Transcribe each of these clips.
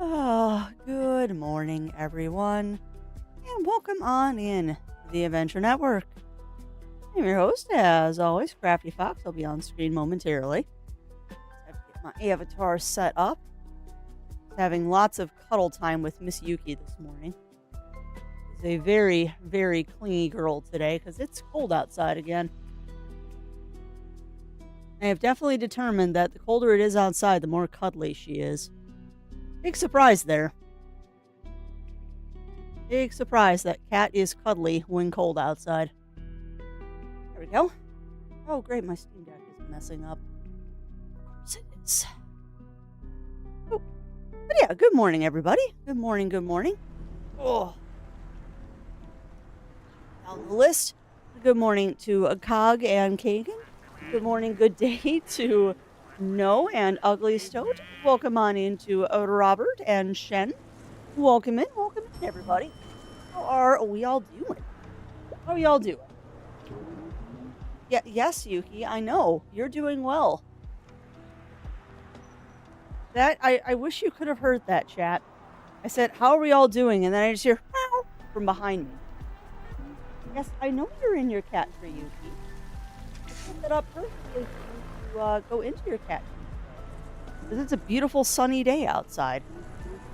Oh, good morning, everyone, and welcome on in to the Adventure Network. I'm your host, as always, Crafty Fox. I'll be on screen momentarily. I have to get my avatar set up. Having lots of cuddle time with Miss Yuki this morning. She's a very, very clingy girl today because it's cold outside again. I have definitely determined that the colder it is outside, the more cuddly she is. Big surprise there. Big surprise that cat is cuddly when cold outside. There we go. Oh, great, my Steam Deck is messing up. Of course it is. Oh. But yeah, good morning, everybody. Good morning, good morning. Oh. Down the list, good morning to Cog and Kagan. Good morning, good day to No and Ugly Stoat. Welcome on into Robert and Shen. Welcome in, everybody. How are we all doing? How are y'all doing? Yeah, yes, Yuki, I know. You're doing well. That I wish you could have heard that, chat. I said, how are we all doing? And then I just hear meow from behind me. Yes, I know you're in your cat tree, Yuki. Set it up perfectly for you to go into your cat tree. Because it's a beautiful sunny day outside.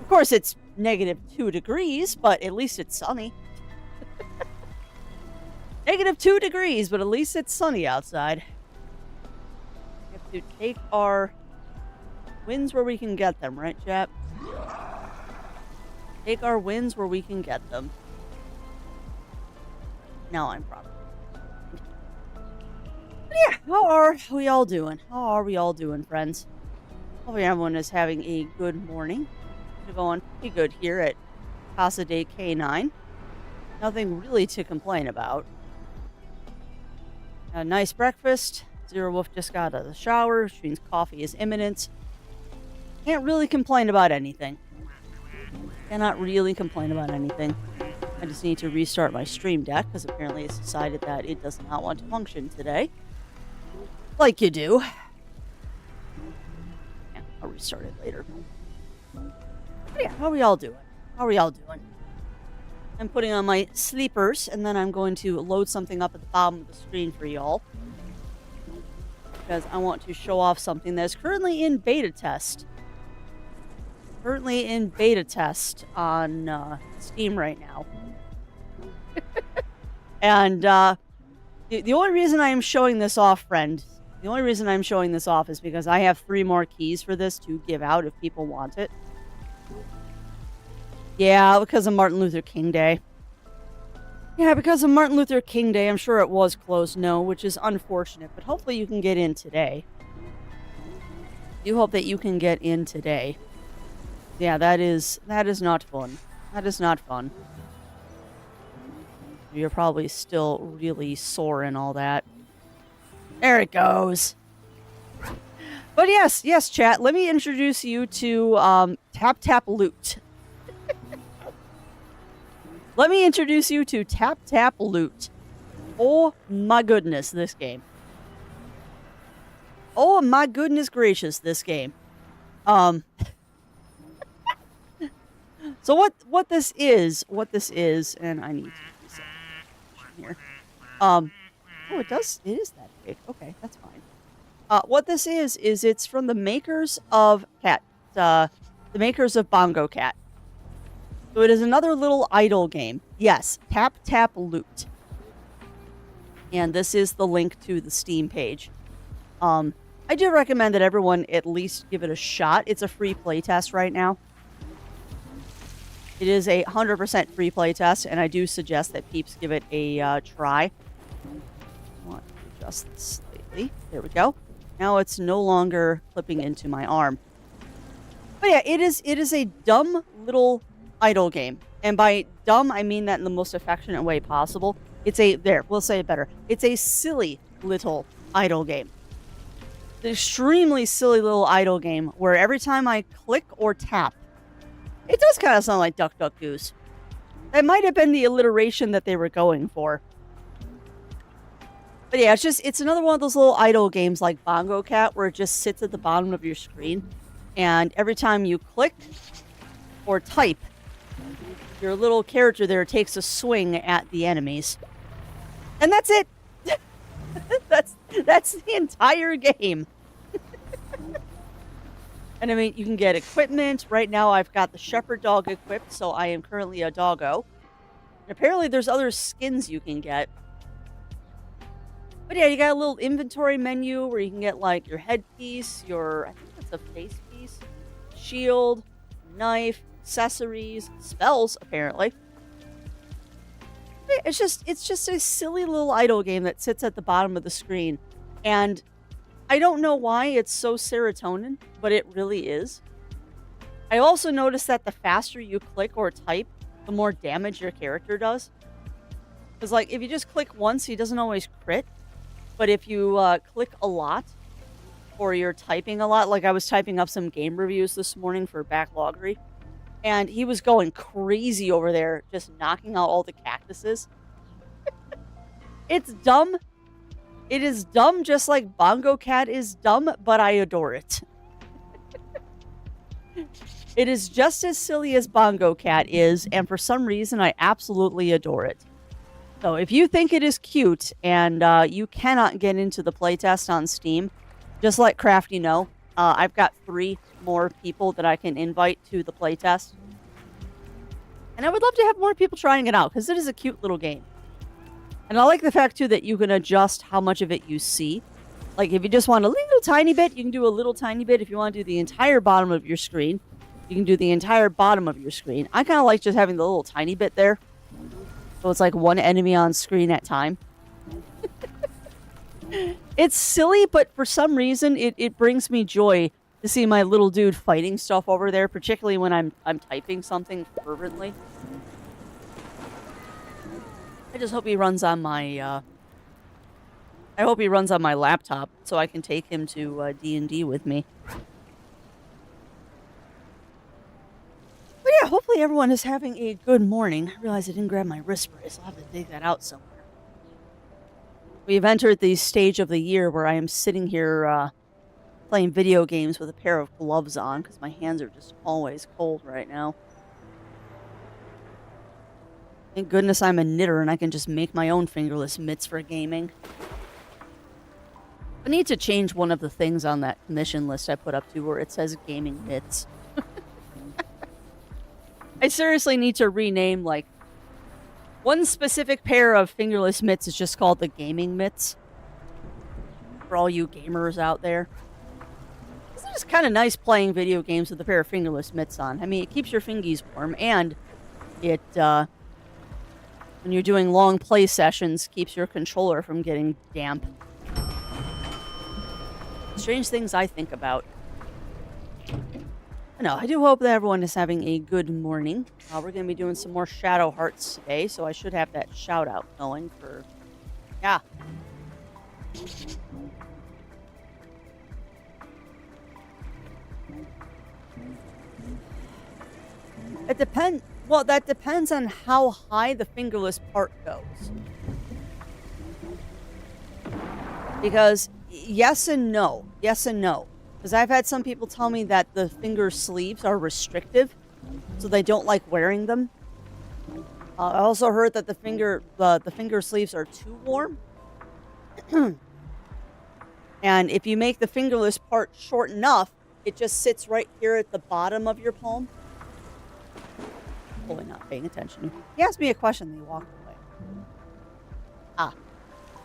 Of course, it's -2 degrees, but at least it's sunny. -2 degrees, but at least it's sunny outside. We have to take our wins where we can get them, right, chap? Take our wins where we can get them. Now I'm proud. But yeah, how are we all doing? How are we all doing, friends? Hopefully everyone is having a good morning. We're going pretty good here at Casa de K9. Nothing really to complain about. A nice breakfast. Zero Wolf just got out of the shower, which means coffee is imminent. Can't really complain about anything. Cannot really complain about anything. I just need to restart my Stream Deck because apparently it's decided that it does not want to function today. Like you do. Yeah, I'll restart it later. But yeah, how are we all doing? How are we all doing? I'm putting on my sleepers, and then I'm going to load something up at the bottom of the screen for y'all. Because I want to show off something that's currently in beta test. Currently in beta test on Steam right now. And the only reason I am showing this off, friend, the only reason I'm showing this off is because I have 3 more keys for this to give out if people want it. Yeah, because of Martin Luther King Day. Yeah, because of Martin Luther King Day, I'm sure it was closed, no, which is unfortunate, but hopefully you can get in today. You hope that you can get in today. Yeah, that is not fun. That is not fun. You're probably still really sore and all that. There it goes. But yes, chat, let me introduce you to Tap Tap Loot. Let me introduce you to Tap Tap Loot. Oh my goodness, this game. Oh my goodness gracious, this game. So what this is, and I need to reset here. Oh, it is that big. Okay, that's fine. What this is it's from the makers of the makers of Bongo Cat. So it is another little idle game. Yes, Tap Tap Loot. And this is the link to the Steam page. I do recommend that everyone at least give it a shot. It's a free playtest right now. It is a 100% free playtest, and I do suggest that peeps give it a try. I want to adjust this slightly. There we go. Now it's no longer clipping into my arm. But yeah, it is a dumb little idle game. And by dumb, I mean that in the most affectionate way possible. We'll say it better. It's a silly little idle game. An extremely silly little idle game where every time I click or tap, it does kind of sound like Duck Duck Goose. That might have been the alliteration that they were going for. But yeah, it's another one of those little idle games like Bongo Cat where it just sits at the bottom of your screen. And every time you click or type, your little character there takes a swing at the enemies. And that's it. that's the entire game. And I mean, you can get equipment. Right now I've got the shepherd dog equipped, so I am currently a doggo. And apparently there's other skins you can get. But yeah, you got a little inventory menu where you can get like your headpiece, I think that's a face piece, shield, knife, accessories, spells, apparently. It's just a silly little idle game that sits at the bottom of the screen. And I don't know why it's so serotonin, but it really is. I also noticed that the faster you click or type, the more damage your character does. Because, like, if you just click once, he doesn't always crit. But if you click a lot, or you're typing a lot, like I was typing up some game reviews this morning for Backloggery, and he was going crazy over there, just knocking out all the cactuses. It's dumb. It is dumb just like Bongo Cat is dumb, but I adore it. It is just as silly as Bongo Cat is, and for some reason, I absolutely adore it. So if you think it is cute, and you cannot get into the playtest on Steam, just let Crafty know. I've got 3 more people that I can invite to the playtest. And I would love to have more people trying it out, because it is a cute little game. And I like the fact, too, that you can adjust how much of it you see. Like, if you just want a little tiny bit, you can do a little tiny bit. If you want to do the entire bottom of your screen, you can do the entire bottom of your screen. I kind of like just having the little tiny bit there. So it's like one enemy on screen at a time. It's silly, but for some reason, it brings me joy to see my little dude fighting stuff over there, particularly when I'm typing something fervently. I just hope he runs on my, I hope he runs on my laptop so I can take him to D&D with me. But yeah, hopefully everyone is having a good morning. I realize I didn't grab my wrist brace. I'll have to dig that out somewhere. We've entered the stage of the year where I am sitting here playing video games with a pair of gloves on because my hands are just always cold right now. Thank goodness I'm a knitter and I can just make my own fingerless mitts for gaming. I need to change one of the things on that commission list I put up to where it says gaming mitts. I seriously need to rename, like, one specific pair of fingerless mitts is just called the gaming mitts. For all you gamers out there. It's just kind of nice playing video games with a pair of fingerless mitts on. I mean, it keeps your fingies warm, and it, when you're doing long play sessions, keeps your controller from getting damp. Strange things I think about. No, I do hope that everyone is having a good morning. We're going to be doing some more Shadow Hearts today, so I should have that shout out going for... Yeah. It depends... Well, that depends on how high the fingerless part goes. Because yes and no. Yes and no. Because I've had some people tell me that the finger sleeves are restrictive, so they don't like wearing them. I also heard that the finger sleeves are too warm. And if you make the fingerless part short enough, it just sits right here at the bottom of your palm. Totally not paying attention. He asked me a question and he walked away. Ah.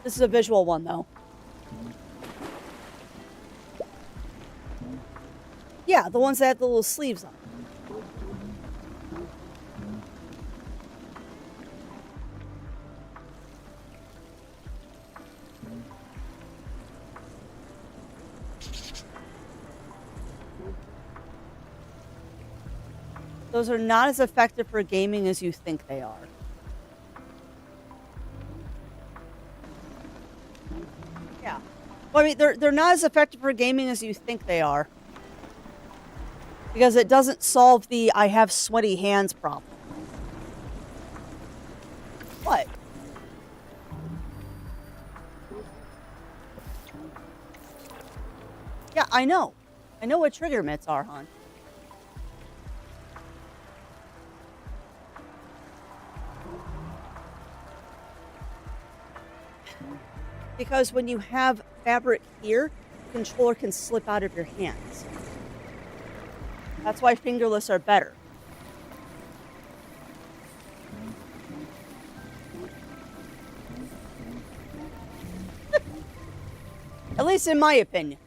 This is a visual one, though. Yeah, the ones that have the little sleeves on. Those are not as effective for gaming as you think they are. Yeah. Well, I mean, they're not as effective for gaming as you think they are. Because it doesn't solve the I have sweaty hands problem. What? Yeah, I know. I know what trigger mitts are, hon. Because when you have fabric here, the controller can slip out of your hands. That's why fingerless are better. At least in my opinion.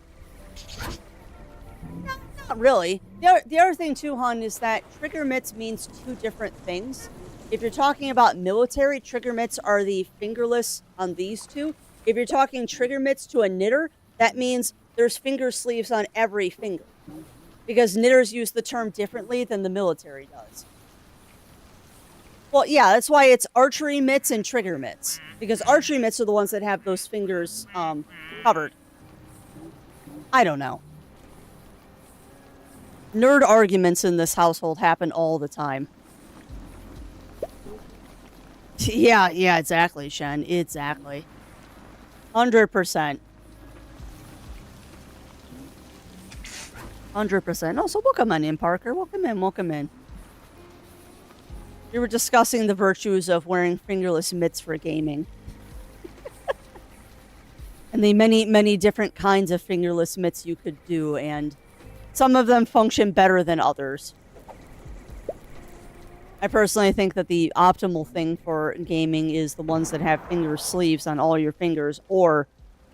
No, not really. The other thing too, hon, is that trigger mitts means two different things. If you're talking about military, trigger mitts are the fingerless on these two. If you're talking trigger mitts to a knitter, that means there's finger sleeves on every finger. Because knitters use the term differently than the military does. Well, yeah, that's why it's archery mitts and trigger mitts. Because archery mitts are the ones that have those fingers covered. I don't know. Nerd arguments in this household happen all the time. Yeah, exactly, Shen. Exactly. 100%. 100%. Oh, so welcome on in, Parker. Welcome in. We were discussing the virtues of wearing fingerless mitts for gaming. And the many, many different kinds of fingerless mitts you could do, and some of them function better than others. I personally think that the optimal thing for gaming is the ones that have finger sleeves on all your fingers, or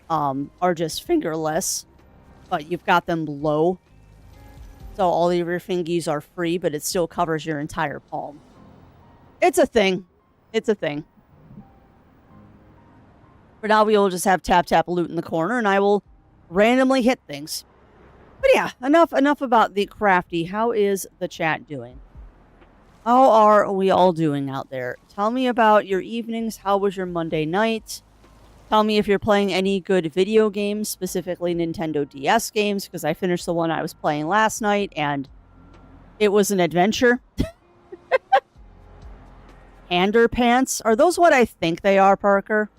are just fingerless, but you've got them low. So all of your fingies are free, but it still covers your entire palm. It's a thing. It's a thing. For now, we will just have tap tap loot in the corner, and I will randomly hit things. But yeah, enough about the crafty. How is the chat doing? How are we all doing out there? Tell me about your evenings. How was your Monday night? Tell me if you're playing any good video games, specifically Nintendo DS games, because I finished the one I was playing last night, and it was an adventure. Underpants? Are those what I think they are, Parker?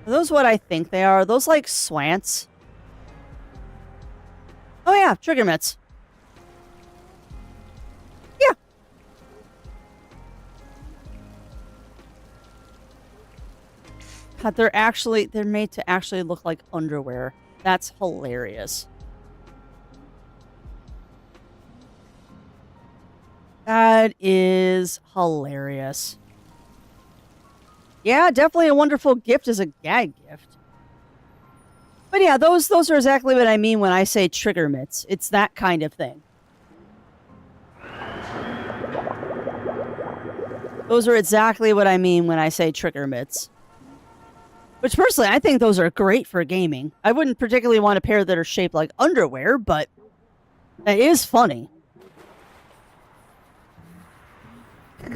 Are those what I think they are? Are those like swants? Oh yeah, trigger mitts. Yeah. God, they're made to actually look like underwear. That's hilarious. That is hilarious. Yeah, definitely a wonderful gift as a gag gift. But yeah, those are exactly what I mean when I say trigger mitts. It's that kind of thing. Those are exactly what I mean when I say trigger mitts. Which personally, I think those are great for gaming. I wouldn't particularly want a pair that are shaped like underwear, but that is funny.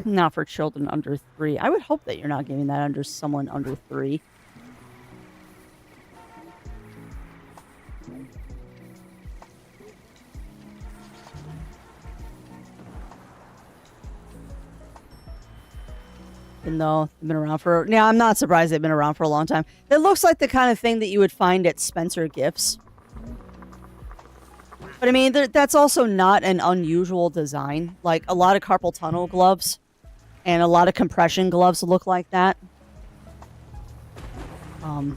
Not for children under 3. I would hope that you're not giving that under someone under 3. Even though they've been around for... Yeah, I'm not surprised they've been around for a long time. It looks like the kind of thing that you would find at Spencer Gifts. But I mean, that's also not an unusual design. Like, a lot of carpal tunnel gloves and a lot of compression gloves look like that.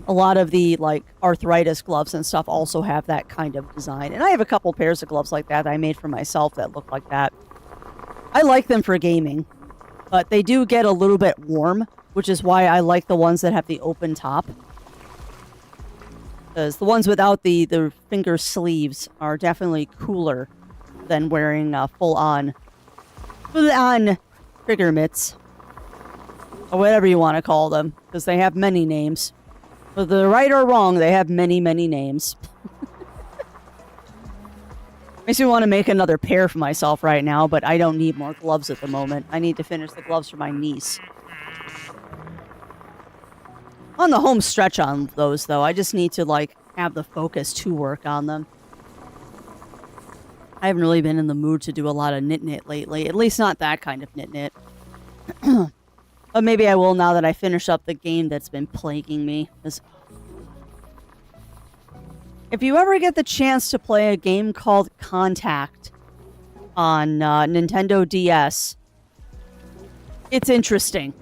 A lot of the, like, arthritis gloves and stuff also have that kind of design. And I have a couple pairs of gloves like that I made for myself that look like that. I like them for gaming, but they do get a little bit warm, which is why I like the ones that have the open top. Because the ones without the finger sleeves are definitely cooler than wearing full-on trigger mitts. Or whatever you want to call them. Because they have many names. Whether they're right or wrong, they have many, many names. Makes me want to make another pair for myself right now, but I don't need more gloves at the moment. I need to finish the gloves for my niece. On the home stretch on those, though. I just need to, like, have the focus to work on them. I haven't really been in the mood to do a lot of knit-knit lately. At least not that kind of knit-knit. But maybe I will now that I finish up the game that's been plaguing me. If you ever get the chance to play a game called Contact on Nintendo DS, it's interesting.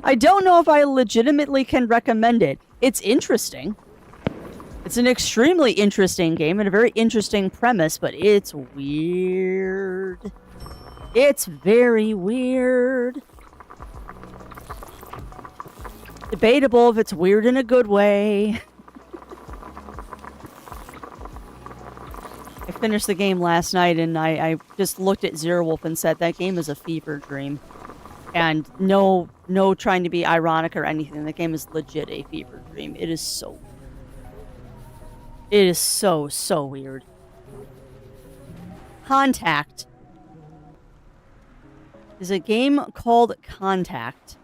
I don't know if I legitimately can recommend it. It's interesting. It's an extremely interesting game and a very interesting premise, but it's weird. It's very weird. Debatable if it's weird in a good way. I finished the game last night and I just looked at Zero Wolf and said that game is a fever dream. And no trying to be ironic or anything. The game is legit a fever dream. It is so weird. It is so weird. Contact is a game called Contact.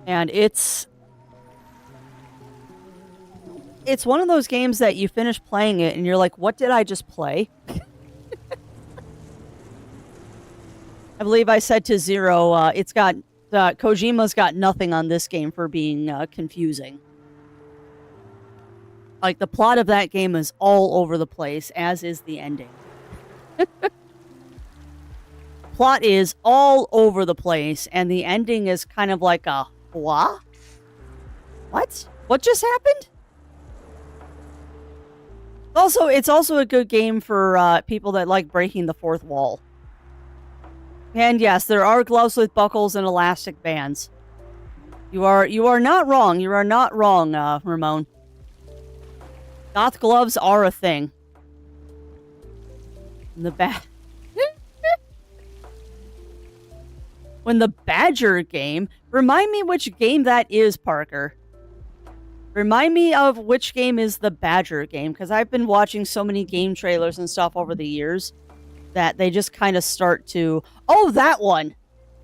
And it's one of those games that you finish playing it and you're like, what did I just play? I believe I said to Zero, it's got, Kojima's got nothing on this game for being confusing. Like, the plot of that game is all over the place, as is the ending. Plot is all over the place, and the ending is kind of like a, what? What? What just happened? Also, it's also a good game for people that like breaking the fourth wall. And yes, there are gloves with buckles and elastic bands. You are not wrong. You are not wrong, Ramon. Goth gloves are a thing. And when the Badger game, remind me which game that is, Parker. Remind me of which game is the Badger game, because I've been watching so many game trailers and stuff over the years that they just kind of start to... Oh, that one!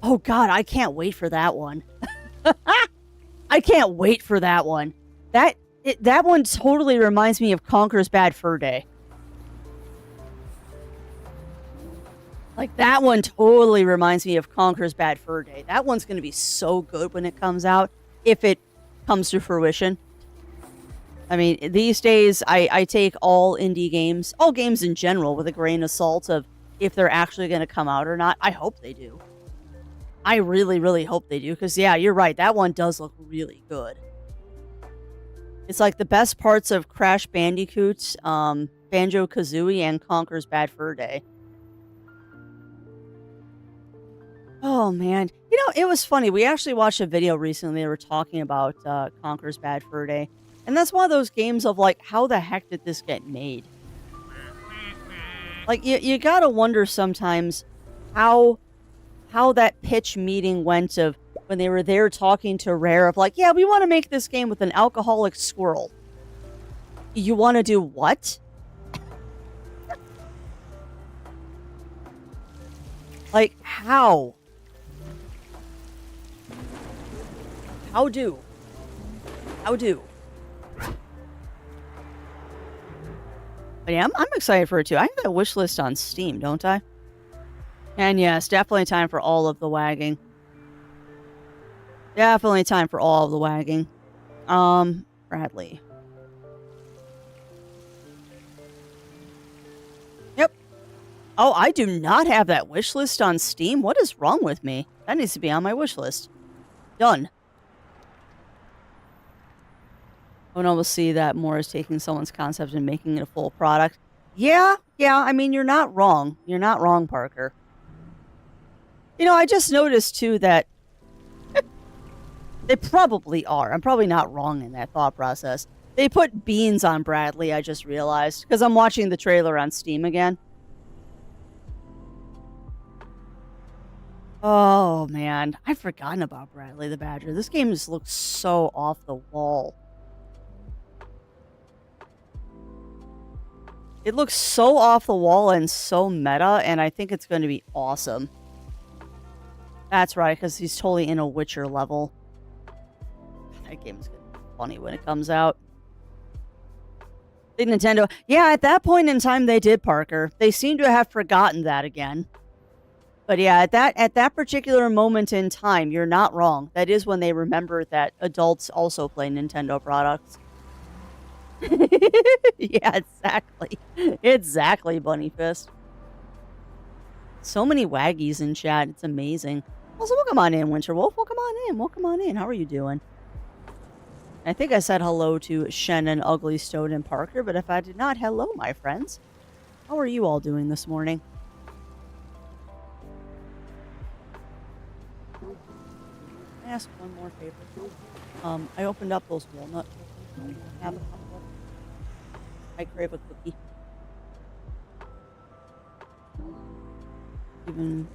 Oh, God, I can't wait for that one. I can't wait for that one. That one totally reminds me of Conker's Bad Fur Day. Like, that one totally reminds me of Conker's Bad Fur Day. That one's going to be so good when it comes out, if it comes to fruition. I mean, these days, I take all indie games, all games in general, with a grain of salt of if they're actually going to come out or not. I hope they do. I really, really hope they do, because, yeah, you're right. That one does look really good. It's like the best parts of Crash Bandicoot, Banjo-Kazooie, and Conker's Bad Fur Day. Oh, man. You know, it was funny. We actually watched a video recently. They were talking about Conker's Bad Fur Day. And that's one of those games of, like, how the heck did this get made? Like, you gotta wonder sometimes how that pitch meeting went of when they were there talking to Rare of, like, yeah, we want to make this game with an alcoholic squirrel. You want to do what? Like, how? How do? But yeah, I'm excited for it too. I have that wish list on Steam, don't I? And yes, definitely time for all of the wagging. Definitely time for all of the wagging. Bradley. Yep. Oh, I do not have that wish list on Steam. What is wrong with me? That needs to be on my wish list. Done. I would almost see that more as taking someone's concept and making it a full product. Yeah. I mean, you're not wrong. You're not wrong, Parker. You know, I just noticed, too, that they probably are. I'm probably not wrong in that thought process. They put beans on Bradley, I just realized, because I'm watching the trailer on Steam again. Oh, man. I've forgotten about Bradley the Badger. This game just looks so off the wall. It looks so off the wall and so meta, and I think it's going to be awesome. That's right, because he's totally in a Witcher level. That game's going to be funny when it comes out. Big Nintendo. Yeah, at that point in time, they did, Parker. They seem to have forgotten that again. But yeah, at that particular moment in time, you're not wrong. That is when they remembered that adults also play Nintendo products. Yeah, exactly. Exactly, Bunny Fist. So many waggies in chat. It's amazing. Also, welcome on in, Winterwolf. Welcome on in. Welcome on in. How are you doing? I think I said hello to Shannon, Ugly, Stone, and Parker, but if I did not, hello, my friends. How are you all doing this morning? Can I ask one more favor? I opened up those walnut cookies. Have a couple. I crave a cookie. Even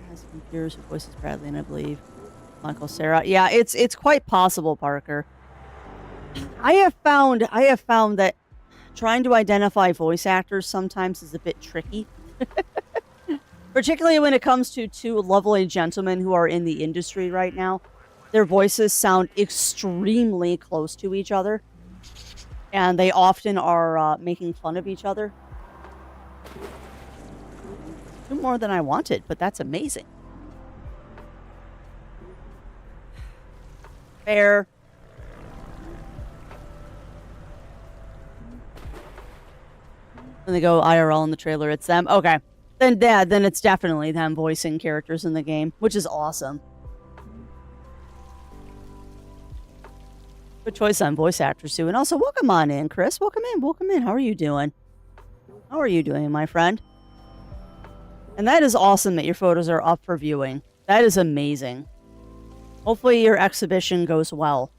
has some peers who voices Bradley, and I believe Michael Sarah. Yeah, it's quite possible, Parker. I have found that trying to identify voice actors sometimes is a bit tricky. Particularly when it comes to two lovely gentlemen who are in the industry right now. Their voices sound extremely close to each other. And they often are making fun of each other. Two more than I wanted, but that's amazing. Fair. When they go IRL in the trailer, it's them. Okay. Then it's definitely them voicing characters in the game, which is awesome. Good choice on voice actors, too. And also, welcome on in, Chris. Welcome in. Welcome in. How are you doing? How are you doing, my friend? And that is awesome that your photos are up for viewing. That is amazing. Hopefully your exhibition goes well.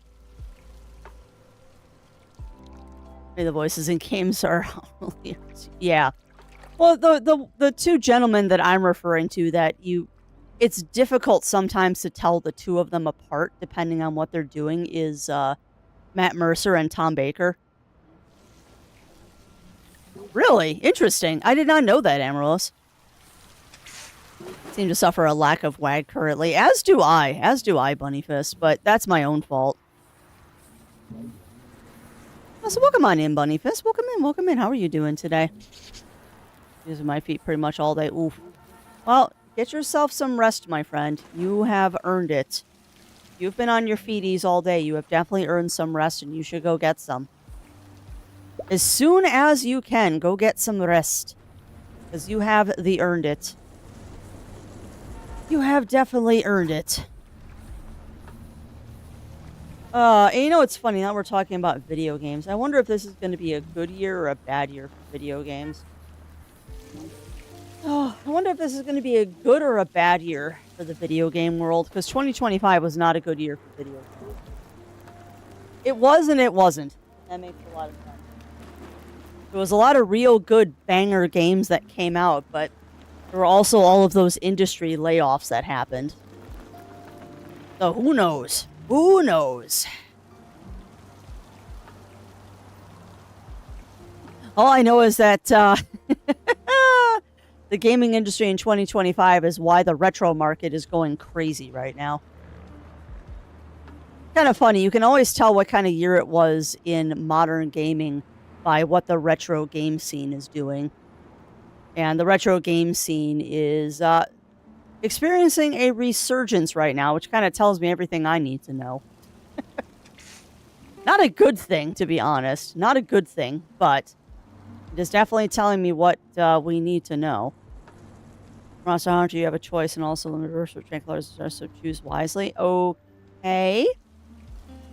Maybe the voices in games are... yeah. Well, the two gentlemen that I'm referring to that it's difficult sometimes to tell the two of them apart depending on what they're doing is Matt Mercer and Tom Baker. Really? Interesting. I did not know that, Amaryllis. Seem to suffer a lack of WAG currently. As do I, Bunnyfist, but that's my own fault. Oh, so welcome on in, Bunnyfist. Welcome in. How are you doing today? Using my feet pretty much all day. Oof. Well, get yourself some rest, my friend. You have earned it. You've been on your feeties all day. You have definitely earned some rest, and you should go get some. As soon as you can, go get some rest. Because you have earned it. You have definitely earned it. And you know, it's funny, now we're talking about video games. I wonder if this is going to be a good year or a bad year for video games. Oh, I wonder if this is going to be a good or a bad year for the video game world, because 2025 was not a good year for video games. It was and it wasn't. That makes a lot of sense. There was a lot of real good banger games that came out, but there were also all of those industry layoffs that happened. So who knows? Who knows? All I know is that the gaming industry in 2025 is why the retro market is going crazy right now. Kind of funny. You can always tell what kind of year it was in modern gaming by what the retro game scene is doing. And the retro game scene is experiencing a resurgence right now, which kind of tells me everything I need to know. Not a good thing, to be honest. Not a good thing, but it is definitely telling me what we need to know. Monster Hunter, you have a choice, and also limited resource colors, so choose wisely. Okay.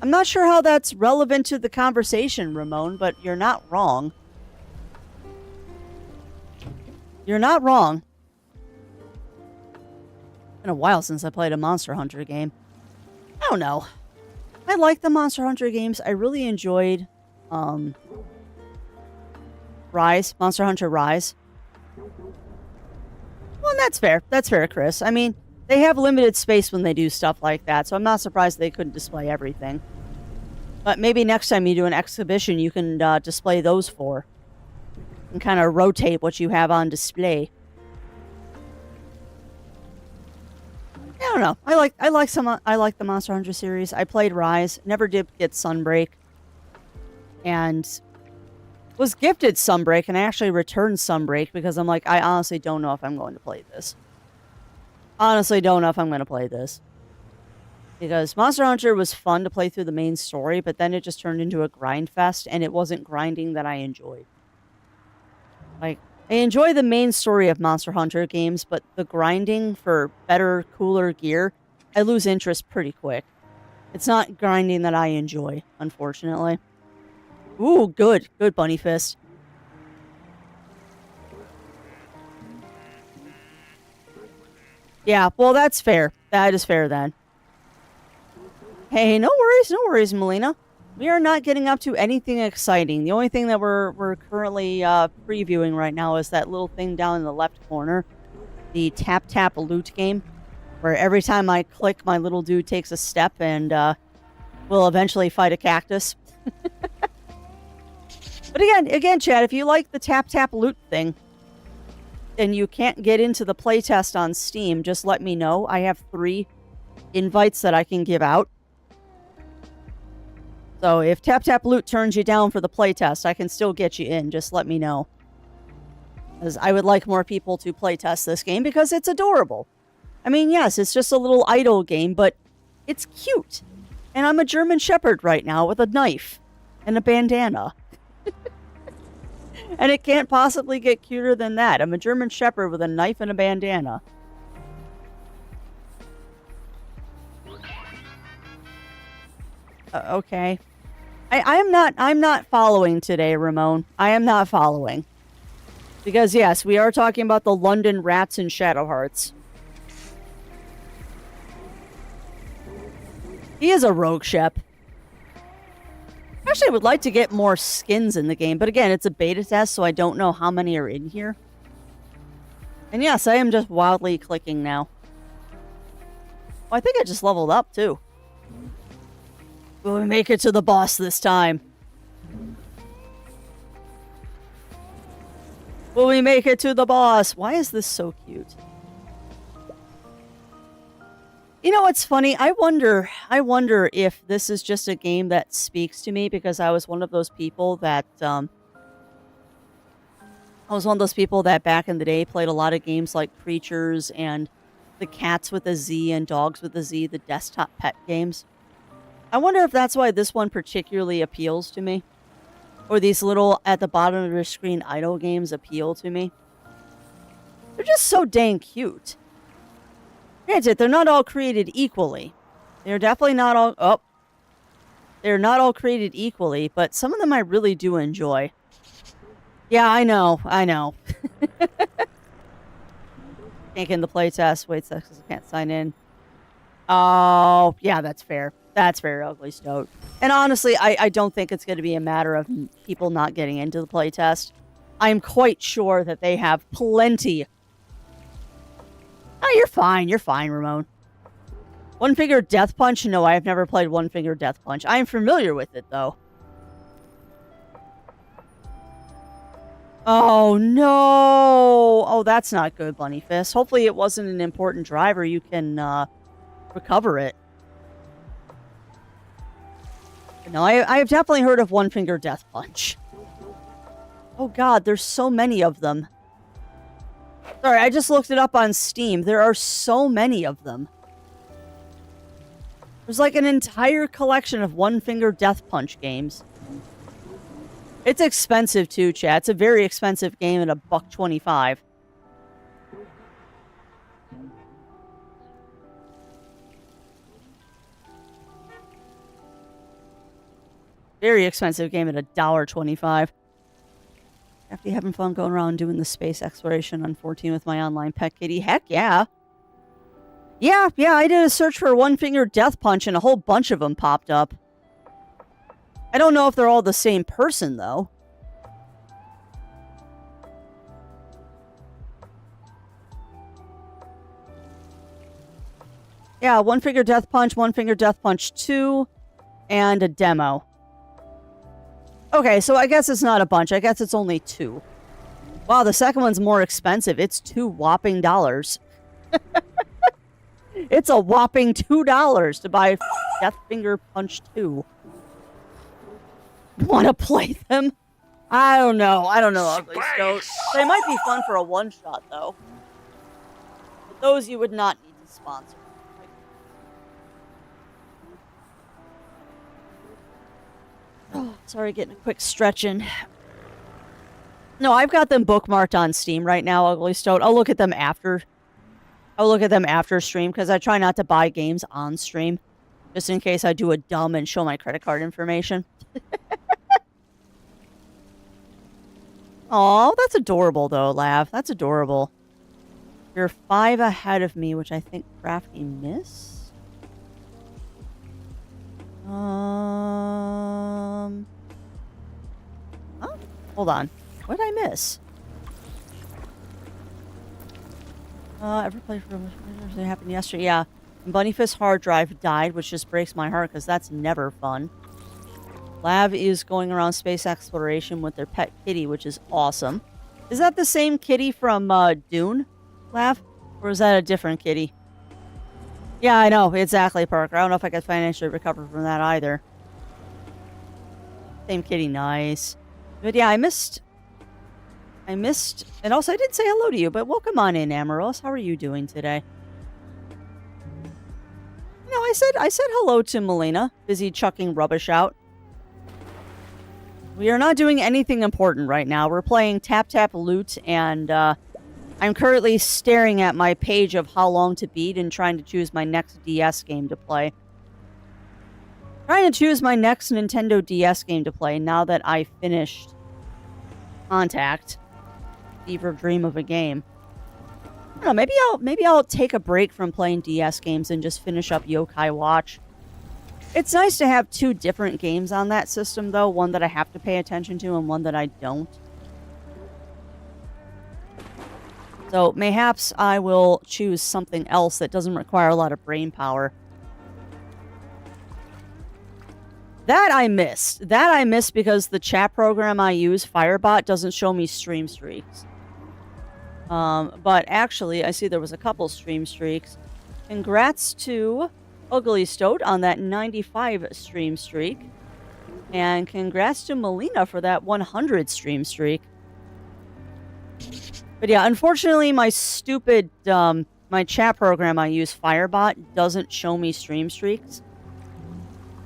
I'm not sure how that's relevant to the conversation, Ramon, but you're not wrong. You're not wrong. It's been a while since I played a Monster Hunter game. I don't know. I like the Monster Hunter games. I really enjoyed Rise, Monster Hunter Rise. Well, that's fair. That's fair, Chris. I mean, they have limited space when they do stuff like that, so I'm not surprised they couldn't display everything. But maybe next time you do an exhibition, you can display those four. And kind of rotate what you have on display. I don't know. I like the Monster Hunter series. I played Rise, never did get Sunbreak, and was gifted Sunbreak, and I actually returned Sunbreak because I'm like, I honestly don't know if I'm going to play this. Honestly, don't know if I'm going to play this. Because Monster Hunter was fun to play through the main story, but then it just turned into a grind fest, and it wasn't grinding that I enjoyed. Like, I enjoy the main story of Monster Hunter games, but the grinding for better, cooler gear, I lose interest pretty quick. It's not grinding that I enjoy, unfortunately. Ooh, good. Good, Bunnyfist. Yeah, well, that's fair. That is fair, then. Hey, no worries, Melina. We are not getting up to anything exciting. The only thing that we're currently previewing right now is that little thing down in the left corner. The tap loot game. Where every time I click, my little dude takes a step and will eventually fight a cactus. But again, Chad, if you like the tap loot thing, and you can't get into the playtest on Steam, just let me know. I have 3 invites that I can give out. So if tap loot turns you down for the playtest, I can still get you in. Just let me know. Because I would like more people to playtest this game because it's adorable. I mean, yes, it's just a little idle game, but it's cute. And I'm a German Shepherd right now with a knife and a bandana. And it can't possibly get cuter than that. I'm a German Shepherd with a knife and a bandana. Okay. I'm not following today, Ramon. I am not following. Because, yes, we are talking about the London Rats and Shadow Hearts. He is a rogue ship. Actually, I would like to get more skins in the game, but again, it's a beta test, so I don't know how many are in here. And yes, I am just wildly clicking now. Oh, I think I just leveled up, too. Will we make it to the boss this time? Will we make it to the boss? Why is this so cute? You know what's funny? I wonder if this is just a game that speaks to me because I was one of those people that back in the day played a lot of games like Creatures and the Cats with a Z and Dogs with a Z, the desktop pet games. I wonder if that's why this one particularly appeals to me. Or these little, at the bottom of your screen, idle games appeal to me. They're just so dang cute. Granted, they're not all created equally. They're definitely not all... Oh. They're not all created equally, but some of them I really do enjoy. Yeah, I know. Can't get in the playtest. Wait, because I can't sign in. Oh, yeah, that's fair. That's very ugly, Stoat. And honestly, I don't think it's going to be a matter of people not getting into the playtest. I'm quite sure that they have plenty. Oh, you're fine. You're fine, Ramon. One Finger Death Punch? No, I have never played One Finger Death Punch. I am familiar with it, though. Oh, no. Oh, that's not good, Bunny Fist. Hopefully it wasn't an important driver. You can recover it. No, I have definitely heard of One Finger Death Punch. Oh god, there's so many of them. Sorry, I just looked it up on Steam. There are so many of them. There's like an entire collection of One Finger Death Punch games. It's expensive too, chat. It's a very expensive game at $1.25. Very expensive game at $1.25. After having fun going around doing the space exploration on 14 with my online pet kitty. Heck yeah. Yeah, I did a search for One Finger Death Punch and a whole bunch of them popped up. I don't know if they're all the same person, though. Yeah, One Finger Death Punch, One Finger Death Punch 2, and a demo. Okay, so I guess it's not a bunch. I guess it's only 2. Wow, the second one's more expensive. It's $2 whopping. It's a whopping $2 to buy Death Finger Punch 2. Want to play them? I don't know. Ugly Stoat. They might be fun for a one-shot, though. But those you would not need to sponsor. Oh, sorry, getting a quick stretch in. No, I've got them bookmarked on Steam right now, Ugly Stoat. I'll look at them after. Stream, because I try not to buy games on stream. Just in case I do a dumb and show my credit card information. Aw, that's adorable, though, Lav. That's adorable. You're 5 ahead of me, which I think Crafty missed. Oh, hold on. What did I miss? Ever played for it happened yesterday? Yeah. Bunnyfist hard drive died, which just breaks my heart because that's never fun. Lav is going around space exploration with their pet kitty, which is awesome. Is that the same kitty from Dune, Lav? Or is that a different kitty? Yeah, I know. Exactly, Parker. I don't know if I could financially recover from that either. Same kitty, nice. But yeah, I missed... And also I did say hello to you, but welcome on in, Amaros. How are you doing today? No, I said hello to Melina, busy chucking rubbish out. We are not doing anything important right now. We're playing Tap Tap Loot, and I'm currently staring at my page of how long to beat and trying to choose my next DS game to play. Trying to choose my next Nintendo DS game to play now that I finished Contact. fever dream of a game. I don't know, maybe I'll take a break from playing DS games and just finish up Yokai Watch. It's nice to have 2 different games on that system, though. One that I have to pay attention to and one that I don't. So mayhaps I will choose something else that doesn't require a lot of brain power. That I missed. That I missed because the chat program I use, Firebot, doesn't show me stream streaks. But actually, I see there was a couple stream streaks. Congrats to Ugly Stoat on that 95 stream streak. And congrats to Melina for that 100 stream streak. But yeah, unfortunately, my stupid, my chat program I use, Firebot, doesn't show me stream streaks.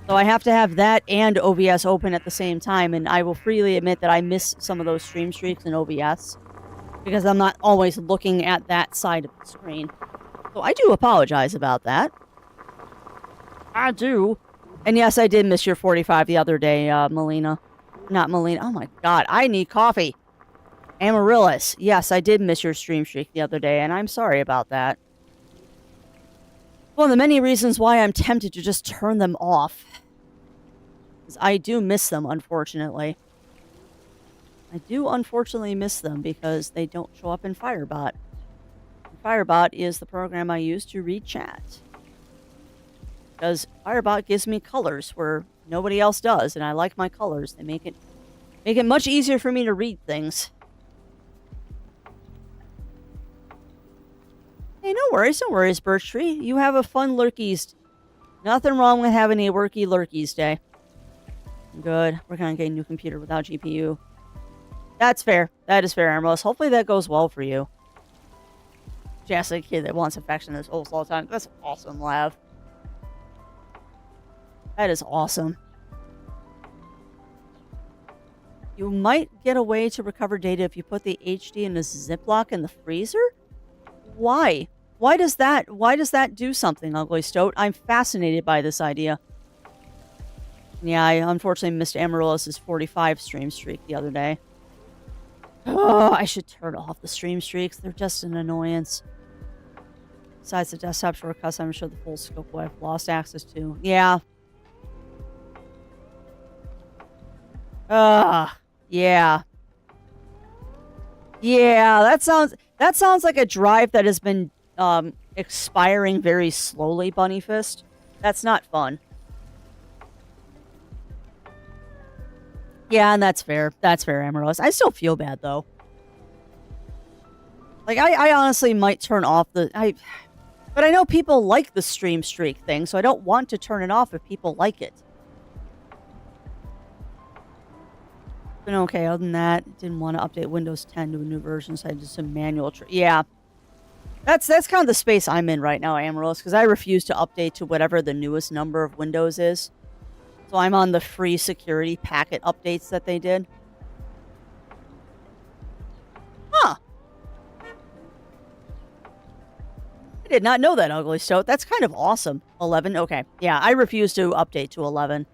So I have to have that and OBS open at the same time, and I will freely admit that I miss some of those stream streaks in OBS. Because I'm not always looking at that side of the screen. So I do apologize about that. I do. And yes, I did miss your 45 the other day, Melina. Not Melina. Oh my god, I need coffee. Amaryllis. Yes, I did miss your stream streak the other day, and I'm sorry about that. One of the many reasons why I'm tempted to just turn them off. Because I do miss them, unfortunately. I do unfortunately miss them because they don't show up in Firebot. Firebot is the program I use to read chat. Because Firebot gives me colors where nobody else does, and I like my colors. They make it much easier for me to read things. Hey, no worries, Birch Tree. You have a fun Lurkies. Nothing wrong with having a worky Lurkies day. Good. We're gonna get a new computer without GPU. That's fair. That is fair, Amaryllis. Hopefully that goes well for you. Just a kid that wants affection this all the time. That's awesome, Lav. That is awesome. You might get a way to recover data if you put the HD in a Ziploc in the freezer? Why? Why does that do something, Ugly Stoat? I'm fascinated by this idea. Yeah, I unfortunately missed Amaryllis' 45 stream streak the other day. Oh, I should turn off the stream streaks. They're just an annoyance. Besides the desktop shortcuts, I'm sure the full scope I've lost access to. Yeah. Yeah. Yeah, that sounds like a drive that has been expiring very slowly, Bunnyfist. That's not fun. Yeah, and that's fair. That's fair, Amaryllis. I still feel bad, though. Like, I honestly might turn off the... But I know people like the stream streak thing, so I don't want to turn it off if people like it. But okay, other than that, didn't want to update Windows 10 to a new version, so I did some manual... Yeah. That's kind of the space I'm in right now, Amaryllis, because I refuse to update to whatever the newest number of Windows is. So I'm on the free security packet updates that they did. Huh. I did not know that, Ugly Stoat. That's kind of awesome. 11? Okay. Yeah, I refuse to update to 11.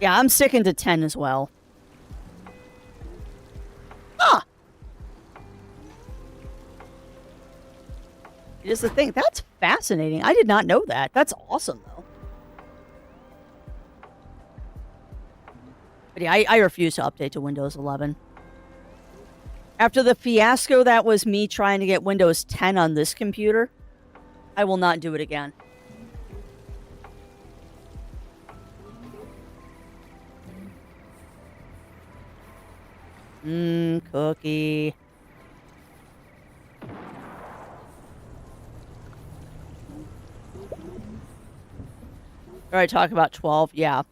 Yeah, I'm sticking to 10 as well. Huh. Here's the thing. That's fascinating. I did not know that. That's awesome, though. But yeah, I refuse to update to Windows 11. After the fiasco that was me trying to get Windows 10 on this computer, I will not do it again. Cookie. Alright, talk about 12. Yeah.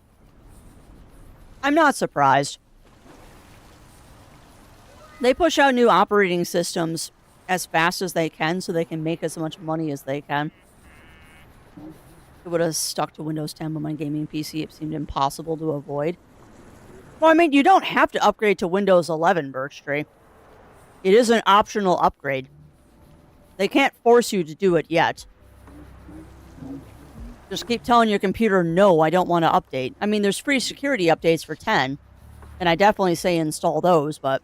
I'm not surprised. They push out new operating systems as fast as they can so they can make as much money as they can. It would have stuck to Windows 10 on my gaming PC. It seemed impossible to avoid. Well, I mean, you don't have to upgrade to Windows 11, Birch Tree. It is an optional upgrade. They can't force you to do it yet. Just keep telling your computer, no, I don't want to update. I mean, there's free security updates for 10. And I definitely say install those, but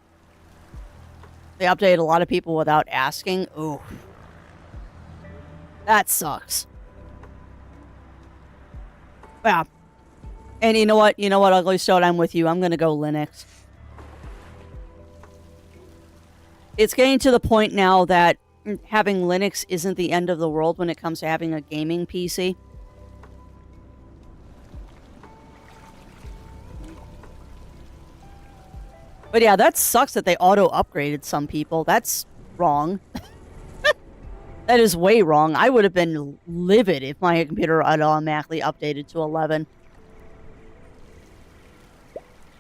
they updated a lot of people without asking. Ooh. That sucks. Yeah. And you know what? You know what, Ugly Stone? I'm with you. I'm going to go Linux. It's getting to the point now that having Linux isn't the end of the world when it comes to having a gaming PC. But yeah, that sucks that they auto-upgraded some people. That's wrong. That is way wrong. I would have been livid if my computer had automatically updated to 11.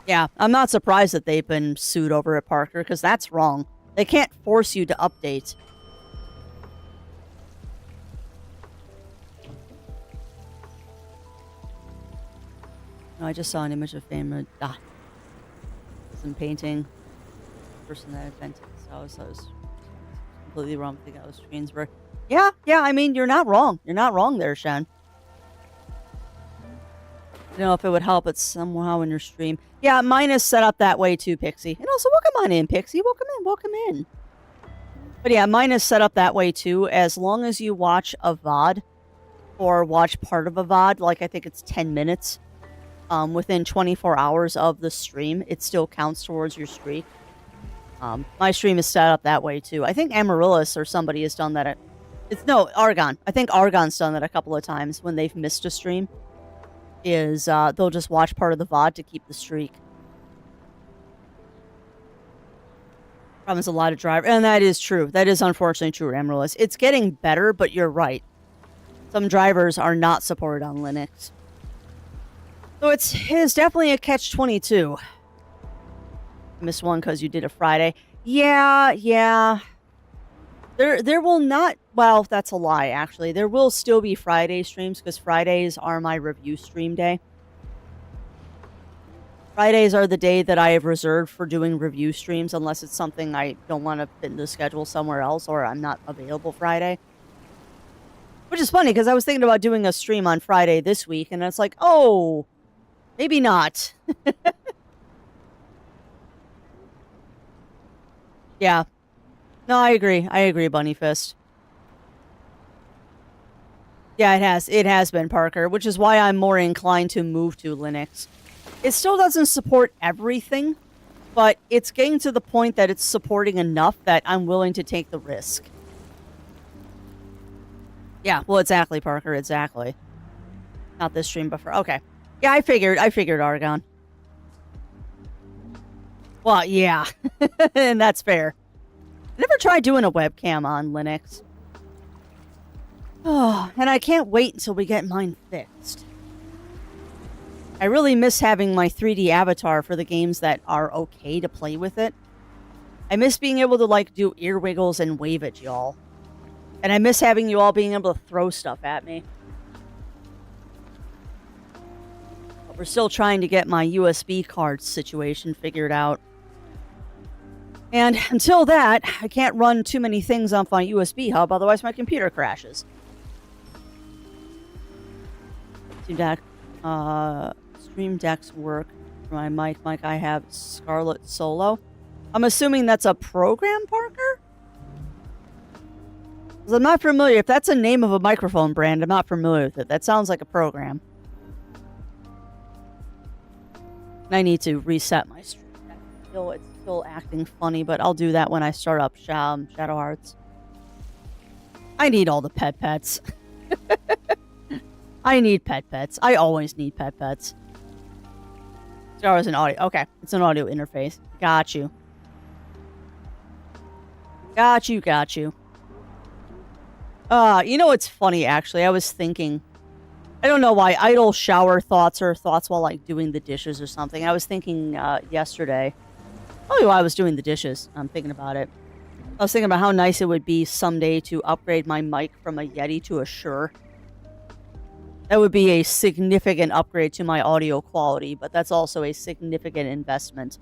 Yeah, I'm not surprised that they've been sued over at Parker, because that's wrong. They can't force you to update. No, I just saw an image of Fame. Some painting. Person that invented this house. I was completely wrong. I think I was Greensburg. Yeah, I mean, you're not wrong. You're not wrong there, Shen. I don't know if it would help it somehow in your stream. Yeah, mine is set up that way too, Pixie. And also, welcome on in, Pixie. Welcome in. But yeah, mine is set up that way too. As long as you watch a VOD or watch part of a VOD, like I think it's 10 minutes, within 24 hours of the stream, it still counts towards your streak. My stream is set up that way too. I think Amaryllis or somebody has done that. No, Argon. I think Argon's done that a couple of times when they've missed a stream. They'll just watch part of the VOD to keep the streak. Problem is a lot of drivers, and that is true. That is unfortunately true, Amaryllis. It's getting better, but you're right. Some drivers are not supported on Linux. So it is definitely a catch-22. Missed one because you did a Friday. Yeah. There will not... Well, that's a lie, actually. There will still be Friday streams, because Fridays are my review stream day. Fridays are the day that I have reserved for doing review streams, unless it's something I don't want to fit in the schedule somewhere else, or I'm not available Friday. Which is funny, because I was thinking about doing a stream on Friday this week, and it's like, oh... Maybe not. Yeah. No, I agree, Bunny Fist. Yeah, it has. It has been, Parker, which is why I'm more inclined to move to Linux. It still doesn't support everything, but it's getting to the point that it's supporting enough that I'm willing to take the risk. Yeah, well, exactly, Parker, exactly. Not this stream, but for... Okay. Yeah, I figured Argon. Well, yeah. And that's fair. I never tried doing a webcam on Linux. Oh, and I can't wait until we get mine fixed. I really miss having my 3D avatar for the games that are okay to play with it. I miss being able to, like, do ear wiggles and wave at y'all. And I miss having you all being able to throw stuff at me. We're still trying to get my USB card situation figured out. And until that, I can't run too many things off my USB hub, otherwise my computer crashes. Stream Deck's work for my mic. I have Scarlett Solo. I'm assuming that's a program, Parker? 'Cause I'm not familiar. If that's a name of a microphone brand, I'm not familiar with it. That sounds like a program. I need to reset my stream. It's still acting funny, but I'll do that when I start up Shadow Hearts. I need all the pets. I need pets. I always need pets. Star Wars an audio. Okay, it's an audio interface. Got you. Got you. You know what's funny, actually? I was thinking... I don't know why. Idle shower thoughts or thoughts while, like, doing the dishes or something. I was thinking yesterday. Probably while I was doing the dishes. I'm thinking about it. I was thinking about how nice it would be someday to upgrade my mic from a Yeti to a Shure. That would be a significant upgrade to my audio quality, but that's also a significant investment.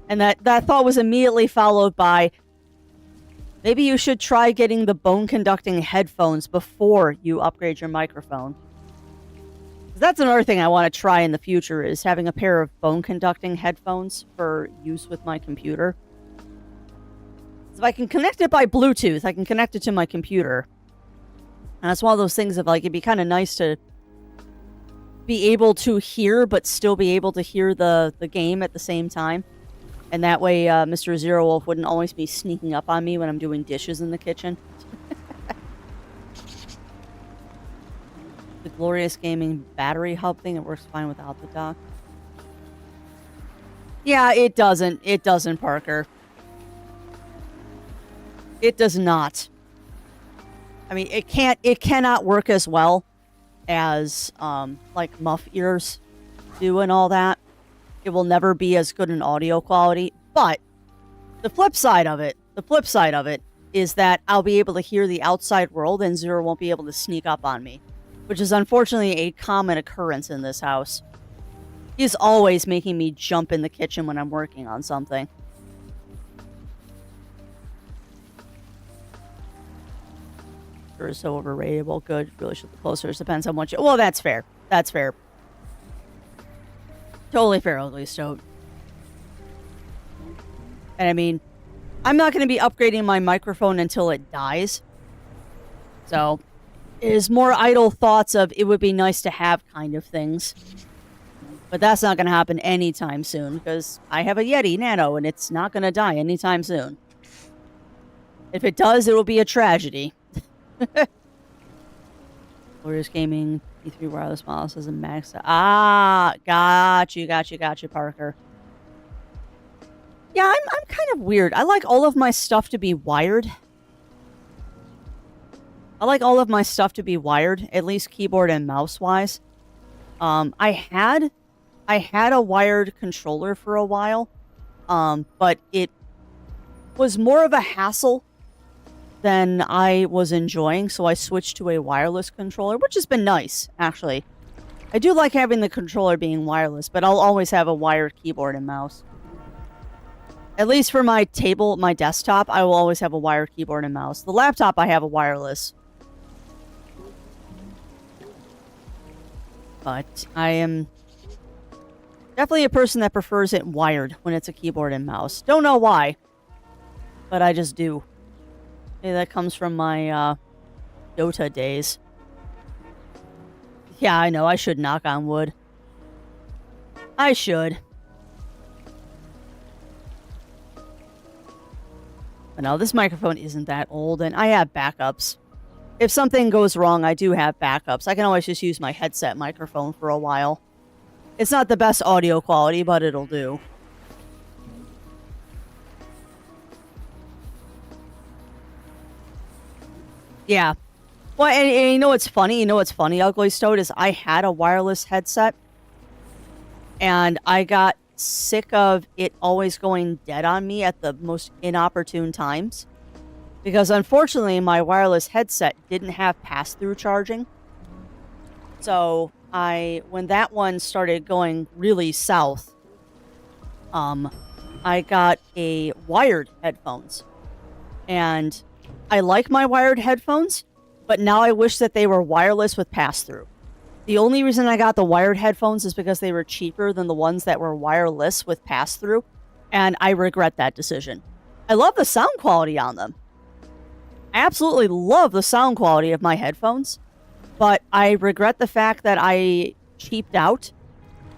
And that thought was immediately followed by... Maybe you should try getting the bone-conducting headphones before you upgrade your microphone. That's another thing I want to try in the future is having a pair of bone conducting headphones for use with my computer. If I can connect it by Bluetooth, I can connect it to my computer. And it's one of those things of like, it'd be kind of nice to be able to hear, but still be able to hear the game at the same time. And that way, Mr. Zero Wolf wouldn't always be sneaking up on me when I'm doing dishes in the kitchen. The Glorious Gaming battery hub thing, it works fine without the dock. Yeah, it doesn't. It doesn't, Parker. It does not. I mean, it cannot work as well as, like, muff ears do and all that. It will never be as good in audio quality. But the flip side of it is that I'll be able to hear the outside world and Zero won't be able to sneak up on me, which is unfortunately a common occurrence in this house. He's always making me jump in the kitchen when I'm working on something. Sure is so overrated. Well, good. Really should be closer. It depends on what you... Well, that's fair. That's fair. Totally fair, Ugly Stoat. And I mean, I'm not going to be upgrading my microphone until it dies. So, it is more idle thoughts of it would be nice to have kind of things. But that's not going to happen anytime soon, because I have a Yeti Nano, and it's not going to die anytime soon. If it does, it will be a tragedy. Glorious Gaming P3 wireless mouse has a max. Ah, got you, Parker. Yeah, I'm kind of weird. I like all of my stuff to be wired. At least keyboard and mouse wise. I had a wired controller for a while, but it was more of a hassle than I was enjoying, so I switched to a wireless controller, which has been nice, actually. I do like having the controller being wireless, but I'll always have a wired keyboard and mouse. At least for my desktop, I will always have a wired keyboard and mouse. The laptop, I have a wireless. But I am definitely a person that prefers it wired when it's a keyboard and mouse. Don't know why, but I just do. Maybe that comes from my Dota days. Yeah, I know. I should knock on wood. I should. But no, this microphone isn't that old, and I have backups. If something goes wrong, I do have backups. I can always just use my headset microphone for a while. It's not the best audio quality, but it'll do. Yeah. Well, and you know what's funny? Ugly Stoat, is I had a wireless headset, and I got sick of it always going dead on me at the most inopportune times. Because unfortunately, my wireless headset didn't have pass-through charging. So, when that one started going really south, I got a wired headphones. And I like my wired headphones, but now I wish that they were wireless with pass-through. The only reason I got the wired headphones is because they were cheaper than the ones that were wireless with pass-through, and I regret that decision. I love the sound quality on them. I absolutely love the sound quality of my headphones, but I regret the fact that I cheaped out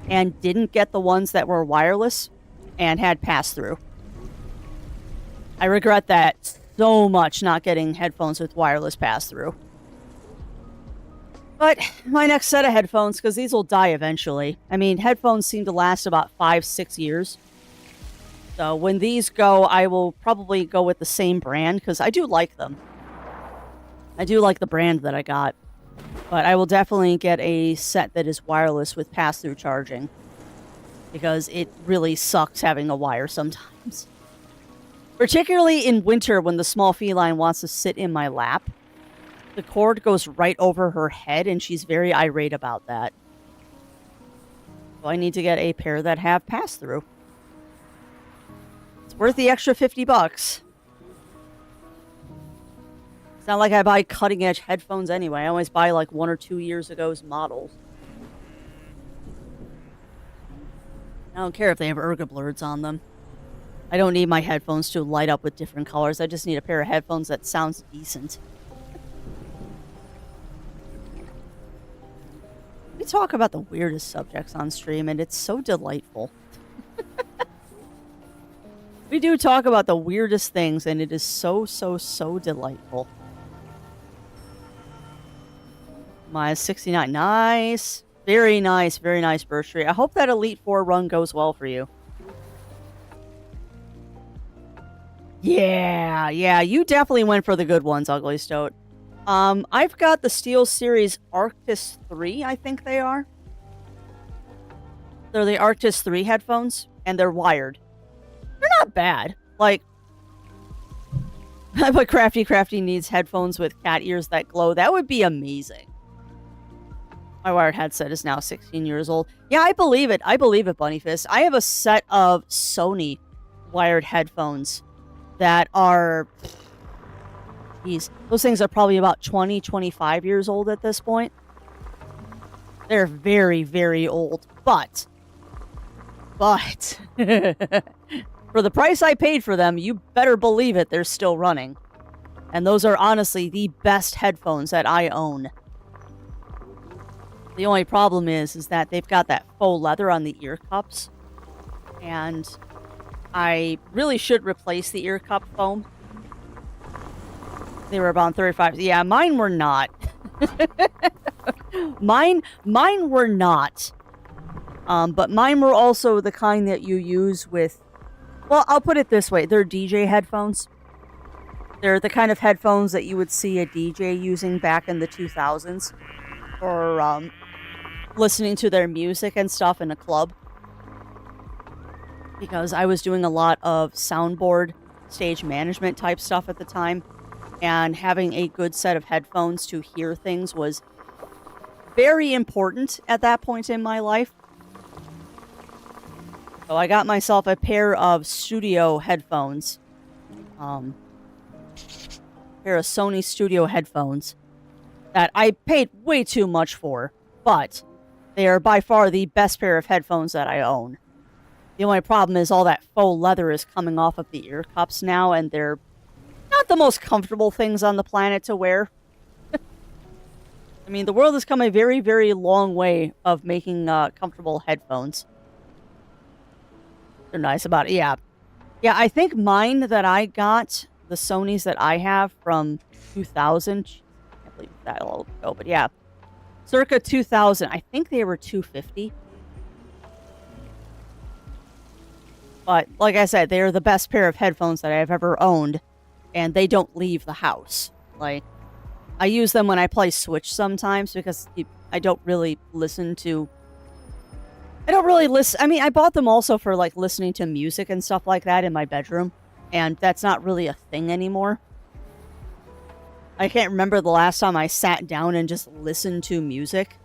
and didn't get the ones that were wireless and had pass-through. I regret that so much, not getting headphones with wireless pass-through. But my next set of headphones, because these will die eventually. I mean, headphones seem to last about 5-6 years. So when these go, I will probably go with the same brand, because I do like them. I do like the brand that I got. But I will definitely get a set that is wireless with pass-through charging, because it really sucks having a wire sometimes. Particularly in winter when the small feline wants to sit in my lap. The cord goes right over her head, and she's very irate about that. So I need to get a pair that have pass-through. It's worth the extra $50. It's not like I buy cutting-edge headphones anyway. I always buy like 1 or 2 years ago's models. I don't care if they have ergoblurs on them. I don't need my headphones to light up with different colors. I just need a pair of headphones that sounds decent. We talk about the weirdest subjects on stream, and it's so delightful. We do talk about the weirdest things, and it is so, so, so delightful. My 69. Nice. Very nice, Birch Tree. I hope that Elite Four run goes well for you. Yeah, you definitely went for the good ones, Ugly Stoat. I've got the SteelSeries Arctis 3, I think they are. They're the Arctis 3 headphones, and they're wired. They're not bad. Like, but Crafty needs headphones with cat ears that glow. That would be amazing. My wired headset is now 16 years old. Yeah, I believe it. Bunnyfist. I have a set of Sony wired headphones that are... Geez, those things are probably about 20, 25 years old at this point. They're very, very old. But... for the price I paid for them, you better believe it, they're still running. And those are honestly the best headphones that I own. The only problem is that they've got that faux leather on the ear cups. And I really should replace the ear cup foam. They were about 35. Yeah, mine were not. Mine were not. But mine were also the kind that you use with... Well, I'll put it this way. They're DJ headphones. They're the kind of headphones that you would see a DJ using back in the 2000s. Or, listening to their music and stuff in a club. Because I was doing a lot of soundboard, stage management type stuff at the time. And having a good set of headphones to hear things was very important at that point in my life. So I got myself a pair of studio headphones. Pair of Sony studio headphones that I paid way too much for, but they are by far the best pair of headphones that I own. The only problem is all that faux leather is coming off of the ear cups now, and they're not the most comfortable things on the planet to wear. I mean, the world has come a very, very long way of making comfortable headphones. They're nice about it. Yeah, I think mine that I got, the Sonys that I have from 2000, I can't believe that long ago, but yeah, circa 2000, I think they were $250. But like I said, they are the best pair of headphones that I've ever owned, and they don't leave the house. Like, I use them when I play Switch sometimes because I don't really listen to... I mean, I bought them also for, like, listening to music and stuff like that in my bedroom. And that's not really a thing anymore. I can't remember the last time I sat down and just listened to music.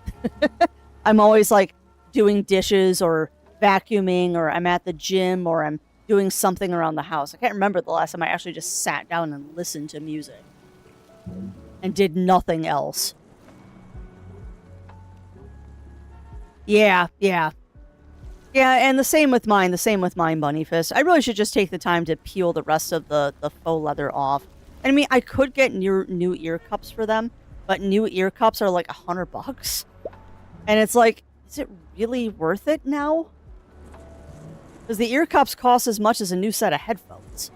I'm always, like, doing dishes or vacuuming, or I'm at the gym, or I'm doing something around the house. I can't remember the last time I actually just sat down and listened to music. And did nothing else. Yeah, and the same with mine, Bunnyfist. I really should just take the time to peel the rest of the faux leather off. I mean, I could get new ear cups for them, but new ear cups are like $100. And it's like, is it really worth it now? Because the ear cups cost as much as a new set of headphones.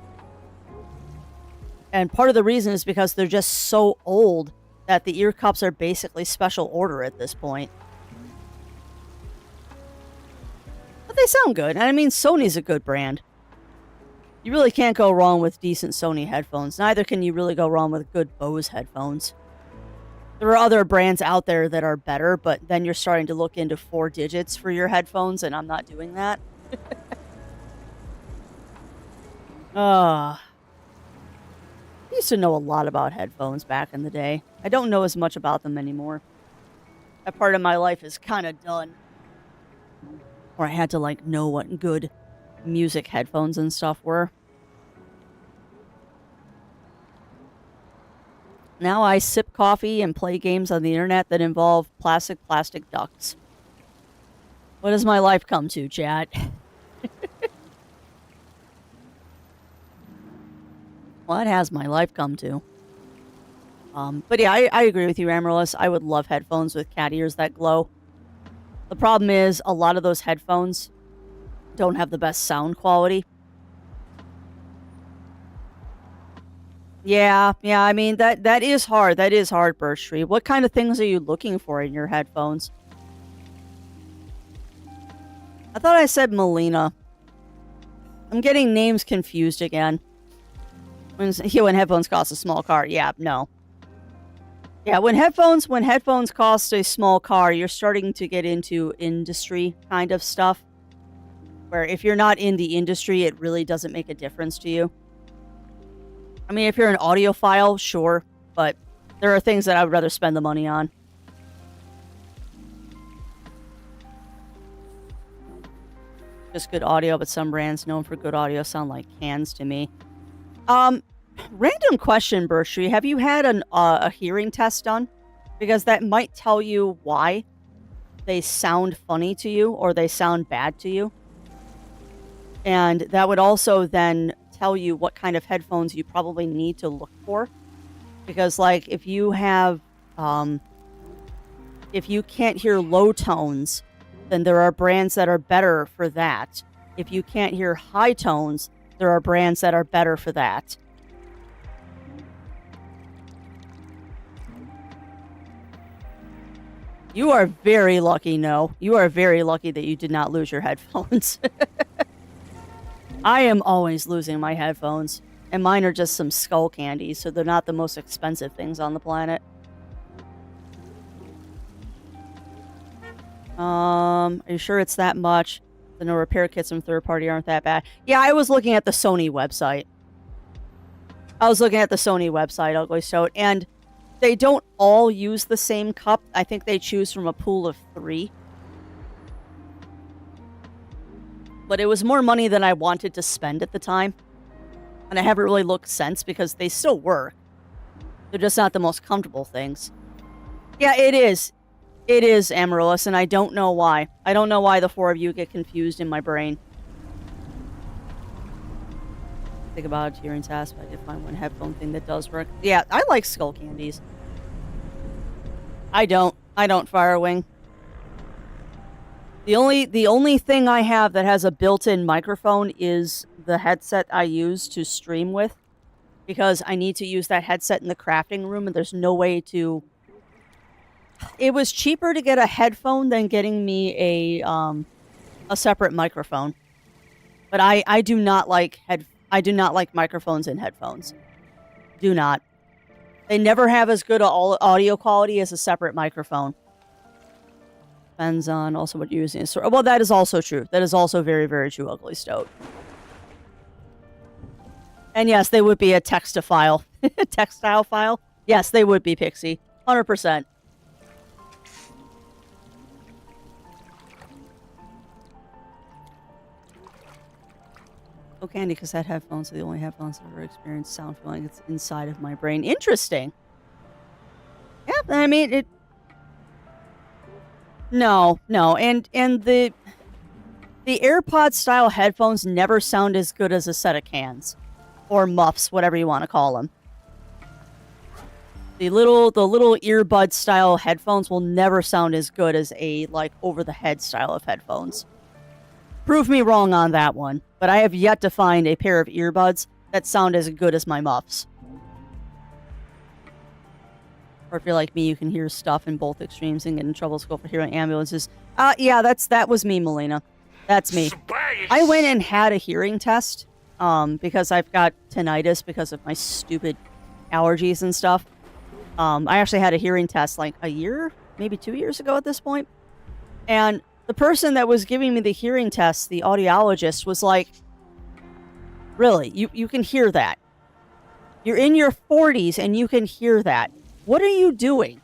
And part of the reason is because they're just so old that the ear cups are basically special order at this point. But they sound good. And I mean, Sony's a good brand. You really can't go wrong with decent Sony headphones. Neither can you really go wrong with good Bose headphones. There are other brands out there that are better, but then you're starting to look into 4 digits for your headphones, and I'm not doing that. I used to know a lot about headphones back in the day. I don't know as much about them anymore. That part of my life is kind of done. Where I had to, like, know what good music headphones and stuff were. Now I sip coffee and play games on the internet that involve plastic ducks. What does my life come to, chat? What has my life come to? But yeah, I agree with you, Amaryllis. I would love headphones with cat ears that glow. The problem is a lot of those headphones don't have the best sound quality. Yeah, I mean, that is hard. That is hard, Birch Tree. What kind of things are you looking for in your headphones? I thought I said Melina. I'm getting names confused again. When headphones cost a small car. Yeah, no. Yeah, when headphones cost a small car, you're starting to get into industry kind of stuff. Where if you're not in the industry, it really doesn't make a difference to you. I mean, if you're an audiophile, sure, but there are things that I would rather spend the money on. Just good audio, but some brands known for good audio sound like cans to me. Random question, Birch Tree. Have you had a hearing test done? Because that might tell you why they sound funny to you or they sound bad to you. And that would also then tell you what kind of headphones you probably need to look for. Because, like, if you have, if you can't hear low tones, then there are brands that are better for that. If you can't hear high tones, there are brands that are better for that. You are very lucky, no. You are very lucky that you did not lose your headphones. I am always losing my headphones. And mine are just some skull candies, so they're not the most expensive things on the planet. Are you sure it's that much? The no repair kits from third party aren't that bad. Yeah, I was looking at the Sony website. Ugly Stoat, and they don't all use the same cup. I think they choose from a pool of 3. But it was more money than I wanted to spend at the time. And I haven't really looked since because they still work. They're just not the most comfortable things. Yeah, it is. It is, Amaryllis, and I don't know why. I don't know why the 4 of you get confused in my brain. Think about it, hearing test, but I did find one headphone thing that does work. Yeah, I like skull candies. I don't, Firewing. The only thing I have that has a built-in microphone is the headset I use to stream with. Because I need to use that headset in the crafting room, and there's no way to... It was cheaper to get a headphone than getting me a separate microphone. But I do not like microphones in headphones. Do not. They never have as good audio quality as a separate microphone. Depends on also what you're using. Well, that is also true. That is also very, very true, Ugly Stoat. And yes, they would be a textile file. Yes, they would be, Pixie. 100%. Oh, Candy cassette headphones are the only headphones I've ever experienced sound feeling it's inside of my brain. Interesting. Yeah, I mean, it... No. And the AirPod-style headphones never sound as good as a set of cans. Or muffs, whatever you want to call them. The little earbud-style headphones will never sound as good as a, like, over-the-head style of headphones. Prove me wrong on that one, but I have yet to find a pair of earbuds that sound as good as my muffs. Or if you're like me, you can hear stuff in both extremes and get in trouble for hearing ambulances. Yeah, that was me, Melina. That's me. Space. I went and had a hearing test, because I've got tinnitus because of my stupid allergies and stuff. I actually had a hearing test like a year, maybe 2 years ago at this point. And the person that was giving me the hearing test, the audiologist, was like, really, you can hear that. You're in your 40s and you can hear that. What are you doing?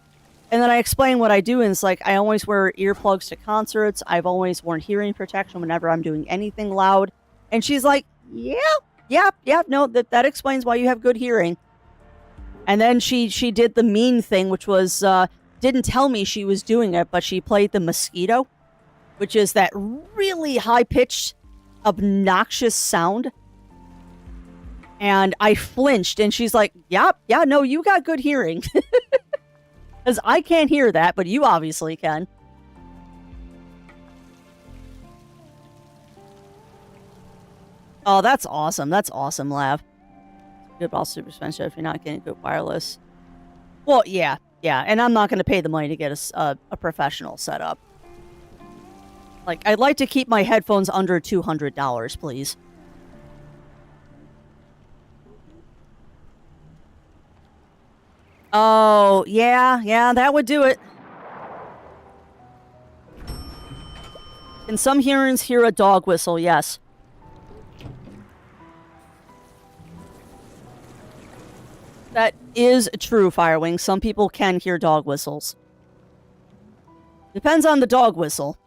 And then I explained what I do, and it's like, I always wear earplugs to concerts. I've always worn hearing protection whenever I'm doing anything loud. And she's like, yeah, no, that explains why you have good hearing. And then she did the mean thing, which was, didn't tell me she was doing it, but she played the mosquito, which is that really high-pitched, obnoxious sound. And I flinched, and she's like, yeah, no, you got good hearing. Because I can't hear that, but you obviously can. Oh, that's awesome. That's awesome, Lav. Good, but also super expensive if you're not getting good wireless. Well, yeah, and I'm not going to pay the money to get a professional setup. Like, I'd like to keep my headphones under $200, please. Oh, yeah, that would do it. Can some humans hear a dog whistle? Yes. That is true, Firewing. Some people can hear dog whistles. Depends on the dog whistle.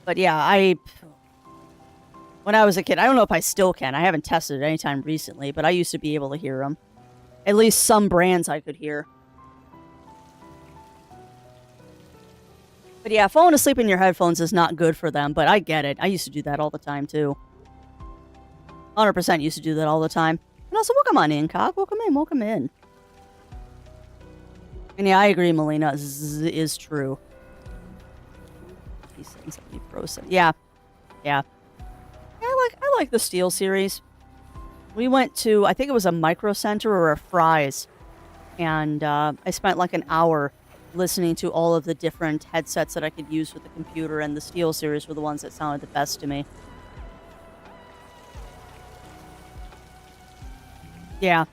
But yeah, when I was a kid, I don't know if I still can. I haven't tested it anytime recently, but I used to be able to hear them. At least some brands I could hear. But yeah, falling asleep in your headphones is not good for them, but I get it. I used to do that all the time, too. 100% used to do that all the time. And also, welcome on in, Cock. Welcome in. And yeah, I agree, Melina. Z is true. These things that we frozen. Yeah. I like the Steel series. We went to, I think it was a Micro Center or a Fry's. And I spent like an hour listening to all of the different headsets that I could use with the computer, and the Steel series were the ones that sounded the best to me. Yeah.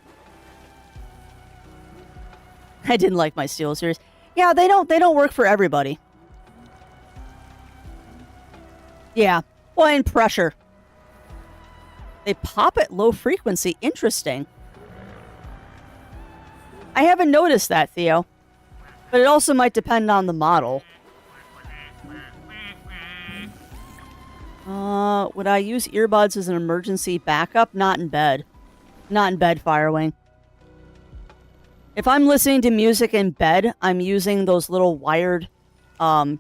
I didn't like my Steel series. Yeah, they don't work for everybody. Yeah. Well, and pressure. They pop at low frequency. Interesting. I haven't noticed that, Theo. But it also might depend on the model. Would I use earbuds as an emergency backup? Not in bed. Not in bed, Firewing. If I'm listening to music in bed, I'm using those little wired earbuds.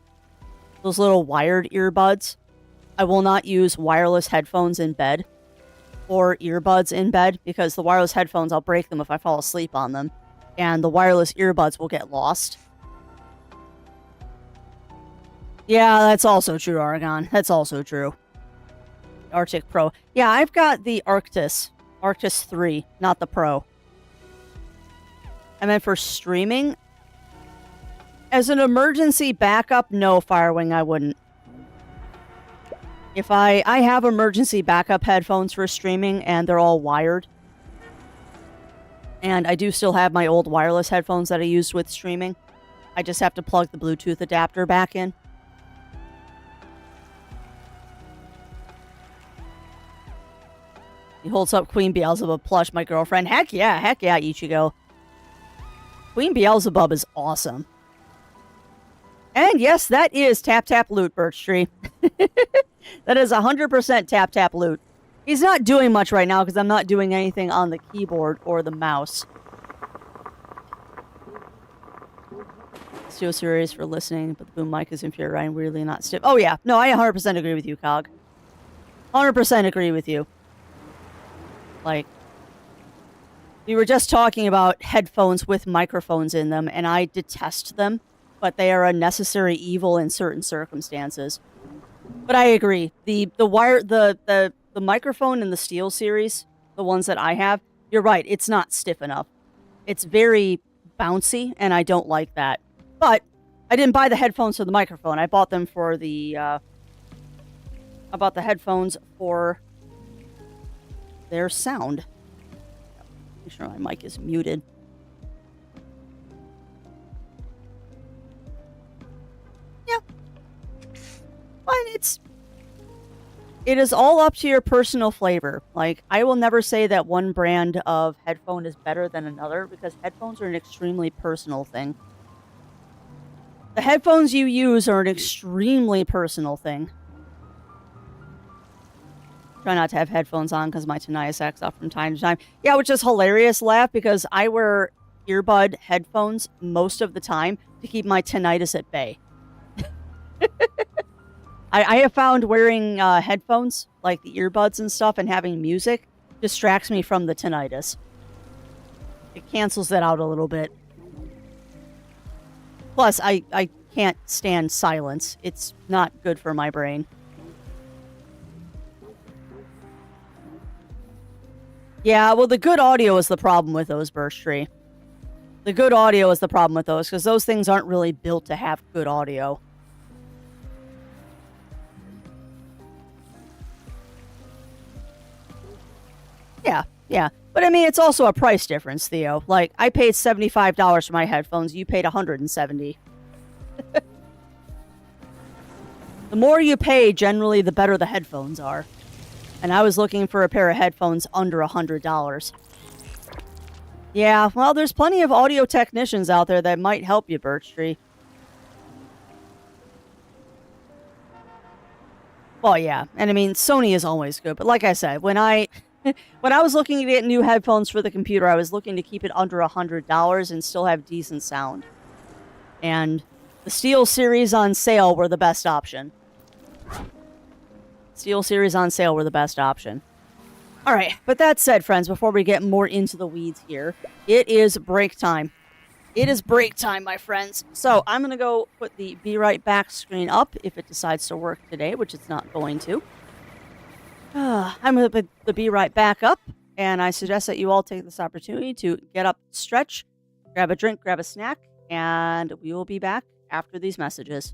I will not use wireless headphones in bed or earbuds in bed, because the wireless headphones, I'll break them if I fall asleep on them, and the wireless earbuds will get lost. Yeah, that's also true, Argon. That's also true. Arctic Pro. Yeah, I've got the Arctis 3, not the Pro. I meant for streaming. As an emergency backup, no, Firewing, I wouldn't. If I have emergency backup headphones for streaming, and they're all wired. And I do still have my old wireless headphones that I used with streaming. I just have to plug the Bluetooth adapter back in. He holds up Queen Beelzebub plush, my girlfriend. Heck yeah, Ichigo. Queen Beelzebub is awesome. And yes, that is Tap Tap Loot, Birch Tree. That is 100% Tap Tap Loot. He's not doing much right now because I'm not doing anything on the keyboard or the mouse. Steel series for listening, but the boom mic is infuriating, weirdly not stiff. Oh yeah, no, I 100% agree with you, Cog. 100% agree with you. Like, we were just talking about headphones with microphones in them, and I detest them, but they are a necessary evil in certain circumstances. But I agree. The microphone in the Steel series, the ones that I have, you're right, it's not stiff enough. It's very bouncy, and I don't like that. But I didn't buy the headphones for the microphone. I bought them for the I bought the headphones for their sound. Make sure my mic is muted. Yeah. But it is all up to your personal flavor. Like, I will never say that one brand of headphone is better than another, because headphones are an extremely personal thing. The headphones you use are an extremely personal thing. Try not to have headphones on because my tinnitus acts up from time to time. Yeah, which is hilarious, Laugh, because I wear earbud headphones most of the time to keep my tinnitus at bay. I have found wearing headphones, like the earbuds and stuff, and having music, distracts me from the tinnitus. It cancels it out a little bit. Plus, I can't stand silence. It's not good for my brain. Yeah, well, the good audio is the problem with those, Birch Tree. The good audio is the problem with those, because those things aren't really built to have good audio. Yeah. But I mean, it's also a price difference, Theo. Like, I paid $75 for my headphones. You paid $170. The more you pay, generally, the better the headphones are. And I was looking for a pair of headphones under $100. Yeah, well, there's plenty of audio technicians out there that might help you, Birch Tree. Well, yeah. And I mean, Sony is always good. But like I said, when I was looking to get new headphones for the computer, I was looking to keep it under $100 and still have decent sound. And the Steel Series on sale were the best option. Steel Series on sale were the best option. All right, but that said, friends, before we get more into the weeds here, it is break time. It is break time, my friends. So I'm going to go put the Be Right Back screen up if it decides to work today, which it's not going to. I'm going to put the Be Right Back up, and I suggest that you all take this opportunity to get up, stretch, grab a drink, grab a snack, and we will be back after these messages.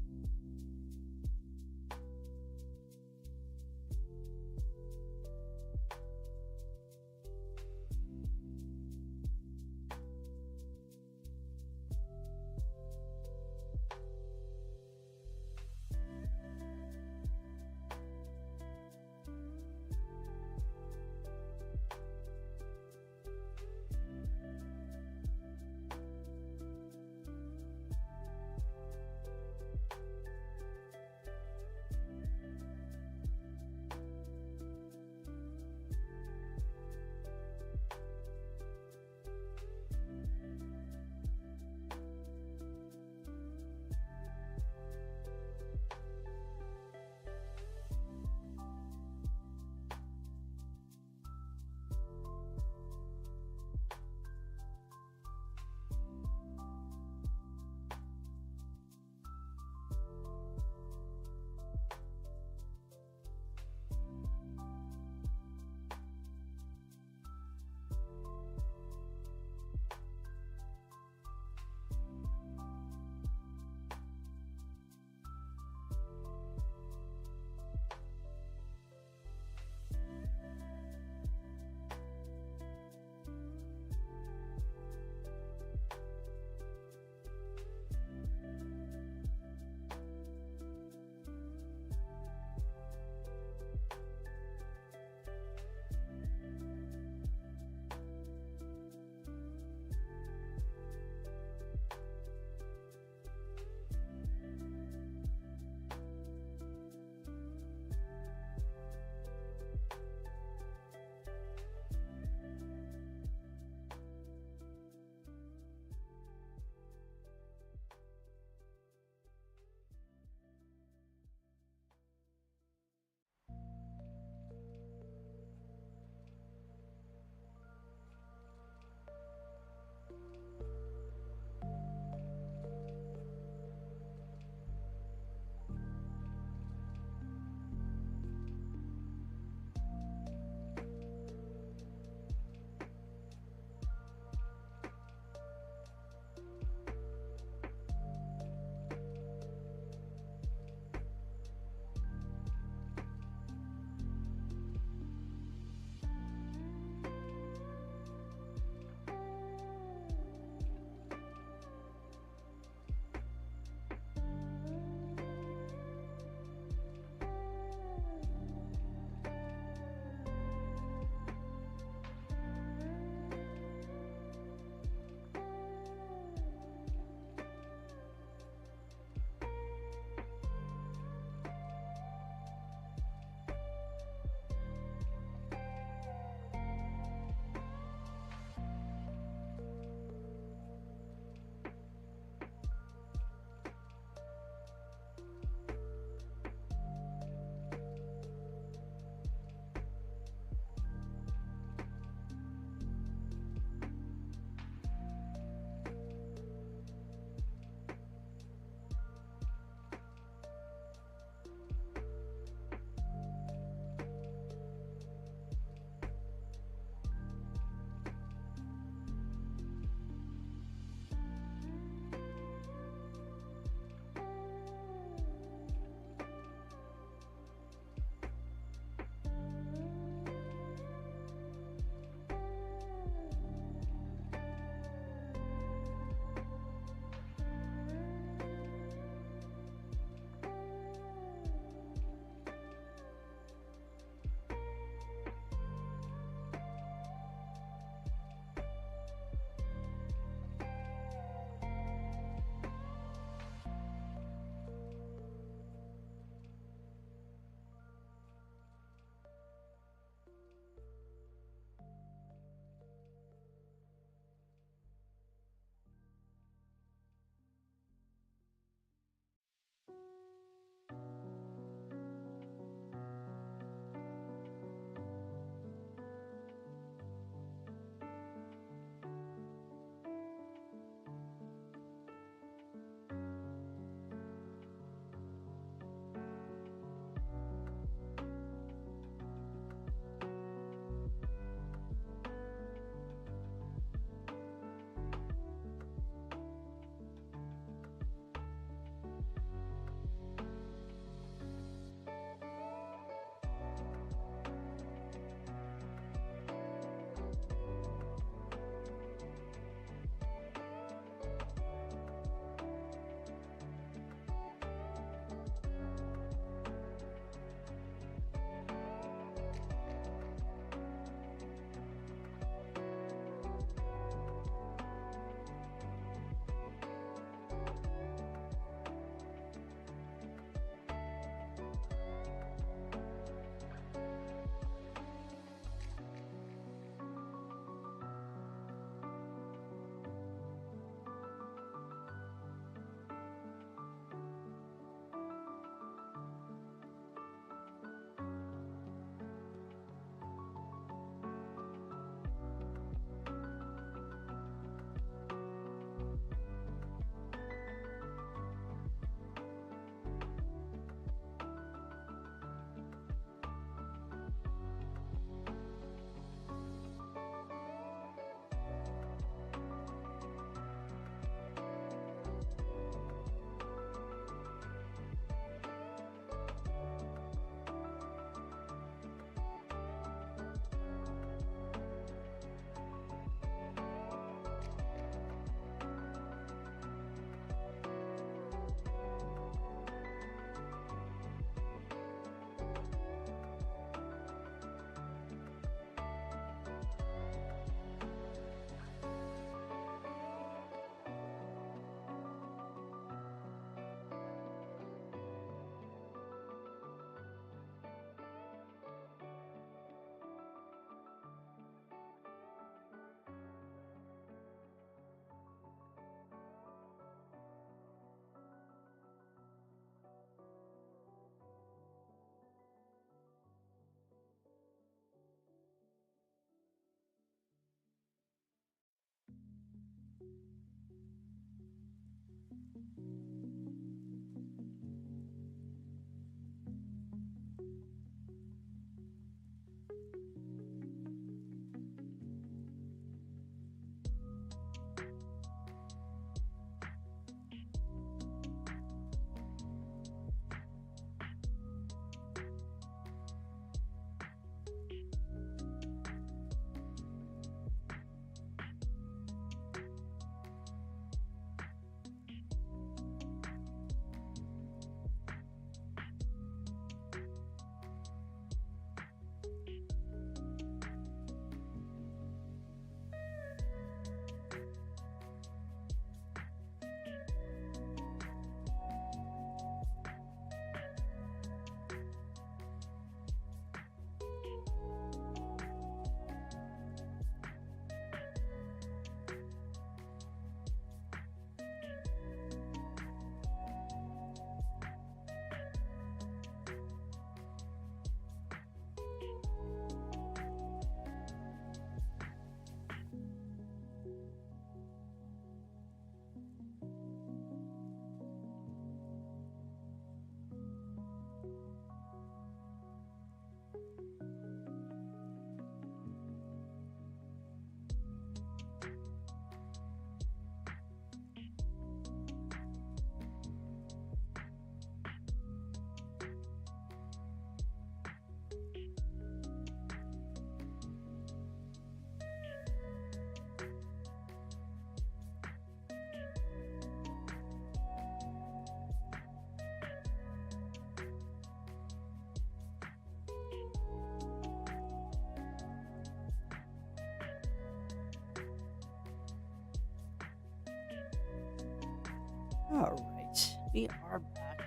All right, we are back.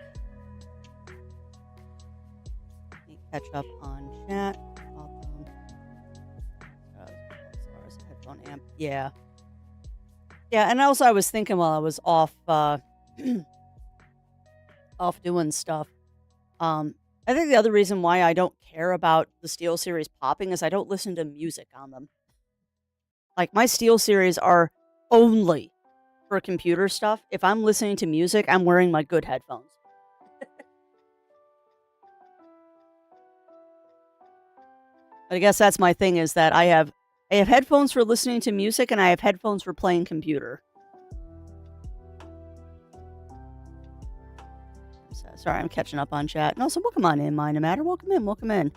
Let me catch up on chat. As a headphone amp. Yeah. Yeah, and also I was thinking while I was off off doing stuff. I think the other reason why I don't care about the SteelSeries popping is I don't listen to music on them. Like my SteelSeries are only for computer stuff. If I'm listening to music, I'm wearing my good headphones. But I guess that's my thing is that I have headphones for listening to music and I have headphones for playing computer. So, sorry, I'm catching up on chat. No, so welcome on in, Mind No Matter. Welcome in, welcome in.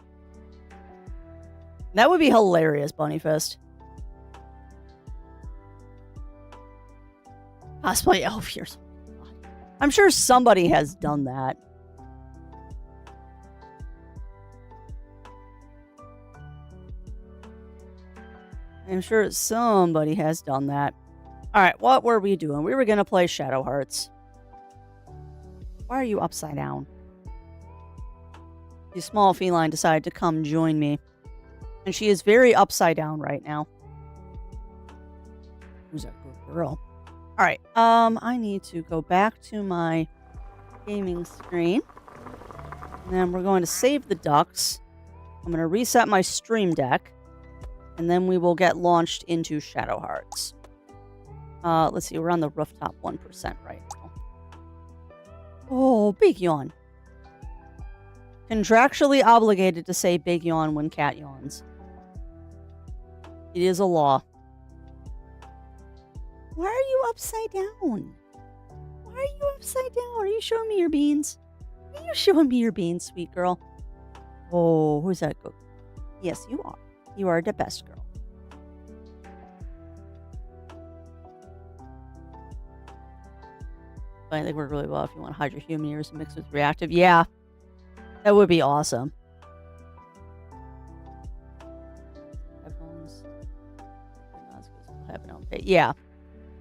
That would be hilarious, Bunnyfist. Cosplay elf ears. I'm sure somebody has done that. I'm sure somebody has done that. Alright, what were we doing? We were going to play Shadow Hearts. Why are you upside down? The small feline decided to come join me. And she is very upside down right now. Who's that good girl? Alright, I need to go back to my gaming screen. And then we're going to save the ducks. I'm going to reset my Stream Deck. And then we will get launched into Shadow Hearts. Let's see, we're on the rooftop 1% right now. Oh, big yawn. Contractually obligated to say big yawn when cat yawns. It is a law. Why are you upside down? Why are you upside down? Are you showing me your beans? Are you showing me your beans, sweet girl? Oh, who's that? Yes, you are. You are the best girl. I think work really well if you want to hide your human ears and mix with reactive. Yeah, that would be awesome. Headphones. Yeah.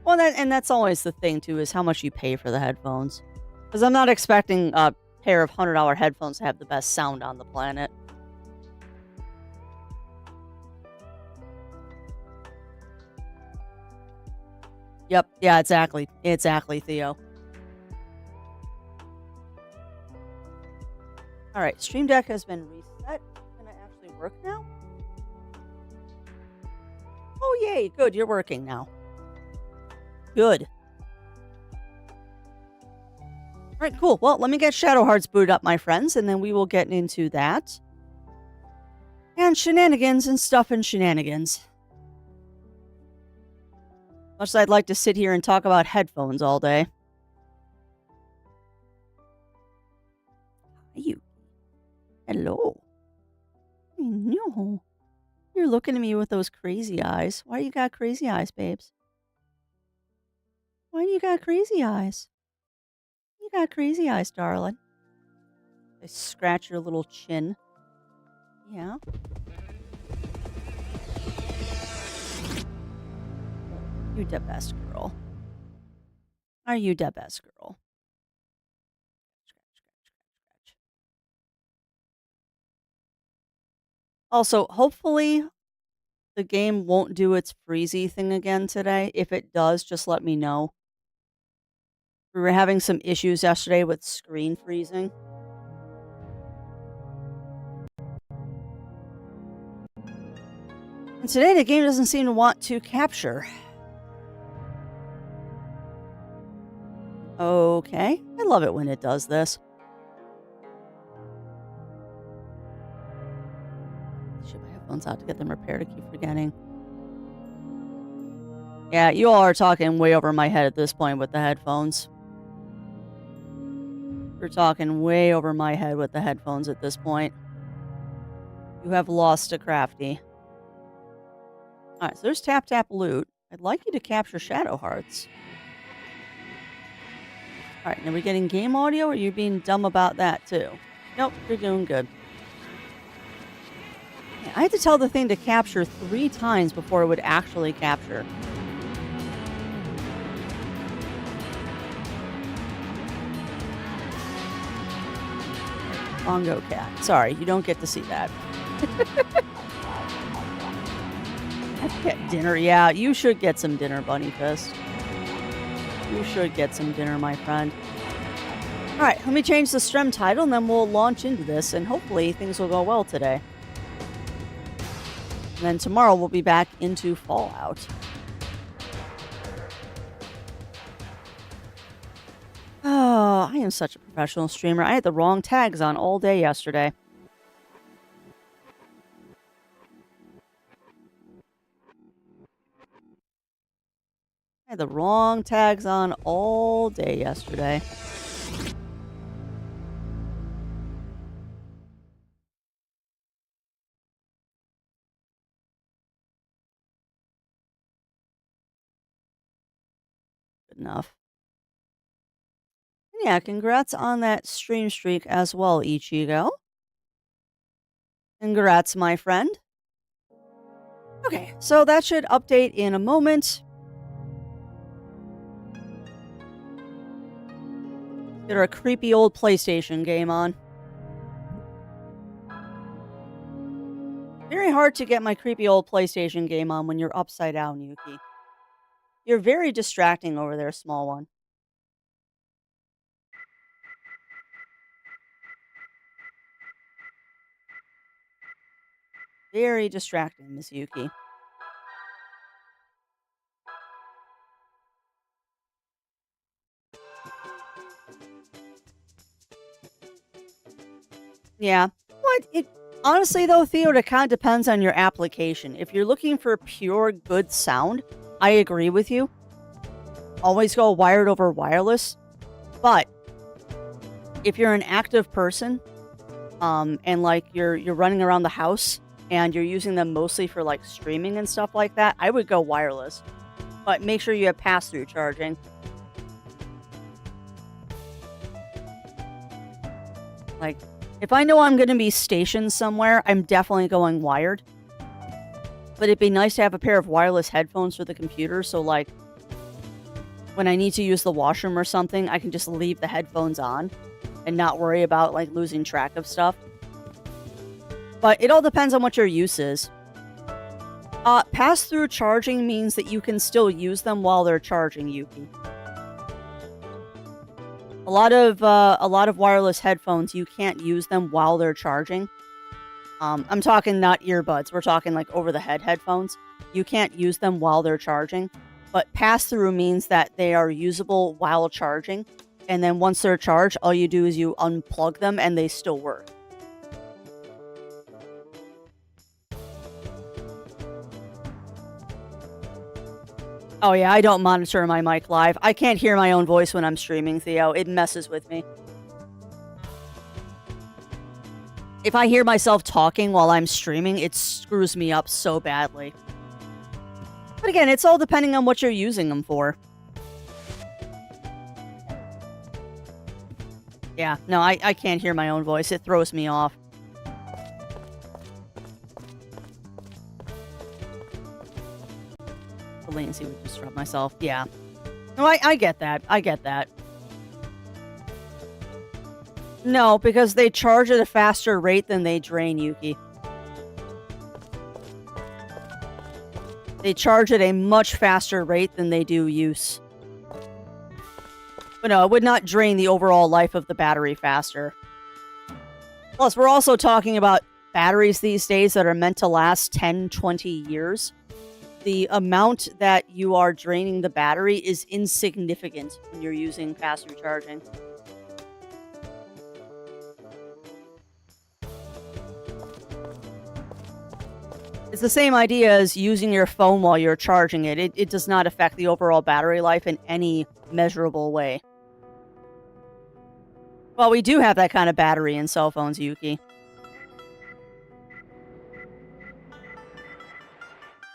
Well, that's always the thing too, is how much you pay for the headphones. Because I'm not expecting a pair of $100 headphones to have the best sound on the planet. Yep. Yeah, exactly. Exactly, Theo. Alright, Stream Deck has been reset. It's going to actually work now. Oh, yay. Good, you're working now. Good. right, cool. Well, let me get Shadow Hearts booted up, my friends, and then we will get into that. And shenanigans and stuff and shenanigans. Much as I'd like to sit here and talk about headphones all day. You. Hello. I know. You're looking at me with those crazy eyes. Why you got crazy eyes, babes? Why do you got crazy eyes? You got crazy eyes, darling. I scratch your little chin. Yeah. You the best girl. Are you the best girl? Scratch. Also, hopefully the game won't do its freezy thing again today. If it does, just let me know. We were having some issues yesterday with screen freezing. And today the game doesn't seem to want to capture. Okay. I love it when it does this. Shit, my headphones out to get them repaired. I keep forgetting. Yeah, you all are talking way over my head at this point with the headphones. You're talking way over my head with the headphones at this point. You have lost to Crafty. Alright, so there's Tap Tap Loot. I'd like you to capture Shadow Hearts. Alright, now are we getting game audio, or are you being dumb about that too? Nope, you're doing good. Yeah, I had to tell the thing to capture 3 times before it would actually capture. Bongo Cat. Sorry, you don't get to see that. Get dinner. Yeah, you should get some dinner, Bunny Fist. You should get some dinner, my friend. Alright, let me change the stream title and then we'll launch into this and hopefully things will go well today. And then tomorrow we'll be back into Fallout. Oh, I am such a professional streamer. I had the wrong tags on all day yesterday. I had the wrong tags on all day yesterday. Good enough. And yeah, congrats on that stream streak as well, Ichigo. Congrats, my friend. Okay, so that should update in a moment. Get our creepy old PlayStation game on. Very hard to get my creepy old PlayStation game on when you're upside down, Yuki. You're very distracting over there, small one. Very distracting, Miss Yuki. Yeah. Honestly, though, Theo, it kind of depends on your application. If you're looking for pure good sound, I agree with you. Always go wired over wireless. But if you're an active person, and like you're running around the house and you're using them mostly for like streaming and stuff like that, I would go wireless. But make sure you have pass-through charging. Like, if I know I'm going to be stationed somewhere, I'm definitely going wired. But it'd be nice to have a pair of wireless headphones for the computer, so like, when I need to use the washroom or something, I can just leave the headphones on and not worry about like losing track of stuff. But it all depends on what your use is. Pass-through charging means that you can still use them while they're charging, Yuki. A lot of wireless headphones, you can't use them while they're charging. I'm talking not earbuds. We're talking like over-the-head headphones. You can't use them while they're charging. But pass-through means that they are usable while charging. and then once they're charged, all you do is you unplug them and they still work. Oh yeah, I don't monitor my mic live. I can't hear my own voice when I'm streaming, Theo. It messes with me. If I hear myself talking while I'm streaming, it screws me up so badly. But again, it's all depending on what you're using them for. Yeah, no, I can't hear my own voice. It throws me off. The latency would disrupt myself. Yeah. No, I get that. I get that. No, because they charge at a faster rate than they drain, Yuki. They charge at a much faster rate than they do use. But no, it would not drain the overall life of the battery faster. Plus, we're also talking about batteries these days that are meant to last 10, 20 years. The amount that you are draining the battery is insignificant when you're using fast recharging. It's the same idea as using your phone while you're charging it. It does not affect the overall battery life in any measurable way. Well, we do have that kind of battery in cell phones, Yuki.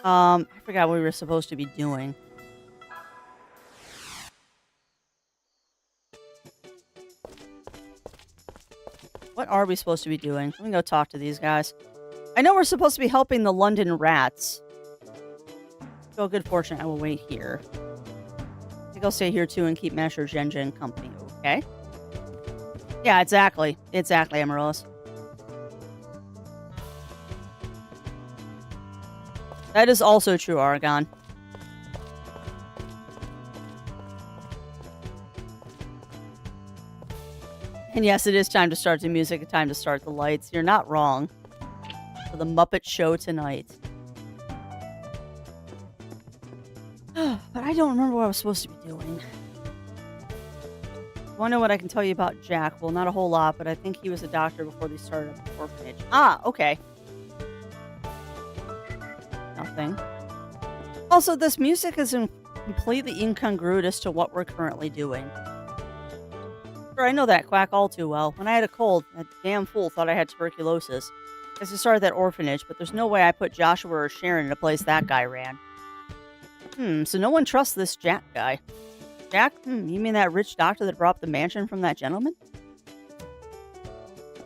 I forgot what we were supposed to be doing. What are we supposed to be doing? Let me go talk to these guys. I know we're supposed to be helping the London rats. So good fortune, I will wait here. I think I'll stay here too and keep Master Genja company, okay? Yeah, exactly. Exactly, Amaryllis. That is also true, Argon. And yes, it is time to start the music and time to start the lights. You're not wrong. For the Muppet Show tonight. But I don't remember what I was supposed to be doing. Want to know what I can tell you about Jack? Well, not a whole lot, but I think he was a doctor before they started the orphanage. Ah, okay. Nothing. Also, this music is completely incongruous to what we're currently doing. Sure, I know that quack all too well. When I had a cold, that damn fool thought I had tuberculosis. Guess I started that orphanage, but there's no way I put Joshua or Sharon in a place that guy ran. So no one trusts this Jack guy. Jack? You mean that rich doctor that brought up the mansion from that gentleman?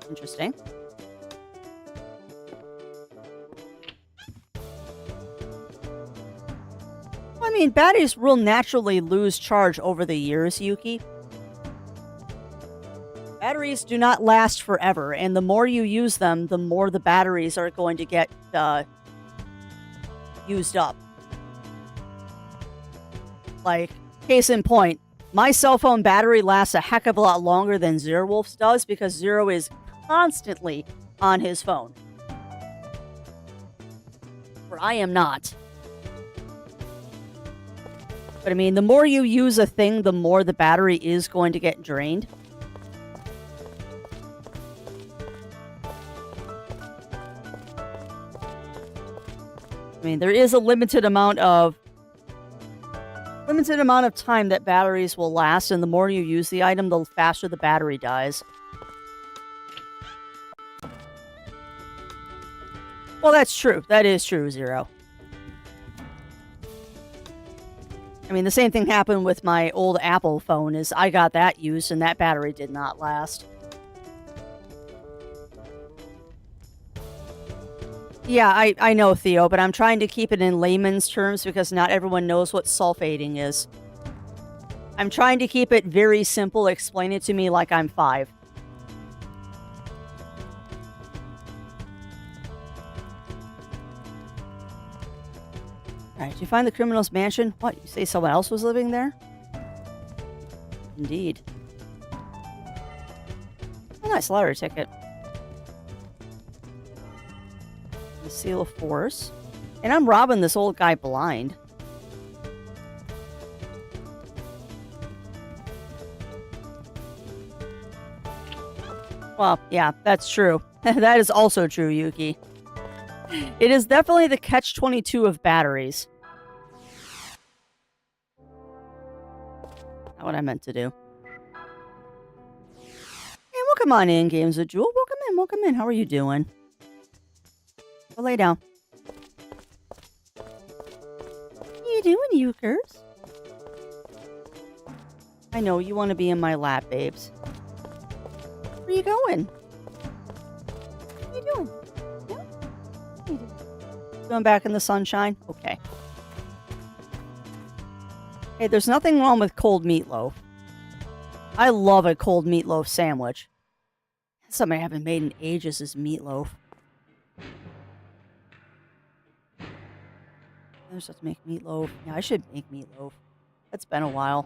Interesting. Well, I mean, batteries will naturally lose charge over the years, Yuki. Batteries do not last forever, and the more you use them, the more the batteries are going to get used up. Like, case in point, my cell phone battery lasts a heck of a lot longer than Zero Wolf's does because Zero is constantly on his phone. Where I am not. But I mean, the more you use a thing, the more the battery is going to get drained. I mean, there is a limited amount of time that batteries will last, and the more you use the item, the faster the battery dies. Well, that's true. That is true, Zero. I mean, the same thing happened with my old Apple phone, is I got that used, and that battery did not last. Yeah, I know, Theo, but I'm trying to keep it in layman's terms because not everyone knows what sulfating is. I'm trying to keep it very simple. Explain it to me like I'm 5. Alright, did you find the criminal's mansion? What, you say someone else was living there? Indeed. A nice lottery ticket. Seal of Force. And I'm robbing this old guy blind. Well, yeah, that's true. That is also true, Yuki. It is definitely the catch-22 of batteries. Not what I meant to do. Hey, welcome on in, Games with Jewel. Welcome in. How are you doing? Go lay down. What are you doing, Euchers? I know, you want to be in my lap, babes. Where are you going? What are you doing? Yeah? What are you doing? Going back in the sunshine? Okay. Hey, there's nothing wrong with cold meatloaf. I love a cold meatloaf sandwich. Something I haven't made in ages is meatloaf. I just have to make meatloaf. Yeah, I should make meatloaf. It's been a while.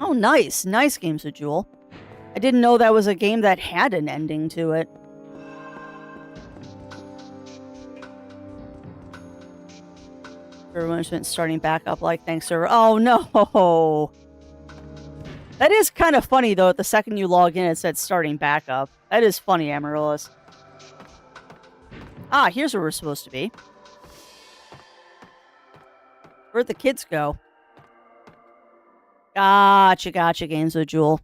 Oh, nice. Nice, Games with Jewel. I didn't know that was a game that had an ending to it. Everyone's been starting back up like, thanks, sir. Oh, no. That is kind of funny, though. The second you log in, it said starting back up. That is funny, Amaryllis. Ah, here's where we're supposed to be. Where'd the kids go? Gotcha, Games with Jewel.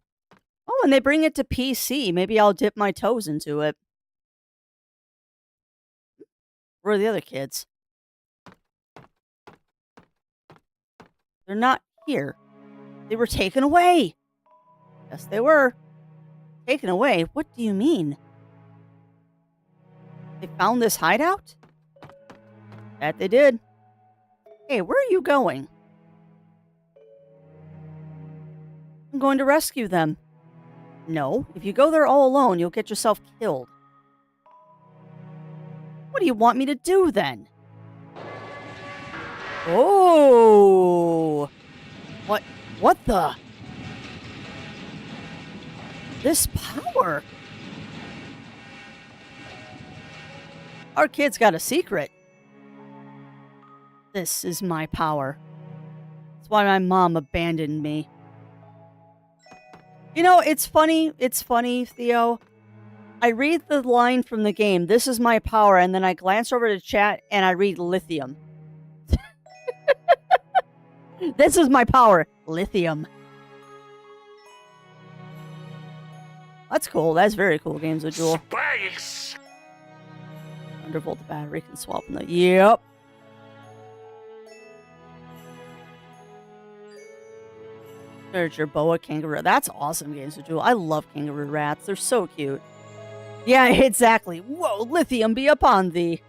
Oh, and they bring it to PC. Maybe I'll dip my toes into it. Where are the other kids? They're not here. They were taken away. Yes, they were. Taken away? What do you mean? They found this hideout? That they did. Hey, where are you going? I'm going to rescue them. No, if you go there all alone, you'll get yourself killed. What do you want me to do then? Oh! What the? This power? Our kid's got a secret. This is my power. That's why my mom abandoned me. You know, it's funny, Theo. I read the line from the game, this is my power, and then I glance over to chat and I read lithium. This is my power. Lithium. That's cool. That's very cool, Games with Jewel. Space! Undervolt the battery can swap in the... Yep. There's your boa kangaroo. That's awesome, Games with Jewel. I love kangaroo rats. They're so cute. Yeah, exactly. Whoa, lithium be upon thee.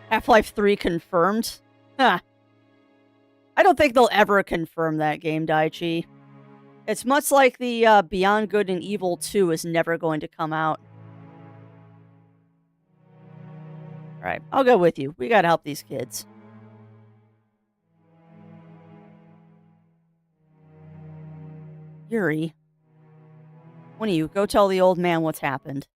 Half-Life 3 confirmed? Huh. I don't think they'll ever confirm that game, Daichi. It's much like the Beyond Good and Evil 2 is never going to come out. Alright, I'll go with you. We gotta help these kids. Yuri. One of you, go tell the old man what's happened.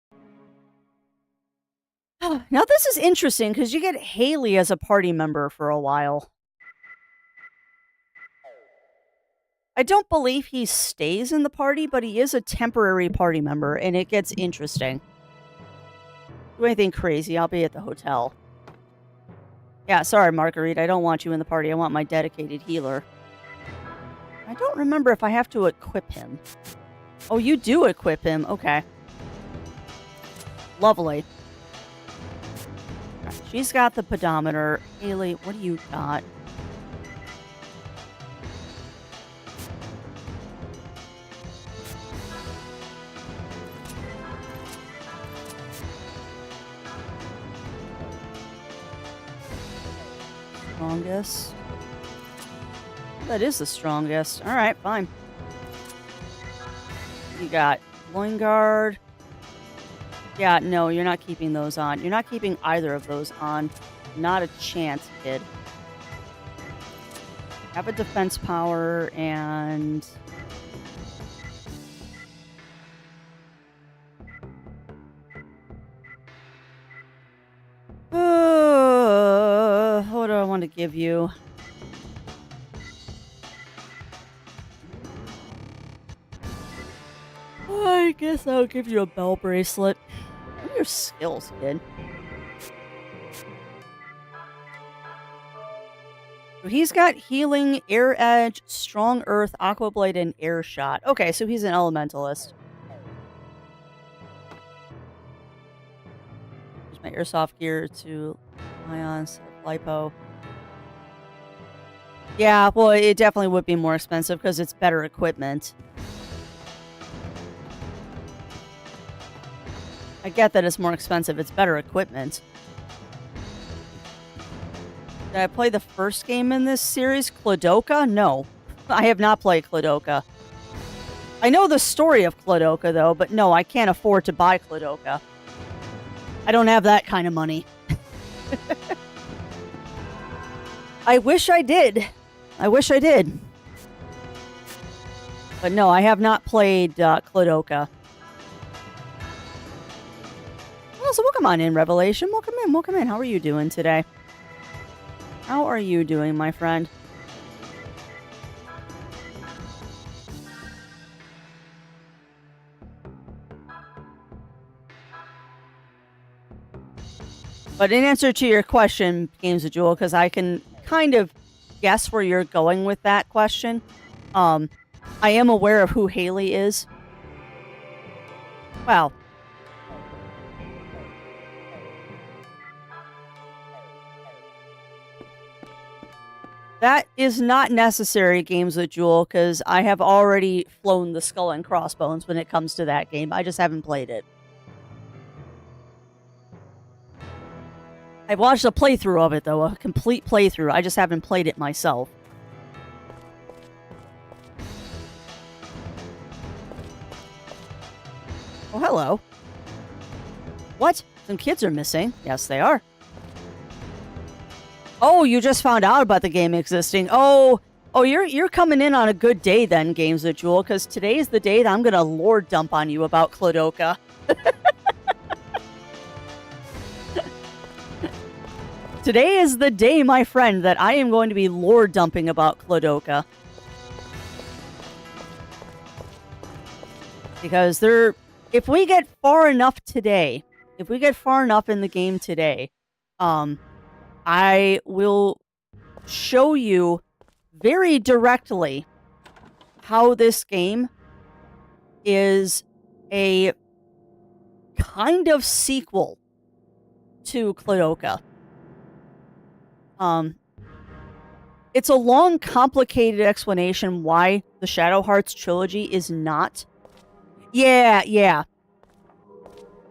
Now this is interesting, because you get Haley as a party member for a while. I don't believe he stays in the party, but he is a temporary party member, and it gets interesting. Do anything crazy, I'll be at the hotel. Yeah, sorry, Marguerite, I don't want you in the party. I want my dedicated healer. I don't remember if I have to equip him. Oh, you do equip him. Okay. Lovely. Right, she's got the pedometer. Haley, what do you got? Strongest. That is the strongest. Alright, fine. You got loin guard. Yeah, no, you're not keeping those on. You're not keeping either of those on. Not a chance, kid. Have a defense power and... what do I want to give you? I guess I'll give you a bell bracelet. What are your skills, kid? So he's got healing, air edge, strong earth, aqua blade, and air shot. Okay, so he's an elementalist. Use my airsoft gear to ions, lipo. Yeah, well, it definitely would be more expensive because it's better equipment. I get that it's more expensive. It's better equipment. Did I play the first game in this series, Clodoka? No. I have not played Clodoka. I know the story of Clodoka, though, but no, I can't afford to buy Clodoka. I don't have that kind of money. I wish I did. I wish I did. But no, I have not played Clodoka. Well, so welcome on in, Revelation. Welcome in, welcome in. How are you doing today? How are you doing, my friend? But in answer to your question, Games of Jewel, because I can kind of guess where you're going with that question. I am aware of who Haley is. Wow. That is not necessary, Games with Jewel, because I have already flown the Skull and Crossbones when it comes to that game. I just haven't played it. I've watched a playthrough of it, though. A complete playthrough. I just haven't played it myself. Oh, hello. What? Some kids are missing. Yes, they are. Oh, you just found out about the game existing. Oh, you're coming in on a good day then, Games with Jewel, because today is the day that I'm going to lore dump on you about Clodoka. Today is the day, my friend, that I am going to be lore dumping about Clodoka. Because if we get far enough today, if we get far enough in the game today, I will show you very directly how this game is a kind of sequel to Clodoka. It's a long, complicated explanation why the Shadow Hearts trilogy is not. Yeah.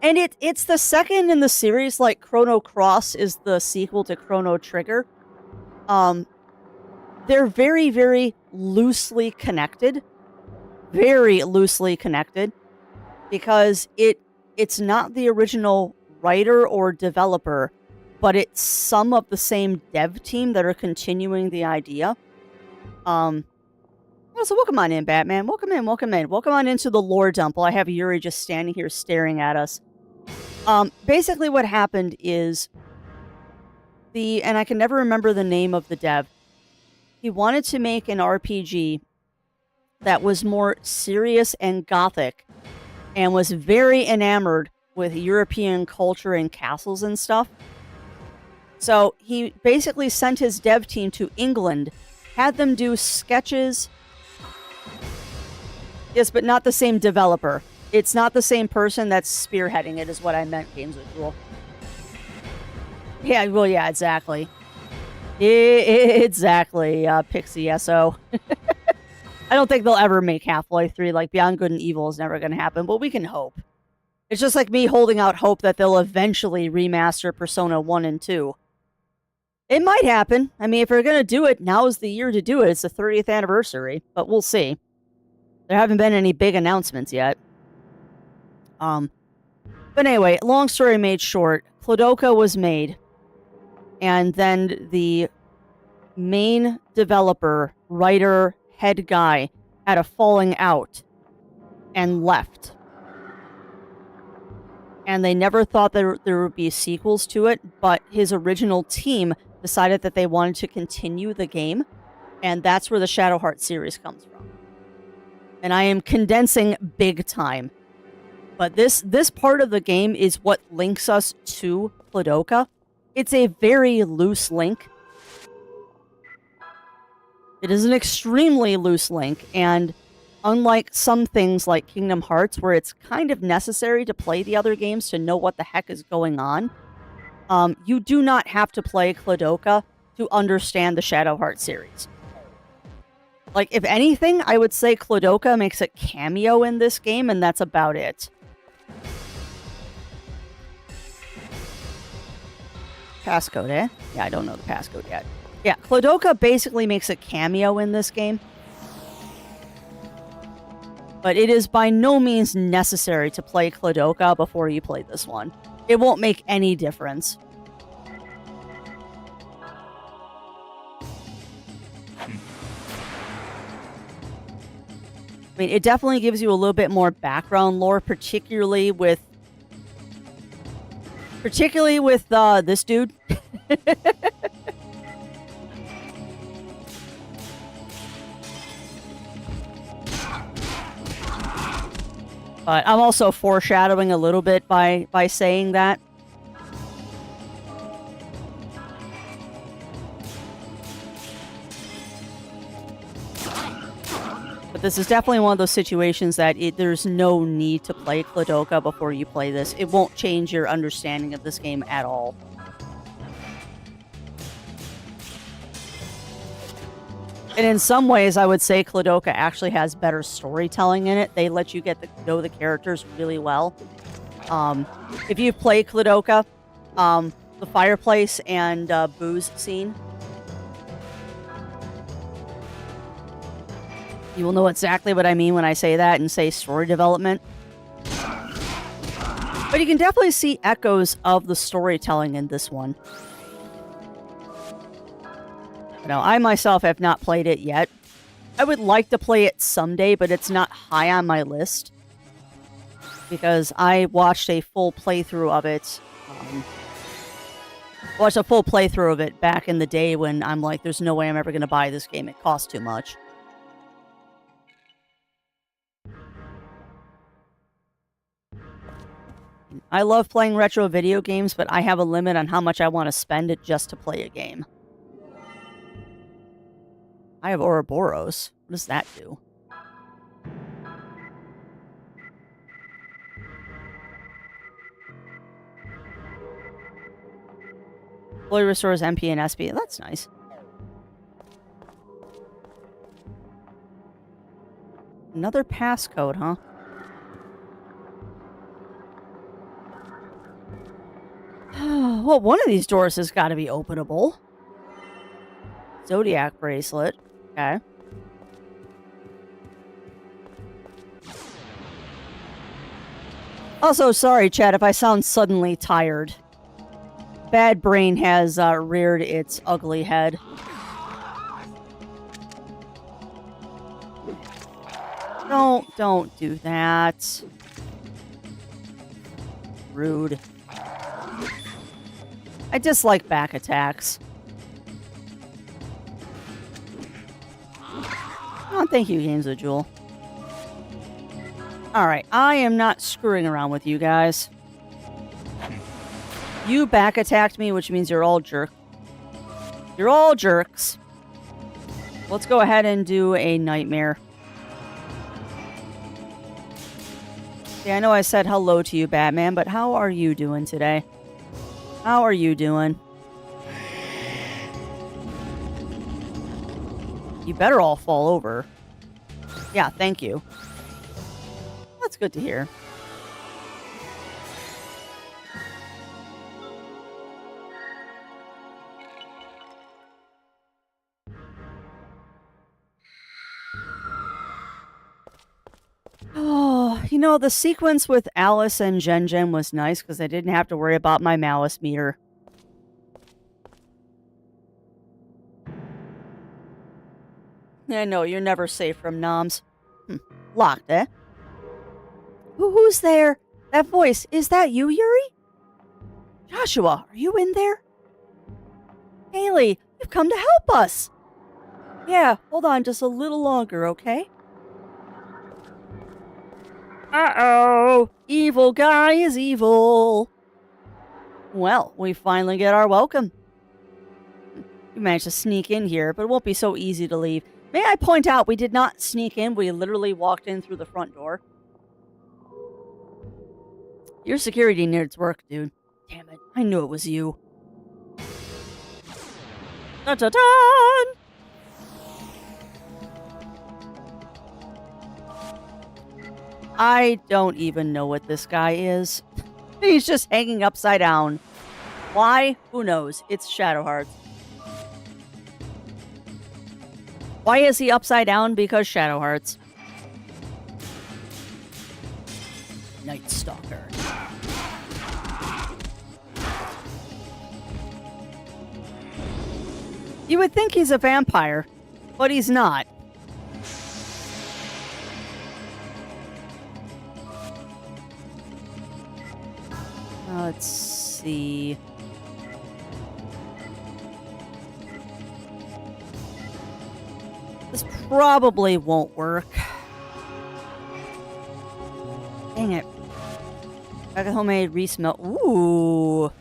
And it's the second in the series, like Chrono Cross is the sequel to Chrono Trigger. They're very, very loosely connected. Very loosely connected. Because it's not the original writer or developer, but it's some of the same dev team that are continuing the idea. So welcome on in, Batman. Welcome in. Welcome on into the lore dump while I have Yuri just standing here staring at us. Basically what happened is and I can never remember the name of the dev. He wanted to make an RPG that was more serious and gothic and was very enamored with European culture and castles and stuff. So he basically sent his dev team to England, had them do sketches. Yes, but not the same developer. It's not the same person that's spearheading it, is what I meant, Games with Jewel. Yeah, well, yeah, exactly. Exactly, Pixie SO. I don't think they'll ever make Half-Life 3. Like, Beyond Good and Evil is never going to happen, but we can hope. It's just like me holding out hope that they'll eventually remaster Persona 1 and 2. It might happen. I mean, if they're going to do it, now is the year to do it. It's the 30th anniversary, but we'll see. There haven't been any big announcements yet. But anyway, long story made short, Clodoka was made, and then the main developer, writer, head guy had a falling out and left. And they never thought there would be sequels to it, but his original team decided that they wanted to continue the game, and that's where the Shadow Heart series comes from. And I am condensing big time. But this part of the game is what links us to Clodoka. It's a very loose link. It is an extremely loose link, and unlike some things like Kingdom Hearts, where it's kind of necessary to play the other games to know what the heck is going on, you do not have to play Clodoka to understand the Shadow Heart series. Like, if anything, I would say Clodoka makes a cameo in this game, and that's about it. Passcode, eh? Yeah, I don't know the passcode yet. Yeah, Clodoka basically makes a cameo in this game. But it is by no means necessary to play Clodoka before you play this one. It won't make any difference. I mean, it definitely gives you a little bit more background lore, particularly with this dude. But I'm also foreshadowing a little bit by saying that. But this is definitely one of those situations that there's no need to play Clodoka before you play this. It won't change your understanding of this game at all. And in some ways, I would say Clodoka actually has better storytelling in it. They let you get to know the characters really well. If you play Clodoka, the fireplace and booze scene, you will know exactly what I mean when I say that and say story development. But you can definitely see echoes of the storytelling in this one. Now, I myself have not played it yet. I would like to play it someday, but it's not high on my list. Because I watched a full playthrough of it. Back in the day when I'm like, there's no way I'm ever going to buy this game. It costs too much. I love playing retro video games, but I have a limit on how much I want to spend it just to play a game. I have Ouroboros. What does that do? Fully restores MP and SP. That's nice. Another passcode, huh? Well, one of these doors has got to be openable. Zodiac bracelet. Okay. Also, sorry, chat, if I sound suddenly tired. Bad brain has reared its ugly head. Don't do that. Rude. I dislike back attacks. Oh, thank you, Games with Jewel. Alright, I am not screwing around with you guys. You back attacked me, which means you're all jerk. You're all jerks. Let's go ahead and do a nightmare. Yeah, I know I said hello to you, Batman, but how are you doing today? How are you doing? You better all fall over. Yeah, thank you. That's good to hear. Oh, you know, the sequence with Alice and Gen was nice because I didn't have to worry about my malice meter. I know, you're never safe from noms. Locked, eh? Who's there? That voice, is that you, Yuri? Joshua, are you in there? Haley, you've come to help us. Yeah, hold on just a little longer, okay? Uh-oh. Evil guy is evil. Well, we finally get our welcome. We managed to sneak in here, but it won't be so easy to leave. May I point out, we did not sneak in. We literally walked in through the front door. Your security nerds work, dude. Damn it. I knew it was you. Dun-dun-dun! I don't even know what this guy is. He's just hanging upside down. Why? Who knows? It's Shadowhearts. Why is he upside down? Because Shadowhearts. Night Stalker. You would think he's a vampire, but he's not. Let's see. This probably won't work. Dang it. I got homemade re-smell. Ooh.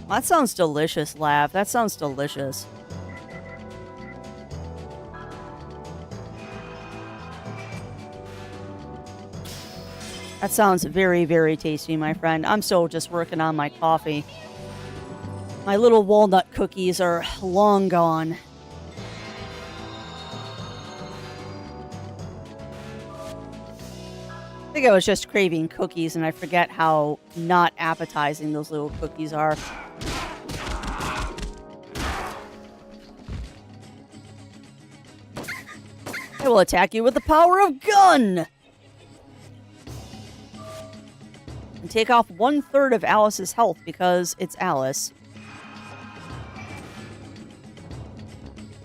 That sounds delicious, Lav. That sounds delicious. That sounds very, very tasty, my friend. I'm still just working on my coffee. My little walnut cookies are long gone. I think I was just craving cookies, and I forget how not appetizing those little cookies are. I will attack you with the power of gun! And take off 1/3 of Alice's health because it's Alice.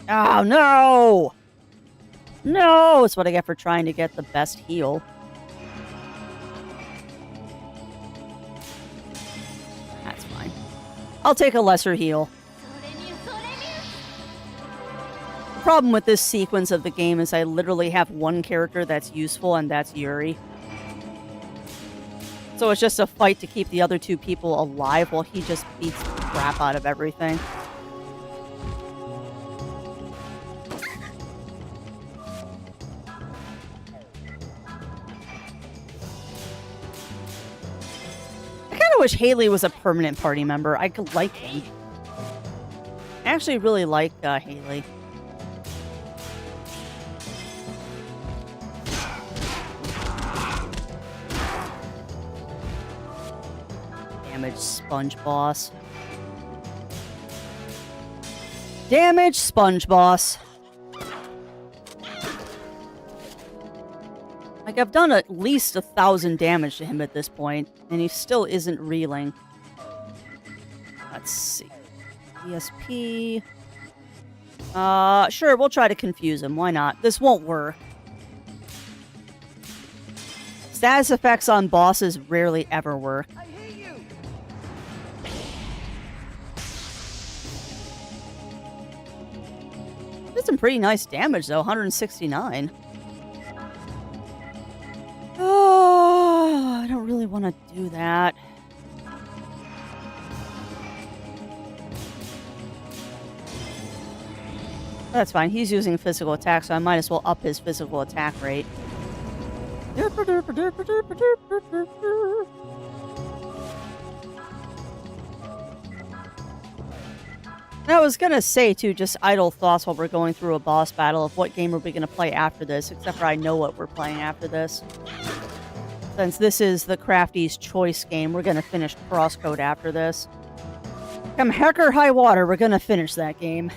Oh, no! No! It's what I get for trying to get the best heal. That's fine. I'll take a lesser heal. The problem with this sequence of the game is I literally have one character that's useful, and that's Yuri. So it's just a fight to keep the other two people alive while he just beats the crap out of everything. I kind of wish Haley was a permanent party member. I could like him. I actually really like Haley. Damage Sponge Boss. Damage Sponge Boss. Like, I've done at least 1,000 damage to him at this point, and he still isn't reeling. Let's see. ESP. Sure, we'll try to confuse him. Why not? This won't work. Status effects on bosses rarely ever work. Did some pretty nice damage, though. 169. Oh, I don't really want to do that. That's fine. He's using physical attack, so I might as well up his physical attack rate. I was gonna say, too, just idle thoughts while we're going through a boss battle of what game are we gonna play after this, except for I know what we're playing after this. Since this is the Crafty's Choice game, we're gonna finish Crosscode after this. Come heck or high water, we're gonna finish that game.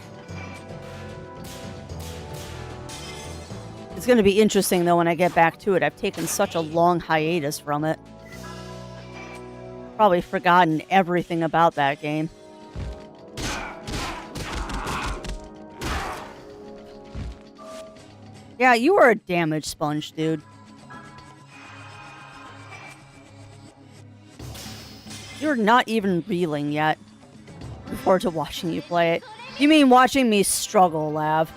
It's gonna be interesting, though, when I get back to it. I've taken such a long hiatus from it. Probably forgotten everything about that game. Yeah, you are a damage sponge, dude. You're not even reeling yet. Look forward to watching you play it. You mean watching me struggle, Lav.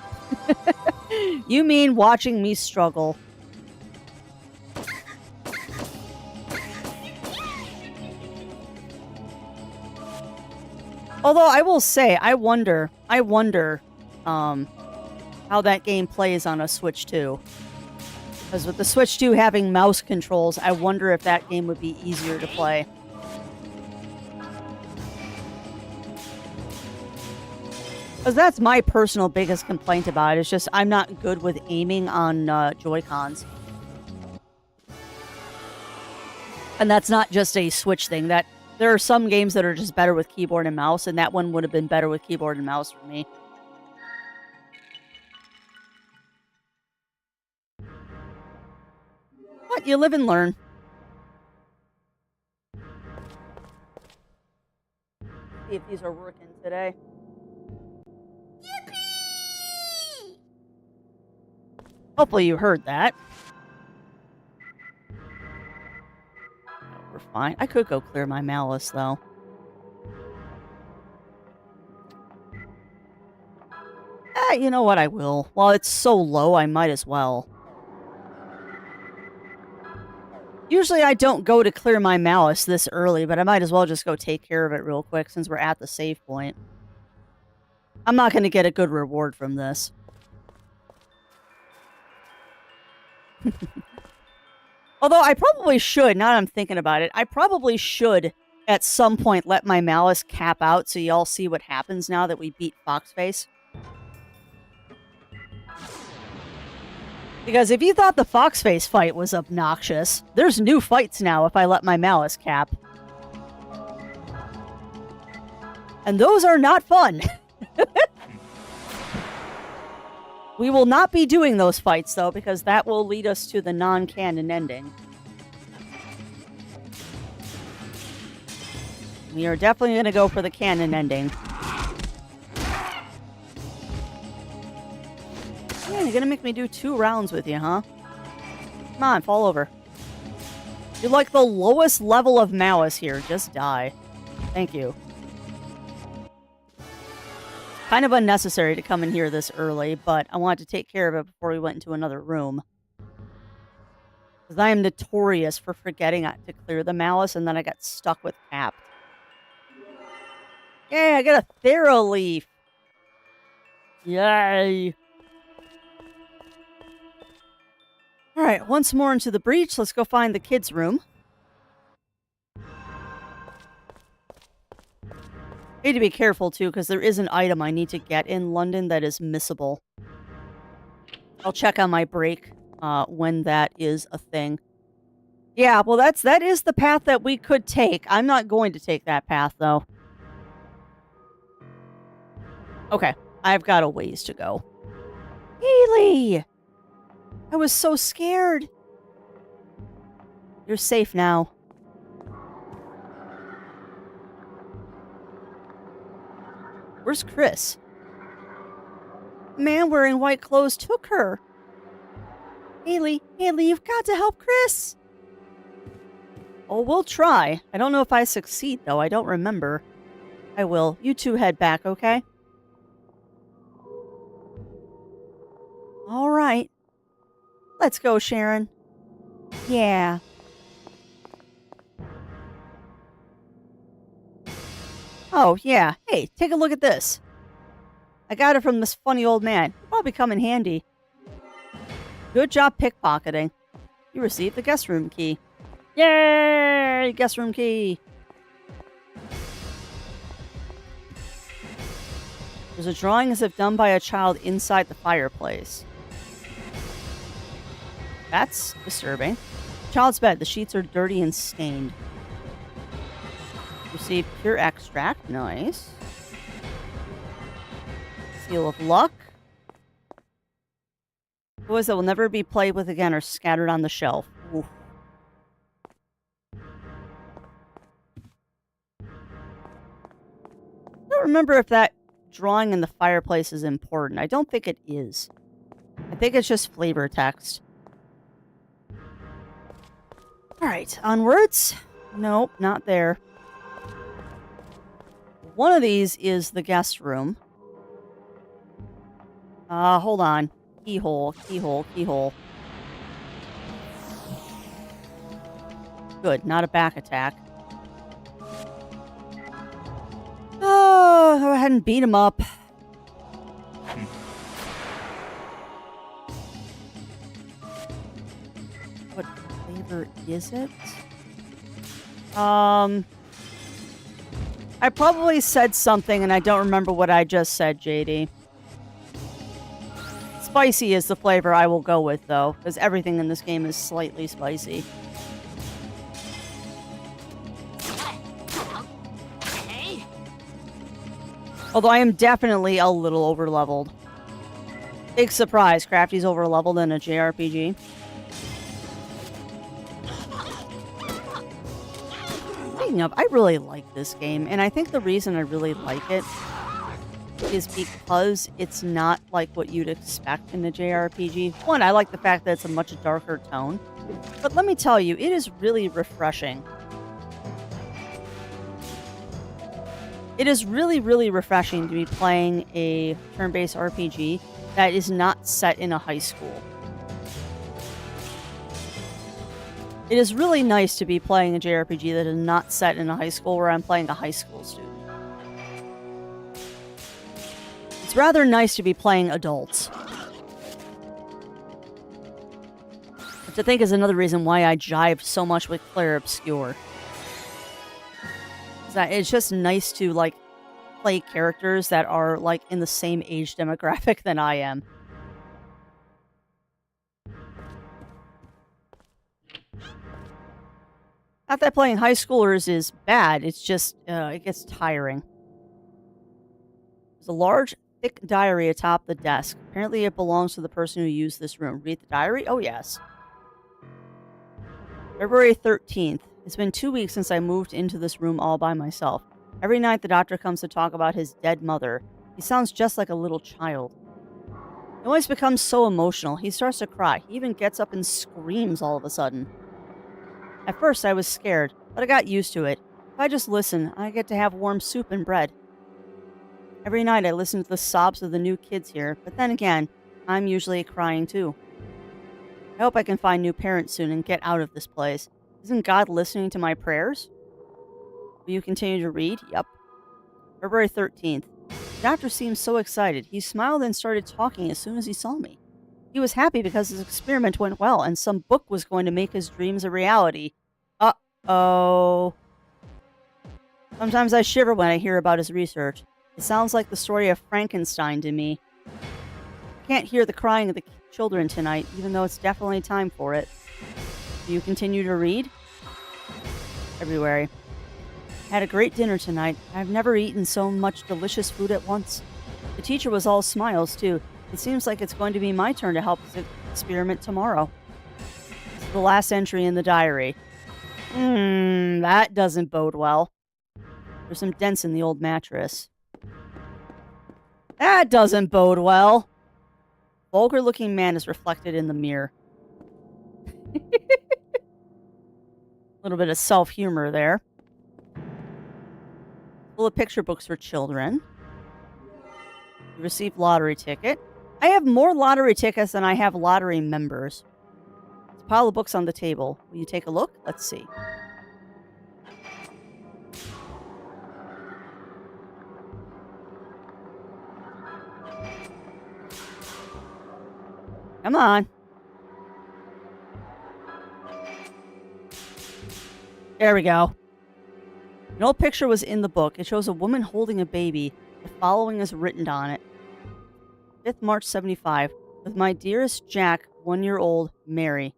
You mean watching me struggle. Although I will say, I wonder, how that game plays on a Switch 2. Because with the Switch 2 having mouse controls, I wonder if that game would be easier to play. Because that's my personal biggest complaint about it. It's just I'm not good with aiming on Joy-Cons. And that's not just a Switch thing. That there are some games that are just better with keyboard and mouse, and that one would have been better with keyboard and mouse for me. But you live and learn. See if these are working today. Yippee! Hopefully you heard that. We're fine. I could go clear my malice, though. You know what? I will. While it's so low, I might as well. Usually I don't go to clear my malice this early, but I might as well just go take care of it real quick since we're at the save point. I'm not going to get a good reward from this. Although I probably should, now that I'm thinking about it, I probably should at some point let my malice cap out so y'all see what happens now that we beat Foxface. Because if you thought the Foxface fight was obnoxious, there's new fights now if I let my malice cap. And those are not fun. We will not be doing those fights, though, because that will lead us to the non-canon ending. We are definitely going to go for the canon ending. Yeah, you're gonna make me do 2 rounds with you, huh? Come on, fall over. You're like the lowest level of malice here. Just die. Thank you. Kind of unnecessary to come in here this early, but I wanted to take care of it before we went into another room. Because I am notorious for forgetting to clear the malice, and then I got stuck with Cap. Yay, I got a Thera Leaf! Yay! Alright, once more into the breach. Let's go find the kids' room. Need to be careful, too, because there is an item I need to get in London that is missable. I'll check on my break when that is a thing. Yeah, well, that is the path that we could take. I'm not going to take that path, though. Okay, I've got a ways to go. Haley! I was so scared. You're safe now. Where's Chris? Man wearing white clothes took her. Haley, you've got to help Chris. Oh, we'll try. I don't know if I succeed, though. I don't remember. I will. You two head back, okay? All right. Let's go, Sharon. Yeah. Oh, yeah. Hey, take a look at this. I got it from this funny old man. It'll probably come in handy. Good job pickpocketing. You received the guest room key. Yay! Guest room key. There's a drawing as if done by a child inside the fireplace. That's disturbing. Child's bed. The sheets are dirty and stained. Receive pure extract. Nice. Seal of luck. Toys that will never be played with again are scattered on the shelf. Oof. I don't remember if that drawing in the fireplace is important. I don't think it is. I think it's just flavor text. Alright, onwards. Nope, not there. One of these is the guest room. Hold on. Keyhole. Good, not a back attack. Oh, go ahead and beat him up. What flavor is it? I probably said something and I don't remember what I just said, JD. Spicy is the flavor I will go with, though, because everything in this game is slightly spicy. Although I am definitely a little overleveled. Big surprise, Crafty's overleveled in a JRPG. Speaking of, I really like this game, and I think the reason I really like it is because it's not like what you'd expect in a JRPG. One, I like the fact that it's a much darker tone, but let me tell you, it is really refreshing. It is really, really refreshing to be playing a turn-based RPG that is not set in a high school. It is really nice to be playing a JRPG that is not set in a high school where I'm playing a high school student. It's rather nice to be playing adults. Which I think is another reason why I jived so much with Claire Obscure. It's just nice to, like, play characters that are, like, in the same age demographic than I am. Not that playing high schoolers is bad, it's just, it gets tiring. There's a large, thick diary atop the desk. Apparently it belongs to the person who used this room. Read the diary? Oh, yes. February 13th. It's been 2 weeks since I moved into this room all by myself. Every night the doctor comes to talk about his dead mother. He sounds just like a little child. He always becomes so emotional. He starts to cry. He even gets up and screams all of a sudden. At first I was scared, but I got used to it. If I just listen, I get to have warm soup and bread. Every night I listen to the sobs of the new kids here, but then again, I'm usually crying too. I hope I can find new parents soon and get out of this place. Isn't God listening to my prayers? Will you continue to read? Yep. February 13th. The doctor seemed so excited. He smiled and started talking as soon as he saw me. He was happy because his experiment went well and some book was going to make his dreams a reality. Uh-oh. Sometimes I shiver when I hear about his research. It sounds like the story of Frankenstein to me. I can't hear the crying of the children tonight, even though it's definitely time for it. Do you continue to read? February. Had a great dinner tonight. I've never eaten so much delicious food at once. The teacher was all smiles, too. It seems like it's going to be my turn to help the experiment tomorrow. This is the last entry in the diary. That doesn't bode well. There's some dents in the old mattress. That doesn't bode well. Vulgar-looking man is reflected in the mirror. A little bit of self-humor there. Full of picture books for children. You received lottery ticket. I have more lottery tickets than I have lottery members. There's a pile of books on the table. Will you take a look? Let's see. Come on. There we go. An old picture was in the book. It shows a woman holding a baby. The following is written on it. 5th March 75. With my dearest Jack, 1-year-old Mary.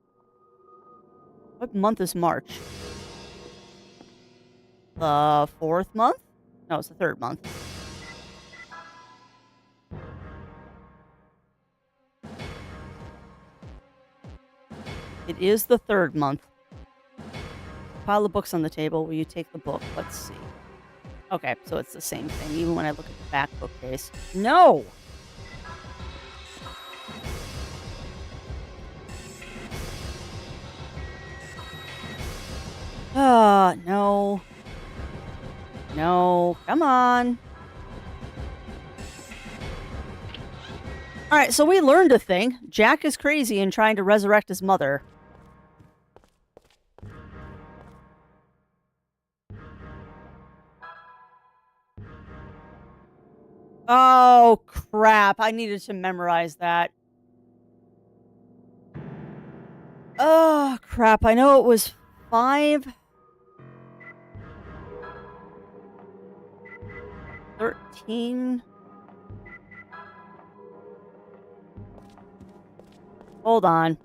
What month is March? The 4th month? No, it's the 3rd month. It is the 3rd month. Pile of books on the table. Will you take the book? Let's see. Okay, so it's the same thing, even when I look at the back bookcase. No! No. No. Come on. Alright, so we learned a thing. Jack is crazy and trying to resurrect his mother. Oh, crap. I needed to memorize that. Oh, crap. I know it was 5:13. Hold on.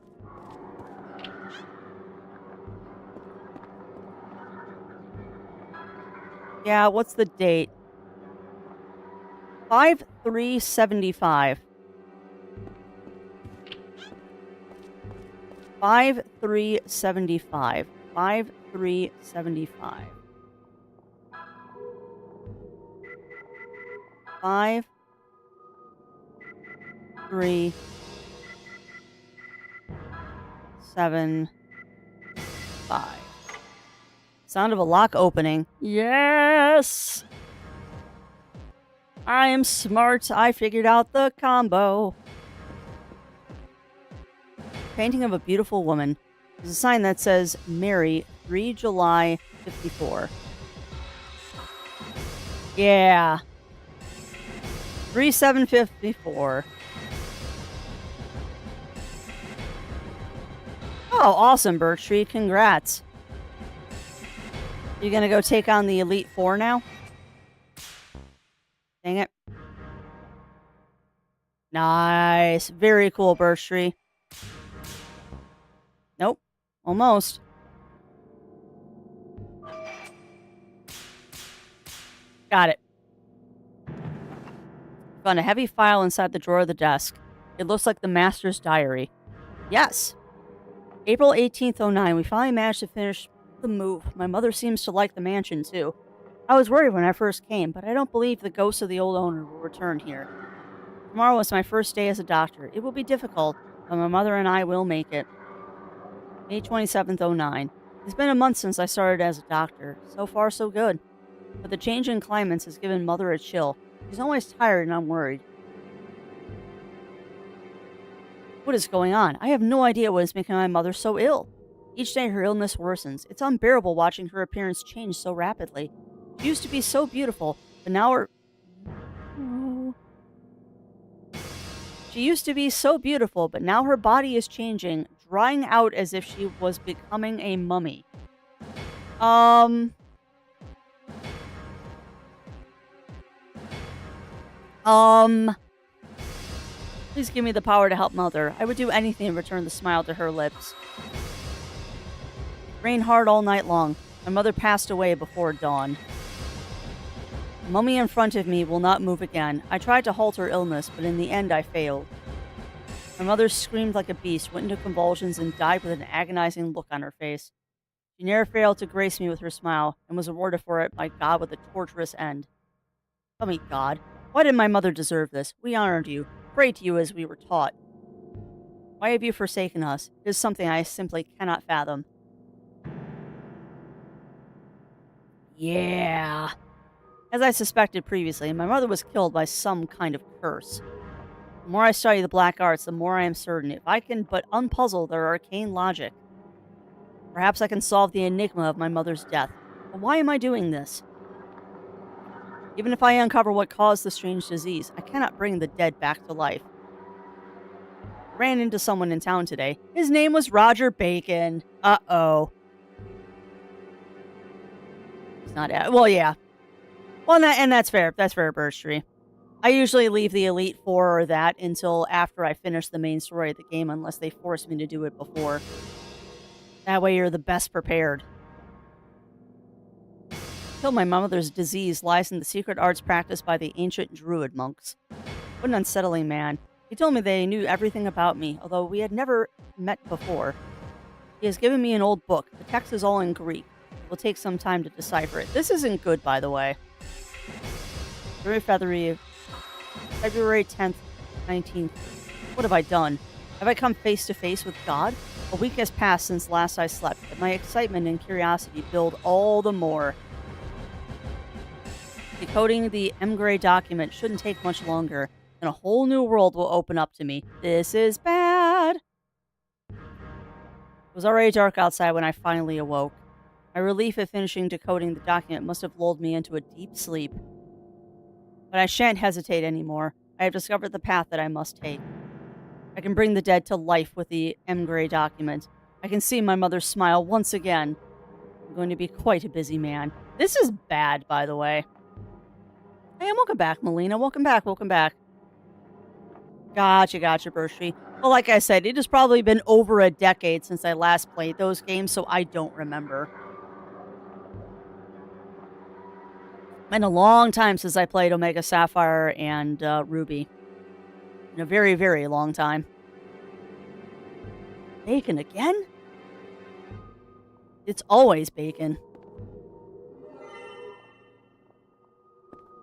Yeah, what's the date? 5/3/75. 5/3/75. 5/3/75. 5/3/75. Sound of a lock opening. Yes! I am smart. I figured out the combo. Painting of a beautiful woman. There's a sign that says Mary, 3 July 54. Yeah. 3/7/54. Oh, awesome, Birch Tree. Congrats. You gonna go take on the Elite Four now? Dang it. Nice. Very cool, Birch Tree. Nope. Almost. Got it. Found a heavy file inside the drawer of the desk. It looks like the master's diary. Yes. April 18th, 09. We finally managed to finish the move. My mother seems to like the mansion, too. I was worried when I first came, but I don't believe the ghost of the old owner will return here. Tomorrow is my first day as a doctor. It will be difficult, but my mother and I will make it. May 27th, 09. It's been a month since I started as a doctor. So far, so good. But the change in climates has given Mother a chill. She's always tired and I'm worried. What is going on? I have no idea what is making my mother so ill. Each day her illness worsens. It's unbearable watching her appearance change so rapidly. She used to be so beautiful, but now her... Oh. She used to be so beautiful, but now her body is changing, drying out as if she was becoming a mummy. Please give me the power to help Mother. I would do anything to return the smile to her lips. It rained hard all night long. My mother passed away before dawn. The mummy in front of me will not move again. I tried to halt her illness, but in the end I failed. My mother screamed like a beast, went into convulsions, and died with an agonizing look on her face. She never failed to grace me with her smile, and was rewarded for it by God with a torturous end. Tell me, God, why did my mother deserve this? We honored you, prayed to you as we were taught. Why have you forsaken us? It is something I simply cannot fathom. Yeah. As I suspected previously, my mother was killed by some kind of curse. The more I study the black arts, the more I am certain, if I can but unpuzzle their arcane logic, perhaps I can solve the enigma of my mother's death. But why am I doing this? Even if I uncover what caused the strange disease, I cannot bring the dead back to life. I ran into someone in town today. His name was Roger Bacon. Uh-oh. He's not... Well, yeah. Well, and that's fair. That's fair, Birch Tree. I usually leave the Elite Four or that until after I finish the main story of the game, unless they force me to do it before. That way you're the best prepared. Killed my mother's disease lies in the secret arts practiced by the ancient druid monks. What an unsettling man. He told me they knew everything about me, although we had never met before. He has given me an old book. The text is all in Greek. It will take some time to decipher it. This isn't good, by the way. Very feathery. February 10th, 19th. What have I done? Have I come face to face with God? A week has passed since last I slept, but my excitement and curiosity build all the more. Decoding the M-Gray document shouldn't take much longer, and a whole new world will open up to me. This is bad! It was already dark outside when I finally awoke. My relief at finishing decoding the document must have lulled me into a deep sleep. But I shan't hesitate anymore. I have discovered the path that I must take. I can bring the dead to life with the M. Gray document. I can see my mother smile once again. I'm going to be quite a busy man. This is bad, by the way. Hey, and welcome back, Melina. Welcome back, welcome back. Gotcha, Bershie. Well, like I said, it has probably been over a decade since I last played those games, so I don't remember. Been a long time since I played Omega Sapphire and Ruby. In a very, very long time. Bacon again? It's always bacon.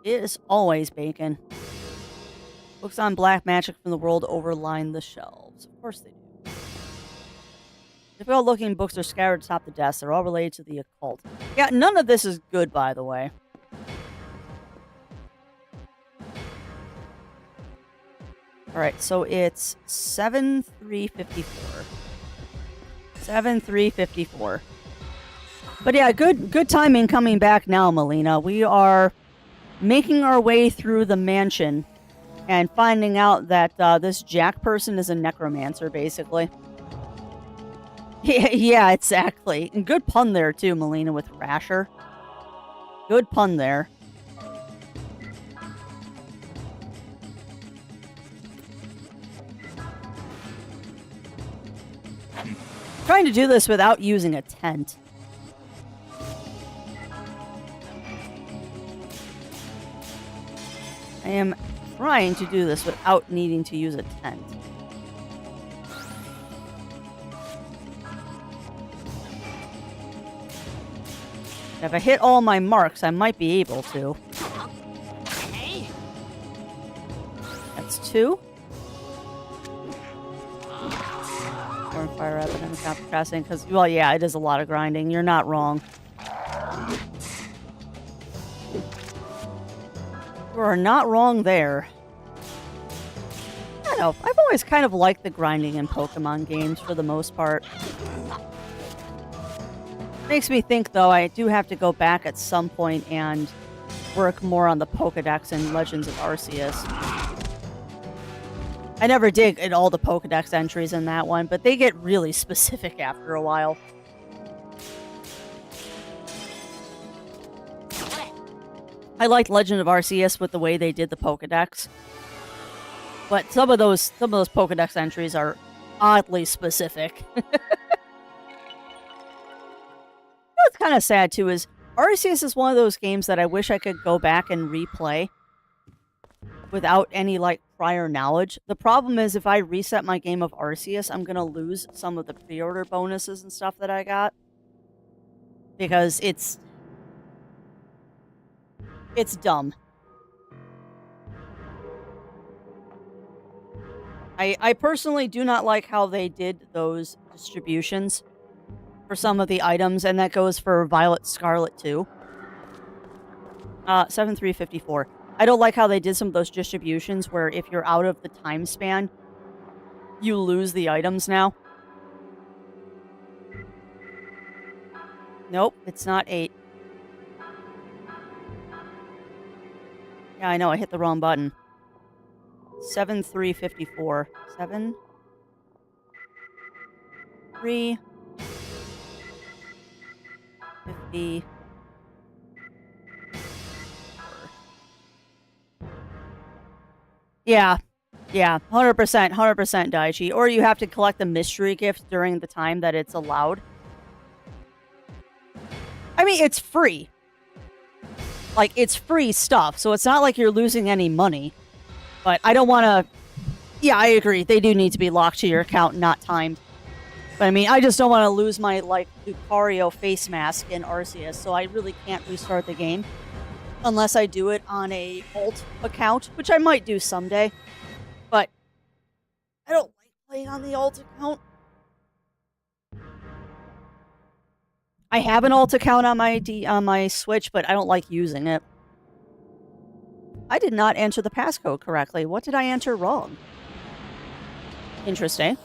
It is always bacon. Books on black magic from the world overline the shelves. Of course they do. Difficult looking books are scattered atop the desk. They're all related to the occult. Yeah, none of this is good, by the way. Alright, so it's 7/3/54. 7/3/54. But yeah, good timing coming back now, Melina. We are making our way through the mansion and finding out that this Jack person is a necromancer, basically. Yeah, exactly. And good pun there, too, Melina, with Rasher. Good pun there. Trying to do this without using a tent. I am trying to do this without needing to use a tent. If I hit all my marks, I might be able to. That's 2. Fire up and I'm procrastinating because, well, yeah, it is a lot of grinding. You're not wrong. You are not wrong there. I don't know. I've always kind of liked the grinding in Pokemon games for the most part. Makes me think, though, I do have to go back at some point and work more on the Pokedex and Legends of Arceus. I never dig at all the Pokedex entries in that one, but they get really specific after a while. I liked Legend of Arceus with the way they did the Pokedex. But some of those Pokedex entries are oddly specific. What's kind of sad too is Arceus is one of those games that I wish I could go back and replay without any, like, prior knowledge. The problem is if I reset my game of Arceus, I'm going to lose some of the pre-order bonuses and stuff that I got. Because it's dumb. I personally do not like how they did those distributions for some of the items, and that goes for Violet Scarlet too. 7/3/54. I don't like how they did some of those distributions where if you're out of the time span, you lose the items now. Nope, it's not 8. Yeah, I know, I hit the wrong button. 7/3/54. 7 3 50. Yeah. Yeah, 100%, 100% Daichi. Or you have to collect the mystery gift during the time that it's allowed. I mean, it's free. Like, it's free stuff, so it's not like you're losing any money. But I don't want to... Yeah, I agree. They do need to be locked to your account, not timed. But I mean, I just don't want to lose my, like, Lucario face mask in Arceus, so I really can't restart the game. Unless I do it on a alt account, which I might do someday. But I don't like playing on the alt account. I have an alt account on my Switch, but I don't like using it. I did not enter the passcode correctly. What did I enter wrong? Interesting.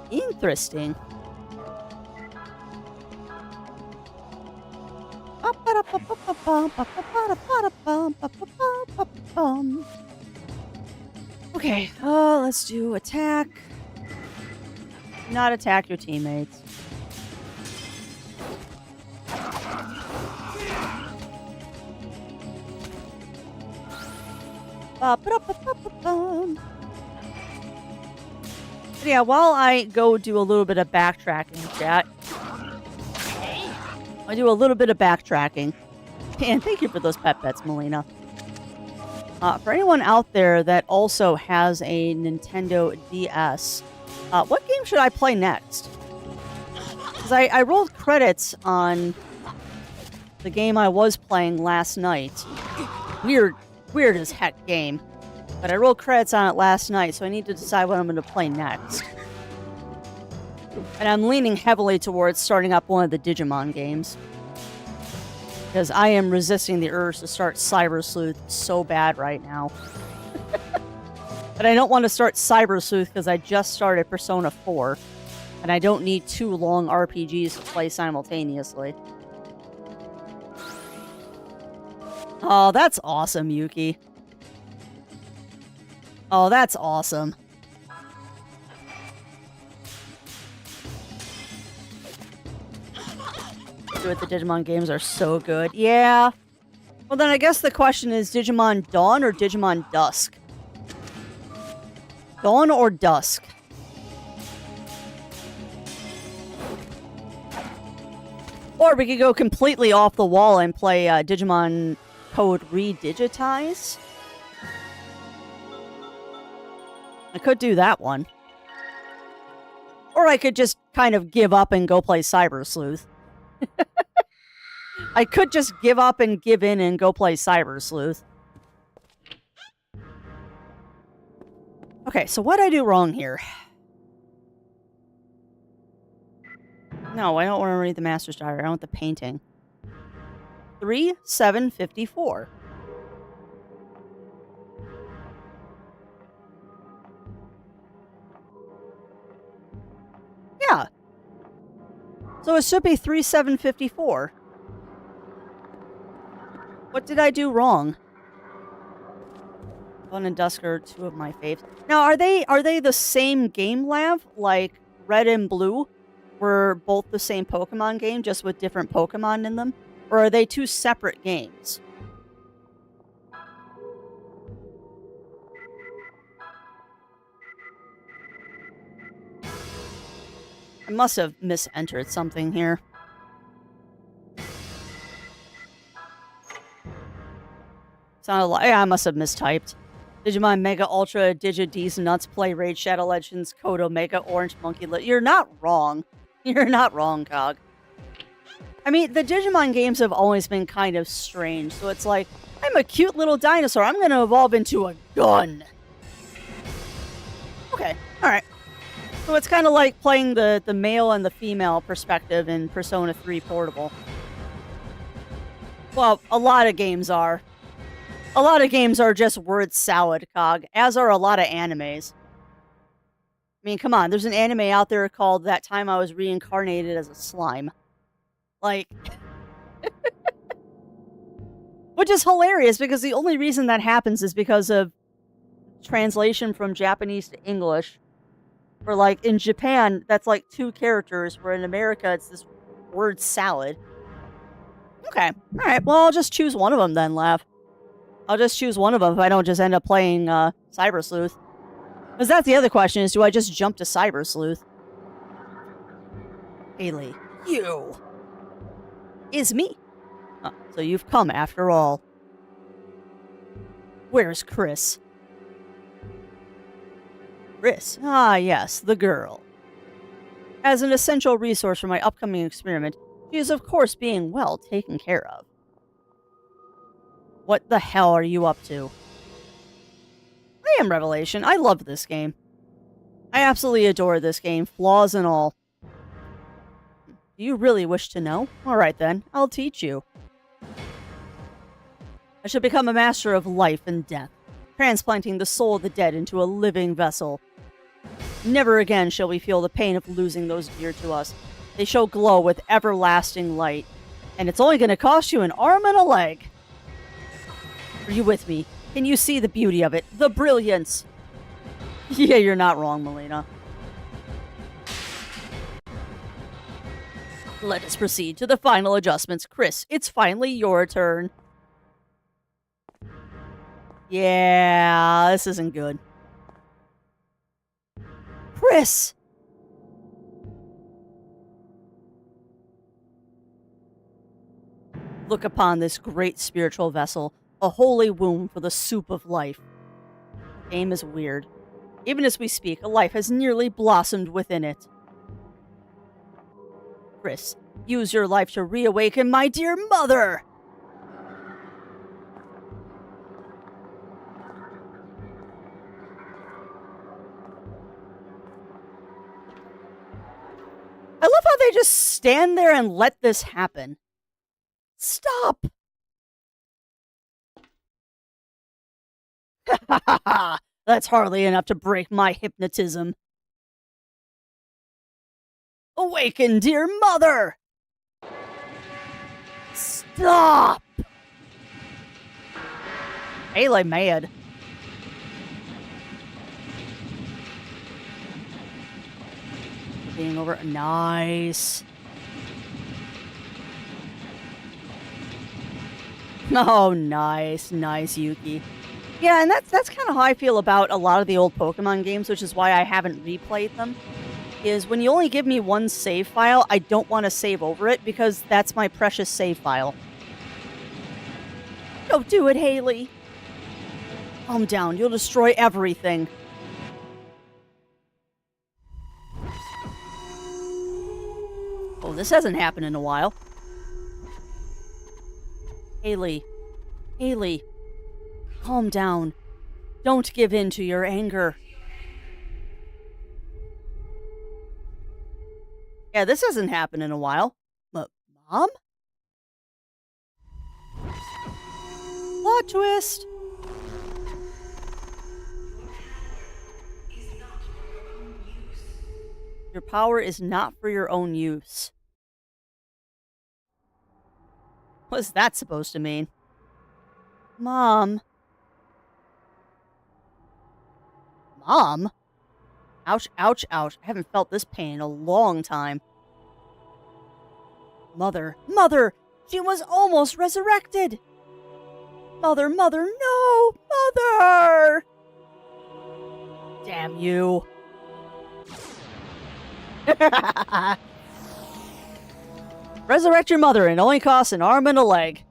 Interesting. Up. Okay, let's do attack. Not attack your teammates. Yeah, while I go do a little bit of backtracking, chat. I do a little bit of backtracking. And thank you for those pet bets, Melina. For anyone out there that also has a Nintendo DS, what game should I play next? Because I rolled credits on the game I was playing last night. Weird as heck game. But I rolled credits on it last night, so I need to decide what I'm going to play next. And I'm leaning heavily towards starting up one of the Digimon games. Because I am resisting the urge to start Cyber Sleuth so bad right now. But I don't want to start Cyber Sleuth because I just started Persona 4. And I don't need 2 long RPGs to play simultaneously. Oh, that's awesome, Yuki. Oh, that's awesome. The Digimon games are so good. Yeah. Well, then I guess the question is Digimon Dawn or Digimon Dusk? Dawn or Dusk? Or we could go completely off the wall and play Digimon Code Redigitize. I could do that one. Or I could just kind of give up and go play Cyber Sleuth. I could just give up and give in and go play Cyber Sleuth. Okay, so what did I do wrong here? No, I don't want to read the Master's Diary. I want the painting. 3/7/54. Yeah. So it should be 3/7/54. What did I do wrong? Dawn and Dusk are 2 of my faves. Now, are they the same game, Lav? Like Red and Blue were both the same Pokemon game, just with different Pokemon in them? Or are they 2 separate games? I must have misentered something here. Sounded like I must have mistyped. Digimon Mega Ultra Digid's Nuts Play Raid Shadow Legends Code Omega Orange Monkey. You're not wrong. You're not wrong, Cog. I mean, the Digimon games have always been kind of strange. So it's like, I'm a cute little dinosaur. I'm going to evolve into a gun. Okay, alright. So it's kind of like playing the male and the female perspective in Persona 3 Portable. Well, a lot of games are. A lot of games are just word salad, Cog, as are a lot of animes. I mean, come on, there's an anime out there called That Time I Was Reincarnated as a Slime. Like... Which is hilarious, because the only reason that happens is because of translation from Japanese to English. Or, like, in Japan, that's like 2 characters, where in America, it's this word salad. Okay, alright, well, I'll just choose one of them then, Lav. I'll just choose one of them if I don't just end up playing Cyber Sleuth. Because that's the other question, is do I just jump to Cyber Sleuth? Haley, you! Is me. Oh, so you've come after all. Where's Chris? Chris? Ah, yes, the girl. As an essential resource for my upcoming experiment, she is of course being well taken care of. What the hell are you up to? I am Revelation. I love this game. I absolutely adore this game, flaws and all. Do you really wish to know? Alright then, I'll teach you. I shall become a master of life and death, transplanting the soul of the dead into a living vessel. Never again shall we feel the pain of losing those dear to us. They shall glow with everlasting light. And it's only going to cost you an arm and a leg. Are you with me? Can you see the beauty of it? The brilliance. Yeah, you're not wrong, Melina. Let us proceed to the final adjustments. Chris, it's finally your turn. Yeah, this isn't good. Chris! Look upon this great spiritual vessel, a holy womb for the soup of life. The game is weird. Even as we speak, a life has nearly blossomed within it. Chris, use your life to reawaken my dear mother! I love how they just stand there and let this happen. Stop! Ha ha ha! That's hardly enough to break my hypnotism. Awaken, dear mother! Stop! Ayla mad. Being over. Nice. Oh, nice. Nice, Yuki. Yeah, and that's kind of how I feel about a lot of the old Pokemon games, which is why I haven't replayed them. Is when you only give me one save file, I don't want to save over it because that's my precious save file. Don't do it, Haley. Calm down, you'll destroy everything. Oh, this hasn't happened in a while. Haley. Haley. Calm down. Don't give in to your anger. Yeah, this hasn't happened in a while. Mom? Plot twist! Your power is not for your own use. What's that supposed to mean? Mom. Mom? Ouch, ouch, ouch. I haven't felt this pain in a long time. Mother. Mother! She was almost resurrected! Mother, mother, no! Mother! Damn you. Resurrect your mother and it only costs an arm and a leg.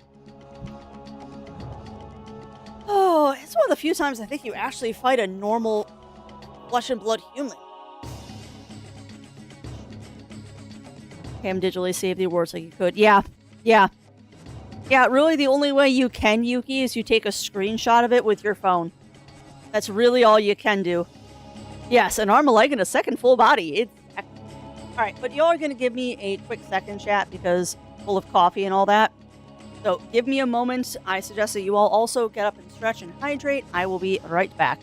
Oh, it's one of the few times I think you actually fight a normal flesh and blood human. Cam digitally save the awards like you could. Yeah. Really the only way you can, Yuki, is you take a screenshot of it with your phone. That's really all you can do. Yes, an arm, a leg, and a second full body. It's alright, but y'all are going to give me a quick second, chat, because full of coffee and all that. So give me a moment. I suggest that you all also get up and stretch and hydrate. I will be right back.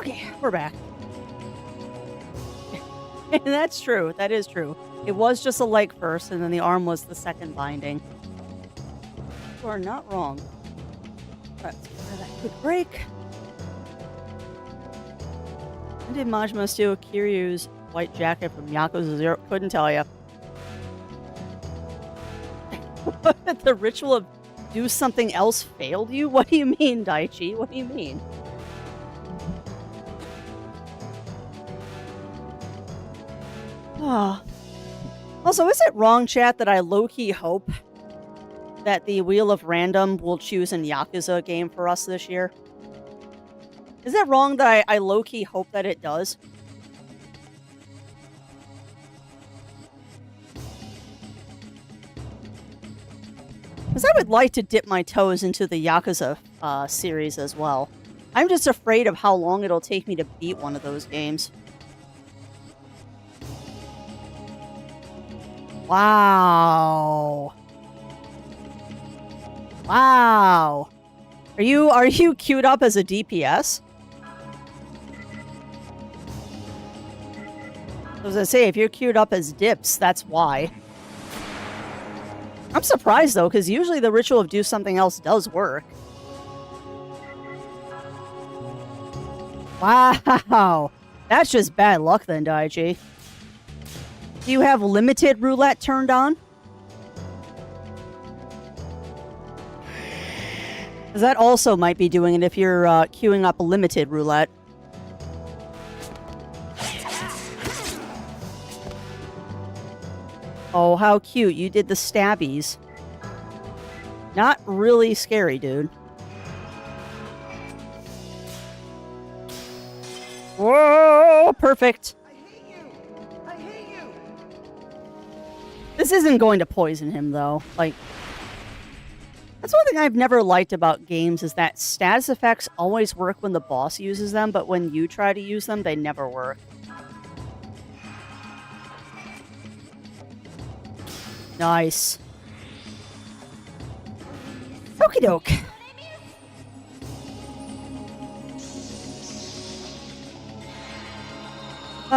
Okay, we're back. And that's true. That is true. It was just a leg first, and then the arm was the second binding. You are not wrong. Let's give that quick break. When did Majima steal Kiryu's white jacket from Yakuza 0? Couldn't tell you. The ritual of do something else failed you? What do you mean, Daichi? What do you mean? Oh. Also, is it wrong, chat, that I low-key hope that the Wheel of Random will choose a Yakuza game for us this year? Is that wrong that I low-key hope that it does? Because I would like to dip my toes into the Yakuza series as well. I'm just afraid of how long it'll take me to beat one of those games. Wow. Wow. Are you queued up as a DPS? I was gonna say, if you're queued up as dips, that's why. I'm surprised though, because usually the ritual of do something else does work. Wow. That's just bad luck then, Daichi. Do you have limited roulette turned on? Because that also might be doing it if you're queuing up a limited roulette. Oh, how cute. You did the stabbies. Not really scary, dude. Whoa, perfect. This isn't going to poison him, though. Like, that's one thing I've never liked about games is that status effects always work when the boss uses them, but when you try to use them, they never work. Nice. Okie doke.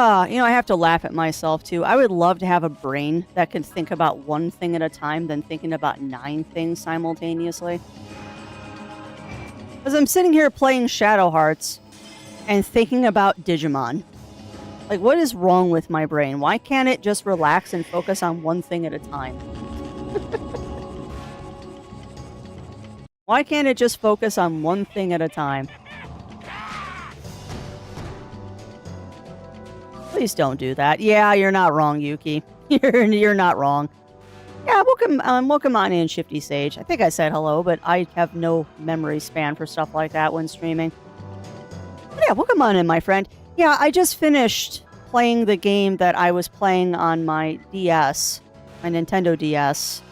I have to laugh at myself, too. I would love to have a brain that can think about one thing at a time than thinking about 9 things simultaneously. As I'm sitting here playing Shadow Hearts and thinking about Digimon. Like, what is wrong with my brain? Why can't it just relax and focus on one thing at a time? Why can't it just focus on one thing at a time? Please don't do that. Yeah, you're not wrong, Yuki. You're not wrong. Yeah, welcome on in, Shifty Sage. I think I said hello, but I have no memory span for stuff like that when streaming. But yeah, welcome on in, my friend. Yeah, I just finished playing the game that I was playing on my DS, my Nintendo DS,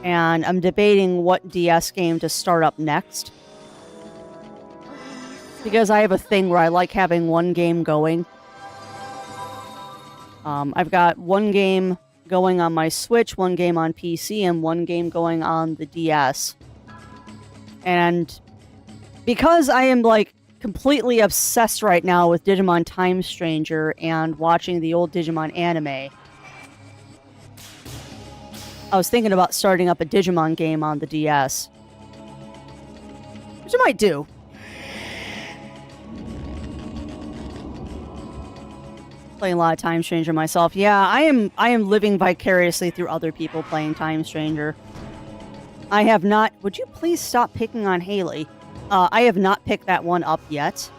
and I'm debating what DS game to start up next. Because I have a thing where I like having one game going. I've got one game going on my Switch, one game on PC, and one game going on the DS. And because I am, like, completely obsessed right now with Digimon Time Stranger and watching the old Digimon anime, I was thinking about starting up a Digimon game on the DS. Which I might do. Playing a lot of Time Stranger myself. Yeah, I am living vicariously through other people playing Time Stranger. I have not... Would you please stop picking on Haley? I have not picked that one up yet.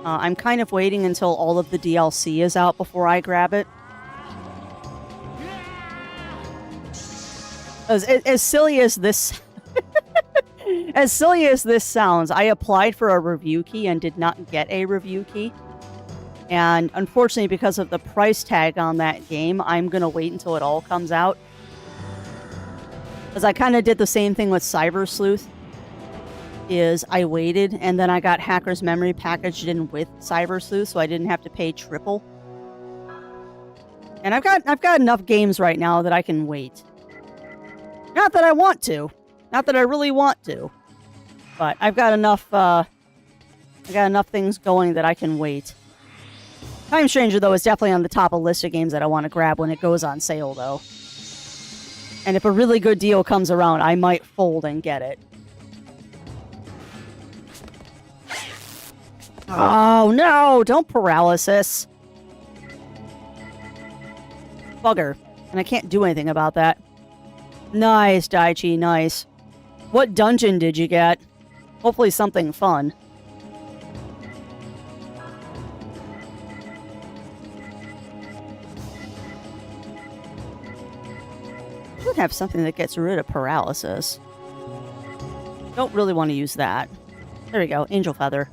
I'm kind of waiting until all of the DLC is out before I grab it. As silly as this... as silly as this sounds, I applied for a review key and did not get a review key. And unfortunately, because of the price tag on that game, I'm going to wait until it all comes out. Because I kind of did the same thing with Cyber Sleuth. Is I waited, and then I got Hacker's Memory packaged in with Cyber Sleuth, so I didn't have to pay triple. And I've got enough games right now that I can wait. Not that I want to. Not that I really want to. But I've got enough I got enough things going that I can wait. Time Stranger, though, is definitely on the top of list of games that I want to grab when it goes on sale, though. And if a really good deal comes around, I might fold and get it. Oh, no! Don't paralysis. Bugger. And I can't do anything about that. Nice, Daichi, nice. What dungeon did you get? Hopefully something fun. I could have something that gets rid of paralysis. Don't really want to use that. There we go, Angel Feather.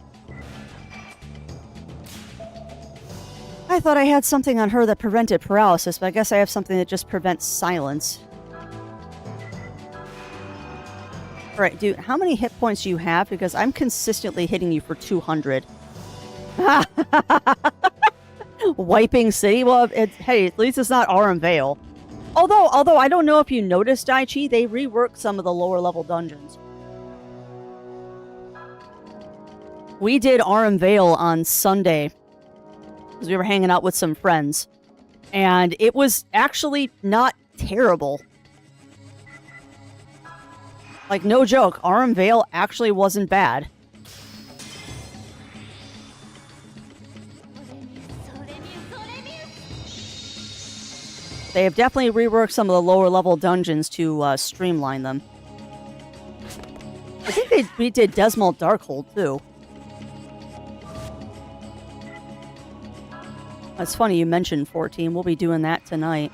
I thought I had something on her that prevented paralysis, but I guess I have something that just prevents silence. Alright, dude, how many hit points do you have? Because I'm consistently hitting you for 200. Wiping City? Well, hey, at least it's not Aurum Vale. Although I don't know if you noticed, Daichi, they reworked some of the lower level dungeons. We did Aurum Vale on Sunday, because we were hanging out with some friends. And it was actually not terrible. Like, no joke, Aurum Vale actually wasn't bad. They have definitely reworked some of the lower level dungeons to streamline them. I think we did Desmond Darkhold too. That's funny you mentioned 14. We'll be doing that tonight.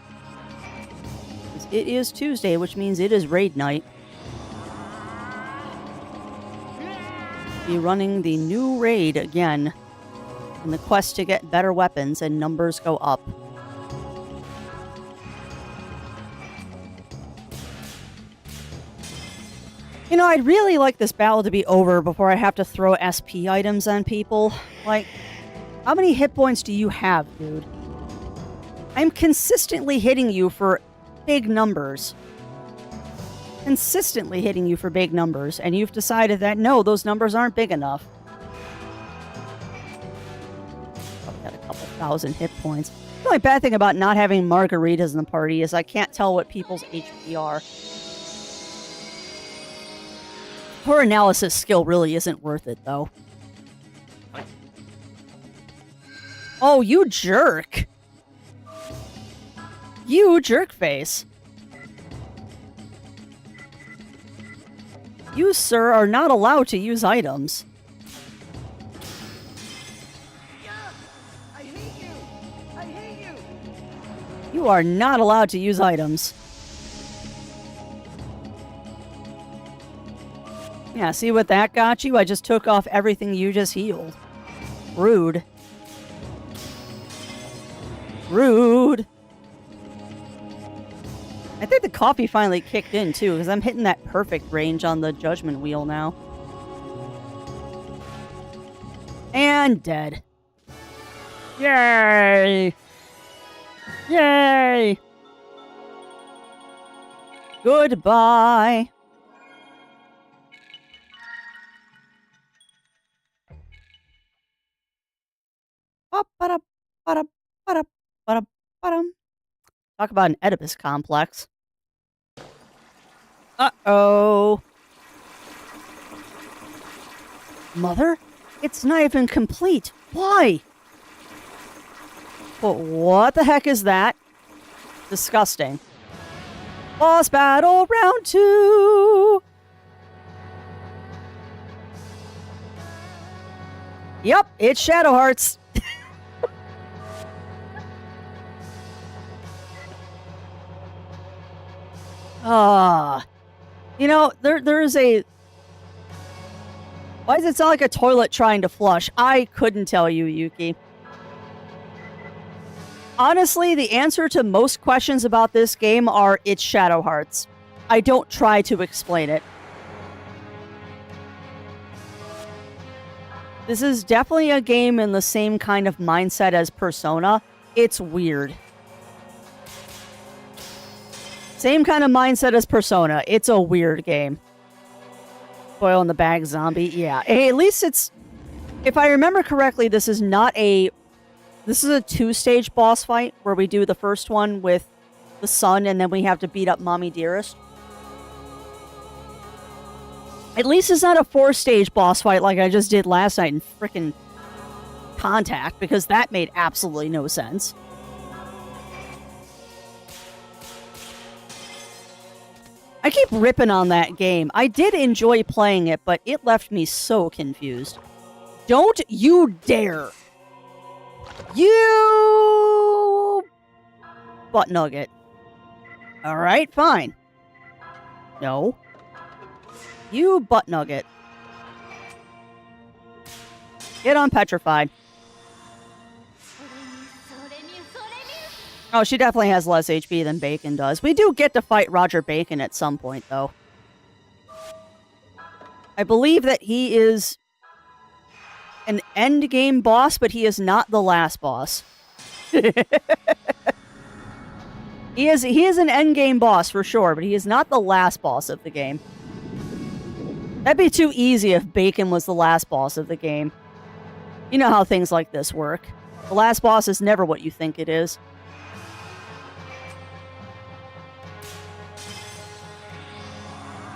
It is Tuesday, which means it is raid night. Be running the new raid again in the quest to get better weapons and numbers go up. You know, I'd really like this battle to be over before I have to throw SP items on people. Like, how many hit points do you have, dude? I'm consistently hitting you for big numbers. Consistently hitting you for big numbers, and you've decided that, no, those numbers aren't big enough. I've got a couple thousand hit points. The only bad thing about not having margaritas in the party is I can't tell what people's HP are. Her analysis skill really isn't worth it, though. Oh, you jerk! You jerk face. You, sir, are not allowed to use items. Yeah, I hate you. I hate you. You are not allowed to use items. Yeah, see what that got you? I just took off everything you just healed. Rude. Rude. I think the coffee finally kicked in, too, because I'm hitting that perfect range on the judgment wheel now. And dead. Yay! Yay! Goodbye. Talk about an Oedipus complex. Uh-oh. Mother? It's not even complete. Why? Well, what the heck is that? Disgusting. Boss battle round 2. Yep, it's Shadow Hearts. You know, there is a... Why does it sound like a toilet trying to flush? I couldn't tell you, Yuki. Honestly, the answer to most questions about this game are, it's Shadow Hearts. I don't try to explain it. This is definitely a game in the same kind of mindset as Persona. It's weird. Same kind of mindset as Persona. It's a weird game. Foil in the bag zombie. Yeah. Hey, at least it's If I remember correctly, this is a 2-stage boss fight where we do the first one with the sun and then we have to beat up Mommy Dearest. At least it's not a 4-stage boss fight like I just did last night in frickin' Contact, because that made absolutely no sense. I keep ripping on that game. I did enjoy playing it, but it left me so confused. Don't you dare! You butt nugget. Alright, fine. No. You butt nugget. Get unpetrified. Oh, she definitely has less HP than Bacon does. We do get to fight Roger Bacon at some point, though. I believe that he is an endgame boss, but he is not the last boss. He is an endgame boss for sure, but he is not the last boss of the game. That'd be too easy if Bacon was the last boss of the game. You know how things like this work. The last boss is never what you think it is.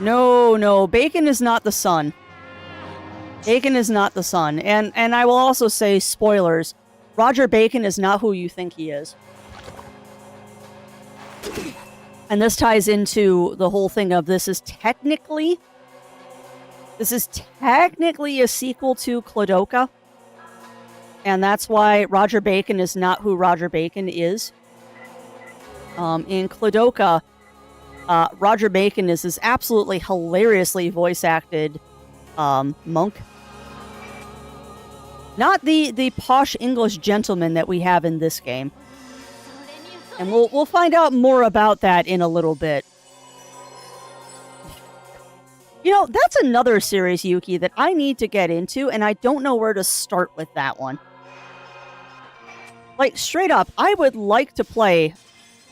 No, Bacon is not the sun. Bacon is not the sun. And I will also say, spoilers, Roger Bacon is not who you think he is. And this ties into the whole thing of this is technically a sequel to Clodoka. And that's why Roger Bacon is not who Roger Bacon is. In Clodoka, Roger Bacon is this absolutely hilariously voice-acted monk. Not the posh English gentleman that we have in this game. And we'll find out more about that in a little bit. You know, that's another series, Yuki, that I need to get into, and I don't know where to start with that one. Like, straight up, I would like to play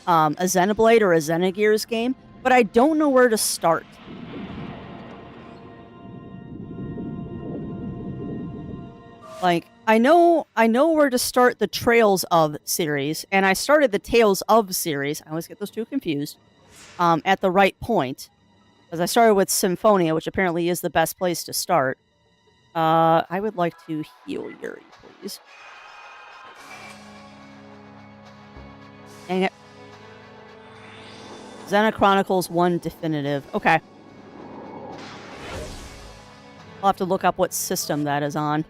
a Xenoblade or a Xenogears game, but I don't know where to start. Like, I know where to start the Trails of series, and I started the Tales of series. I always get those two confused. At the right point. Because I started with Symphonia, which apparently is the best place to start. I would like to heal Yuri, please. Dang it. Xena Chronicles 1 Definitive. Okay. I'll have to look up what system that is on.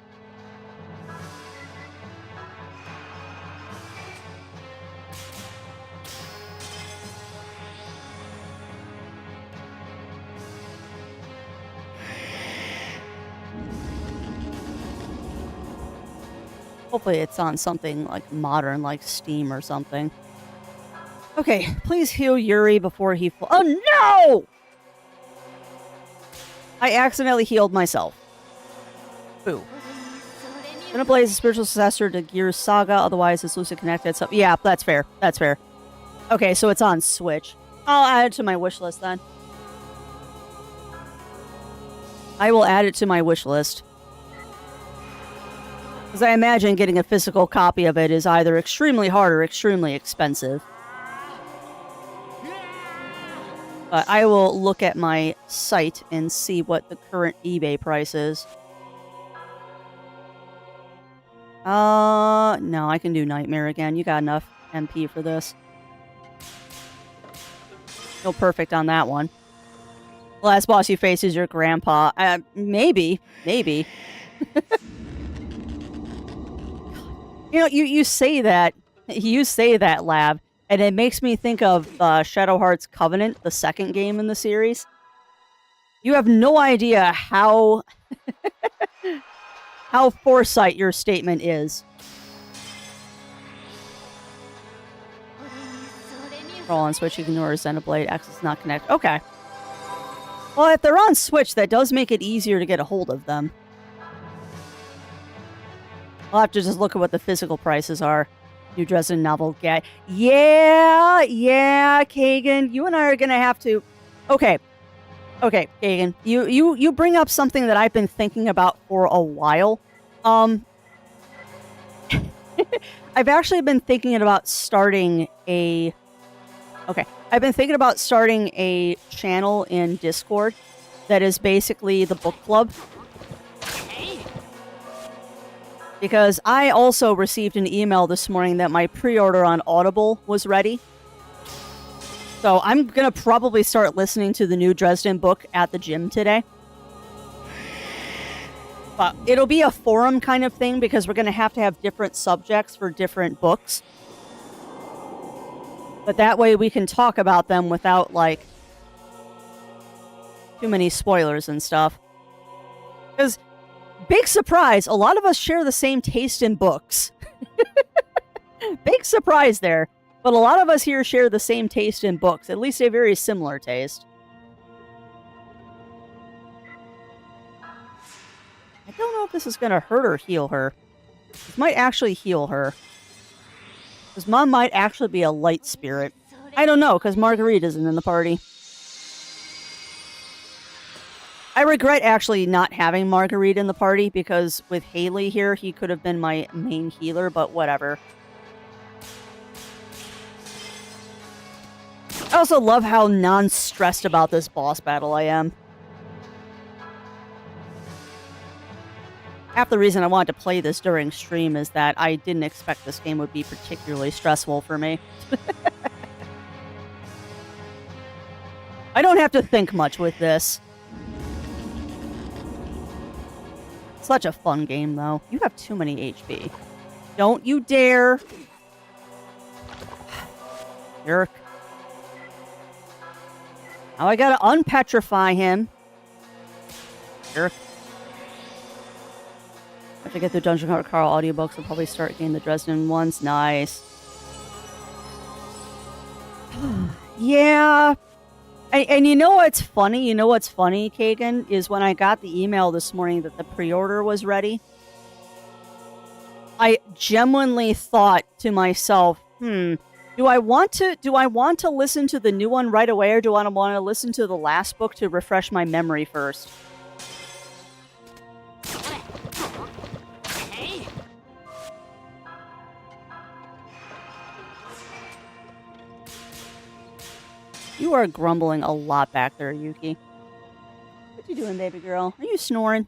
Hopefully it's on something like modern, like Steam or something. Okay, please heal Yuri before he oh no! I accidentally healed myself. Boo. Xenoblade is a spiritual successor to Gears Saga, otherwise it's loosely connected. So yeah, that's fair. That's fair. Okay, so it's on Switch. I'll add it to my wish list then. I will add it to my wish list. Because I imagine getting a physical copy of it is either extremely hard or extremely expensive. But I will look at my site and see what the current eBay price is. No, I can do Nightmare again. You got enough MP for this. No perfect on that one. The last boss you face is your grandpa. Maybe. You know, you say that, Lab, and it makes me think of Shadow Hearts Covenant, the second game in the series. You have no idea how how foresight your statement is. Roll on Switch, you can ignore Xenoblade. X is not connected. Okay. Well, if they're on Switch, that does make it easier to get a hold of them. I'll have to just look at what the physical prices are. New Dresden novel guy. Yeah, Kagan. You and I are going to have to... Okay, Kagan. You bring up something that I've been thinking about for a while. I've actually been thinking about starting a... Okay, I've been thinking about starting a channel in Discord that is basically the book club. Because I also received an email this morning that my pre-order on Audible was ready. So I'm going to probably start listening to the new Dresden book at the gym today. But it'll be a forum kind of thing because we're going to have different subjects for different books. But that way we can talk about them without, like, too many spoilers and stuff. Because, big surprise, a lot of us share the same taste in books. Big surprise there. But a lot of us here share the same taste in books, at least a very similar taste. I don't know if this is going to hurt or heal her. This might actually heal her. Because Mom might actually be a light spirit. I don't know, because Marguerite isn't in the party. I regret actually not having Marguerite in the party, because with Haley here, he could have been my main healer, but whatever. I also love how non-stressed about this boss battle I am. Half the reason I wanted to play this during stream is that I didn't expect this game would be particularly stressful for me. I don't have to think much with this. Such a fun game, though. You have too many HP. Don't you dare. Jerk. Now I gotta unpetrify him. Jerk. After I get the Dungeon Cart Carl audiobooks, I'll probably start getting the Dresden ones. Nice. Yeah. And you know what's funny? You know what's funny, Kagan? Is when I got the email this morning that the pre-order was ready, I genuinely thought to myself, do I want to listen to the new one right away, or do I want to listen to the last book to refresh my memory first? You are grumbling a lot back there, Yuki. What you doing, baby girl? Are you snoring?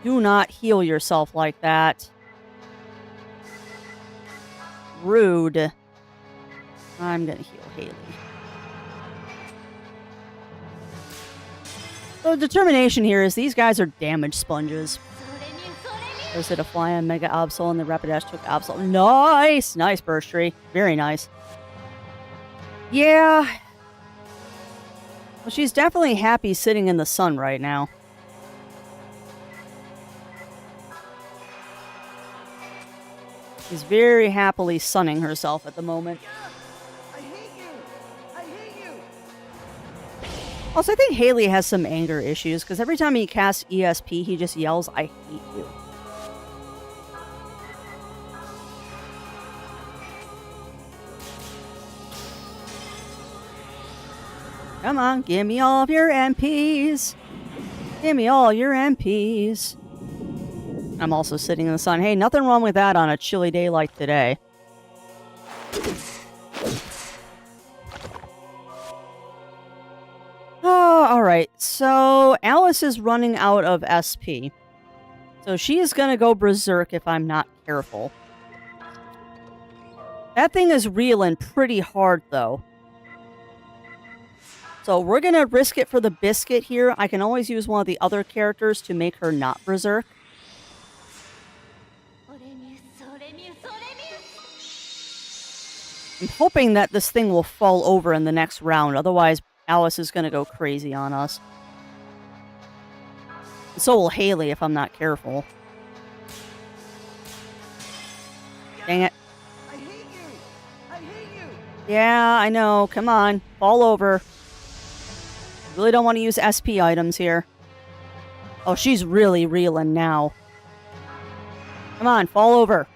Do not heal yourself like that. Rude. I'm gonna heal Haley. So the determination here is these guys are damage sponges. Those did a fly on Mega Absol and the Rapidash took Absol. Nice! Nice, Burst Tree. Very nice. Yeah. Well, she's definitely happy sitting in the sun right now. She's very happily sunning herself at the moment. I hate you! I hate you! Also, I think Haley has some anger issues, because every time he casts ESP, he just yells, "I hate you." Come on, give me all of your MPs. Give me all your MPs. I'm also sitting in the sun. Hey, nothing wrong with that on a chilly day like today. Oh, alright. So, Alice is running out of SP. So she is going to go berserk if I'm not careful. That thing is reeling pretty hard, though. So we're going to risk it for the biscuit here. I can always use one of the other characters to make her not berserk. I'm hoping that this thing will fall over in the next round. Otherwise, Alice is going to go crazy on us. And so will Haley if I'm not careful. Dang it. I hate you! I hate you! Yeah, I know. Come on. Fall over. Really don't want to use SP items here. Oh, she's really reeling now. Come on, fall over.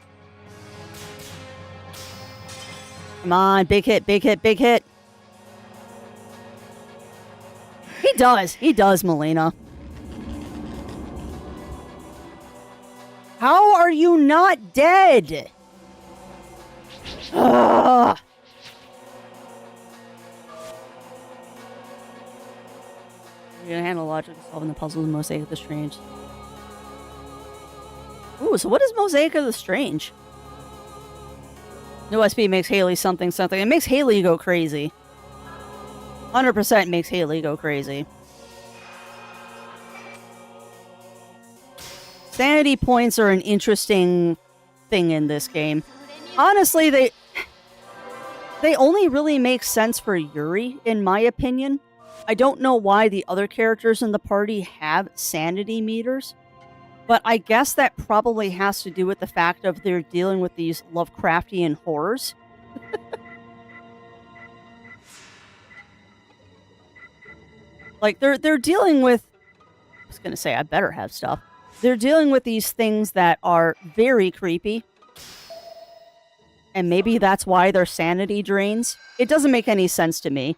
Come on, big hit, big hit, big hit. He does, Melina. How are you not dead? Ugh. You're gonna handle logic solving the puzzle of Mosaic of the Strange. Ooh, so what is Mosaic of the Strange? No SP makes Haley something something. It makes Haley go crazy. 100% makes Haley go crazy. Sanity points are an interesting thing in this game. Honestly, they only really make sense for Yuri, in my opinion. I don't know why the other characters in the party have sanity meters, but I guess that probably has to do with the fact of they're dealing with these Lovecraftian horrors. Like, they're dealing with... I was gonna say, I better have stuff. They're dealing with these things that are very creepy. And maybe that's why their sanity drains. It doesn't make any sense to me.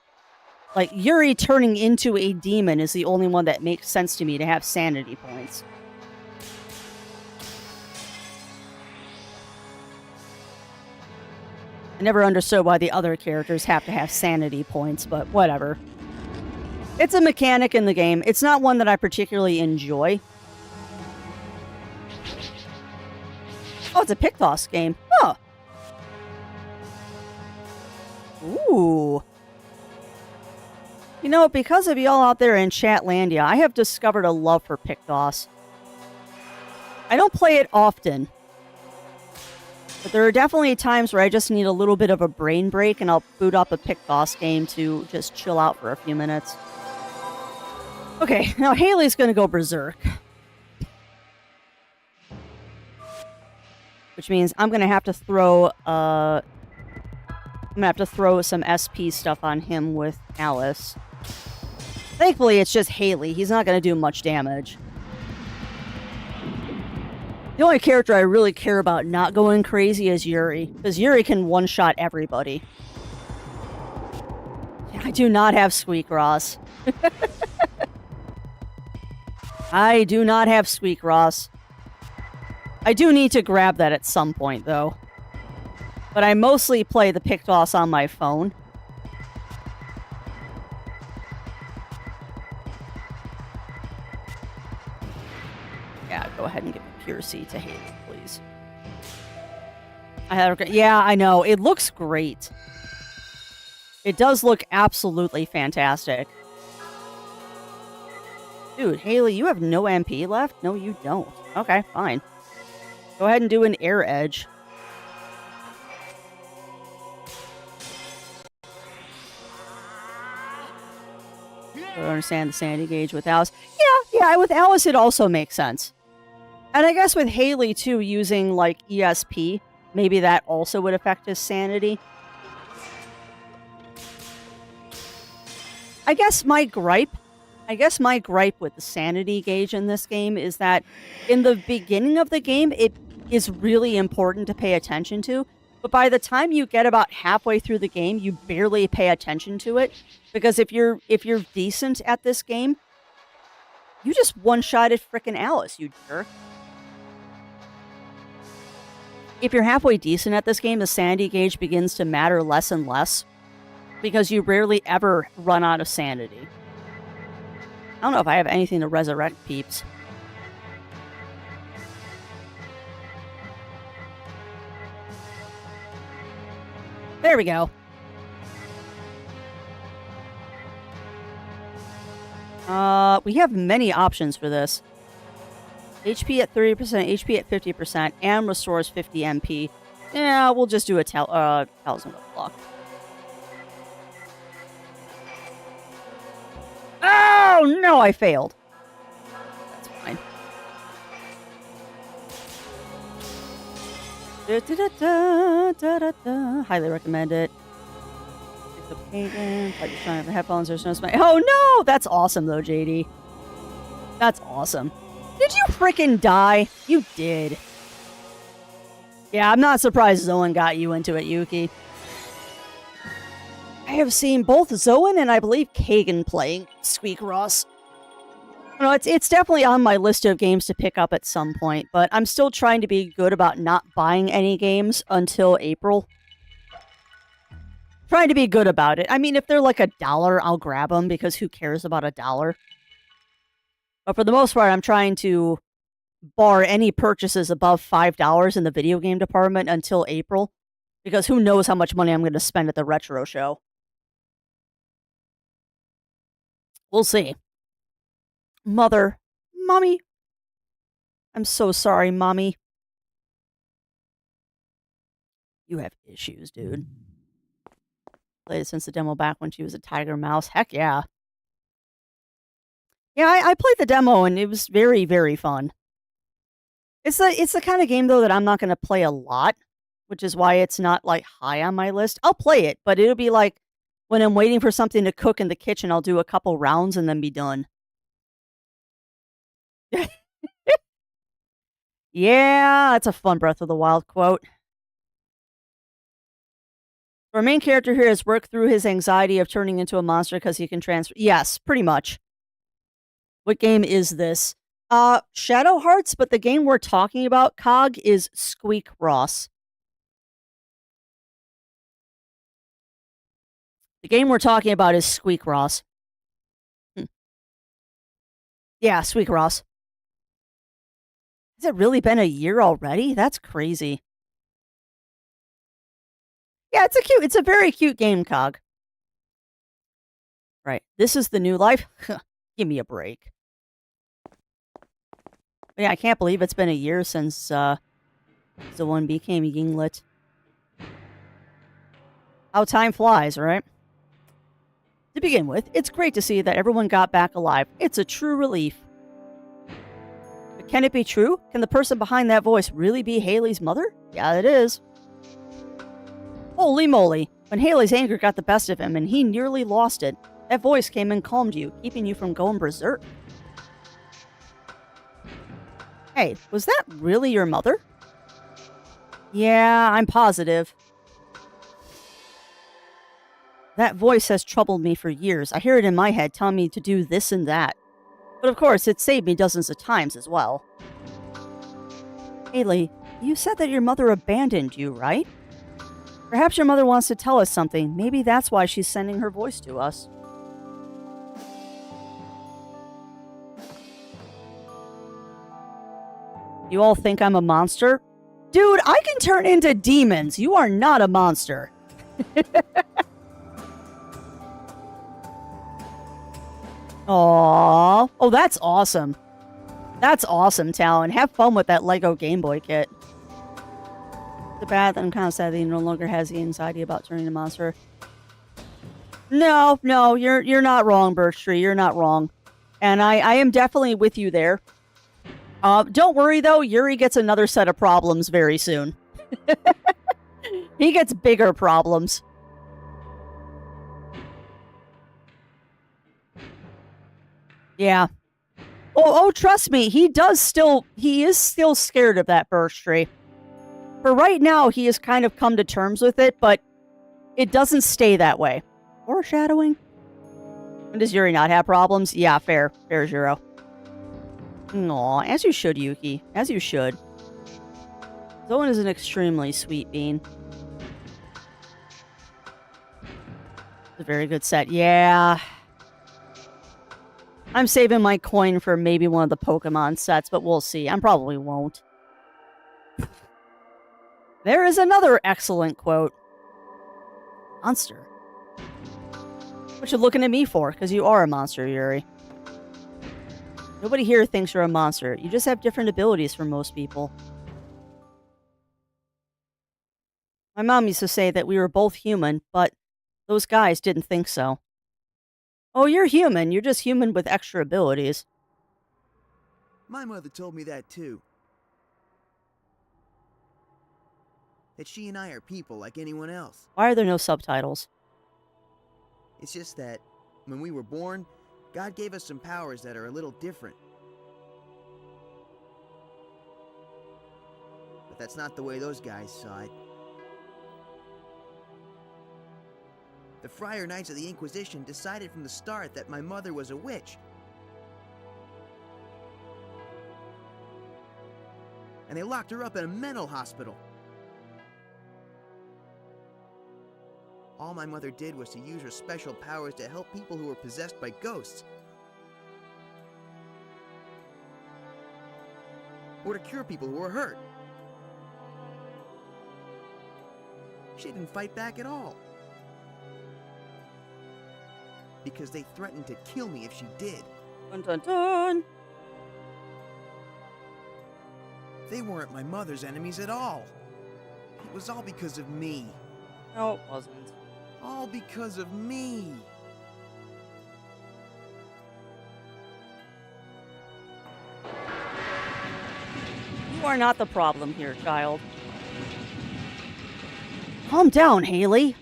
Like, Yuri turning into a demon is the only one that makes sense to me to have sanity points. I never understood why the other characters have to have sanity points, but whatever. It's a mechanic in the game. It's not one that I particularly enjoy. Oh, it's a Pictoss game. Huh. Ooh. You know, because of y'all out there in Chatlandia, I have discovered a love for Pictoss. I don't play it often. But there are definitely times where I just need a little bit of a brain break, and I'll boot up a Pictoss game to just chill out for a few minutes. Okay, now Haley's gonna go berserk. Which means I'm gonna have to throw, some SP stuff on him with Alice. Thankfully, it's just Haley. He's not gonna do much damage. The only character I really care about not going crazy is Yuri, because Yuri can one-shot everybody. I do not have Squeak Ross. I do not have Squeak Ross. I do need to grab that at some point, though. But I mostly play the Pictoss on my phone. Yeah, go ahead and give Pure C to Haley, please. Yeah, I know. It looks great. It does look absolutely fantastic. Dude, Haley, you have no MP left? No, you don't. Okay, fine. Go ahead and do an air edge. I don't understand the sanity gauge with Alice. Yeah, with Alice it also makes sense. And I guess with Haley, too, using, like, ESP, maybe that also would affect his sanity. I guess my gripe with the sanity gauge in this game is that in the beginning of the game, it is really important to pay attention to. But by the time you get about halfway through the game, you barely pay attention to it. Because if you're decent at this game, you just one-shotted frickin' Alice, you jerk. If you're halfway decent at this game, the sanity gauge begins to matter less and less. Because you rarely ever run out of sanity. I don't know if I have anything to resurrect peeps. There we go. We have many options for this. HP at 30%, HP at 50%, and restores 50 MP. Yeah, we'll just do a Talisman of Luck. Oh, no, I failed. That's fine. Highly recommend it. The paint, the headphones, there's no smell. Oh, no! That's awesome, though, JD. That's awesome. Did you frickin' die? You did. Yeah, I'm not surprised Zoan got you into it, Yuki. I have seen both Zoan and I believe Kagan playing Squeak Ross. No, it's definitely on my list of games to pick up at some point, but I'm still trying to be good about not buying any games until April. Trying to be good about it. I mean, if they're like $1, I'll grab them because who cares about $1? But for the most part, I'm trying to bar any purchases above $5 in the video game department until April because who knows how much money I'm going to spend at the retro show. We'll see. Mommy. I'm so sorry, Mommy. You have issues, dude. Played it since the demo back when she was a Tiger Mouse. Heck yeah. Yeah, I played the demo and it was very, very fun. It's the kind of game though that I'm not going to play a lot, which is why it's not like high on my list. I'll play it, but it'll be like when I'm waiting for something to cook in the kitchen, I'll do a couple rounds and then be done. Yeah, that's a fun Breath of the Wild quote. Our main character here has worked through his anxiety of turning into a monster because he can transfer. Yes, pretty much. What game is this? Shadow Hearts, but the game we're talking about, Cog, is Squeak Ross. The game we're talking about is Squeak Ross. Yeah, Squeak Ross. Has it really been a year already? That's crazy. Yeah, it's a very cute game, Cog. Right. This is the new life? Give me a break. But yeah, I can't believe it's been a year since the one became Yinglet. How time flies, right? To begin with, it's great to see that everyone got back alive. It's a true relief. But can it be true? Can the person behind that voice really be Haley's mother? Yeah, it is. Holy moly. When Haley's anger got the best of him and he nearly lost it, that voice came and calmed you, keeping you from going berserk. Hey, was that really your mother? Yeah, I'm positive. That voice has troubled me for years. I hear it in my head telling me to do this and that. But of course, it saved me dozens of times as well. Haley, you said that your mother abandoned you, right? Perhaps your mother wants to tell us something. Maybe that's why she's sending her voice to us. You all think I'm a monster? Dude, I can turn into demons. You are not a monster. Aww. Oh, that's awesome. That's awesome, Talon. Have fun with that Lego Game Boy kit. The bad that I'm kind of sad that he no longer has the anxiety about turning a monster. No, you're not wrong, Birch Tree. You're not wrong. And I am definitely with you there. Don't worry, though. Yuri gets another set of problems very soon. He gets bigger problems. Yeah. Oh, trust me, he is still scared of that Birch Tree. For right now, he has kind of come to terms with it, but it doesn't stay that way. Foreshadowing? And does Yuri not have problems? Yeah, fair. Fair, Zero. Aw, as you should, Yuki. As you should. Zoan is an extremely sweet bean. It's a very good set. Yeah. I'm saving my coin for maybe one of the Pokemon sets, but we'll see. I probably won't. There is another excellent quote. Monster. What you looking at me for? Because you are a monster, Yuri. Nobody here thinks you're a monster. You just have different abilities from most people. My mom used to say that we were both human, but those guys didn't think so. Oh, you're human. You're just human with extra abilities. My mother told me that too. That she and I are people like anyone else. Why are there no subtitles? It's just that when we were born, God gave us some powers that are a little different. But that's not the way those guys saw it. The Friar Knights of the Inquisition decided from the start that my mother was a witch. And they locked her up in a mental hospital. All my mother did was to use her special powers to help people who were possessed by ghosts. Or to cure people who were hurt. She didn't fight back at all. Because they threatened to kill me if she did. Dun dun dun. They weren't my mother's enemies at all. It was all because of me. No, it wasn't. All because of me. You are not the problem here, child. Calm down, Haley.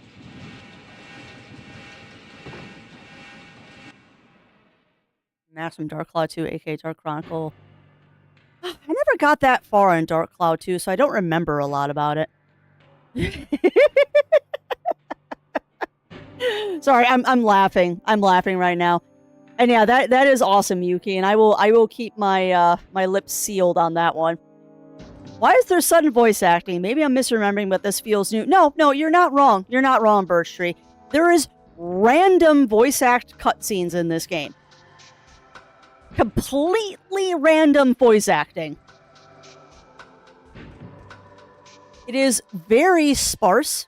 Maximum Dark Cloud 2, aka Dark Chronicle. I never got that far in Dark Cloud 2, so I don't remember a lot about it. Sorry, I'm laughing. I'm laughing right now. And yeah, that is awesome, Yuki, and I will keep my my lips sealed on that one. Why is there sudden voice acting? Maybe I'm misremembering, but this feels new. No, you're not wrong. You're not wrong, Birch Tree. There is random voice act cutscenes in this game. Completely random voice acting. It is very sparse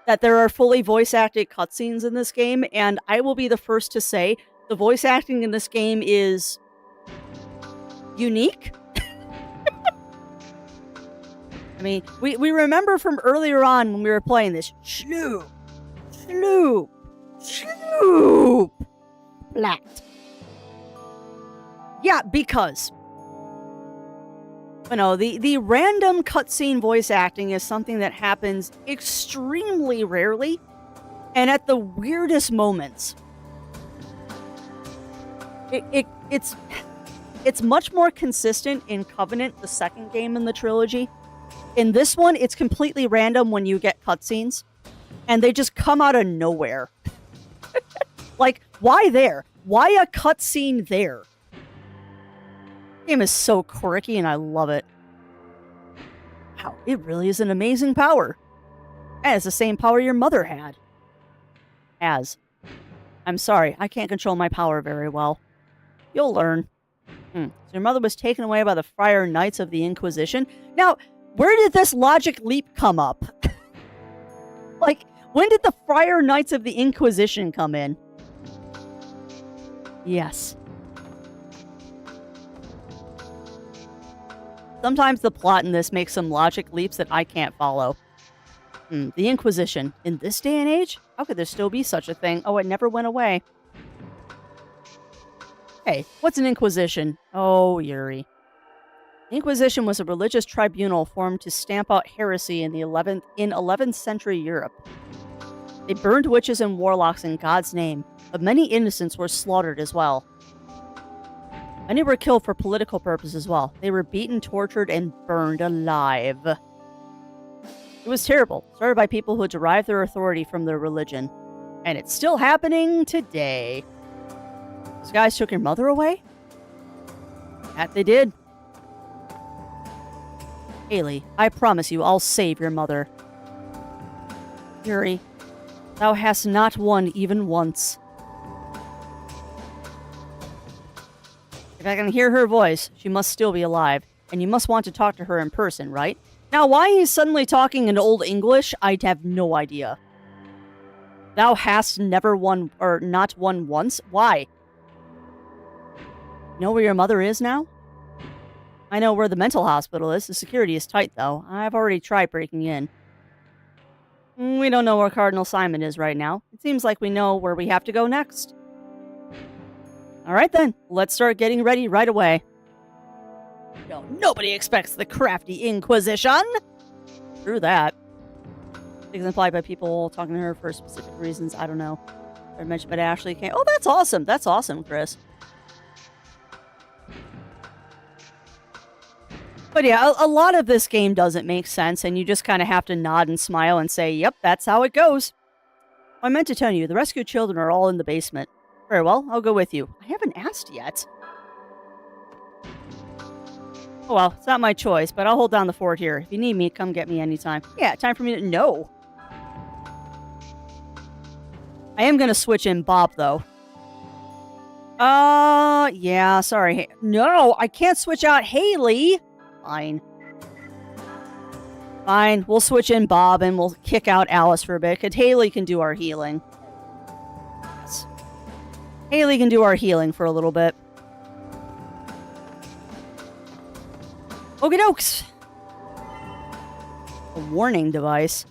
that there are fully voice acted cutscenes in this game, and I will be the first to say the voice acting in this game is unique. I mean, we remember from earlier on when we were playing this, Sloop, flat. Yeah, because, you know, the random cutscene voice acting is something that happens extremely rarely and at the weirdest moments. It's much more consistent in Covenant, the second game in the trilogy. In this one, it's completely random when you get cutscenes, and they just come out of nowhere. Like, why there? Why a cutscene there? Game is so quirky and I love it. Wow, it really is an amazing power. And it's the same power your mother had. I'm sorry, I can't control my power very well. You'll learn. So your mother was taken away by the Friar Knights of the Inquisition. Now, where did this logic leap come up? Like, when did the Friar Knights of the Inquisition come in? Yes. Sometimes the plot in this makes some logic leaps that I can't follow. The Inquisition. In this day and age? How could there still be such a thing? Oh, it never went away. Hey, what's an Inquisition? Oh, Yuri. The Inquisition was a religious tribunal formed to stamp out heresy in 11th century Europe. They burned witches and warlocks in God's name, but many innocents were slaughtered as well. Many were killed for political purposes as well. They were beaten, tortured, and burned alive. It was terrible, started by people who derived their authority from their religion. And it's still happening today. Those guys took your mother away? That they did. Haley, I promise you I'll save your mother. Yuri, thou hast not won even once. If I can hear her voice, she must still be alive, and you must want to talk to her in person, right? Now, why he's suddenly talking in Old English, I have no idea. Thou hast never won, or not won once? Why? You know where your mother is now? I know where the mental hospital is. The security is tight, though. I've already tried breaking in. We don't know where Cardinal Simon is right now. It seems like we know where we have to go next. Alright then, let's start getting ready right away. No, nobody expects the crafty Inquisition! True that. Things implied by people talking to her for specific reasons, I don't know. Or mentioned by Ashley came. Oh, that's awesome! That's awesome, Chris. But yeah, a lot of this game doesn't make sense, and you just kind of have to nod and smile and say, yep, that's how it goes. I meant to tell you, the rescued children are all in the basement. Very well, I'll go with you. I haven't asked yet. Oh well, it's not my choice, but I'll hold down the fort here. If you need me, come get me anytime. Yeah, time for me to... No. I am gonna switch in Bob, though. Yeah, sorry. No, I can't switch out Haley. Fine. Fine, we'll switch in Bob and we'll kick out Alice for a bit, because Haley can do our healing. Yes. Haley can do our healing for a little bit. Okie dokes. A warning device.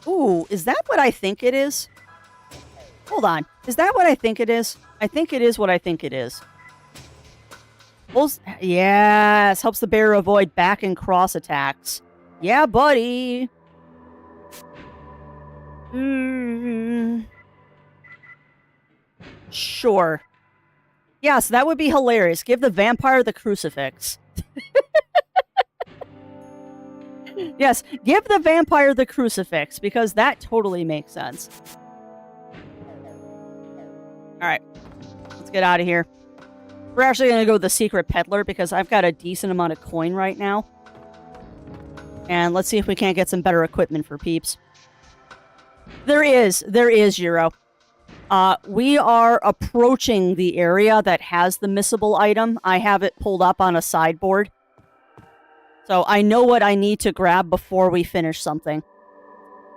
Ooh, is that what I think it is? Hold on. Is that what I think it is? I think it is what I think it is. Yes, helps the bear avoid back and cross attacks. Yeah, buddy. Sure. Yes, that would be hilarious. Give the vampire the crucifix. Yes, give the vampire the crucifix, because that totally makes sense. Alright. Let's get out of here. We're actually going to go with the secret peddler, because I've got a decent amount of coin right now. And let's see if we can't get some better equipment for peeps. There is, Euro. We are approaching the area that has the missable item. I have it pulled up on a sideboard. So I know what I need to grab before we finish something.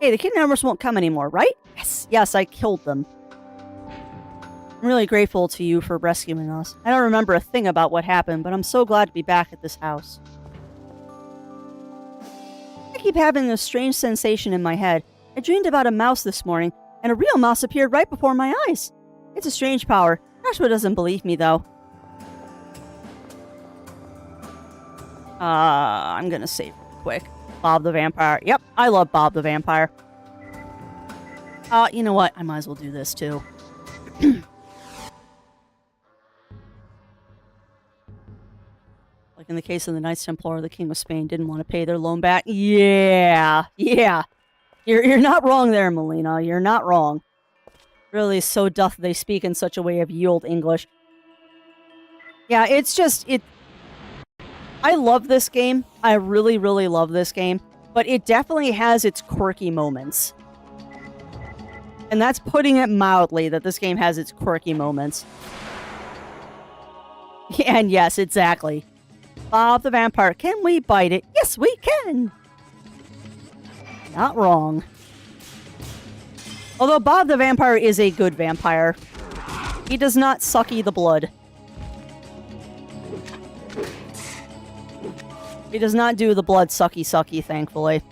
Hey, the kidnappers won't come anymore, right? Yes, I killed them. I'm really grateful to you for rescuing us. I don't remember a thing about what happened, but I'm so glad to be back at this house. I keep having a strange sensation in my head. I dreamed about a mouse this morning, and a real mouse appeared right before my eyes. It's a strange power. Joshua doesn't believe me, though. I'm gonna save real quick. Bob the Vampire. Yep, I love Bob the Vampire. You know what? I might as well do this, too. Like in the case of the Knights Templar, the King of Spain didn't want to pay their loan back. Yeah. You're not wrong there, Melina. You're not wrong. Really, so doth they speak in such a way of ye olde English. Yeah, it's just... I love this game. I really, really love this game. But it definitely has its quirky moments. And that's putting it mildly, that this game has its quirky moments. And yes, exactly. Bob the Vampire. Can we bite it? Yes, we can! Not wrong. Although Bob the Vampire is a good vampire. He does not sucky the blood. He does not do the blood sucky, thankfully.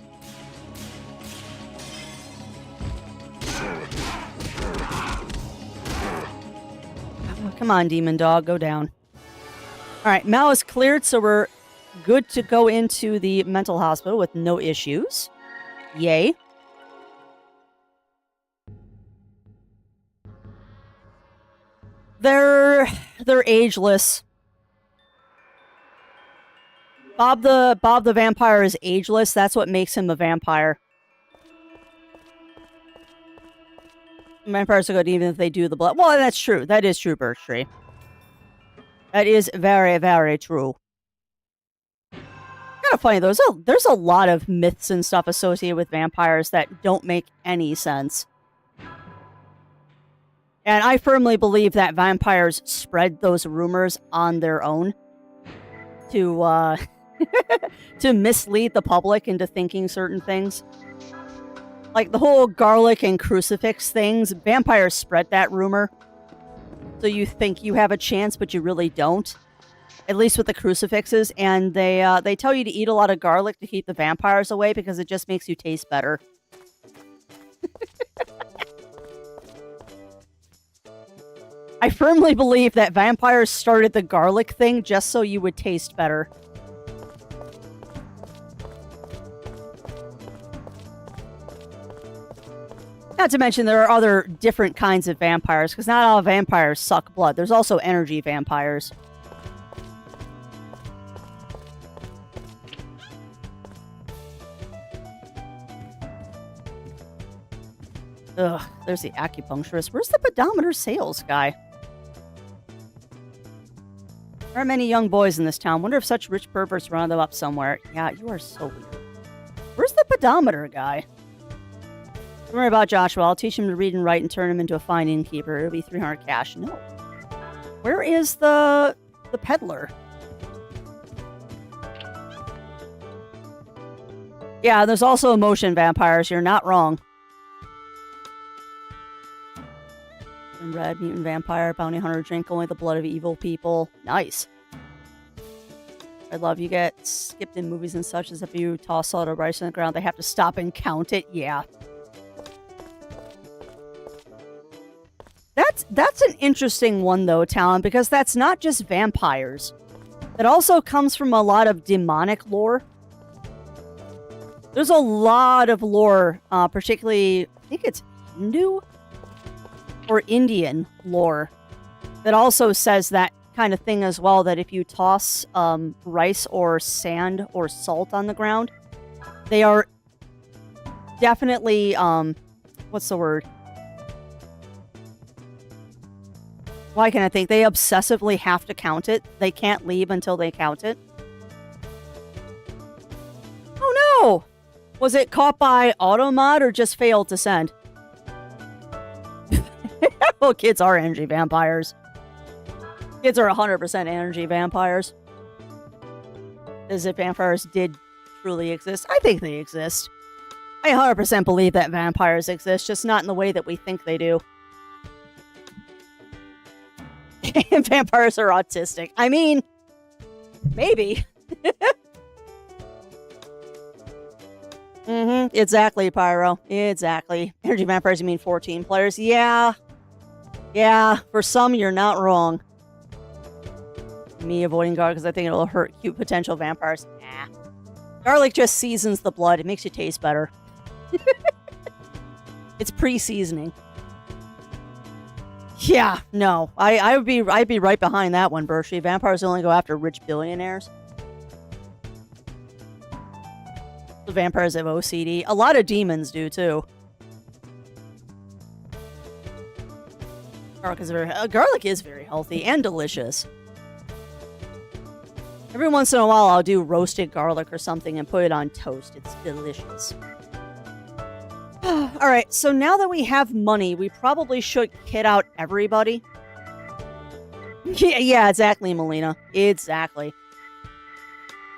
Come on, demon dog, go down. Alright, Mal is cleared, so we're good to go into the mental hospital with no issues. Yay. They're ageless. Bob the Vampire is ageless. That's what makes him a vampire. Vampires are good even if they do the blood. Well, that's true. That is true, Birch Tree. That is very, very true. Kind of funny, though. There's a lot of myths and stuff associated with vampires that don't make any sense. And I firmly believe that vampires spread those rumors on their own to to mislead the public into thinking certain things. Like the whole garlic and crucifix things, vampires spread that rumor. So you think you have a chance, but you really don't. At least with the crucifixes. And they tell you to eat a lot of garlic to keep the vampires away because it just makes you taste better. I firmly believe that vampires started the garlic thing just so you would taste better. Not to mention there are other different kinds of vampires, because not all vampires suck blood. There's also energy vampires. Ugh, there's the acupuncturist. Where's the pedometer sales guy? There aren't many young boys in this town. Wonder if such rich perverts round them up somewhere. Yeah, you are so weird. Where's the pedometer guy? Don't worry about Joshua. I'll teach him to read and write and turn him into a fine innkeeper. It'll be 300 cash. No. Where is the peddler? Yeah, there's also emotion vampires. You're not wrong. Red mutant vampire, bounty hunter, drink only the blood of evil people. Nice. I love you get skipped in movies and such as if you toss salt or rice on the ground, they have to stop and count it. Yeah. That's an interesting one though, Talon, because that's not just vampires. It also comes from a lot of demonic lore. There's a lot of lore, particularly, I think it's Hindu or Indian lore, that also says that kind of thing as well, that if you toss rice or sand or salt on the ground, they are definitely, what's the word? Why can't I think? They obsessively have to count it. They can't leave until they count it. Oh no! Was it caught by automod or just failed to send? Well, kids are energy vampires. Kids are 100% energy vampires. As if vampires did truly exist. I think they exist. I 100% believe that vampires exist, just not in the way that we think they do. And vampires are autistic. I mean, maybe. Exactly, Pyro. Exactly. Energy vampires, you mean 14 players? Yeah. Yeah, for some, you're not wrong. Me avoiding garlic because I think it'll hurt cute potential vampires. Nah. Garlic just seasons the blood. It makes you taste better. It's pre-seasoning. Yeah, no. I'd be right behind that one, Bershie. Vampires only go after rich billionaires. The vampires have OCD. A lot of demons do, too. Garlic is very healthy and delicious. Every once in a while, I'll do roasted garlic or something and put it on toast. It's delicious. All right, so now that we have money, we probably should kit out everybody. Yeah, exactly, Melina. Exactly.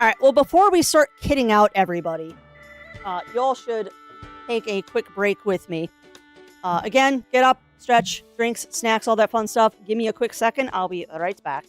All right, well, before we start kitting out everybody, y'all should take a quick break with me. Again, get up, stretch, drinks, snacks, all that fun stuff. Give me a quick second. I'll be right back.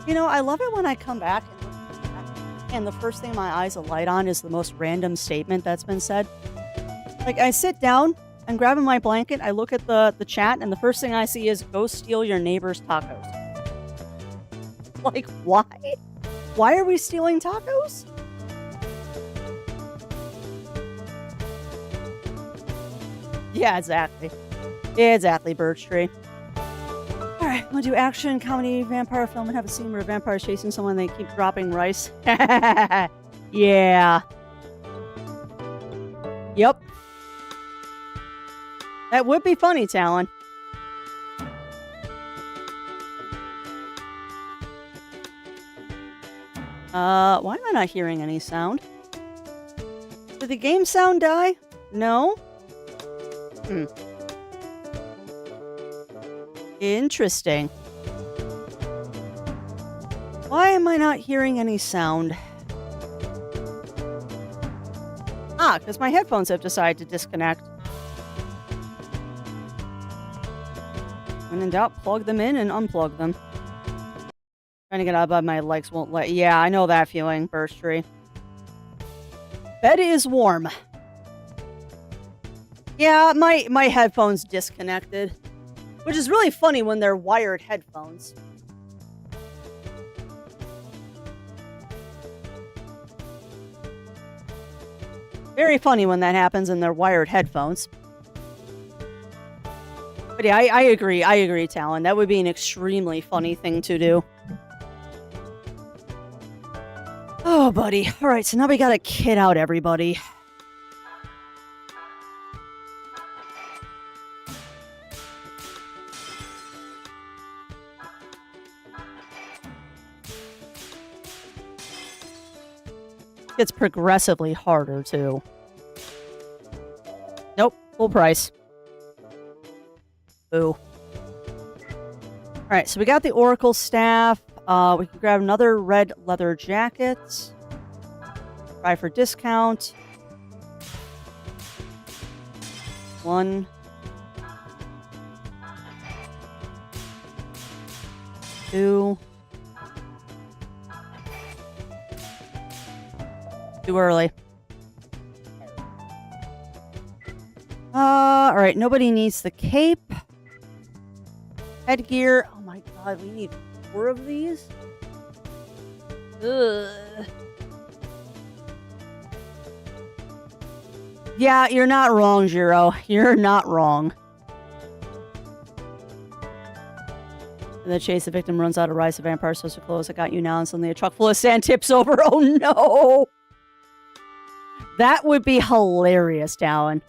You know, I love it when I come back and the first thing my eyes alight on is the most random statement that's been said. Like, I sit down and grabbing my blanket, I look at the chat, and the first thing I see is, go steal your neighbor's tacos. Like, why? Why are we stealing tacos? Yeah, exactly. Exactly, Birch Tree. Alright, I'm gonna do action, comedy, vampire film, and have a scene where a vampire is chasing someone and they keep dropping rice. Yeah. Yep. That would be funny, Talon. Why am I not hearing any sound? Did the game sound die? No? Interesting. Why am I not hearing any sound? Ah, because my headphones have decided to disconnect. When in doubt, plug them in and unplug them. Trying to get out, but my legs won't let. Yeah, I know that feeling, Birch Tree. Bed is warm. Yeah, my headphones disconnected. Which is really funny when they're wired headphones. Very funny when that happens and they're wired headphones. But yeah, I agree, Talon. That would be an extremely funny thing to do. Oh, buddy. Alright, so now we gotta kid out everybody. Gets progressively harder, too. Nope, full price. Boo. Alright, so we got the Oracle staff. We can grab another red leather jacket. Try for discount. 1. 2. Too early. Alright, nobody needs the cape. Headgear. Oh my god, we need 4 of these? Ugh. Yeah, you're not wrong, Jiro. You're not wrong. And the chase, the victim runs out of rice, the vampire supposed to close. I got you now, and suddenly a truck full of sand tips over. Oh no! That would be hilarious, Talon.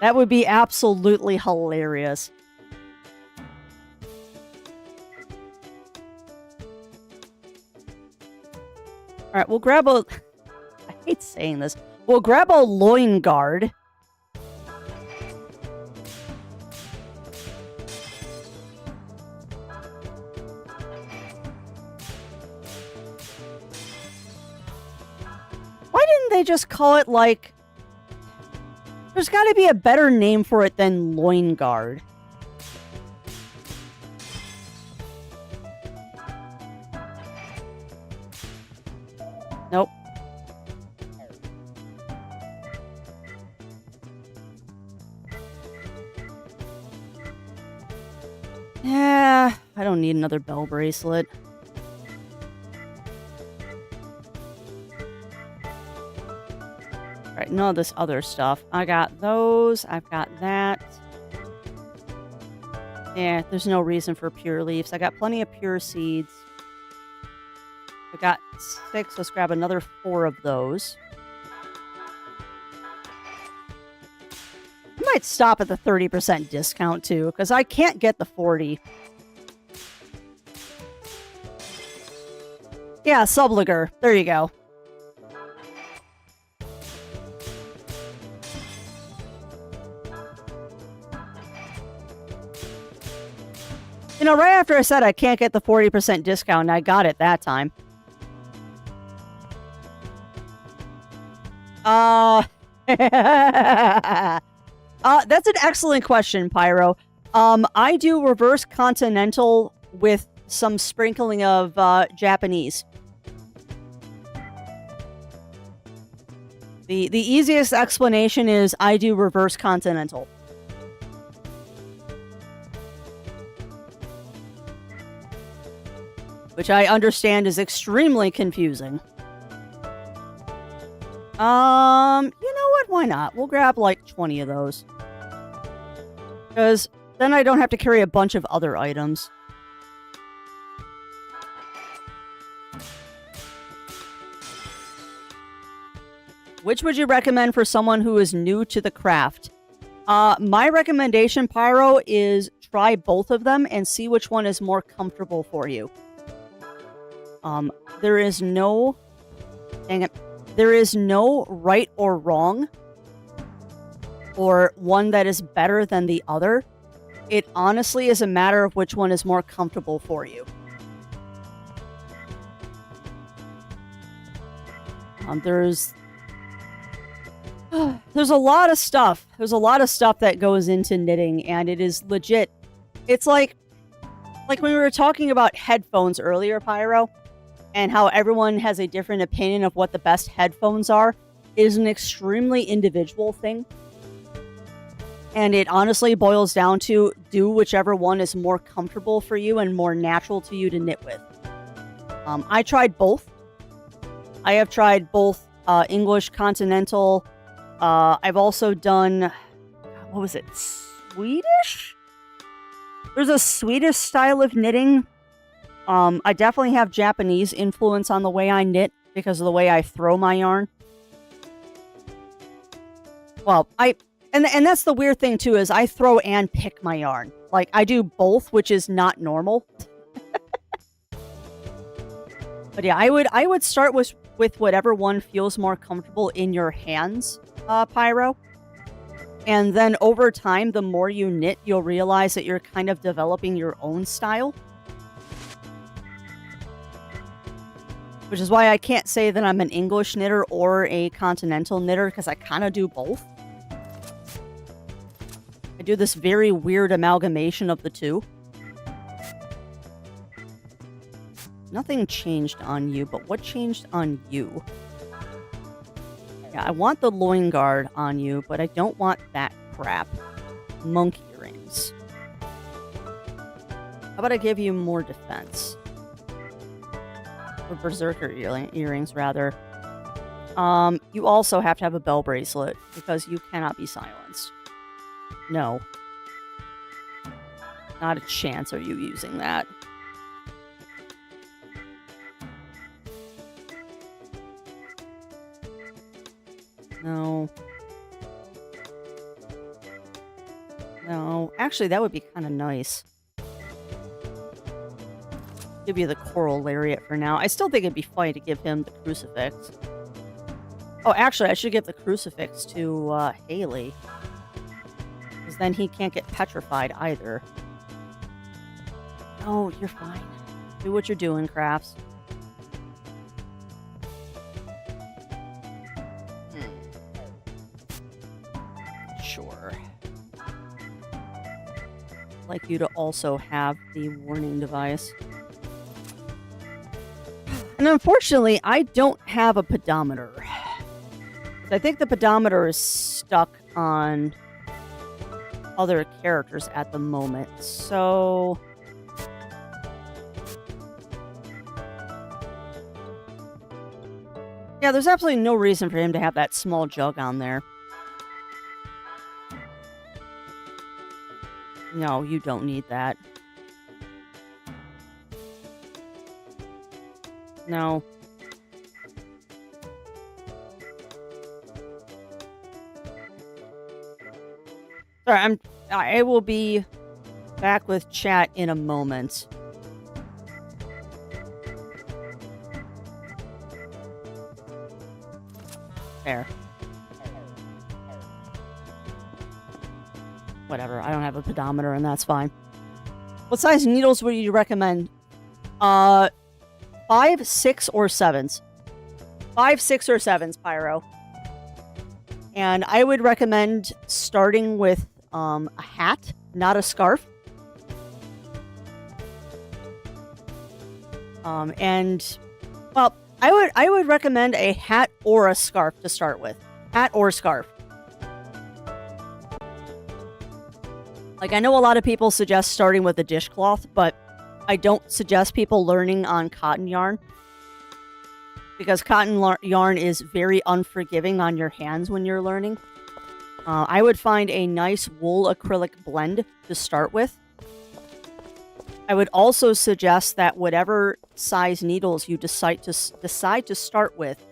That would be absolutely hilarious. Alright, we'll grab a... I hate saying this. We'll grab a loin guard. Why didn't they just call it, like... There's gotta be a better name for it than loin guard. Nope. Yeah, I don't need another bell bracelet. Alright, none of this other stuff. I got those. I've got that. Yeah, there's no reason for pure leaves. I got plenty of pure seeds. I got 6. Let's grab another 4 of those. I might stop at the 30% discount, too, because I can't get the 40. Yeah, Subliger. There you go. You know, right after I said I can't get the 40% discount, I got it that time. That's an excellent question, Pyro. I do reverse continental with some sprinkling of Japanese. The easiest explanation is I do reverse continental. Which I understand is extremely confusing. You know what? why not? We'll grab like 20 of those. Because then I don't have to carry a bunch of other items. Which would you recommend for someone who is new to the craft? My recommendation, Pyro, is try both of them and see which one is more comfortable for you. There is no... Dang it. There is no right or wrong, or one that is better than the other. It honestly is a matter of which one is more comfortable for you. There's a lot of stuff. There's a lot of stuff that goes into knitting, and it is legit. It's like when we were talking about headphones earlier, Pyro, and how everyone has a different opinion of what the best headphones are. It is an extremely individual thing. And it honestly boils down to do whichever one is more comfortable for you and more natural to you to knit with. I tried both. I have tried both English Continental. I've also done, what was it, Swedish? There's a Swedish style of knitting. I definitely have Japanese influence on the way I knit because of the way I throw my yarn. Well, and that's the weird thing too, is I throw and pick my yarn. Like, I do both, which is not normal. But yeah, I would start with whatever one feels more comfortable in your hands, Pyro. And then over time, the more you knit, you'll realize that you're kind of developing your own style. Which is why I can't say that I'm an English knitter or a continental knitter, because I kind of do both. I do this very weird amalgamation of the two. Nothing changed on you, but what changed on you? Yeah, I want the loin guard on you, but I don't want that crap. Monk earrings. How about I give you more defense? Or berserker earrings, rather. You also have to have a bell bracelet, because you cannot be silenced. No. Not a chance are you using that. No. No. Actually, that would be kind of nice. Give you the coral lariat for now. I still think it'd be funny to give him the crucifix. Oh, actually, I should give the crucifix to Haley. Because then he can't get petrified either. No, you're fine. Do what you're doing, Crafts. Sure. I'd like you to also have the warning device. And unfortunately, I don't have a pedometer. I think the pedometer is stuck on other characters at the moment. So yeah, there's absolutely no reason for him to have that small jug on there. No, you don't need that. No. Sorry, I will be back with chat in a moment. There. Whatever, I don't have a pedometer and that's fine. What size needles would you recommend? 5, 6, or 7s. 5, 6, or 7s, Pyro. And I would recommend starting with a hat, not a scarf. And well, I would recommend a hat or a scarf to start with. Hat or scarf. Like, I know a lot of people suggest starting with a dishcloth, but I don't suggest people learning on cotton yarn. because cotton yarn is very unforgiving on your hands when you're learning. I would find a nice wool acrylic blend to start with. I would also suggest that whatever size needles you decide to start with,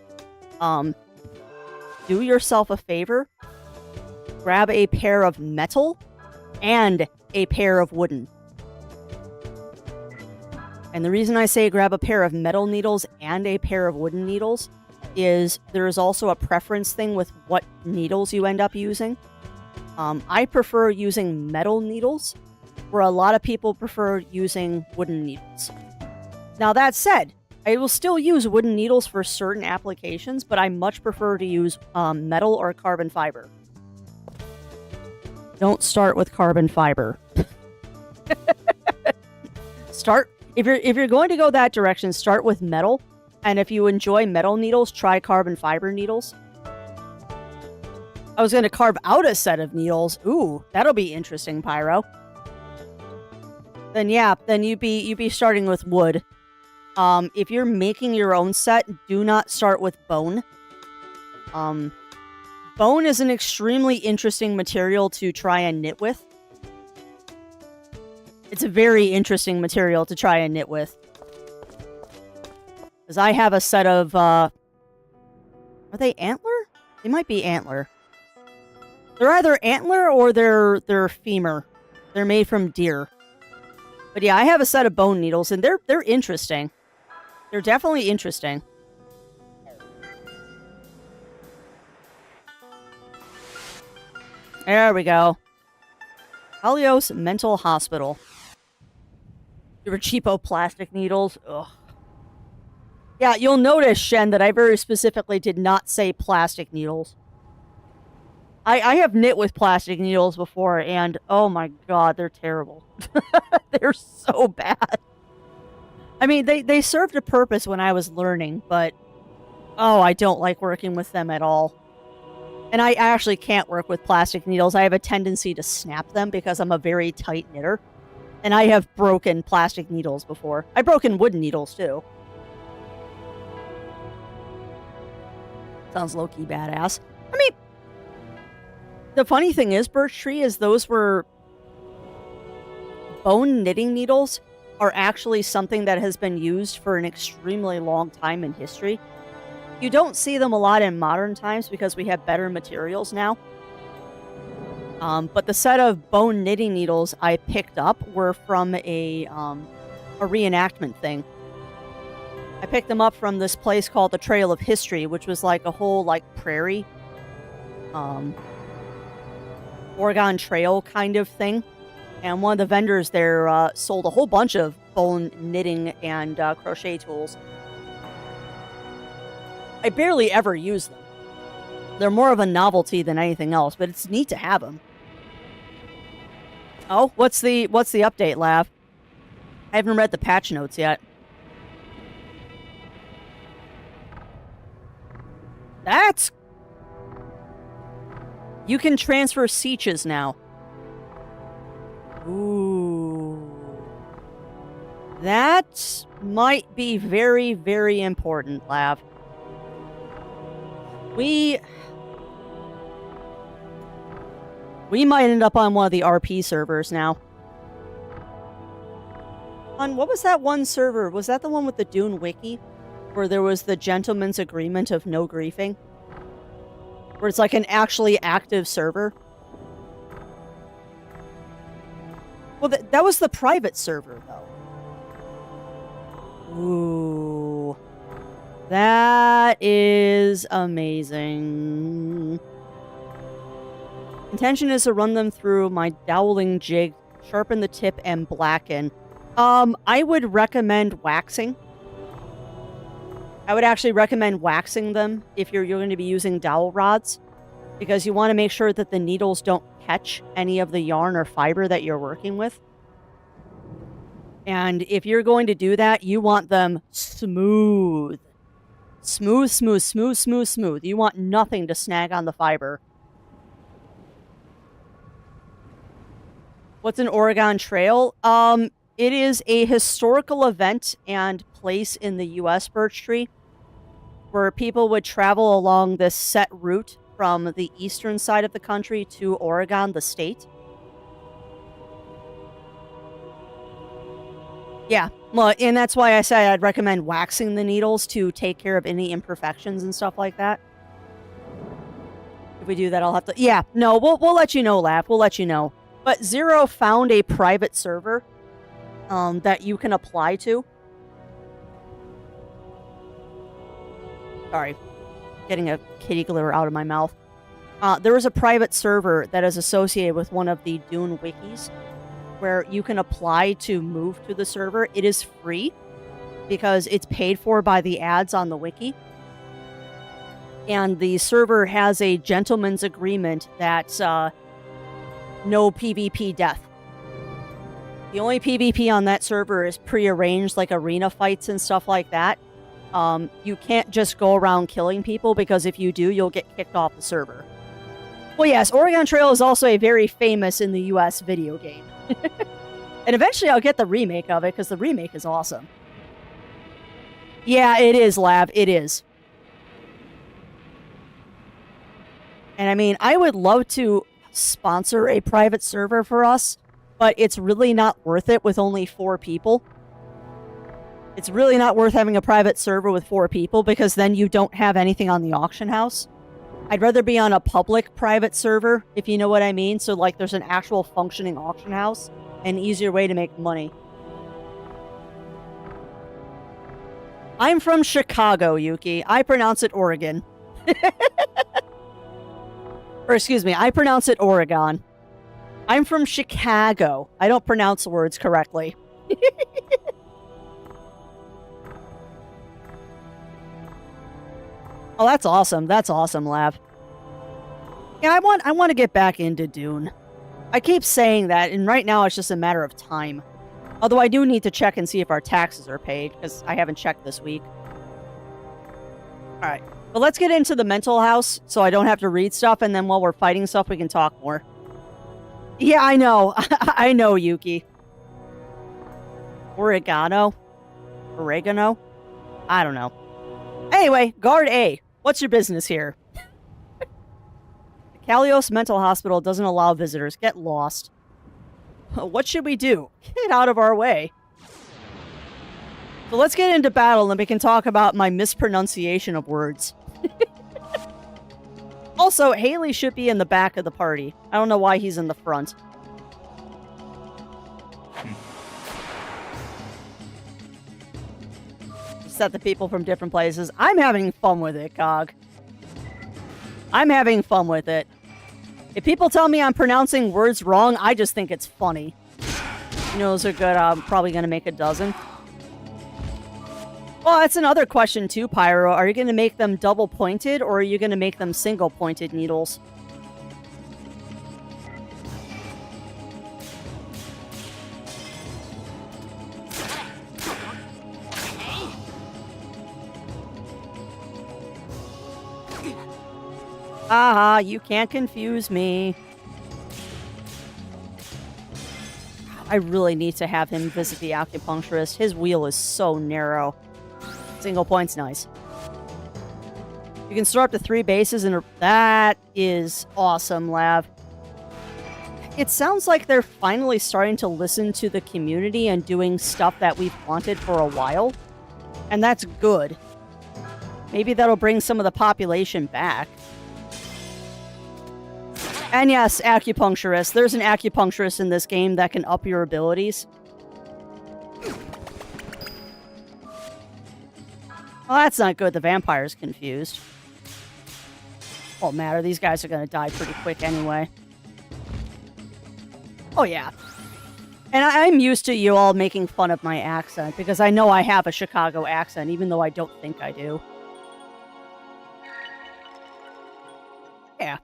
do yourself a favor. Grab a pair of metal and a pair of wooden. And the reason I say grab a pair of metal needles and a pair of wooden needles is there is also a preference thing with what needles you end up using. I prefer using metal needles, where a lot of people prefer using wooden needles. Now that said, I will still use wooden needles for certain applications, but I much prefer to use metal or carbon fiber. Don't start with carbon fiber. If you're going to go that direction, start with metal. And if you enjoy metal needles, try carbon fiber needles. I was going to carve out a set of needles. Ooh, that'll be interesting, Pyro. Then you'd be starting with wood. If you're making your own set, do not start with bone. Bone is an extremely interesting material to try and knit with. It's a very interesting material to try and knit with. Because I have a set of, are they antler? They might be antler. They're either antler or they're femur. They're made from deer. But yeah, I have a set of bone needles, and they're interesting. They're definitely interesting. There we go. Helios Mental Hospital. There were cheapo plastic needles. Ugh. Yeah, you'll notice, Shen, that I very specifically did not say plastic needles. I have knit with plastic needles before, and oh my god, they're terrible. They're so bad. I mean, they served a purpose when I was learning, but oh, I don't like working with them at all. And I actually can't work with plastic needles. I have a tendency to snap them because I'm a very tight knitter. And I have broken plastic needles before. I've broken wooden needles, too. Sounds low-key badass. I mean, the funny thing is, Birch Tree, is those were... Bone knitting needles are actually something that has been used for an extremely long time in history. You don't see them a lot in modern times because we have better materials now. But the set of bone knitting needles I picked up were from a reenactment thing. I picked them up from this place called the Trail of History, which was like a whole prairie, Oregon Trail kind of thing. And one of the vendors there sold a whole bunch of bone knitting and crochet tools. I barely ever use them. They're more of a novelty than anything else, but it's neat to have them. Oh, what's the update, Lav? I haven't read the patch notes yet. That's... You can transfer sieches now. Ooh. That might be very, very important, Lav. We might end up on one of the RP servers now. On what was that one server? Was that the one with the Dune Wiki? Where there was the gentleman's agreement of no griefing? Where it's like an actually active server? Well, that was the private server, though. Ooh. That is amazing. Intention is to run them through my doweling jig, sharpen the tip, and blacken. I would recommend waxing. I would actually recommend waxing them if you're going to be using dowel rods, because you want to make sure that the needles don't catch any of the yarn or fiber that you're working with. And if you're going to do that, you want them smooth. Smooth, smooth, smooth, smooth, smooth. You want nothing to snag on the fiber. What's an Oregon Trail? It is a historical event and place in the U.S. Birch Tree. where people would travel along this set route from the eastern side of the country to Oregon, the state. Yeah, well, and that's why I said I'd recommend waxing the needles to take care of any imperfections and stuff like that. If we do that, I'll have to... Yeah, no, we'll let you know, Lav. We'll let you know. But Zero found a private server that you can apply to. Sorry, getting a kitty glitter out of my mouth. There is a private server that is associated with one of the Dune wikis where you can apply to move to the server. It is free because it's paid for by the ads on the wiki. And the server has a gentleman's agreement that no PvP death. The only PvP on that server is prearranged, like arena fights and stuff like that. You can't just go around killing people, because if you do, you'll get kicked off the server. Well, yes, Oregon Trail is also a very famous in the US video game. And eventually I'll get the remake of it, because the remake is awesome. Yeah, it is, Lav. It is. And I mean, I would love to sponsor a private server for us, but it's really not worth it with only 4 people. It's really not worth having a private server with 4 people, because then you don't have anything on the auction house. I'd rather be on a public private server, if you know what I mean. So, like, there's an actual functioning auction house, an easier way to make money. I'm from Chicago, Yuki. I pronounce it Oregon. Or excuse me, I pronounce it Oregon. I'm from Chicago. I don't pronounce words correctly. Oh, that's awesome. That's awesome, Lav. Yeah, I want to get back into Dune. I keep saying that, and right now it's just a matter of time. Although I do need to check and see if our taxes are paid, because I haven't checked this week. Alright, but let's get into the mental house, so I don't have to read stuff, and then while we're fighting stuff, we can talk more. Yeah, I know. I know, Yuki. Oregano? Oregano? I don't know. Anyway, Guard A. What's your business here? The Kalios Mental Hospital doesn't allow visitors. Get lost. What should we do? Get out of our way. So let's get into battle, and we can talk about my mispronunciation of words. Also, Haley should be in the back of the party. I don't know why he's in the front. Set the people from different places. I'm having fun with it, Cog. I'm having fun with it. If people tell me I'm pronouncing words wrong, I just think it's funny. You know, those are good. I'm probably going to make a dozen. Well, that's another question too, Pyro. Are you going to make them double-pointed, or are you going to make them single-pointed needles? Haha, you can't confuse me. I really need to have him visit the acupuncturist. His wheel is so narrow. Single point's nice. You can store up to 3 bases, and that is awesome, Lav. It sounds like they're finally starting to listen to the community and doing stuff that we've wanted for a while. And that's good. Maybe that'll bring some of the population back. And yes, acupuncturist. There's an acupuncturist in this game that can up your abilities. Well, that's not good. The vampire's confused. Won't matter. These guys are going to die pretty quick anyway. Oh, yeah. And I'm used to you all making fun of my accent, because I know I have a Chicago accent, even though I don't think I do. Yeah.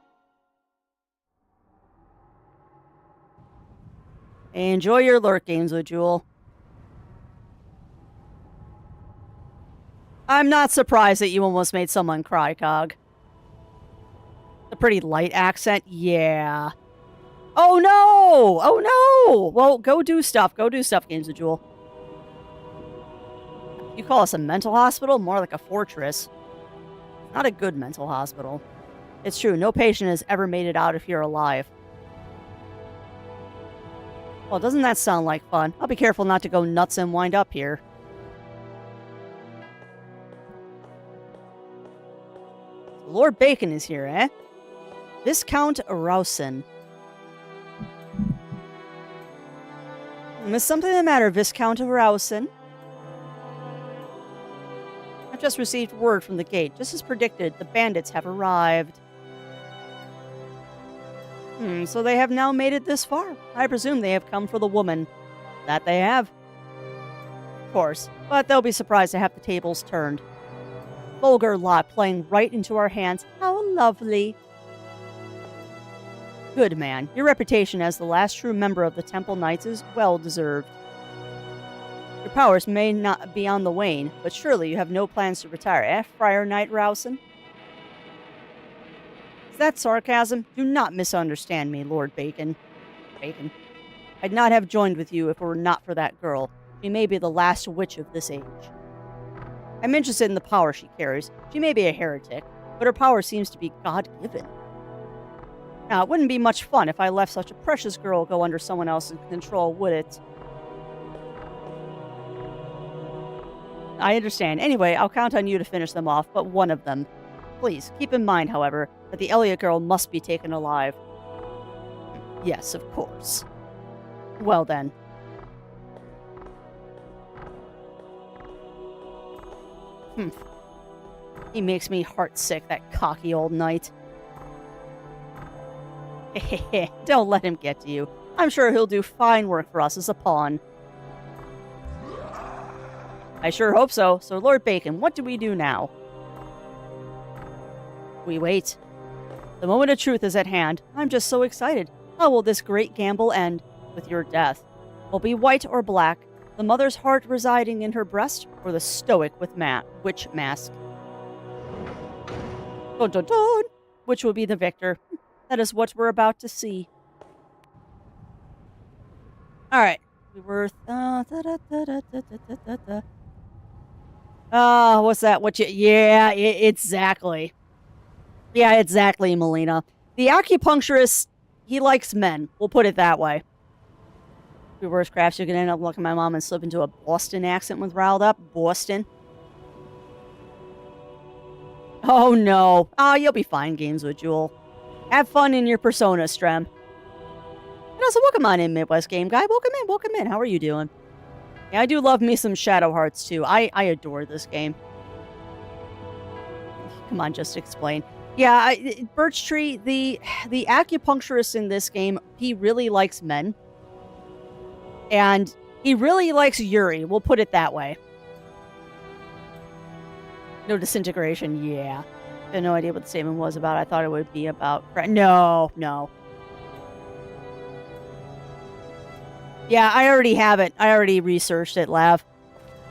Enjoy your lurk games with Jewel. I'm not surprised that you almost made someone cry, Cog. A pretty light accent? Yeah. Oh no! Oh no! Well, go do stuff. Go do stuff, Games with Jewel. You call us a mental hospital? More like a fortress. Not a good mental hospital. It's true, no patient has ever made it out of here alive. Well, doesn't that sound like fun? I'll be careful not to go nuts and wind up here. Lord Bacon is here, eh? Viscount Rousen. Is something the matter, Viscount Rousen? I've just received word from the gate. Just as predicted, the bandits have arrived. So they have now made it this far. I presume they have come for the woman. That they have. Of course, but they'll be surprised to have the tables turned. Vulgar lot playing right into our hands. How lovely. Good man. Your reputation as the last true member of the Temple Knights is well deserved. Your powers may not be on the wane, but surely you have no plans to retire, eh, Friar Knight Rousen? Is that sarcasm? Do not misunderstand me, Lord Bacon. Bacon. I'd not have joined with you if it were not for that girl. She may be the last witch of this age. I'm interested in the power she carries. She may be a heretic, but her power seems to be God-given. Now, it wouldn't be much fun if I left such a precious girl go under someone else's control, would it? I understand. Anyway, I'll count on you to finish them off, but one of them. Please, keep in mind, however, that the Elliot girl must be taken alive. Yes, of course. Well then. He makes me heartsick, that cocky old knight. Don't let him get to you. I'm sure he'll do fine work for us as a pawn. I sure hope so. So, Lord Bacon, what do we do now? We wait. The moment of truth is at hand. I'm just so excited. How will this great gamble end? With your death. Will be white or black, the mother's heart residing in her breast, or the stoic with witch mask? Dun dun dun! Which will be the victor? That is what we're about to see. Alright. We were... what's that? Yeah, exactly. Yeah, exactly, Melina. The acupuncturist, he likes men. We'll put it that way. Your worst crafts, you can end up looking at my mom and slip into a Boston accent with riled up. Boston. Oh, no. Oh, you'll be fine, Games with Jewel. Have fun in your persona, Strem. And also, welcome on in, Midwest Game Guy. Welcome in. How are you doing? Yeah, I do love me some Shadow Hearts, too. I adore this game. Come on, just explain. Yeah, Birch Tree, the acupuncturist in this game, he really likes men. And he really likes Yuri, we'll put it that way. No disintegration, yeah. I had no idea what the statement was about. I thought it would be about... No. Yeah, I already have it. I already researched it, Lav.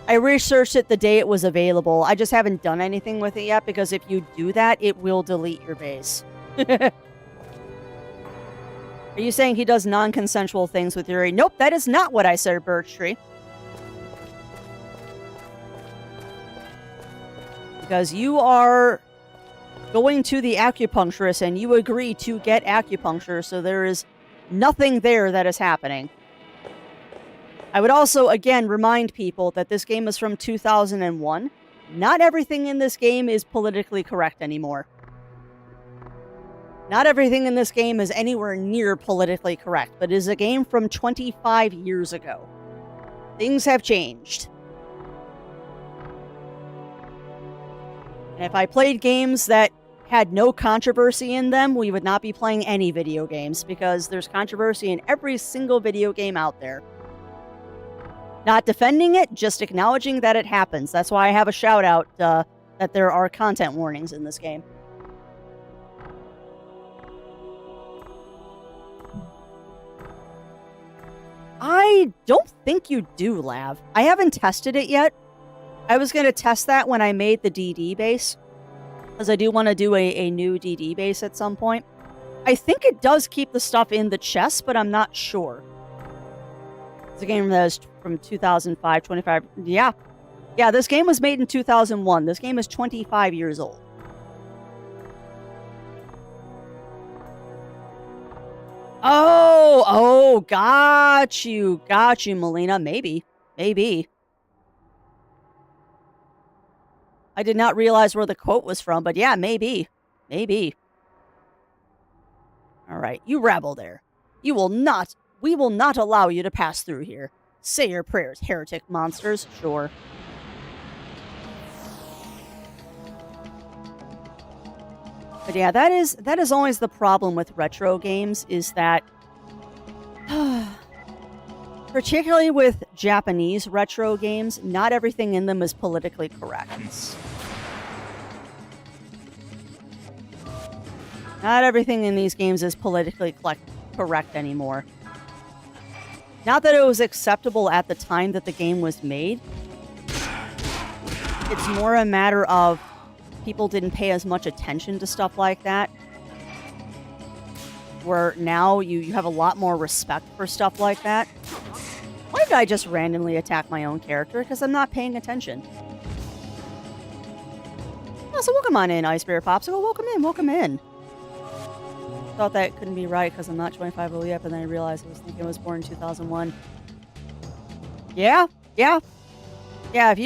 I researched it the day it was available. I just haven't done anything with it yet, because if you do that, it will delete your base. Are you saying he does non-consensual things with Yuri? Nope, that is not what I said, Birch Tree. Because you are going to the acupuncturist and you agree to get acupuncture, so there is nothing there that is happening. I would also, again, remind people that this game is from 2001. Not everything in this game is politically correct anymore. Not everything in this game is anywhere near politically correct, but it is a game from 25 years ago. Things have changed. And if I played games that had no controversy in them, we would not be playing any video games, because there's controversy in every single video game out there. Not defending it, just acknowledging that it happens. That's why I have a shout out that there are content warnings in this game. I don't think you do, Lav. I haven't tested it yet. I was going to test that when I made the DD base, because I do want to do a new DD base at some point. I think it does keep the stuff in the chest, but I'm not sure. It's a game that is from 2005, 25... Yeah, this game was made in 2001. This game is 25 years old. Oh, got you, Melina. Maybe. I did not realize where the quote was from, but yeah, maybe. All right, you rabble there. We will not allow you to pass through here. Say your prayers, heretic monsters. Sure. But yeah, that is always the problem with retro games, is that particularly with Japanese retro games, not everything in them is politically correct. Not everything in these games is politically correct anymore. Not that it was acceptable at the time that the game was made. It's more a matter of people didn't pay as much attention to stuff like that. Where now you have a lot more respect for stuff like that. Why did I just randomly attack my own character? Because I'm not paying attention. Oh, so welcome on in, Ice Bear Popsicle. Welcome in. Thought that couldn't be right because I'm not 25 yet, but then I realized I was thinking I was born in 2001. Yeah. If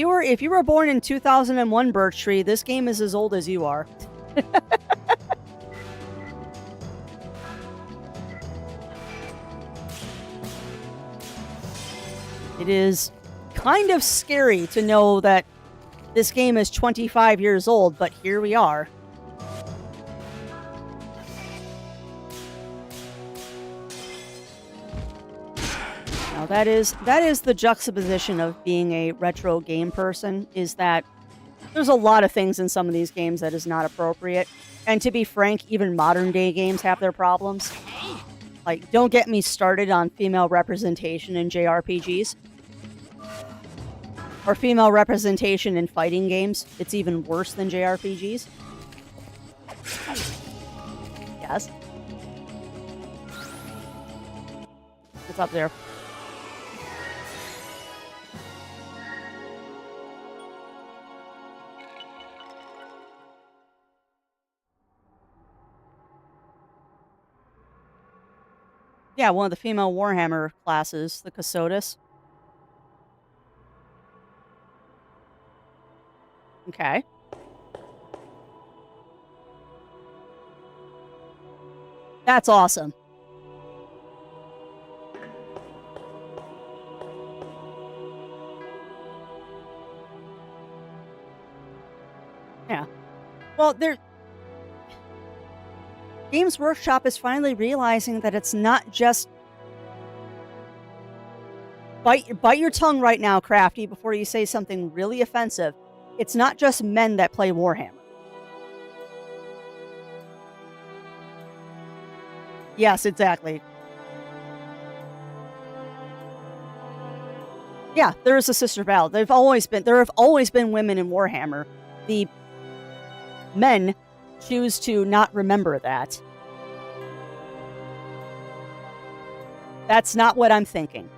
you were born in 2001, Birch Tree, this game is as old as you are. It is kind of scary to know that this game is 25 years old, but here we are. Now that is the juxtaposition of being a retro game person, is that there's a lot of things in some of these games that is not appropriate. And to be frank, even modern day games have their problems. Like, don't get me started on female representation in JRPGs. Or female representation in fighting games. It's even worse than JRPGs. Yes. What's up there? Yeah, one of the female Warhammer classes, the Custodes. Okay. That's awesome. Yeah. Well, Games Workshop is finally realizing that it's not just... Bite your tongue right now, Crafty, before you say something really offensive. It's not just men that play Warhammer. Yes, exactly. Yeah, there is a sister battle. There have always been women in Warhammer. The men choose to not remember that. That's not what I'm thinking.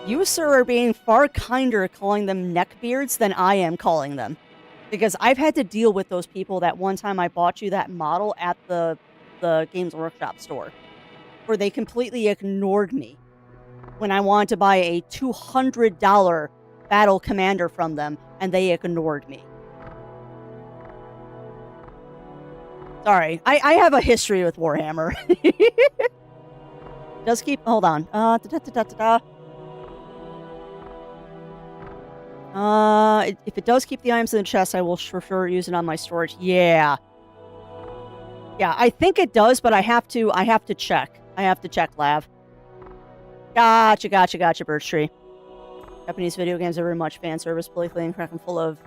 You, sir, are being far kinder calling them neckbeards than I am calling them. Because I've had to deal with those people that one time I bought you that model at the Games Workshop store. Where they completely ignored me. When I wanted to buy a $200 Battle Commander from them, and they ignored me. Sorry, I have a history with Warhammer. Does keep... Hold on. If it does keep the items in the chest, I will for sure use it on my storage. Yeah. Yeah, I think it does, but I have to check. I have to check, Lav. Gotcha, Birch Tree. Japanese video games are very much fan service, politically incorrect and full of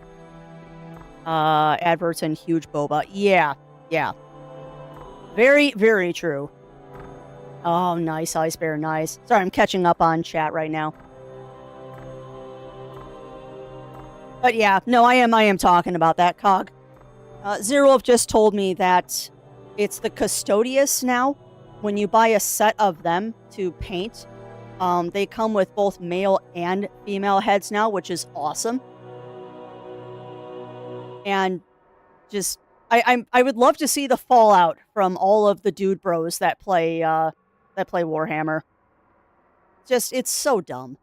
adverts and huge boba. Yeah. Very, very true. Oh, nice, Ice Bear, nice. Sorry, I'm catching up on chat right now. But yeah, no, I am talking about that, Cog. Zerolf just told me that it's the Custodius now, when you buy a set of them to paint, they come with both male and female heads now, which is awesome. And just, I would love to see the fallout from all of the dude bros that play Warhammer. Just, it's so dumb.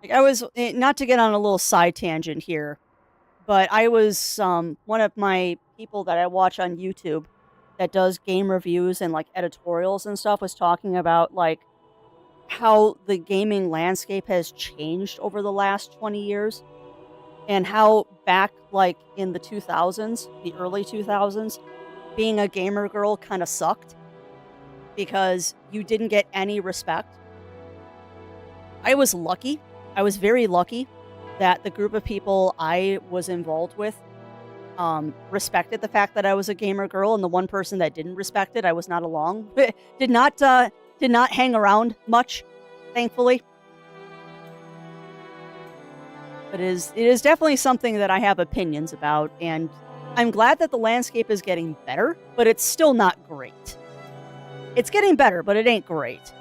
Like, I was, not to get on a little side tangent here, but I was, one of my people that I watch on YouTube that does game reviews and, like, editorials and stuff was talking about, like, how the gaming landscape has changed over the last 20 years. And how back, like, in the 2000s, the early 2000s, being a gamer girl kind of sucked. Because you didn't get any respect. I was lucky. I was very lucky that the group of people I was involved with respected the fact that I was a gamer girl, and the one person that didn't respect it, I was not along. did not hang around much, thankfully. But it is definitely something that I have opinions about, and I'm glad that the landscape is getting better, but it's still not great. It's getting better, but it ain't great.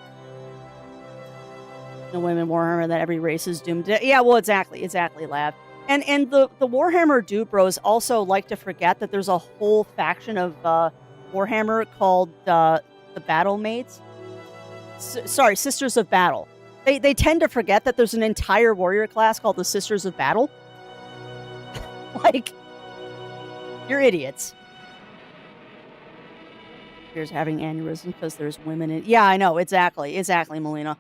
No women Warhammer, that every race is doomed to... Yeah, well, exactly, Lav. And the Warhammer dude bros also like to forget that there's a whole faction of Warhammer called the Battle Maids. Sorry, Sisters of Battle. They tend to forget that there's an entire warrior class called the Sisters of Battle. Like, you're idiots. Here's having aneurysm because there's women in... Yeah, I know, exactly, Melina.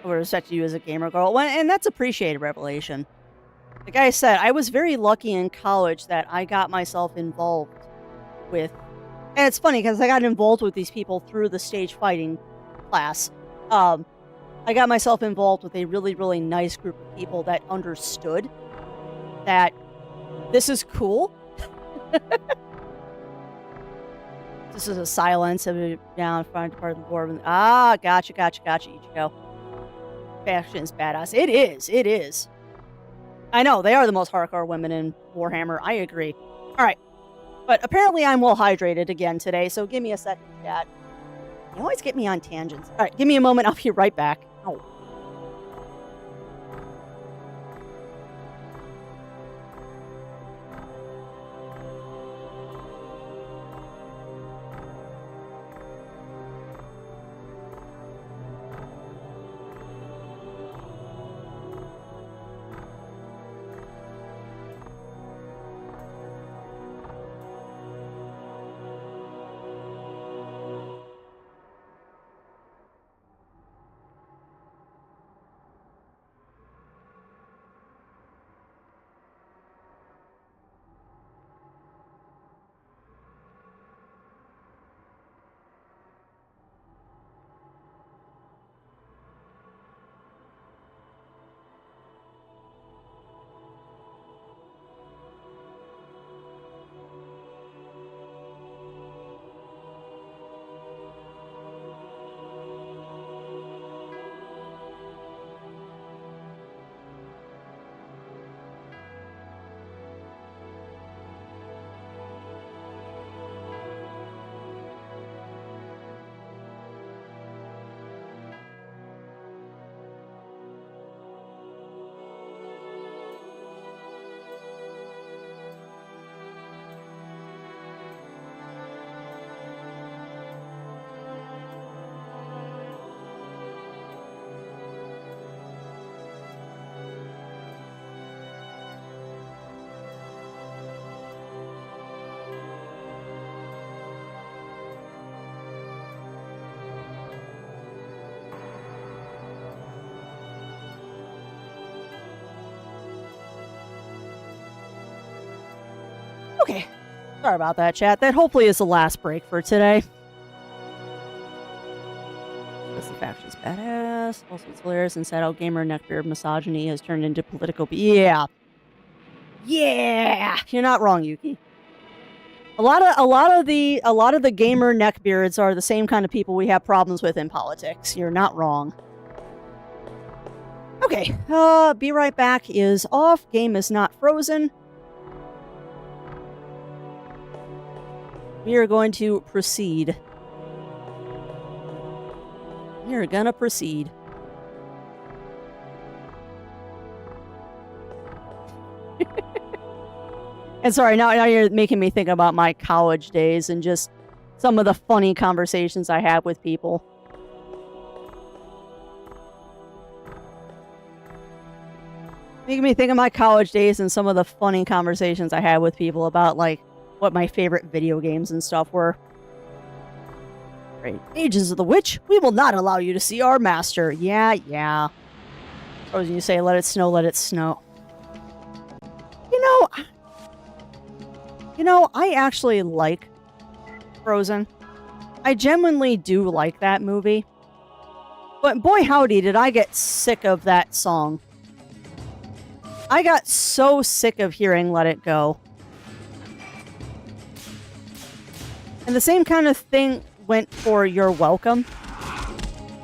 I would respect you as a gamer girl. And that's appreciated, Revelation. Like I said, I was very lucky in college that I got myself involved with... And it's funny, because I got involved with these people through the stage fighting class. I got myself involved with a really, really nice group of people that understood that this is cool. This is a silence of it down front part of the board. Ah, gotcha, Ichigo. Faction's badass. It is. I know, they are the most hardcore women in Warhammer. I agree. Alright. But apparently I'm well hydrated again today, so give me a second, chat. You always get me on tangents. Alright, give me a moment. I'll be right back. Oh. Okay. Sorry about that, chat. That hopefully is the last break for today. This faction's badass. Also, it's hilarious and sad how gamer neckbeard misogyny has turned into political... Yeah. You're not wrong, Yuki. A lot of the gamer neckbeards are the same kind of people we have problems with in politics. You're not wrong. Okay. Be right back is off. Game is not frozen. We are going to proceed. We are gonna proceed. And sorry, now you're making me think about my college days and just some of the funny conversations I had with people. Making me think of my college days and some of the funny conversations I had with people about, like, what my favorite video games and stuff were. Right. Agents of the Witch, we will not allow you to see our master. Yeah. Or as you say, let it snow, let it snow. You know, I actually like Frozen. I genuinely do like that movie. But boy howdy, did I get sick of that song. I got so sick of hearing Let It Go. And the same kind of thing went for You're Welcome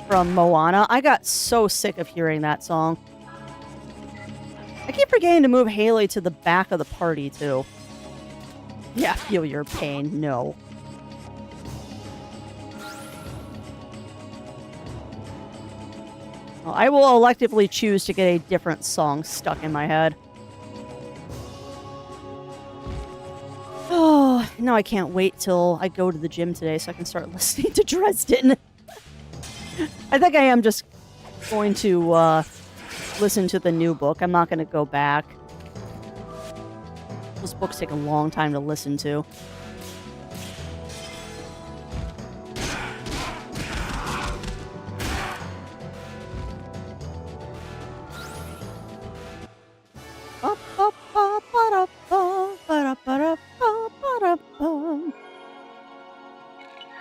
from Moana. I got so sick of hearing that song. I keep forgetting to move Haley to the back of the party, too. Yeah, feel your pain. No. Well, I will electively choose to get a different song stuck in my head. Oh, no, I can't wait till I go to the gym today so I can start listening to Dresden. I think I am just going to listen to the new book. I'm not going to go back. Those books take a long time to listen to.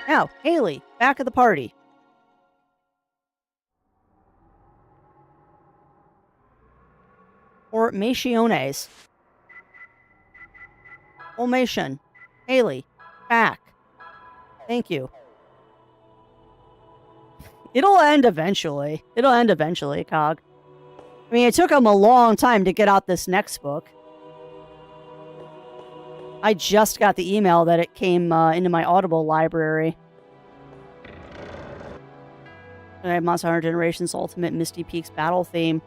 Now, Haley, back at the party. Or Mationes. Formation. Haley, back. Thank you. It'll end eventually. Cog. I mean, it took him a long time to get out this next book. I just got the email that it came into my Audible library. I have Monster Hunter Generations Ultimate Misty Peaks battle theme.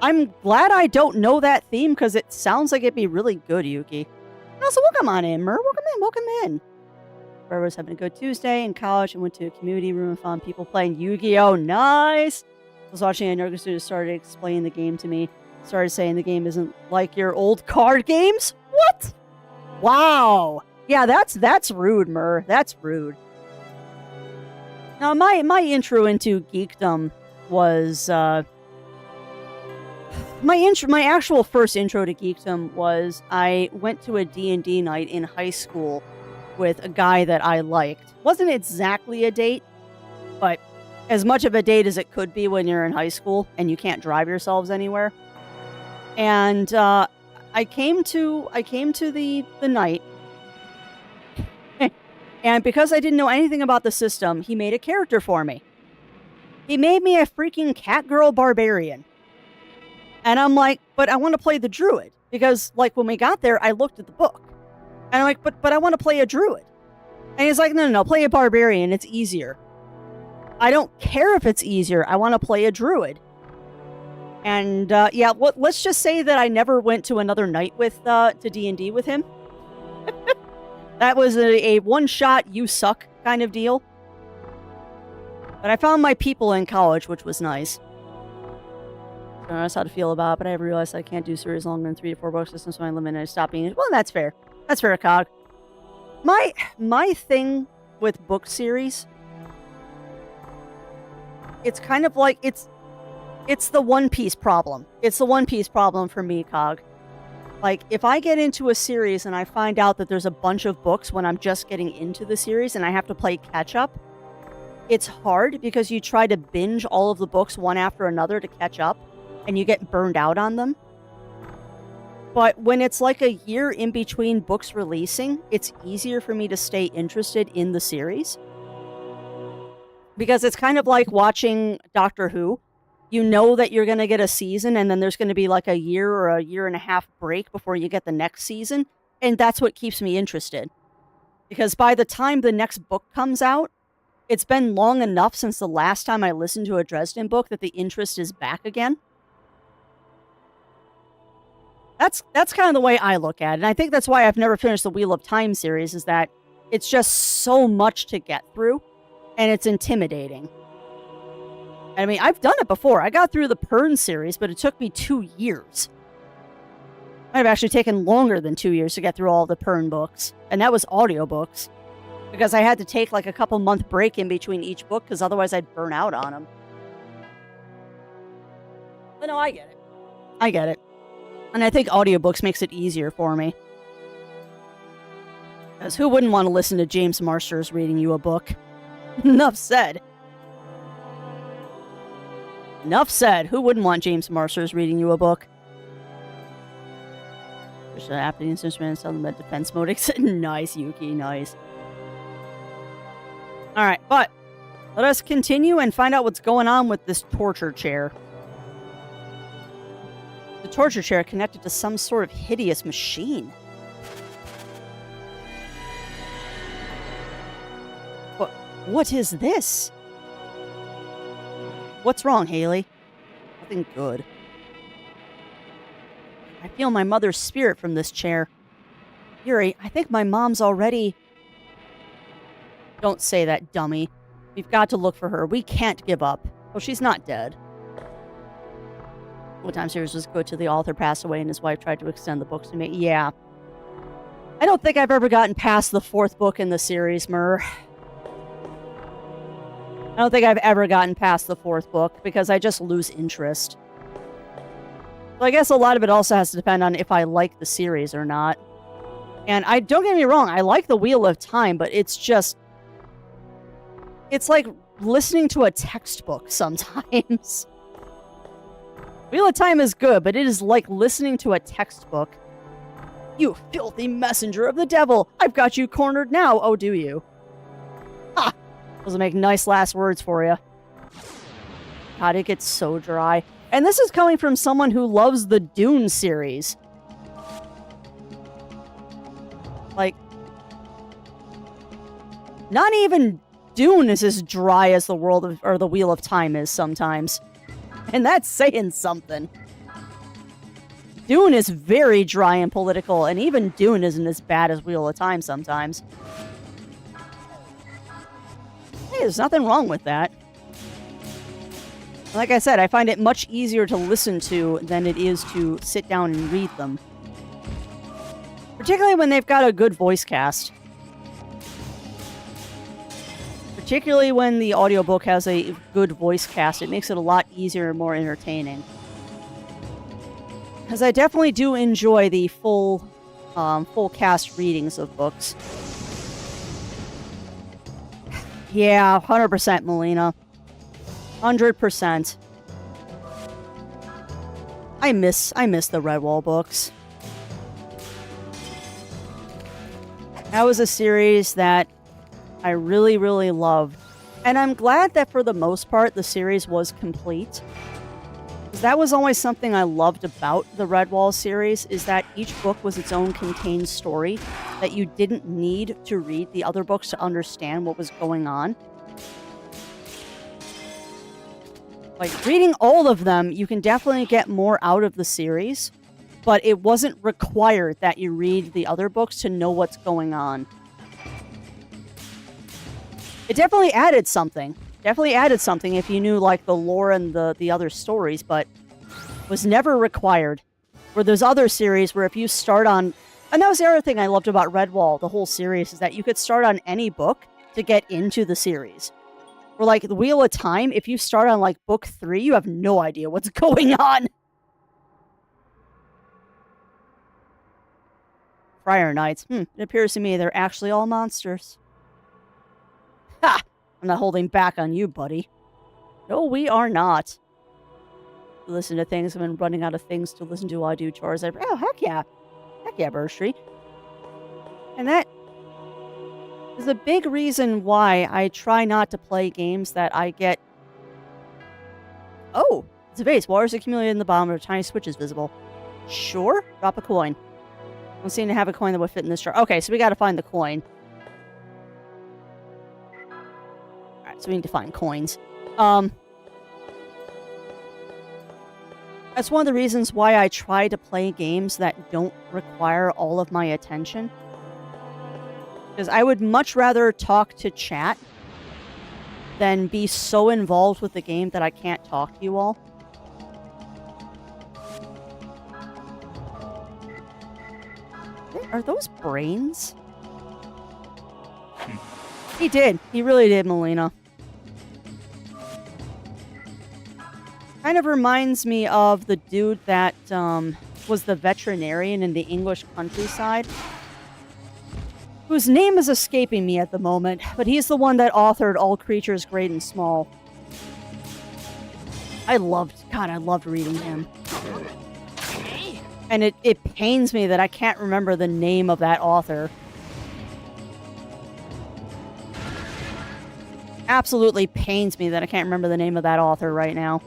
I'm glad I don't know that theme because it sounds like it'd be really good, Yuki. Also, welcome on in, Mer. Welcome in. I was having a good Tuesday in college and went to a community room and found people playing Yu-Gi-Oh! Nice! I was watching a yoga student started explaining the game to me. Started saying the game isn't like your old card games? What? Wow. Yeah, that's rude, Mer. That's rude. Now, my intro into geekdom was, my actual first intro to geekdom was I went to a D&D night in high school with a guy that I liked. Wasn't exactly a date, but as much of a date as it could be when you're in high school and you can't drive yourselves anywhere. And I came to the night, and because I didn't know anything about the system, he made a character for me. He made me a freaking catgirl barbarian. And I'm like, but I want to play the druid. Because, like, when we got there, I looked at the book. And I'm like, but I want to play a druid. And he's like, no, play a barbarian. It's easier. I don't care if it's easier. I want to play a druid. And, yeah, let's just say that I never went to another night with, to D&D with him. That was a one-shot, you suck kind of deal. But I found my people in college, which was nice. I don't know how to feel about it, but I realized I can't do series longer than 3 to 4 books, so I'm limited. I stopped being... Well, that's fair. That's fair, Cog. My thing with book series, it's kind of like... It's the One Piece problem. It's the One Piece problem for me, Cog. Like, if I get into a series and I find out that there's a bunch of books when I'm just getting into the series and I have to play catch-up, it's hard because you try to binge all of the books one after another to catch up, and you get burned out on them. But when it's like a year in between books releasing, it's easier for me to stay interested in the series. Because it's kind of like watching Doctor Who. You know that you're going to get a season, and then there's going to be like a year or a year and a half break before you get the next season. And that's what keeps me interested. Because by the time the next book comes out, it's been long enough since the last time I listened to a Dresden book that the interest is back again. That's kind of the way I look at it. And I think that's why I've never finished the Wheel of Time series, is that it's just so much to get through, and it's intimidating. I mean, I've done it before. I got through the Pern series, but it took me 2 years. Might have actually taken longer than 2 years to get through all the Pern books. And that was audiobooks. Because I had to take like a couple month break in between each book, because otherwise I'd burn out on them. But no, I get it. I get it. And I think audiobooks makes it easier for me. Because who wouldn't want to listen to James Marsters reading you a book? Enough said. Enough said. Who wouldn't want James Marsters reading you a book? After the instruments on the defense mode. Nice, Yuki, nice. Alright, but let us continue and find out what's going on with this torture chair. The torture chair connected to some sort of hideous machine. What is this? What's wrong, Haley? Nothing good. I feel my mother's spirit from this chair. Yuri, I think my mom's already... Don't say that, dummy. We've got to look for her. We can't give up. Well, she's not dead. One time series was good till the author passed away and his wife tried to extend the books to me. Yeah. I don't think I've ever gotten past the 4th book in the series, Mur. I don't think I've ever gotten past the 4th book because I just lose interest. So I guess a lot of it also has to depend on if I like the series or not. And don't get me wrong, I like the Wheel of Time, but it's just... It's like listening to a textbook sometimes. Wheel of Time is good, but it is like listening to a textbook. You filthy messenger of the devil! I've got you cornered now! Oh, do you? Ha! Those will make nice last words for you. God, it gets so dry. And this is coming from someone who loves the Dune series. Like, not even Dune is as dry as the Wheel of Time is sometimes. And that's saying something. Dune is very dry and political, and even Dune isn't as bad as Wheel of Time sometimes. Hey, there's nothing wrong with that. Like I said, I find it much easier to listen to than it is to sit down and read them. Particularly when they've got a good voice cast. Particularly when the audiobook has a good voice cast, it makes it a lot easier and more entertaining. Because I definitely do enjoy the full cast readings of books. Yeah, 100% Melina. 100%. I miss the Redwall books. That was a series that I really, really loved. And I'm glad that for the most part the series was complete. That was always something I loved about the Redwall series, is that each book was its own contained story, that you didn't need to read the other books to understand what was going on. Like, reading all of them, you can definitely get more out of the series, but it wasn't required that you read the other books to know what's going on. It definitely added something. Definitely added something if you knew, like, the lore and the other stories, but was never required. Where there's other series where if you start on... And that was the other thing I loved about Redwall, the whole series, is that you could start on any book to get into the series. Or, like, the Wheel of Time, if you start on, like, book 3, you have no idea what's going on. Friar Knights. It appears to me they're actually all monsters. Ha! I'm not holding back on you, buddy. No, we are not. Listen to things. I've been running out of things to listen to while I do chores. Oh, heck yeah. Heck yeah, Burstree. And that is a big reason why I try not to play games that I get... Oh! It's a vase. Water's accumulated in the bottom of tiny switches visible. Sure. Drop a coin. Don't seem to have a coin that would fit in this jar. Okay, so we gotta find the coin. So we need to find coins. That's one of the reasons why I try to play games that don't require all of my attention. Because I would much rather talk to chat than be so involved with the game that I can't talk to you all. Are those brains? He did. He really did, Melina. Kind of reminds me of the dude that was the veterinarian in the English countryside, whose name is escaping me at the moment, but he's the one that authored All Creatures Great and Small. I loved reading him. And it pains me that I can't remember the name of that author. Absolutely pains me that I can't remember the name of that author right now.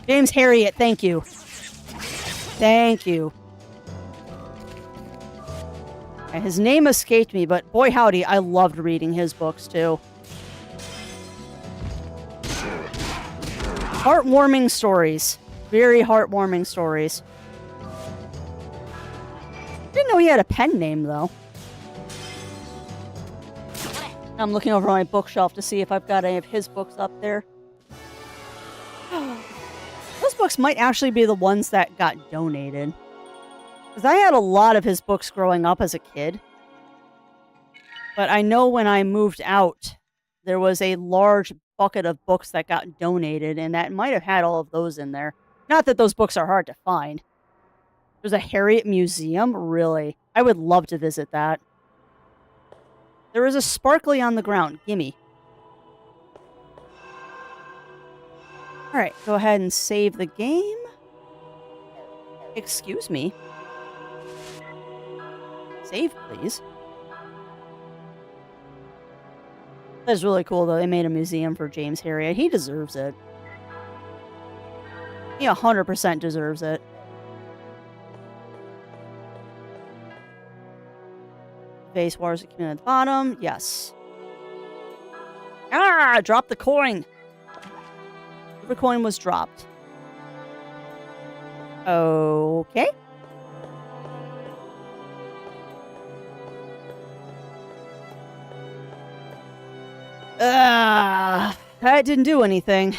James Herriot, thank you. Thank you. And his name escaped me, but boy howdy, I loved reading his books too. Heartwarming stories. Very heartwarming stories. Didn't know he had a pen name, though. I'm looking over my bookshelf to see if I've got any of his books up there. Those books might actually be the ones that got donated. Because I had a lot of his books growing up as a kid. But I know when I moved out, there was a large bucket of books that got donated, and that might have had all of those in there. Not that those books are hard to find. There's a Harriet Museum? Really? I would love to visit that. There is a sparkly on the ground. Gimme. Alright, go ahead and save the game. Excuse me. Save, please. That's really cool, though. They made a museum for James Herriot. He deserves it. He 100% deserves it. Vase waters accumulate at the bottom. Yes. Ah! Drop the coin! The coin was dropped. Okay. That didn't do anything.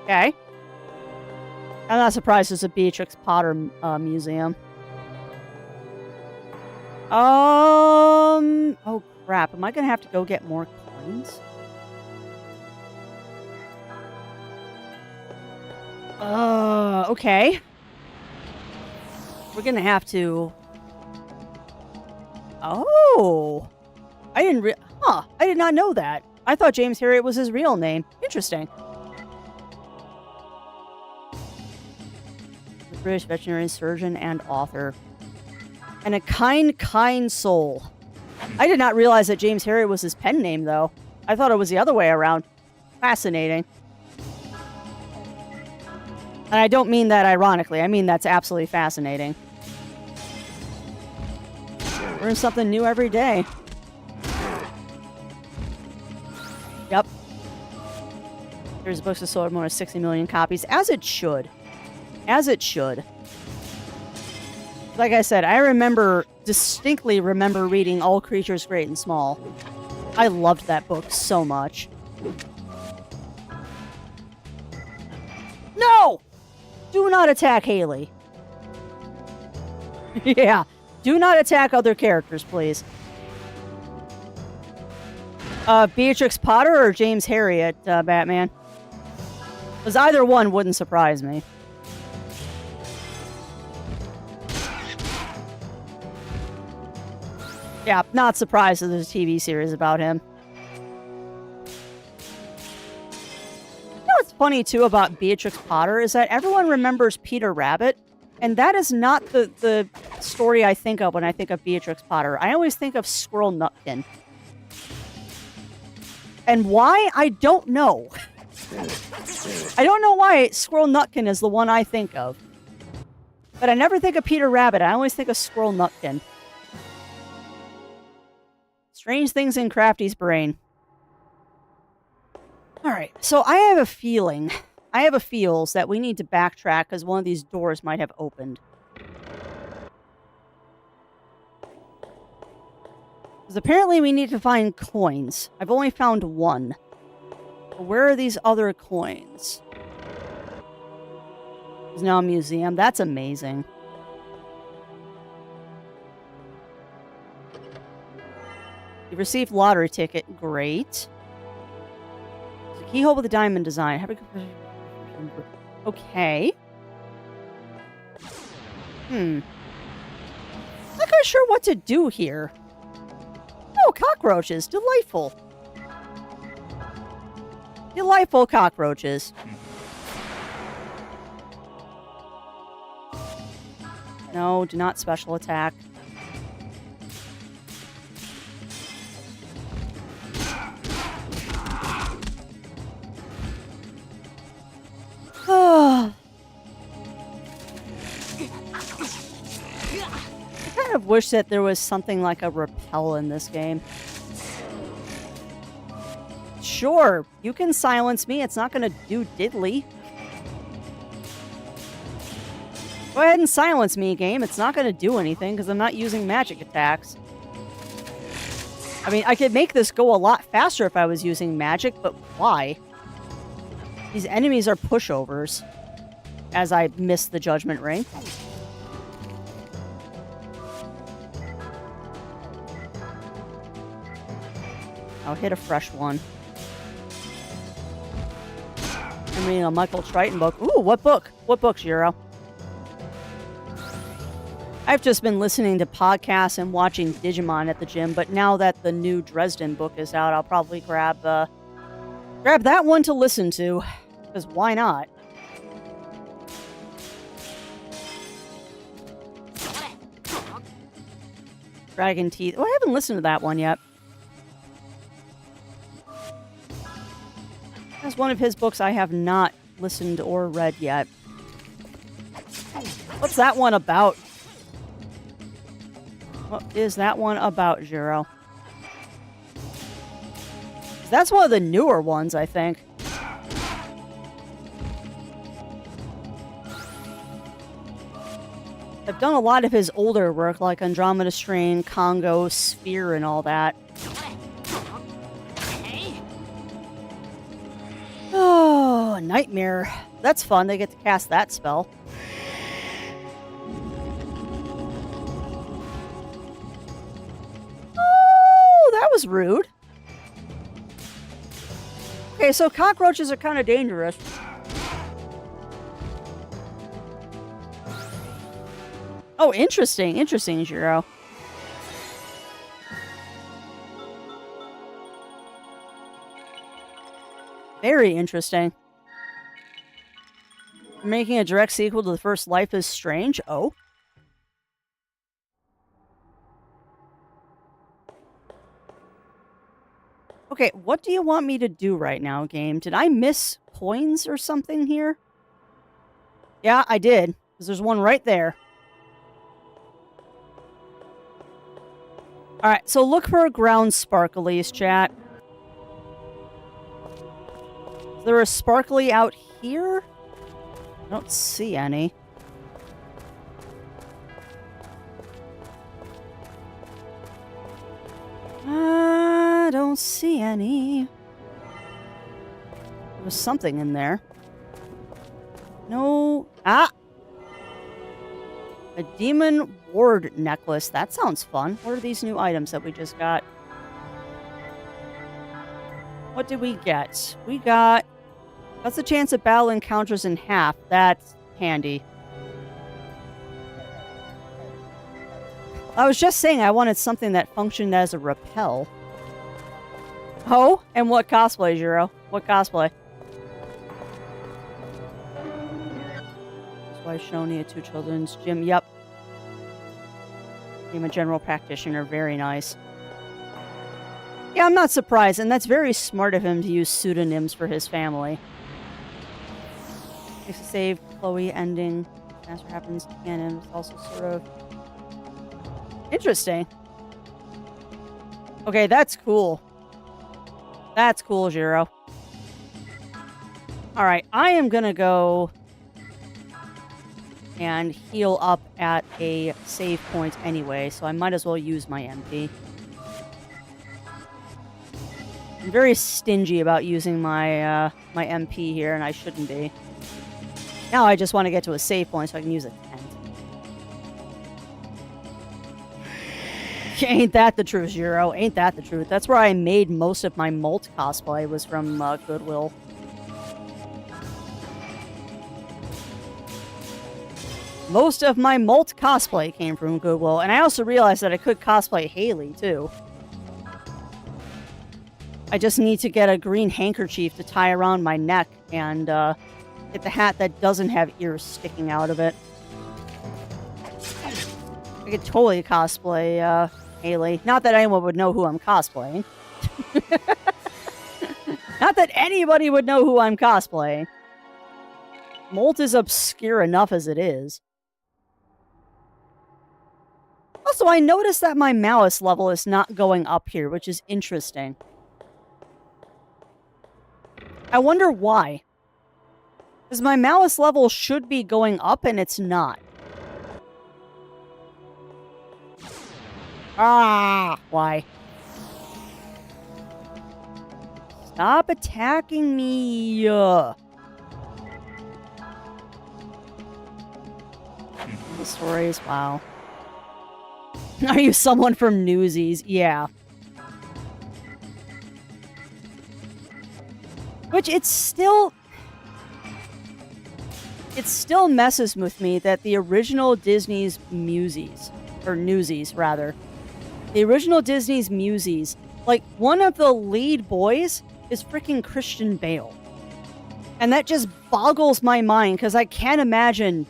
Okay. I'm not surprised there's a Beatrix Potter museum. Oh crap. Am I gonna have to go get more coins? Okay. We're gonna have to... Oh! I did not know that. I thought James Herriot was his real name. Interesting. The British veterinary surgeon and author. And a kind soul. I did not realize that James Herriot was his pen name, though. I thought it was the other way around. Fascinating. And I don't mean that ironically. I mean that's absolutely fascinating. Learn something new every day. Yep. There's books that sold more than 60 million copies. As it should. As it should. Like I said, I distinctly remember reading All Creatures Great and Small. I loved that book so much. No! Do not attack Haley. Yeah. Do not attack other characters, please. Beatrix Potter or James Herriot, Batman? Because either one wouldn't surprise me. Yeah, not surprised that there's a TV series about him. You know what's funny, too, about Beatrix Potter is that everyone remembers Peter Rabbit, and that is not the story I think of when I think of Beatrix Potter. I always think of Squirrel Nutkin. And why? I don't know. I don't know why Squirrel Nutkin is the one I think of. But I never think of Peter Rabbit. I always think of Squirrel Nutkin. Strange things in Crafty's brain. Alright, so I have a feeling. I have a feels that we need to backtrack because one of these doors might have opened. Because apparently we need to find coins. I've only found one. But where are these other coins? There's now a museum. That's amazing. You received lottery ticket. Great. The keyhole with a diamond design. Okay. Not quite sure what to do here. Oh, cockroaches. Delightful. Delightful cockroaches. No, do not special attack. I kind of wish that there was something like a repel in this game. Sure, you can silence me. It's not going to do diddly. Go ahead and silence me, game. It's not going to do anything because I'm not using magic attacks. I mean, I could make this go a lot faster if I was using magic, but why? These enemies are pushovers. As I miss the Judgment Ring. I'll hit a fresh one. I'm reading a Michael Triton book. Ooh, what book? What book, Jiro? I've just been listening to podcasts and watching Digimon at the gym, but now that the new Dresden book is out, I'll probably grab that one to listen to. Because why not? Dragon Teeth. Oh, I haven't listened to that one yet. That's one of his books I have not listened or read yet. What's that one about? What is that one about, Jiro? That's one of the newer ones, I think. I've done a lot of his older work, like Andromeda Strain, Congo, Sphere, and all that. Oh, Nightmare. That's fun. They get to cast that spell. Oh, that was rude. Okay, so cockroaches are kind of dangerous. Oh, interesting. Interesting, Jiro. Very interesting. Making a direct sequel to the first Life is Strange? Oh. Okay, what do you want me to do right now, game? Did I miss coins or something here? Yeah, I did. Because there's one right there. Alright, so look for ground sparklies, chat. Is there a sparkly out here? I don't see any. I don't see any. There was something in there. No. Ah! A demon ward necklace. That sounds fun. What are these new items that we just got? What did we get? We got... That's the chance of battle encounters in half. That's handy. I was just saying I wanted something that functioned as a repel. Oh? And what cosplay, Jiro? What cosplay? His wife Shoni at 2 children's gym. Yep. I'm a general practitioner. Very nice. Yeah, I'm not surprised, and that's very smart of him to use pseudonyms for his family. Save Chloe ending. Disaster happens to canon. It's also sort of interesting. Okay, that's cool. That's cool, Jiro. Alright, I am gonna go and heal up at a save point anyway, so I might as well use my MP. I'm very stingy about using my my MP here, and I shouldn't be. Now I just want to get to a save point so I can use a tent. Ain't that the truth, Jiro? Ain't that the truth? That's where I made most of my Molt cosplay, was from Goodwill. Most of my Molt cosplay came from Goodwill, and I also realized that I could cosplay Haley, too. I just need to get a green handkerchief to tie around my neck and get the hat that doesn't have ears sticking out of it. I could totally cosplay Haley. Not that anyone would know who I'm cosplaying. Not that anybody would know who I'm cosplaying. Molt is obscure enough as it is. Also, I noticed that my Malice level is not going up here, which is interesting. I wonder why. Because my Malice level should be going up, and it's not. Ah! Why? Stop attacking me! The stories, wow. Are you someone from Newsies? Yeah. Which it still messes with me that the original Disney's Newsies, rather. The original Disney's Newsies, like, one of the lead boys is freaking Christian Bale. And that just boggles my mind, because I can't imagine...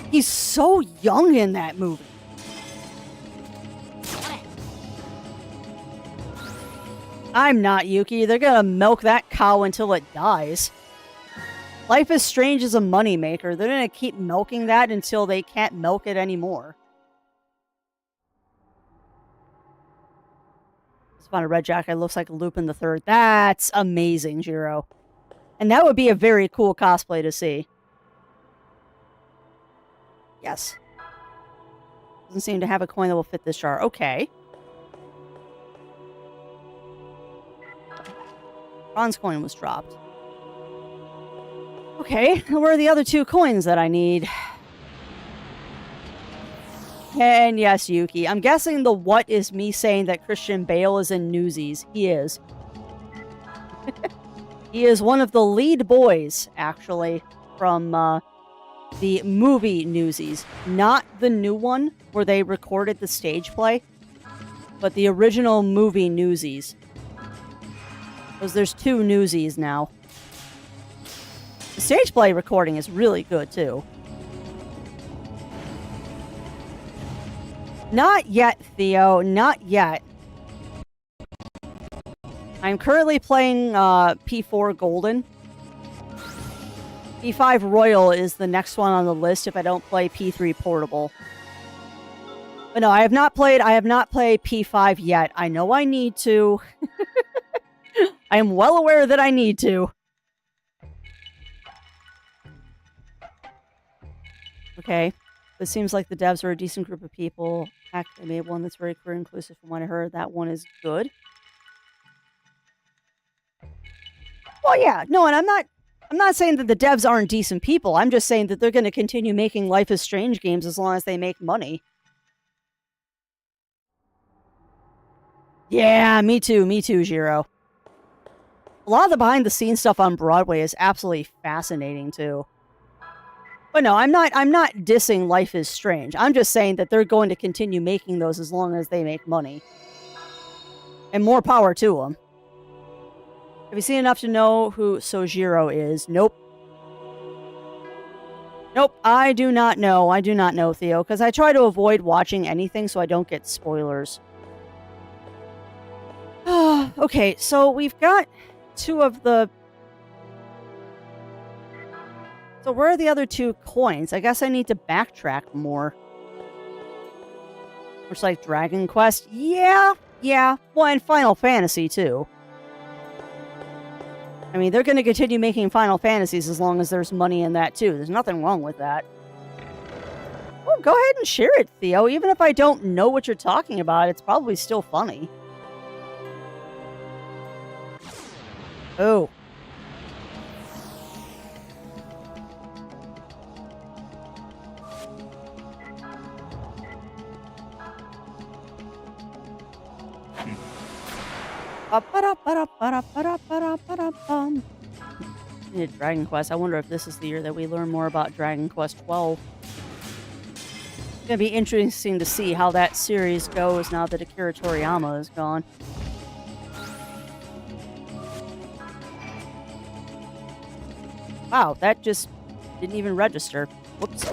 He's so young in that movie. I'm not, Yuki. They're gonna milk that cow until it dies. Life is Strange is a moneymaker. They're gonna keep milking that until they can't milk it anymore. Just found a red jacket. It looks like Lupin the Third. That's amazing, Jiro. And that would be a very cool cosplay to see. Yes. Doesn't seem to have a coin that will fit this jar. Okay. Bronze coin was dropped. Okay, where are the other 2 coins that I need? And yes, Yuki. I'm guessing the what is me saying that Christian Bale is in Newsies. He is. He is one of the lead boys, actually, from the movie Newsies. Not the new one, where they recorded the stage play, but the original movie Newsies. Because there's 2 Newsies now. The stage play recording is really good, too. Not yet, Theo. Not yet. I'm currently playing P4 Golden. P5 Royal is the next one on the list if I don't play P3 Portable. But no, I have not played P5 yet. I know I need to. I am well aware that I need to. Okay. It seems like the devs are a decent group of people. Heck, they made one that's very queer inclusive from what I heard. That one is good. Well, yeah. No, and I'm not saying that the devs aren't decent people. I'm just saying that they're going to continue making Life is Strange games as long as they make money. Yeah, me too, Jiro. A lot of the behind-the-scenes stuff on Broadway is absolutely fascinating, too. But no, I'm not dissing Life is Strange. I'm just saying that they're going to continue making those as long as they make money. And more power to them. Have you seen enough to know who Sojiro is? Nope. Nope, I do not know. I do not know, Theo, because I try to avoid watching anything so I don't get spoilers. Okay, so we've got 2 of the... So where are the other 2 coins? I guess I need to backtrack more. Looks like Dragon Quest. Yeah. Well, and Final Fantasy, too. I mean, they're going to continue making Final Fantasies as long as there's money in that, too. There's nothing wrong with that. Well, go ahead and share it, Theo. Even if I don't know what you're talking about, it's probably still funny. Oh. Dragon Quest. I wonder if this is the year that we learn more about Dragon Quest 12. It's going to be interesting to see how that series goes now that Akira Toriyama is gone. Wow, that just didn't even register. Whoops.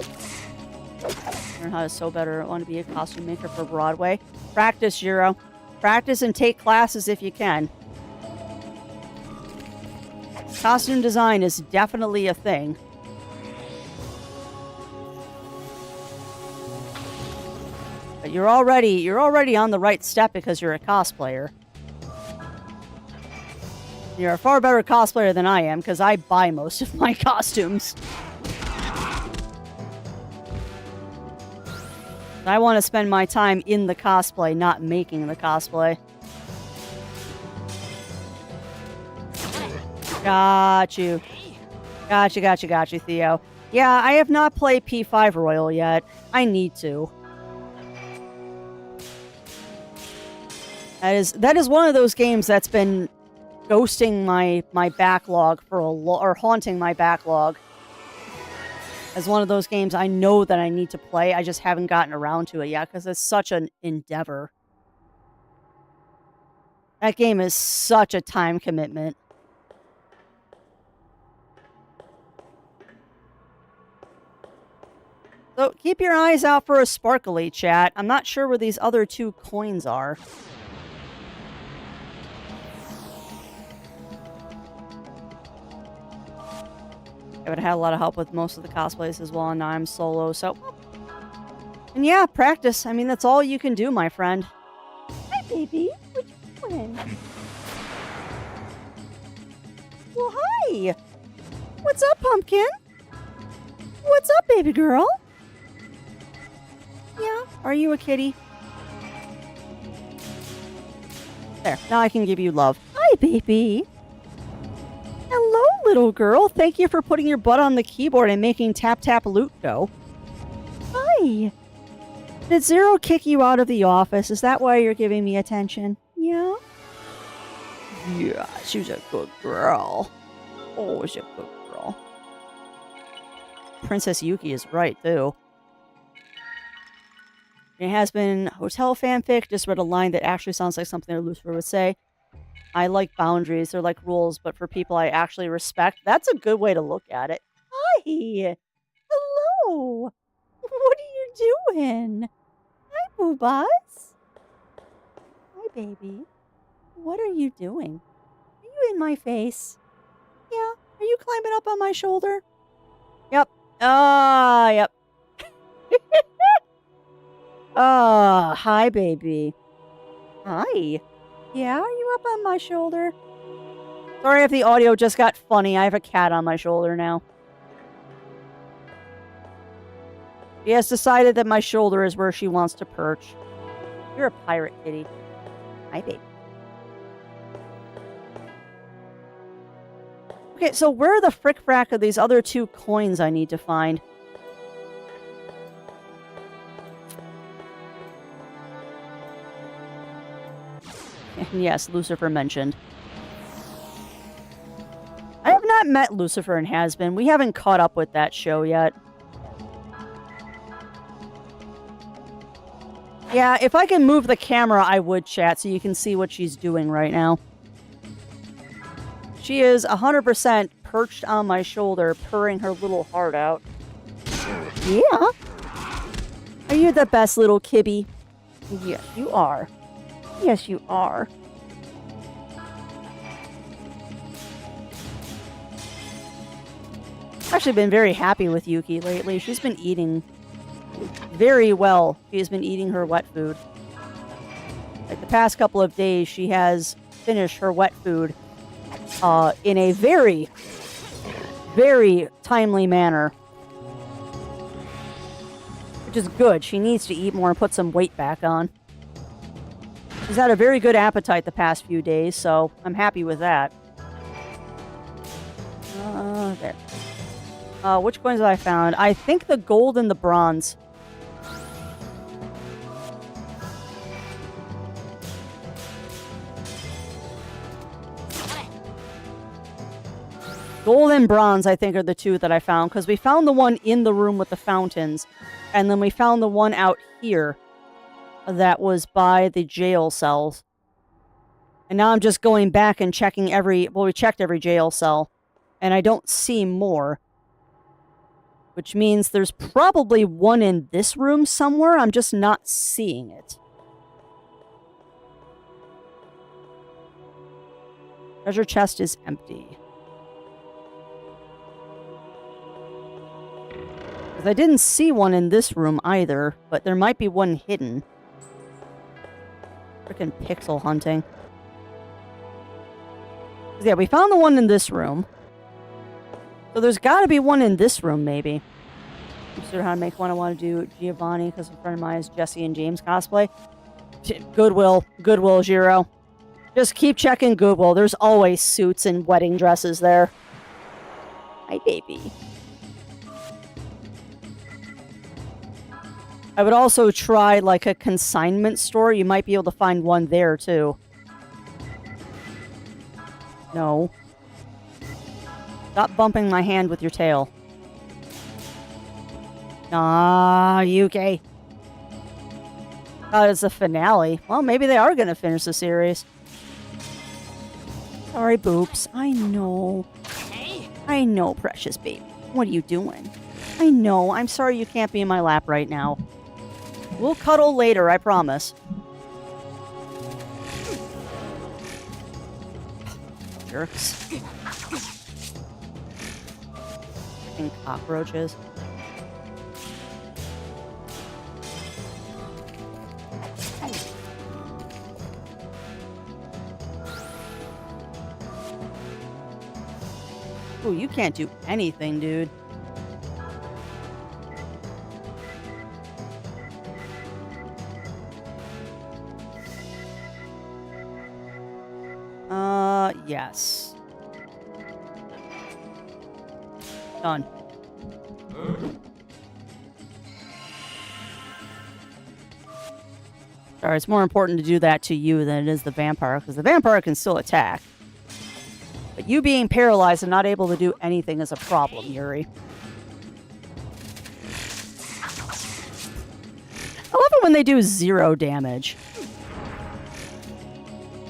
Learn how to sew better. I want to be a costume maker for Broadway. Practice, Euro. Practice and take classes if you can. Costume design is definitely a thing. But you're already on the right step because you're a cosplayer. You're a far better cosplayer than I am because I buy most of my costumes. I want to spend my time in the cosplay, not making the cosplay. Got you. Got you, Theo. Yeah, I have not played P5 Royal yet. I need to. That is one of those games that's been ghosting my backlog for or haunting my backlog. As one of those games I know that I need to play, I just haven't gotten around to it yet because it's such an endeavor. That game is such a time commitment. So keep your eyes out for a sparkly, chat. I'm not sure where these other 2 coins are. I would have had a lot of help with most of the cosplays as well, and now I'm solo, so... And yeah, practice. I mean, that's all you can do, my friend. Hi, baby. What you doing? Well, hi. What's up, Pumpkin? What's up, baby girl? Yeah, are you a kitty? There, now I can give you love. Hi, baby. Hello, little girl. Thank you for putting your butt on the keyboard and making Tap Tap Loot go. Hi. Did Zero kick you out of the office? Is that why you're giving me attention? Yeah? Yeah, she's a good girl. Oh, she's a good girl. Princess Yuki is right, too. It has been hotel fanfic. Just read a line that actually sounds like something that Lucifer would say. I like boundaries. They're like rules, but for people I actually respect. That's a good way to look at it. Hi. Hello. What are you doing? Hi, Boobas. Hi, baby. What are you doing? Are you in my face? Yeah. Are you climbing up on my shoulder? Yep. Yep. Hi, baby. Hi. Yeah, are you up on my shoulder? Sorry if the audio just got funny. I have a cat on my shoulder now. She has decided that my shoulder is where she wants to perch. You're a pirate, kitty. Hi, baby. Okay, so where are the frick-frack of these other 2 coins I need to find? Yes, Lucifer mentioned. I have not met Lucifer and Has-Been. We haven't caught up with that show yet. Yeah, if I can move the camera, I would, chat, so you can see what she's doing right now. She is 100% perched on my shoulder, purring her little heart out. Yeah? Are you the best little kibby? Yes, you are. Yes, you are. Actually been very happy with Yuki lately. She's been eating very well. She's been eating her wet food. Like the past couple of days, she has finished her wet food in a very, very timely manner. Which is good. She needs to eat more and put some weight back on. She's had a very good appetite the past few days, so I'm happy with that. There. Which coins have I found? I think the gold and the bronze. Gold and bronze, I think, are the two that I found. Because we found the one in the room with the fountains. And then we found the one out here that was by the jail cells. And now I'm just going back and checking every... Well, we checked every jail cell. And I don't see more. Which means there's probably one in this room somewhere. I'm just not seeing it. Treasure chest is empty. Because I didn't see one in this room either, but there might be one hidden. Frickin' pixel hunting. Yeah, we found the one in this room. So there's got to be one in this room, maybe. Consider how to make one. I want to do Giovanni because a friend of mine is Jesse and James cosplay. Goodwill. Goodwill, Jiro. Just keep checking Goodwill. There's always suits and wedding dresses there. Hi, baby. I would also try, like, a consignment store. You might be able to find one there, too. No. Stop bumping my hand with your tail. Ah, Yuki. It's a finale. Well, maybe they are going to finish the series. Sorry, Boops. I know. I know, precious baby. What are you doing? I know. I'm sorry you can't be in my lap right now. We'll cuddle later, I promise. Jerks. Freaking cockroaches. Ooh, you can't do anything, dude. Yes. Done. Sorry, it's more important to do that to you than it is the vampire, because the vampire can still attack. But you being paralyzed and not able to do anything is a problem, Yuri. I love it when they do 0 damage.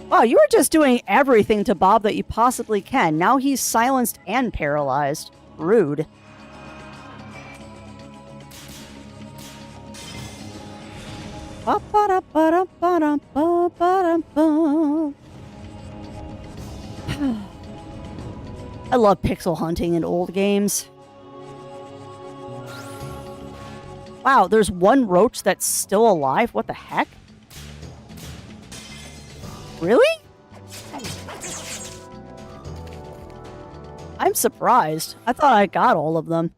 Wow, you were just doing everything to Bob that you possibly can. Now he's silenced and paralyzed. Rude. I love pixel hunting in old games. Wow, there's one roach that's still alive? What the heck? Really? I'm surprised. I thought I got all of them.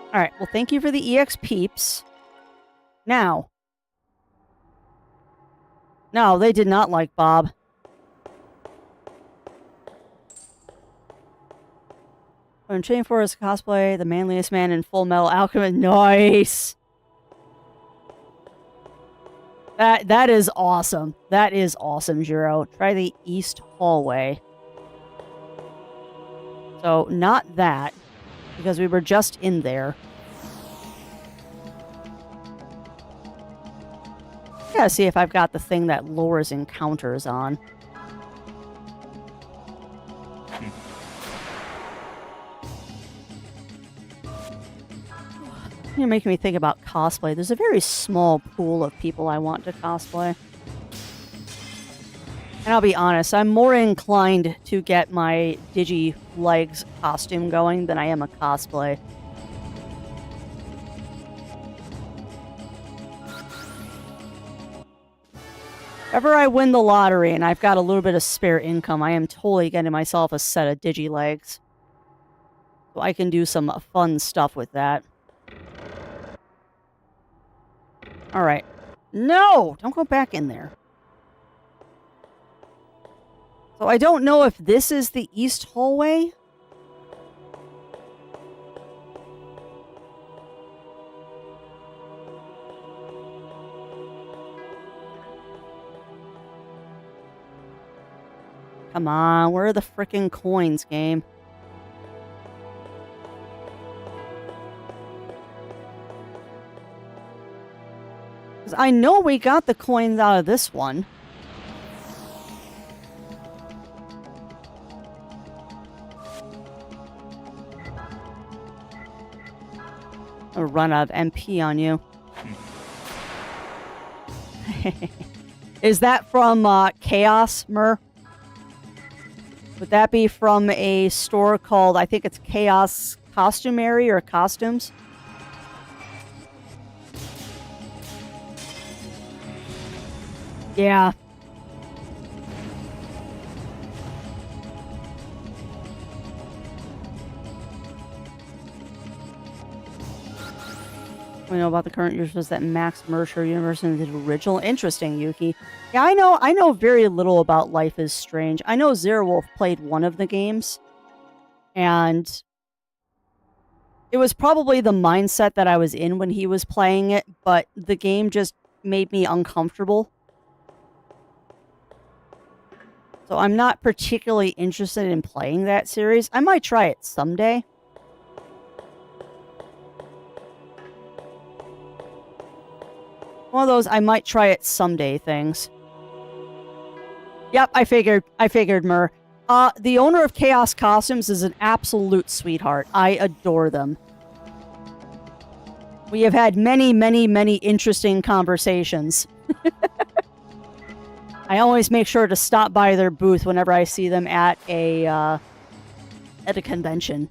Alright, well thank you for the EX peeps. Now. No, they did not like Bob. When Chain Forest cosplay, the manliest man in Full Metal Alchemist. Nice! That is awesome. That is awesome, Jiro. Try the east hallway. So, not that. Because we were just in there. Gotta see if I've got the thing that lowers encounters on. You're making me think about cosplay. There's a very small pool of people I want to cosplay. And I'll be honest, I'm more inclined to get my Digi Legs costume going than I am a cosplay. If ever I win the lottery and I've got a little bit of spare income, I am totally getting myself a set of Digi Legs. So I can do some fun stuff with that. Alright. No! Don't go back in there. So I don't know if this is the east hallway. Come on, where are the frickin' coins, game? Because I know we got the coins out of this one. A run out of MP on you. Is that from Chaos, Mur? Would that be from a store called, I think it's Chaos Costumery or Costumes? Yeah. We know about the current users that Max Mercer University did original. Interesting, Yuki. Yeah, I know very little about Life is Strange. I know Zero Wolf played one of the games, and it was probably the mindset that I was in when he was playing it, but the game just made me uncomfortable. So I'm not particularly interested in playing that series. I might try it someday. One of those I might try it someday things. Yep, I figured, Mur. The owner of Chaos Costumes is an absolute sweetheart. I adore them. We have had many, many, many interesting conversations. I always make sure to stop by their booth whenever I see them at a convention.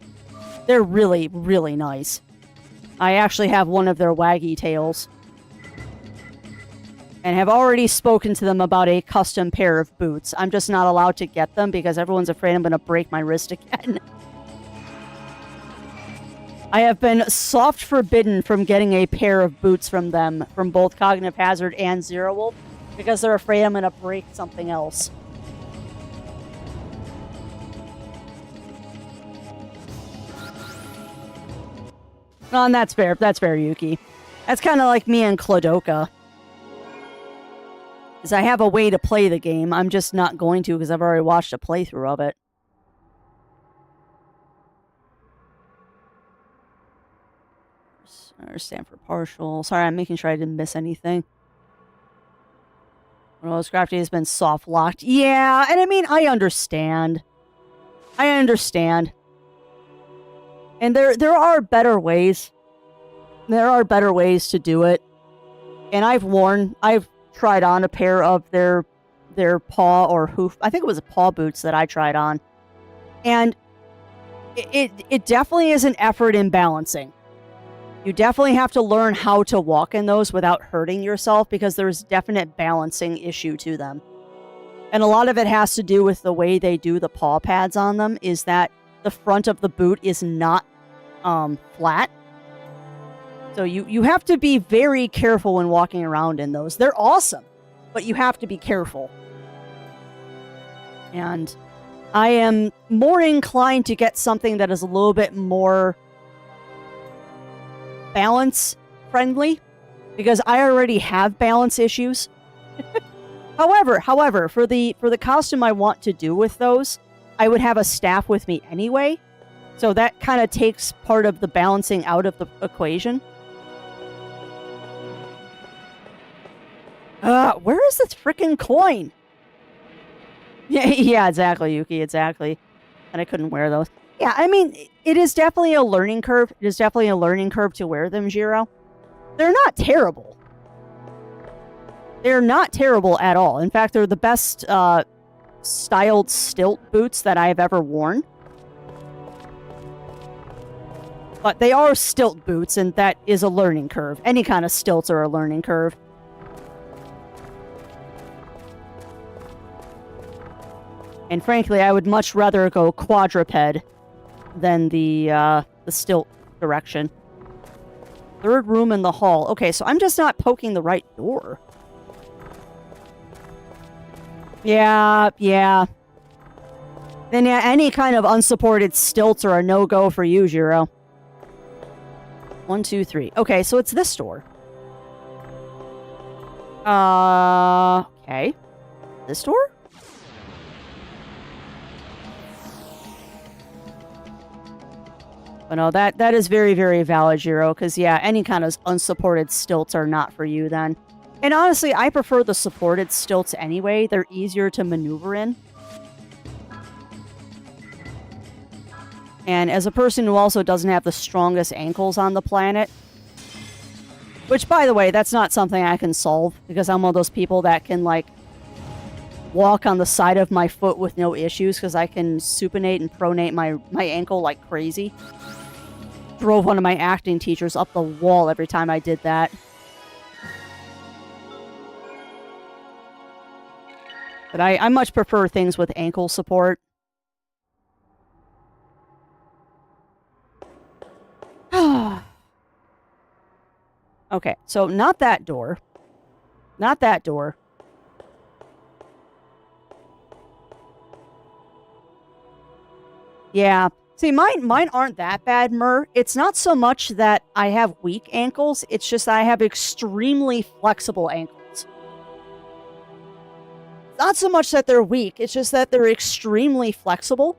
They're really, really nice. I actually have one of their waggy tails. And have already spoken to them about a custom pair of boots. I'm just not allowed to get them because everyone's afraid I'm going to break my wrist again. I have been soft forbidden from getting a pair of boots from them, from both Cognitive Hazard and Zero Wolf, because they're afraid I'm going to break something else. Oh, and that's fair. That's fair, Yuki. That's kind of like me and Clodoka. Because I have a way to play the game. I'm just not going to because I've already watched a playthrough of it. Stanford partial. Sorry, I'm making sure I didn't miss anything. Well, Scrafty has been soft locked. Yeah, and I mean, I understand. I understand. And there are better ways. There are better ways to do it. And I've tried on a pair of their paw or hoof. I think it was a paw boots that I tried on. And it definitely is an effort in balancing. You definitely have to learn how to walk in those without hurting yourself because there's definite balancing issue to them. And a lot of it has to do with the way they do the paw pads on them, is that the front of the boot is not flat. So you have to be very careful when walking around in those. They're awesome, but you have to be careful. And I am more inclined to get something that is a little bit more balance friendly because I already have balance issues. However, for the costume I want to do with those, I would have a staff with me anyway. So that kind of takes part of the balancing out of the equation. Where is this freaking coin? Yeah, exactly, Yuki, exactly. And I couldn't wear those. Yeah, I mean, it is definitely a learning curve. It is definitely a learning curve to wear them, Jiro. They're not terrible. They're not terrible at all. In fact, they're the best styled stilt boots that I have ever worn. But they are stilt boots, and that is a learning curve. Any kind of stilts are a learning curve. And frankly, I would much rather go quadruped than the stilt direction. Third room in the hall. Okay, so I'm just not poking the right door. Yeah. Then yeah, any kind of unsupported stilts are a no-go for you, Jiro. 1, 2, 3. Okay, so it's this door. Okay. This door? But no, that is very, very valid, Jiro, because, yeah, any kind of unsupported stilts are not for you, then. And honestly, I prefer the supported stilts anyway. They're easier to maneuver in. And as a person who also doesn't have the strongest ankles on the planet, which, by the way, that's not something I can solve, because I'm one of those people that can, like, walk on the side of my foot with no issues, because I can supinate and pronate my ankle like crazy. Drove one of my acting teachers up the wall every time I did that. But I much prefer things with ankle support. Okay, so not that door. Not that door. Yeah. See, mine aren't that bad, Mur. It's not so much that I have weak ankles, it's just I have extremely flexible ankles. Not so much that they're weak, it's just that they're extremely flexible.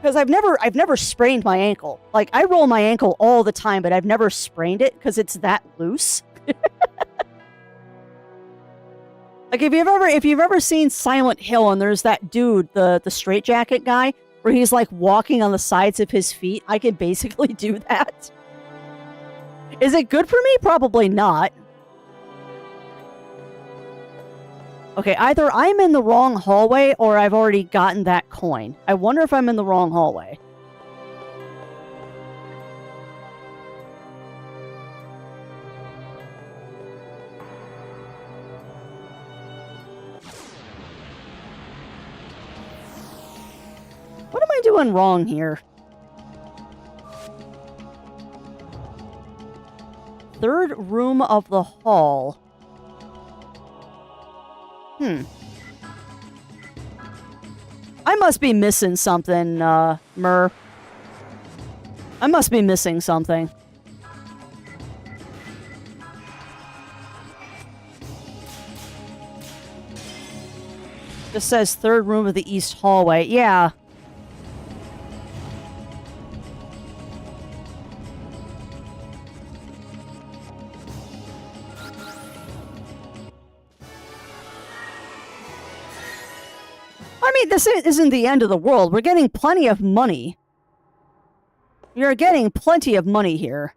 Because I've never sprained my ankle. Like, I roll my ankle all the time, but I've never sprained it because it's that loose. Like, if you've ever seen Silent Hill and there's that dude, the straitjacket guy, where he's like walking on the sides of his feet, I can basically do that. Is it good for me? Probably not. Okay, either I'm in the wrong hallway or I've already gotten that coin. I wonder if I'm in the wrong hallway. What am I doing wrong here? Third room of the hall. I must be missing something, Mur. I must be missing something. Just says third room of the east hallway. Yeah. I mean, this isn't the end of the world. We're getting plenty of money. You're getting plenty of money here.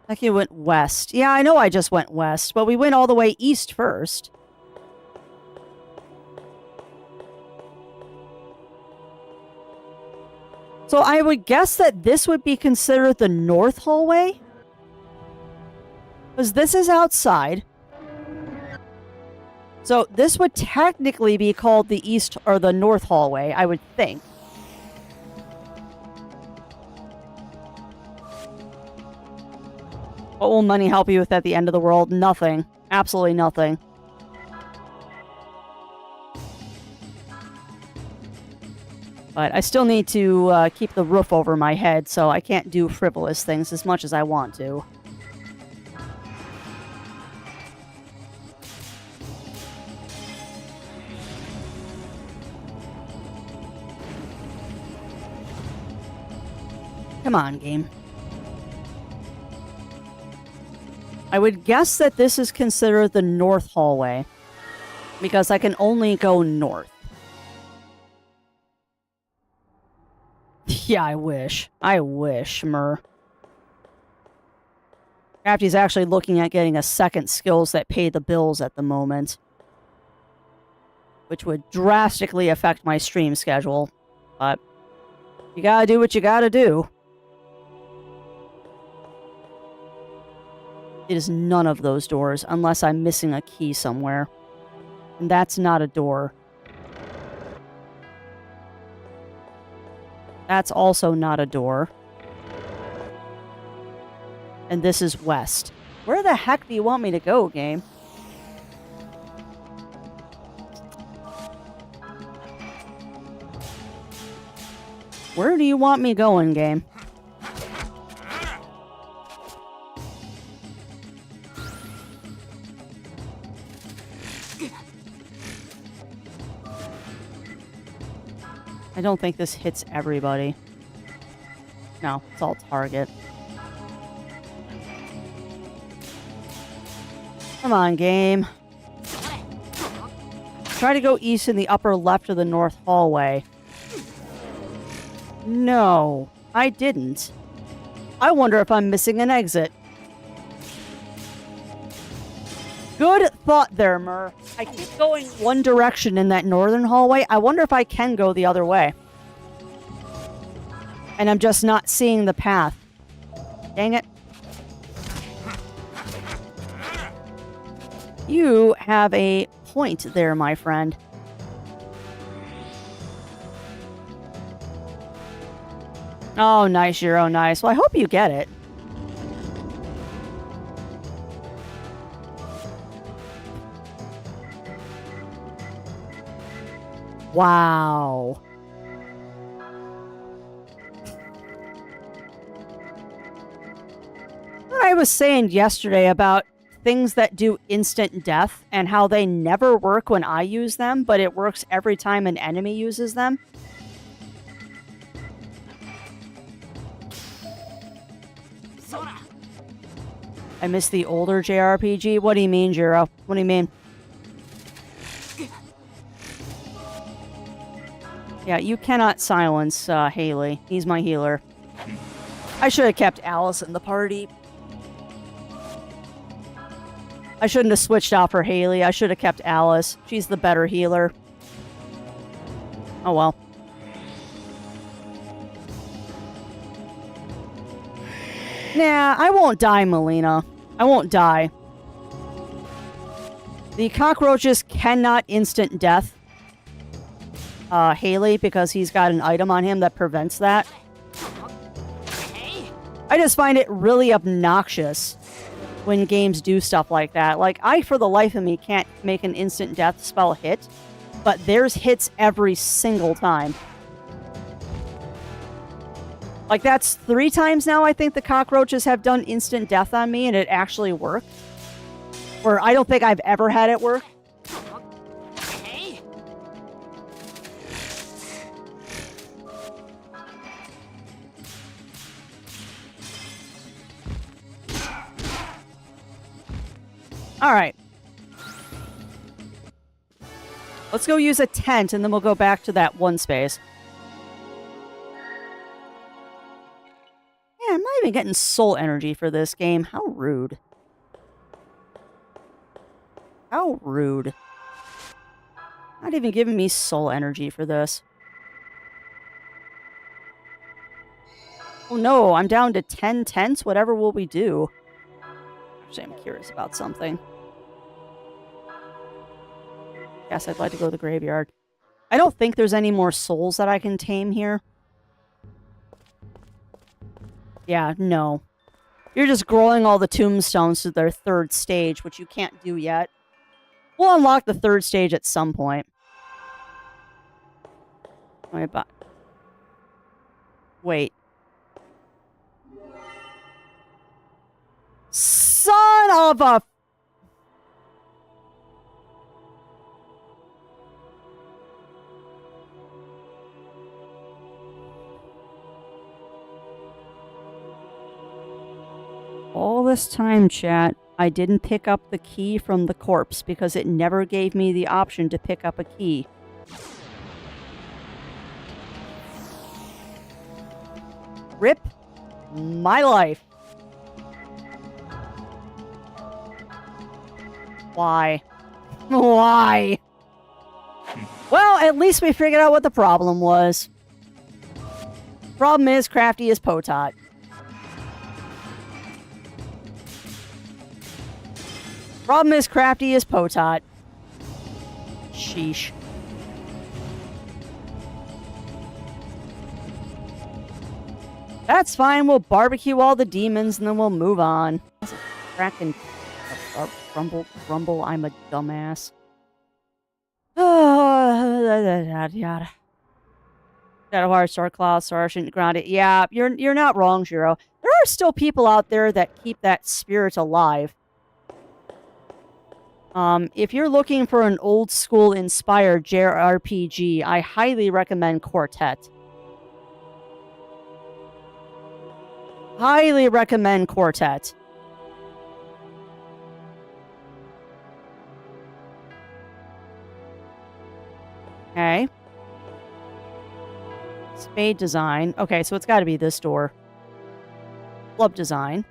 Like you went west. Yeah, I know I just went west, but we went all the way east first. So I would guess that this would be considered the north hallway? Because this is outside. So this would technically be called the east or the north hallway, I would think. What will money help you with at the end of the world? Nothing. Absolutely nothing. But I still need to keep the roof over my head, so I can't do frivolous things as much as I want to. Come on, game. I would guess that this is considered the north hallway, because I can only go north. Yeah, I wish. I wish, Mur. Crafty's actually looking at getting a second skills that pay the bills at the moment, which would drastically affect my stream schedule. But you gotta do what you gotta do. It is none of those doors, unless I'm missing a key somewhere. And that's not a door. That's also not a door. And this is west. Where the heck do you want me to go, game? Where do you want me going, game? I don't think this hits everybody. No, it's all target. Come on, game. Try to go east in the upper left of the north hallway. No, I didn't. I wonder if I'm missing an exit. Good thought there, Mur. I keep going one direction in that northern hallway. I wonder if I can go the other way. And I'm just not seeing the path. Dang it. You have a point there, my friend. Oh, nice, Euro, nice. Well, I hope you get it. Wow. What I was saying yesterday about things that do instant death and how they never work when I use them, but it works every time an enemy uses them. I miss the older JRPG. What do you mean, Jiro? What do you mean? Yeah, you cannot silence Haley. He's my healer. I should have kept Alice in the party. I shouldn't have switched out for Haley. I should have kept Alice. She's the better healer. Oh well. Nah, I won't die, Melina. I won't die. The cockroaches cannot instant death Haley because he's got an item on him that prevents that. I just find it really obnoxious when games do stuff like that. Like, I, for the life of me, can't make an instant death spell hit, but theirs hits every single time. Like, that's 3 times now I think the cockroaches have done instant death on me, and it actually worked. Or I don't think I've ever had it work. Alright. Let's go use a tent, and then we'll go back to that one space. Yeah, I'm not even getting soul energy for this game. How rude. How rude. Not even giving me soul energy for this. Oh no, I'm down to 10 tents? Whatever will we do? Actually, I'm curious about something. Guess I'd like to go to the graveyard. I don't think there's any more souls that I can tame here. Yeah, no. You're just growing all the tombstones to their 3rd stage, which you can't do yet. We'll unlock the 3rd stage at some point. Wait. Son of a... All this time, chat, I didn't pick up the key from the corpse because it never gave me the option to pick up a key. Rip my life. Why? Why? Well, at least we figured out what the problem was. Problem is, Crafty is Potot. Problem is, Crafty is Potot. Sheesh. That's fine, we'll barbecue all the demons and then we'll move on. Frackin' grumble, I'm a dumbass. Yada. Shadow Heart, Star Cloud, Sergeant Grounded. Yeah, you're not wrong, Jiro. There are still people out there that keep that spirit alive. If you're looking for an old school inspired JRPG, I highly recommend Quartet. Highly recommend Quartet. Okay. Spade design. Okay, so it's got to be this door. Club design.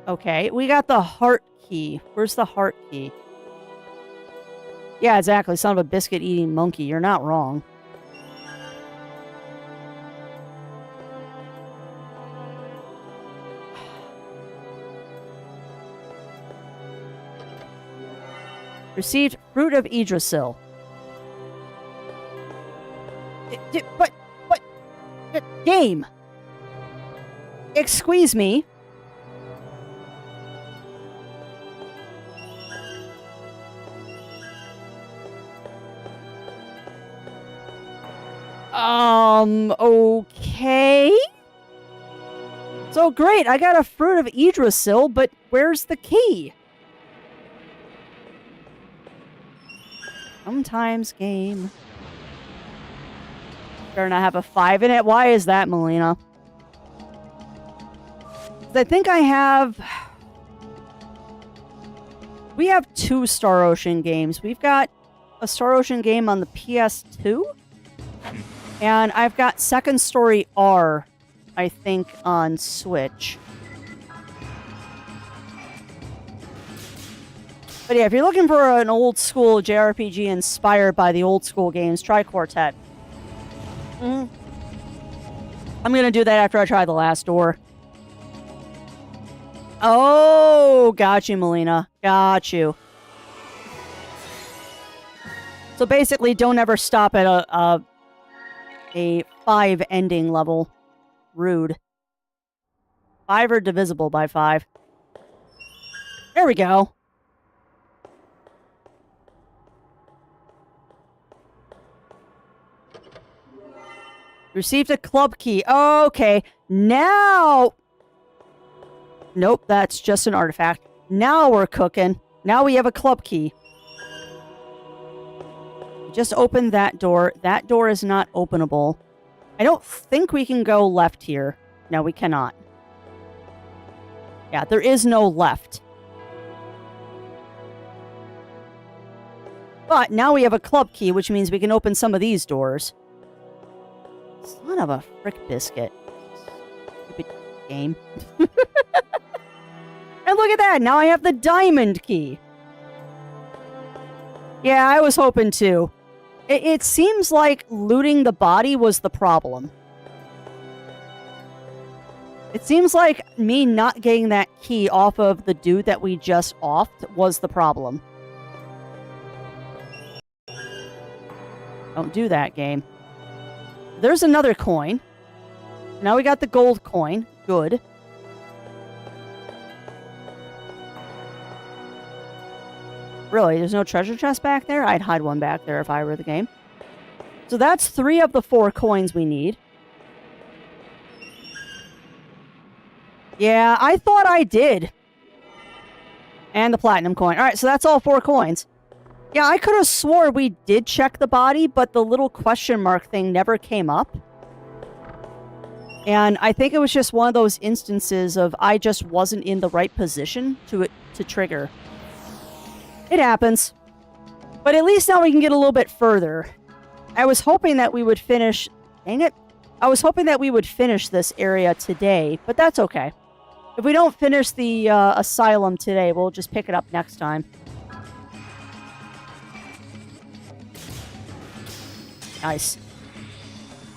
Okay, we got the heart key. Where's the heart key? Yeah, exactly. Son of a biscuit-eating monkey. You're not wrong. Received Fruit of Yggdrasil. But, game. Excuse me. Okay. So great, I got a Fruit of Yggdrasil, but where's the key? Sometimes game. Better not have a 5 in it. Why is that, Melina? I think I have... We have 2 Star Ocean games. We've got a Star Ocean game on the PS2. And I've got Second Story R, I think, on Switch. But yeah, if you're looking for an old school JRPG inspired by the old school games, try Quartet. I'm gonna do that after I try the last door. Oh, got you, Melina. Got you. So basically, don't ever stop at a 5 ending level. Rude. 5 are divisible by 5. There we go. Received a club key. Okay, now... Nope, that's just an artifact. Now we're cooking. Now we have a club key. Just opened that door. That door is not openable. I don't think we can go left here. No, we cannot. Yeah, there is no left. But now we have a club key, which means we can open some of these doors. Son of a frick biscuit. Stupid game. And look at that! Now I have the diamond key! Yeah, I was hoping to. It seems like looting the body was the problem. It seems like me not getting that key off of the dude that we just offed was the problem. Don't do that, game. There's another coin. Now we got the gold coin. Good. Really, there's no treasure chest back there? I'd hide one back there if I were the game. So that's 3 of the 4 coins we need. Yeah, I thought I did. And the platinum coin. Alright, so that's all 4 coins. Yeah, I could have swore we did check the body, but the little question mark thing never came up. And I think it was just one of those instances of I just wasn't in the right position to trigger. It happens. But at least now we can get a little bit further. I was hoping that we would finish... Dang it. I was hoping that we would finish this area today, but that's okay. If we don't finish the Asylum today, we'll just pick it up next time. Nice.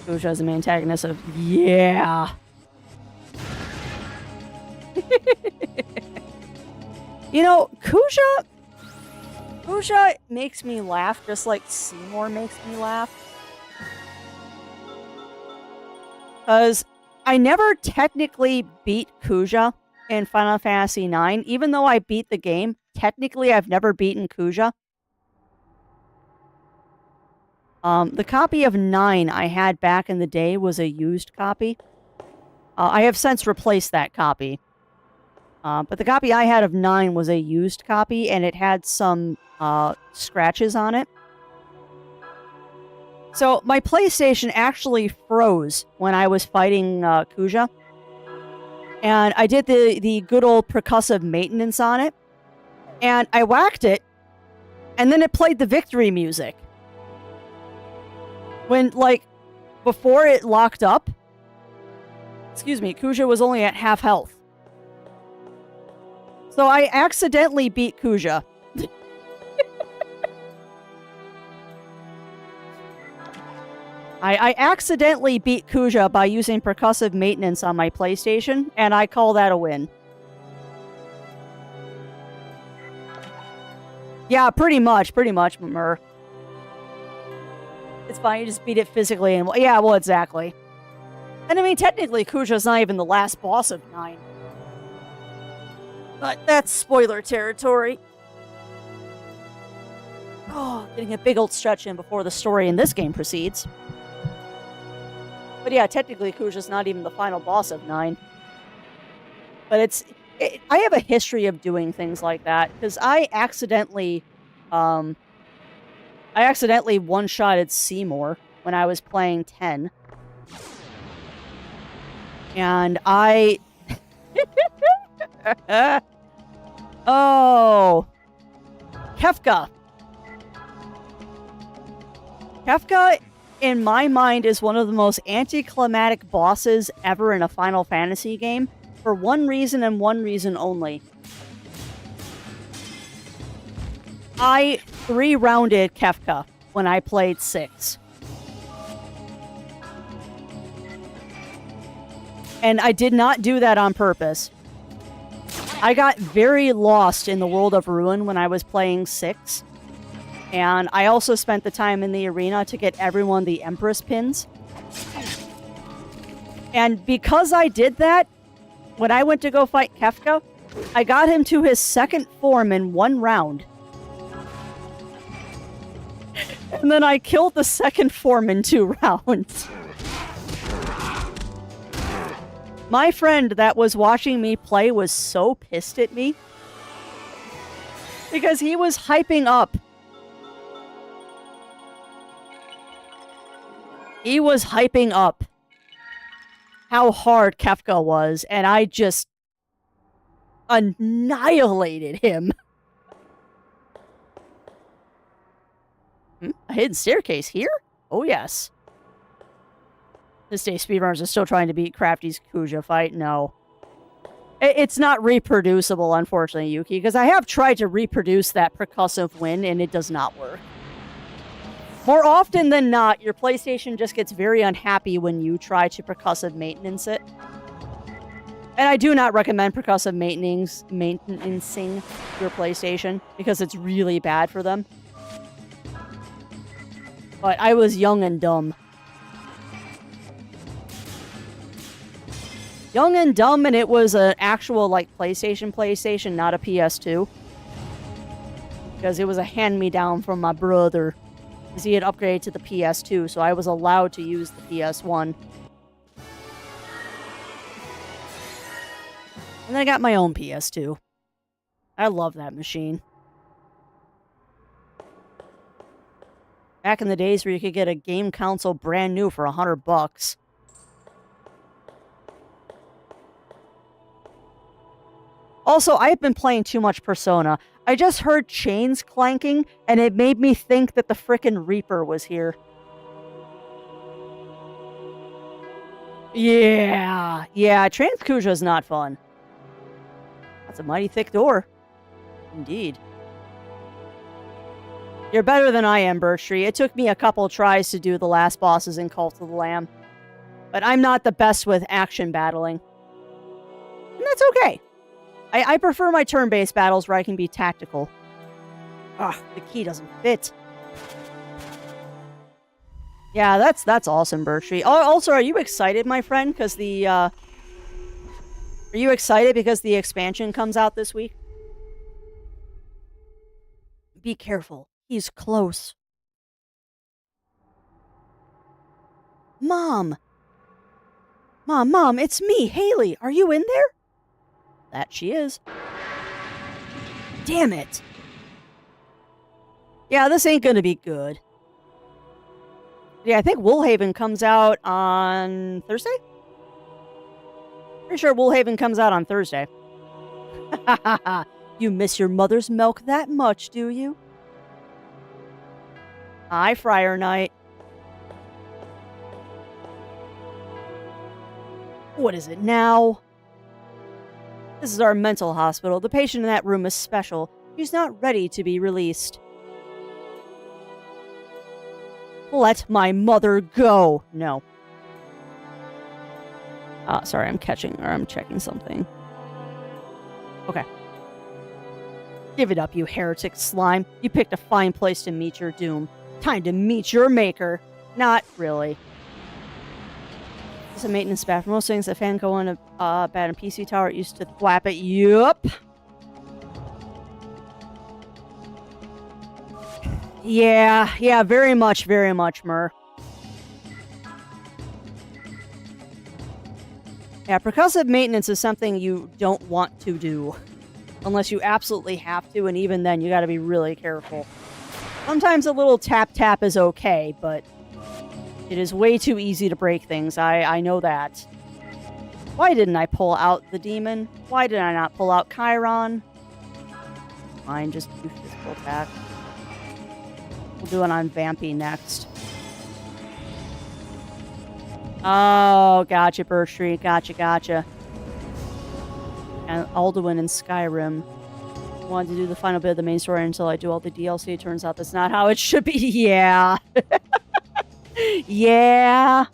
Kuja is the main antagonist of... Yeah! You know, Kuja makes me laugh just like Seymour makes me laugh. Because I never technically beat Kuja in Final Fantasy IX. Even though I beat the game, technically I've never beaten Kuja. The copy of 9 I had back in the day was a used copy. I have since replaced that copy. But the copy I had of 9 was a used copy, and it had some scratches on it. So my PlayStation actually froze when I was fighting Kuja. And I did the good old percussive maintenance on it. And I whacked it, and then it played the victory music. When, like, before it locked up, excuse me, Kuja was only at half health. So I accidentally beat Kuja. I accidentally beat Kuja by using percussive maintenance on my PlayStation, and I call that a win. Yeah, pretty much, Mur. It's fine, you just beat it physically, and yeah, well, exactly. And I mean, technically, Kuja's not even the last boss of 9. But that's spoiler territory. Oh, getting a big old stretch in before the story in this game proceeds. But yeah, technically, Kuja's not even the final boss of 9. But I have a history of doing things like that, because I accidentally one-shotted Seymour when I was playing 10. And I... Oh. Kefka. Kefka, in my mind, is one of the most anticlimactic bosses ever in a Final Fantasy game, for one reason and one reason only. I 3-rounded Kefka when I played 6. And I did not do that on purpose. I got very lost in the world of Ruin when I was playing 6. And I also spent the time in the arena to get everyone the Empress pins. And because I did that, when I went to go fight Kefka, I got him to his second form in 1 round. And then I killed the second form in 2 rounds. My friend that was watching me play was so pissed at me. Because he was hyping up. He was hyping up how hard Kefka was, and I just annihilated him. A hidden staircase here? Oh, yes. This day, speedrunners are still trying to beat Crafty's Kuja fight. No. It's not reproducible, unfortunately, Yuki, because I have tried to reproduce that percussive win, and it does not work. More often than not, your PlayStation just gets very unhappy when you try to percussive maintenance it. And I do not recommend percussive maintenancing your PlayStation, because it's really bad for them. But I was young and dumb. Young and dumb, and it was an actual, like, PlayStation, not a PS2. Because it was a hand-me-down from my brother. Because he had upgraded to the PS2, so I was allowed to use the PS1. And then I got my own PS2. I love that machine. Back in the days where you could get a game console brand new for $100. Also, I've been playing too much Persona. I just heard chains clanking, and it made me think that the frickin' Reaper was here. Yeah, Trans Kuja is not fun. That's a mighty thick door. Indeed. You're better than I am, Birch Tree. It took me a couple tries to do the last bosses in Cult of the Lamb. But I'm not the best with action battling. And that's okay. I prefer my turn-based battles where I can be tactical. Ah, the key doesn't fit. Yeah, that's awesome, Birch Tree. Also, are you excited, my friend? Because the, Are you excited because the expansion comes out this week? Be careful. He's close. Mom! Mom, it's me, Haley. Are you in there? That she is. Damn it. Yeah, this ain't gonna be good. Yeah, I think Woolhaven comes out on Thursday? Pretty sure Woolhaven comes out on Thursday. You miss your mother's milk that much, do you? Hi, Friar Knight. What is it now? This is our mental hospital. The patient in that room is special. She's not ready to be released. Let my mother go. No. Sorry, I'm checking something. Okay. Give it up, you heretic slime. You picked a fine place to meet your doom. Time to meet your maker. Not really. It's a maintenance staff. Most things a fan go on a bad and PC tower used to thwap it. Yup. Yeah, very much, Mur. Yeah, percussive maintenance is something you don't want to do. Unless you absolutely have to, and even then, you gotta be really careful. Sometimes a little tap is okay, but it is way too easy to break things. I know that. Why didn't I pull out the demon? Why did I not pull out Chiron? Fine, just do physical attack. We'll do it on Vampy next. Oh, gotcha, Birch Tree. Gotcha. And Alduin and Skyrim. Wanted to do the final bit of the main story until I do all the DLC. Turns out that's not how it should be. Yeah. Yeah,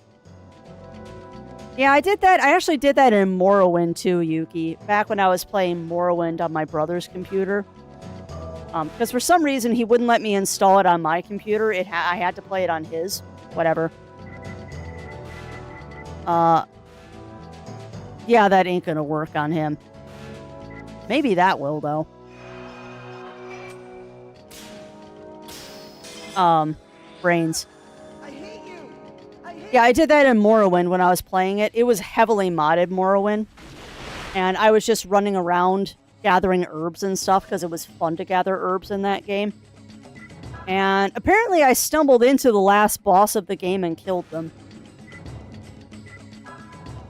I did that. I actually did that in Morrowind too, Yuki. Back when I was playing Morrowind on my brother's computer. Because for some reason he wouldn't let me install it on my computer. I had to play it on his. Whatever. Yeah, that ain't gonna work on him. Maybe that will, though. Brains. Yeah, I did that in Morrowind when I was playing it. It was heavily modded Morrowind. And I was just running around gathering herbs and stuff because it was fun to gather herbs in that game. And apparently I stumbled into the last boss of the game and killed them.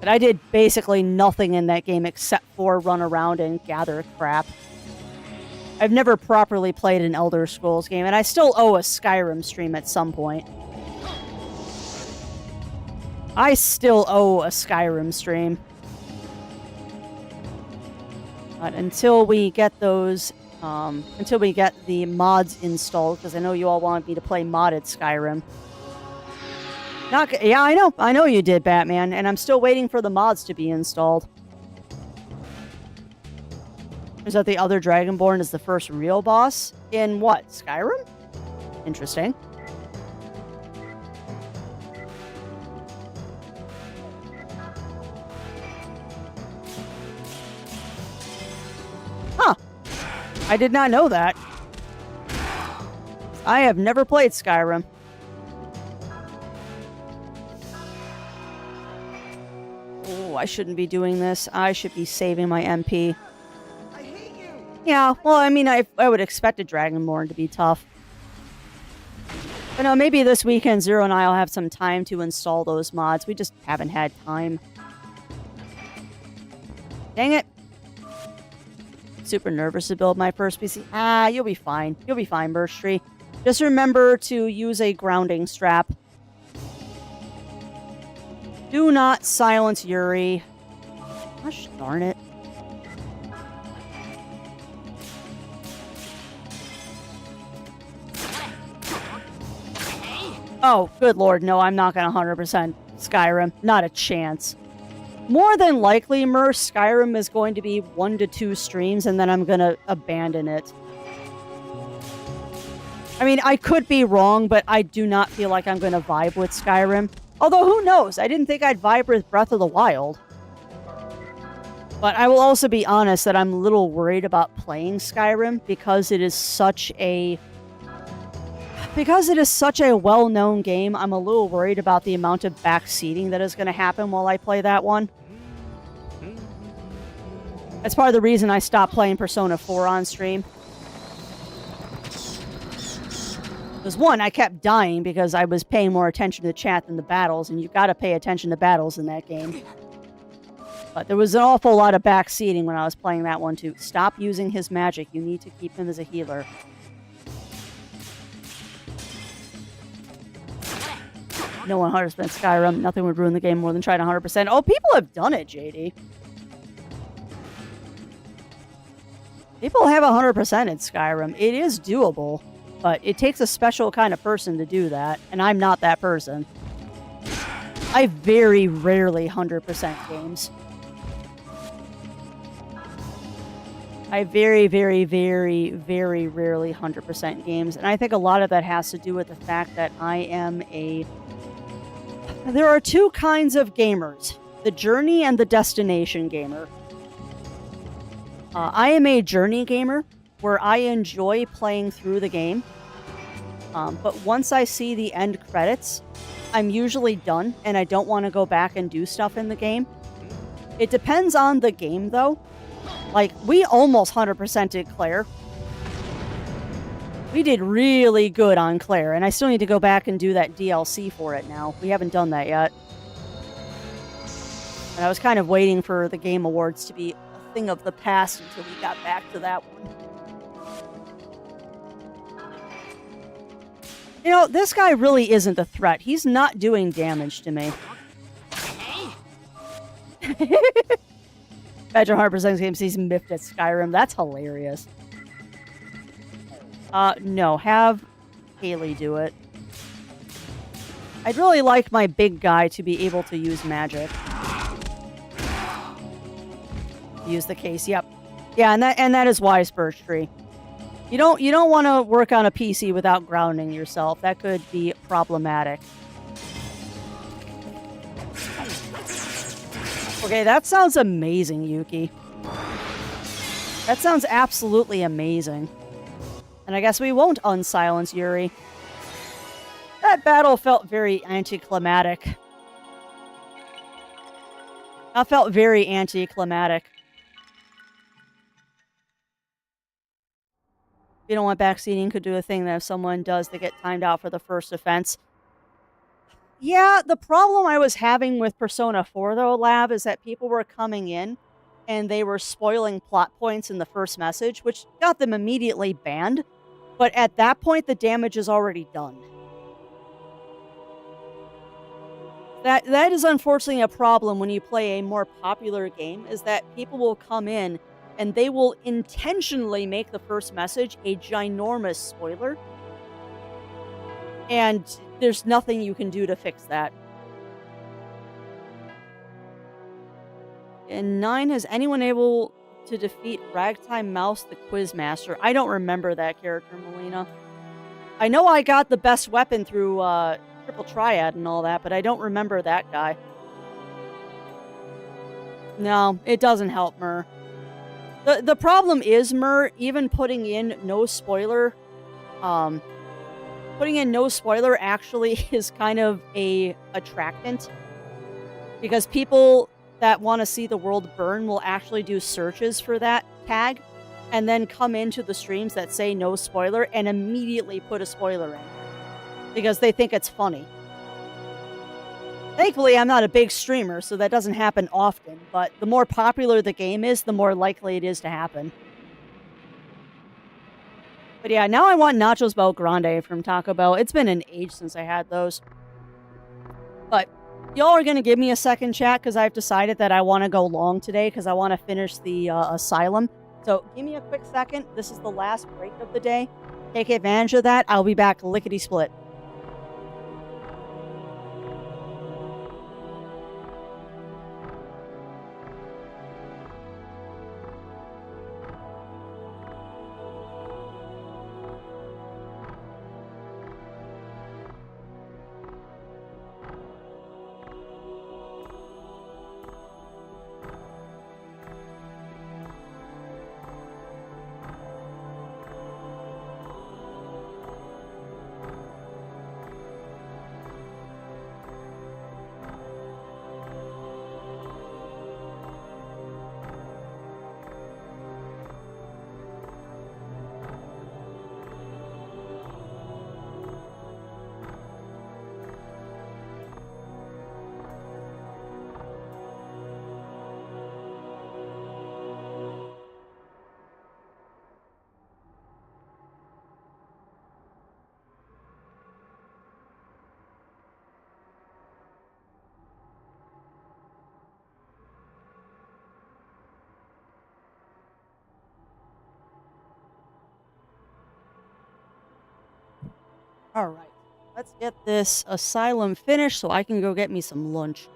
But I did basically nothing in that game except for run around and gather crap. I've never properly played an Elder Scrolls game, and I still owe a Skyrim stream at some point. I still owe a Skyrim stream. But until we get those, until we get the mods installed, because I know you all wanted me to play modded Skyrim. Yeah, I know you did, Batman, and I'm still waiting for the mods to be installed. Is that the other Dragonborn is the first real boss in what? Skyrim? Interesting. Huh. I did not know that. I have never played Skyrim. Oh, I shouldn't be doing this. I should be saving my MP. Yeah, well, I mean, I would expect a Dragonborn to be tough. But no, maybe this weekend Zero and I will have some time to install those mods. We just haven't had time. Dang it. Super nervous to build my first PC. Ah, you'll be fine. You'll be fine, Birch Tree. Just remember to use a grounding strap. Do not silence Yuri. Gosh darn it. Oh, good lord, no, I'm not gonna 100% Skyrim. Not a chance. More than likely, Skyrim is going to be 1 to 2 streams, and then I'm gonna abandon it. I mean, I could be wrong, but I do not feel like I'm gonna vibe with Skyrim. Although, who knows? I didn't think I'd vibe with Breath of the Wild. But I will also be honest that I'm a little worried about playing Skyrim because it is such a... Because it is such a well-known game, I'm a little worried about the amount of backseating that is going to happen while I play that one. That's part of the reason I stopped playing Persona 4 on stream. Because one, I kept dying because I was paying more attention to the chat than the battles, and you've got to pay attention to battles in that game. But there was an awful lot of backseating when I was playing that one too. Stop using his magic. You need to keep him as a healer. No 100% Skyrim. Nothing would ruin the game more than trying 100%. Oh, people have done it, JD. People have 100% in Skyrim. It is doable, but it takes a special kind of person to do that, and I'm not that person. I very rarely 100% games. I very, very, very, very rarely 100% games, and I think a lot of that has to do with the fact that I am a... There are two kinds of gamers, the journey and the destination gamer. I am a journey gamer, where I enjoy playing through the game, but once I see the end credits, I'm usually done, and I don't want to go back and do stuff in the game. It depends on the game, though. Like, we almost 100% did Claire. We did really good on Claire, and I still need to go back and do that DLC for it now. We haven't done that yet. And I was kind of waiting for the Game Awards to be a thing of the past until we got back to that one. You know, this guy really isn't a threat. He's not doing damage to me. Imagine 100% game sees miffed at Skyrim. That's hilarious. No. Have Haley do it. I'd really like my big guy to be able to use magic. Use the case, yep. Yeah, and that is wise, Birch Tree. You don't want to work on a PC without grounding yourself. That could be problematic. Okay, that sounds amazing, Yuki. That sounds absolutely amazing. And I guess we won't unsilence Yuri. That battle felt very anticlimactic. That felt very anticlimactic. If you don't want backseating, could do a thing that if someone does, they get timed out for the first offense. Yeah, the problem I was having with Persona 4, though, Lab, is that people were coming in and they were spoiling plot points in the first message, which got them immediately banned. But at that point, the damage is already done. That is unfortunately a problem when you play a more popular game, is that people will come in and they will intentionally make the first message a ginormous spoiler. And there's nothing you can do to fix that. In 9, has anyone able to defeat Ragtime Mouse the Quizmaster? I don't remember that character, Melina. I know I got the best weapon through Triple Triad and all that, but I don't remember that guy. No, it doesn't help, Mur. The problem is, Mur, even putting in no spoiler, putting in no spoiler actually is kind of a attractant. Because people that want to see the world burn will actually do searches for that tag and then come into the streams that say no spoiler and immediately put a spoiler in because they think it's funny. Thankfully, I'm not a big streamer, so that doesn't happen often, but the more popular the game is, the more likely it is to happen. But yeah, now I want Nachos Bel Grande from Taco Bell. It's been an age since I had those. But y'all are going to give me a second, chat, because I've decided that I want to go long today because I want to finish the Asylum. So give me a quick second. This is the last break of the day. Take advantage of that. I'll be back lickety-split. All right. Let's get this asylum finished so I can go get me some lunch.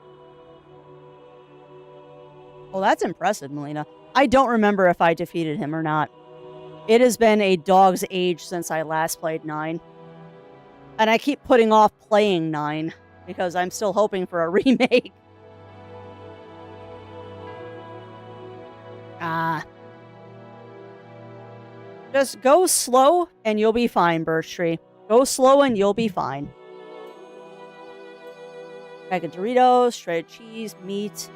Oh, that's impressive, Melina. I don't remember if I defeated him or not. It has been a dog's age since I last played 9. And I keep putting off playing 9 because I'm still hoping for a remake. Just go slow and you'll be fine, Birch Tree. Go slow and you'll be fine. Bag of Doritos, shredded cheese, meat,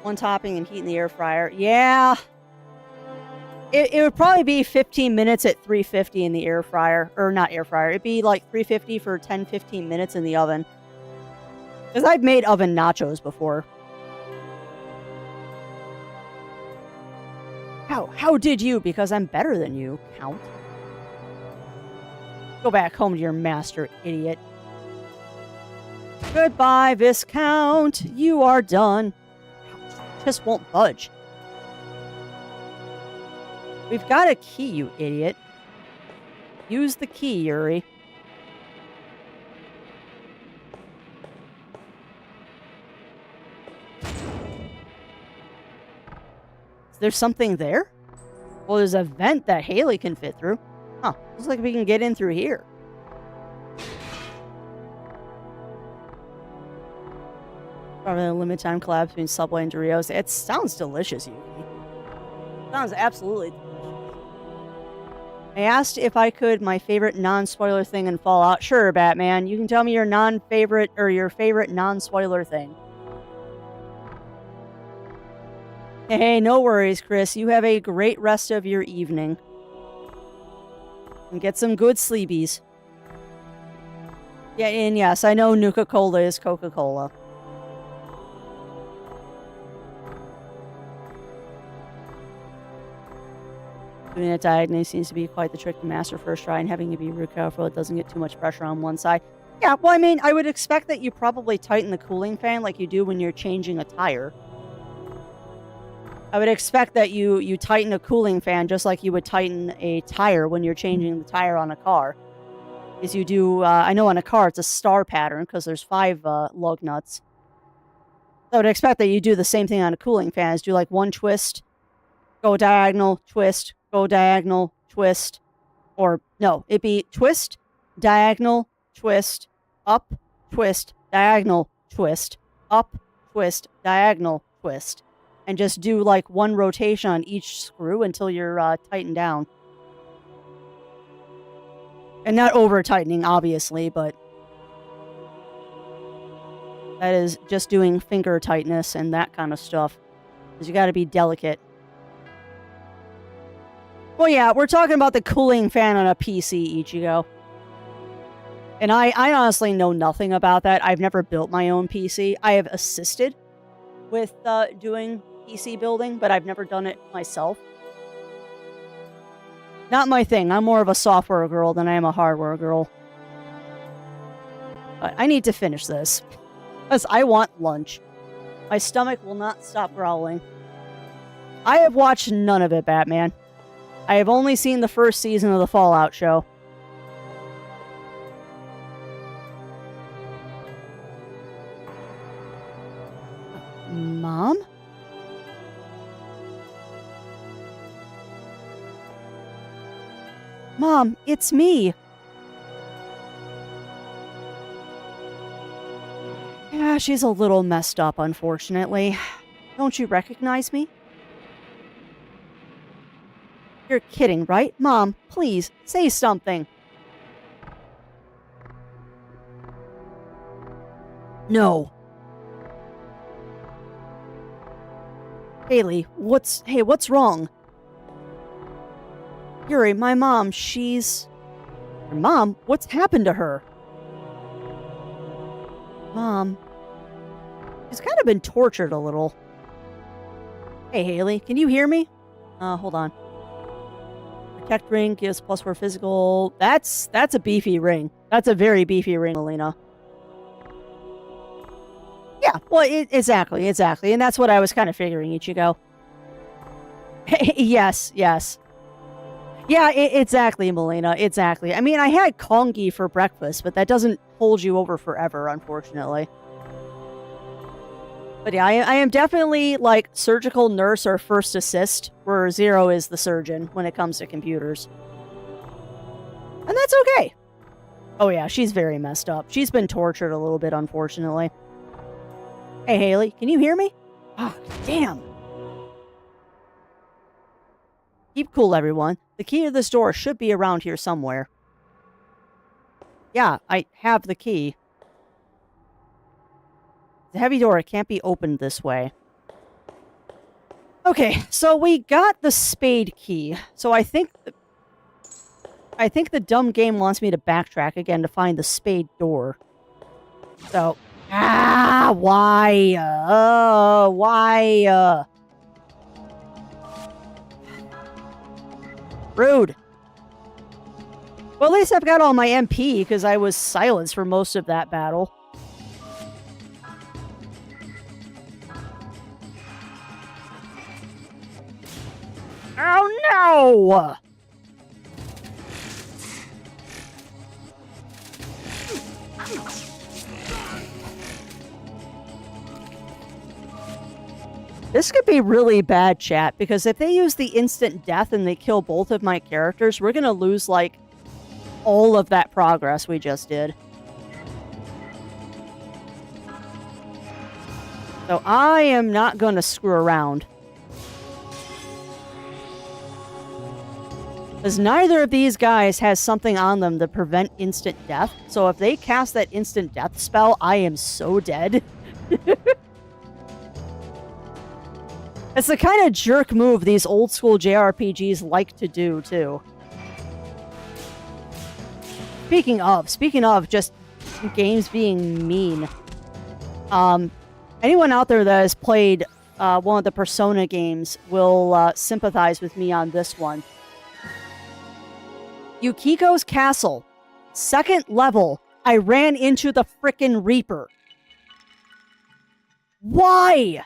one topping and heat in the air fryer. Yeah. It would probably be 15 minutes at 350 in the air fryer. Or not air fryer. It'd be like 350 for 10-15 minutes in the oven. Because I've made oven nachos before. How did you? Because I'm better than you, Count. Go back home to your master, idiot. Goodbye, Viscount. You are done. Just won't budge. We've got a key, you idiot. Use the key, Yuri. Is there something there? Well, there's a vent that Haley can fit through. Huh. Looks like we can get in through here. Probably a limited time collab between Subway and Doritos. It sounds delicious, Yuki. Sounds absolutely delicious. I asked if I could my favorite non-spoiler thing in Fallout. Sure, Batman. You can tell me your non-favorite or your favorite non-spoiler thing. Hey, no worries, Chris. You have a great rest of your evening. And get some good sleepies. Yeah, and yes, I know Nuka-Cola is Coca-Cola. Doing it diagonally seems to be quite the trick to master first try, and having to be real careful it doesn't get too much pressure on one side. Yeah, well, I mean, I would expect that you probably tighten the cooling fan like you do when you're changing a tire. I would expect that you tighten a cooling fan just like you would tighten a tire when you're changing the tire on a car. Is you do, I know on a car it's a star pattern because there's 5 lug nuts. So I would expect that you do the same thing on a cooling fan, is do like one twist, go diagonal, twist, go diagonal, twist. Or, no, it'd be twist, diagonal, twist, up, twist, diagonal, twist, up, twist, diagonal, twist. And just do like one rotation on each screw until you're tightened down. And not over tightening, obviously, but that is just doing finger tightness and that kind of stuff. Because you got to be delicate. Well, yeah, we're talking about the cooling fan on a PC, Ichigo. And I honestly know nothing about that. I've never built my own PC. I have assisted with doing PC building, but I've never done it myself. Not my thing. I'm more of a software girl than I am a hardware girl. But I need to finish this. Because I want lunch. My stomach will not stop growling. I have watched none of it, Batman. I have only seen the first season of the Fallout show. Mom? Mom, it's me. Yeah, she's a little messed up, unfortunately. Don't you recognize me? You're kidding, right? Mom, please, say something. No. Haley, what's wrong? Yuri, my mom, she's... Your mom? What's happened to her? Mom. She's kind of been tortured a little. Hey, Haley, can you hear me? Hold on. Protect ring gives +4 physical. That's a beefy ring. That's a very beefy ring, Melina. Yeah, well, exactly. And that's what I was kind of figuring, Ichigo. Yes. Yeah, exactly, Melina. Exactly. I mean, I had congee for breakfast, but that doesn't hold you over forever, unfortunately. But yeah, I am definitely like surgical nurse or first assist, where Zero is the surgeon when it comes to computers. And that's okay. Oh yeah, she's very messed up. She's been tortured a little bit, unfortunately. Hey, Haley, can you hear me? Ah, damn. Keep cool, everyone. The key to this door should be around here somewhere. Yeah, I have the key. The heavy door, it can't be opened this way. Okay, so we got the spade key. So I think the dumb game wants me to backtrack again to find the spade door. So, why? Why? Rude. Well, at least I've got all my MP, because I was silenced for most of that battle. Oh, no! This could be really bad, chat, because if they use the instant death and they kill both of my characters, we're gonna lose, like, all of that progress we just did. So I am not gonna screw around. Because neither of these guys has something on them to prevent instant death, so if they cast that instant death spell, I am so dead. It's the kind of jerk move these old school JRPGs like to do, too. Speaking of just games being mean. Anyone out there that has played one of the Persona games will sympathize with me on this one. Yukiko's Castle. 2nd level. I ran into the frickin' Reaper. Why?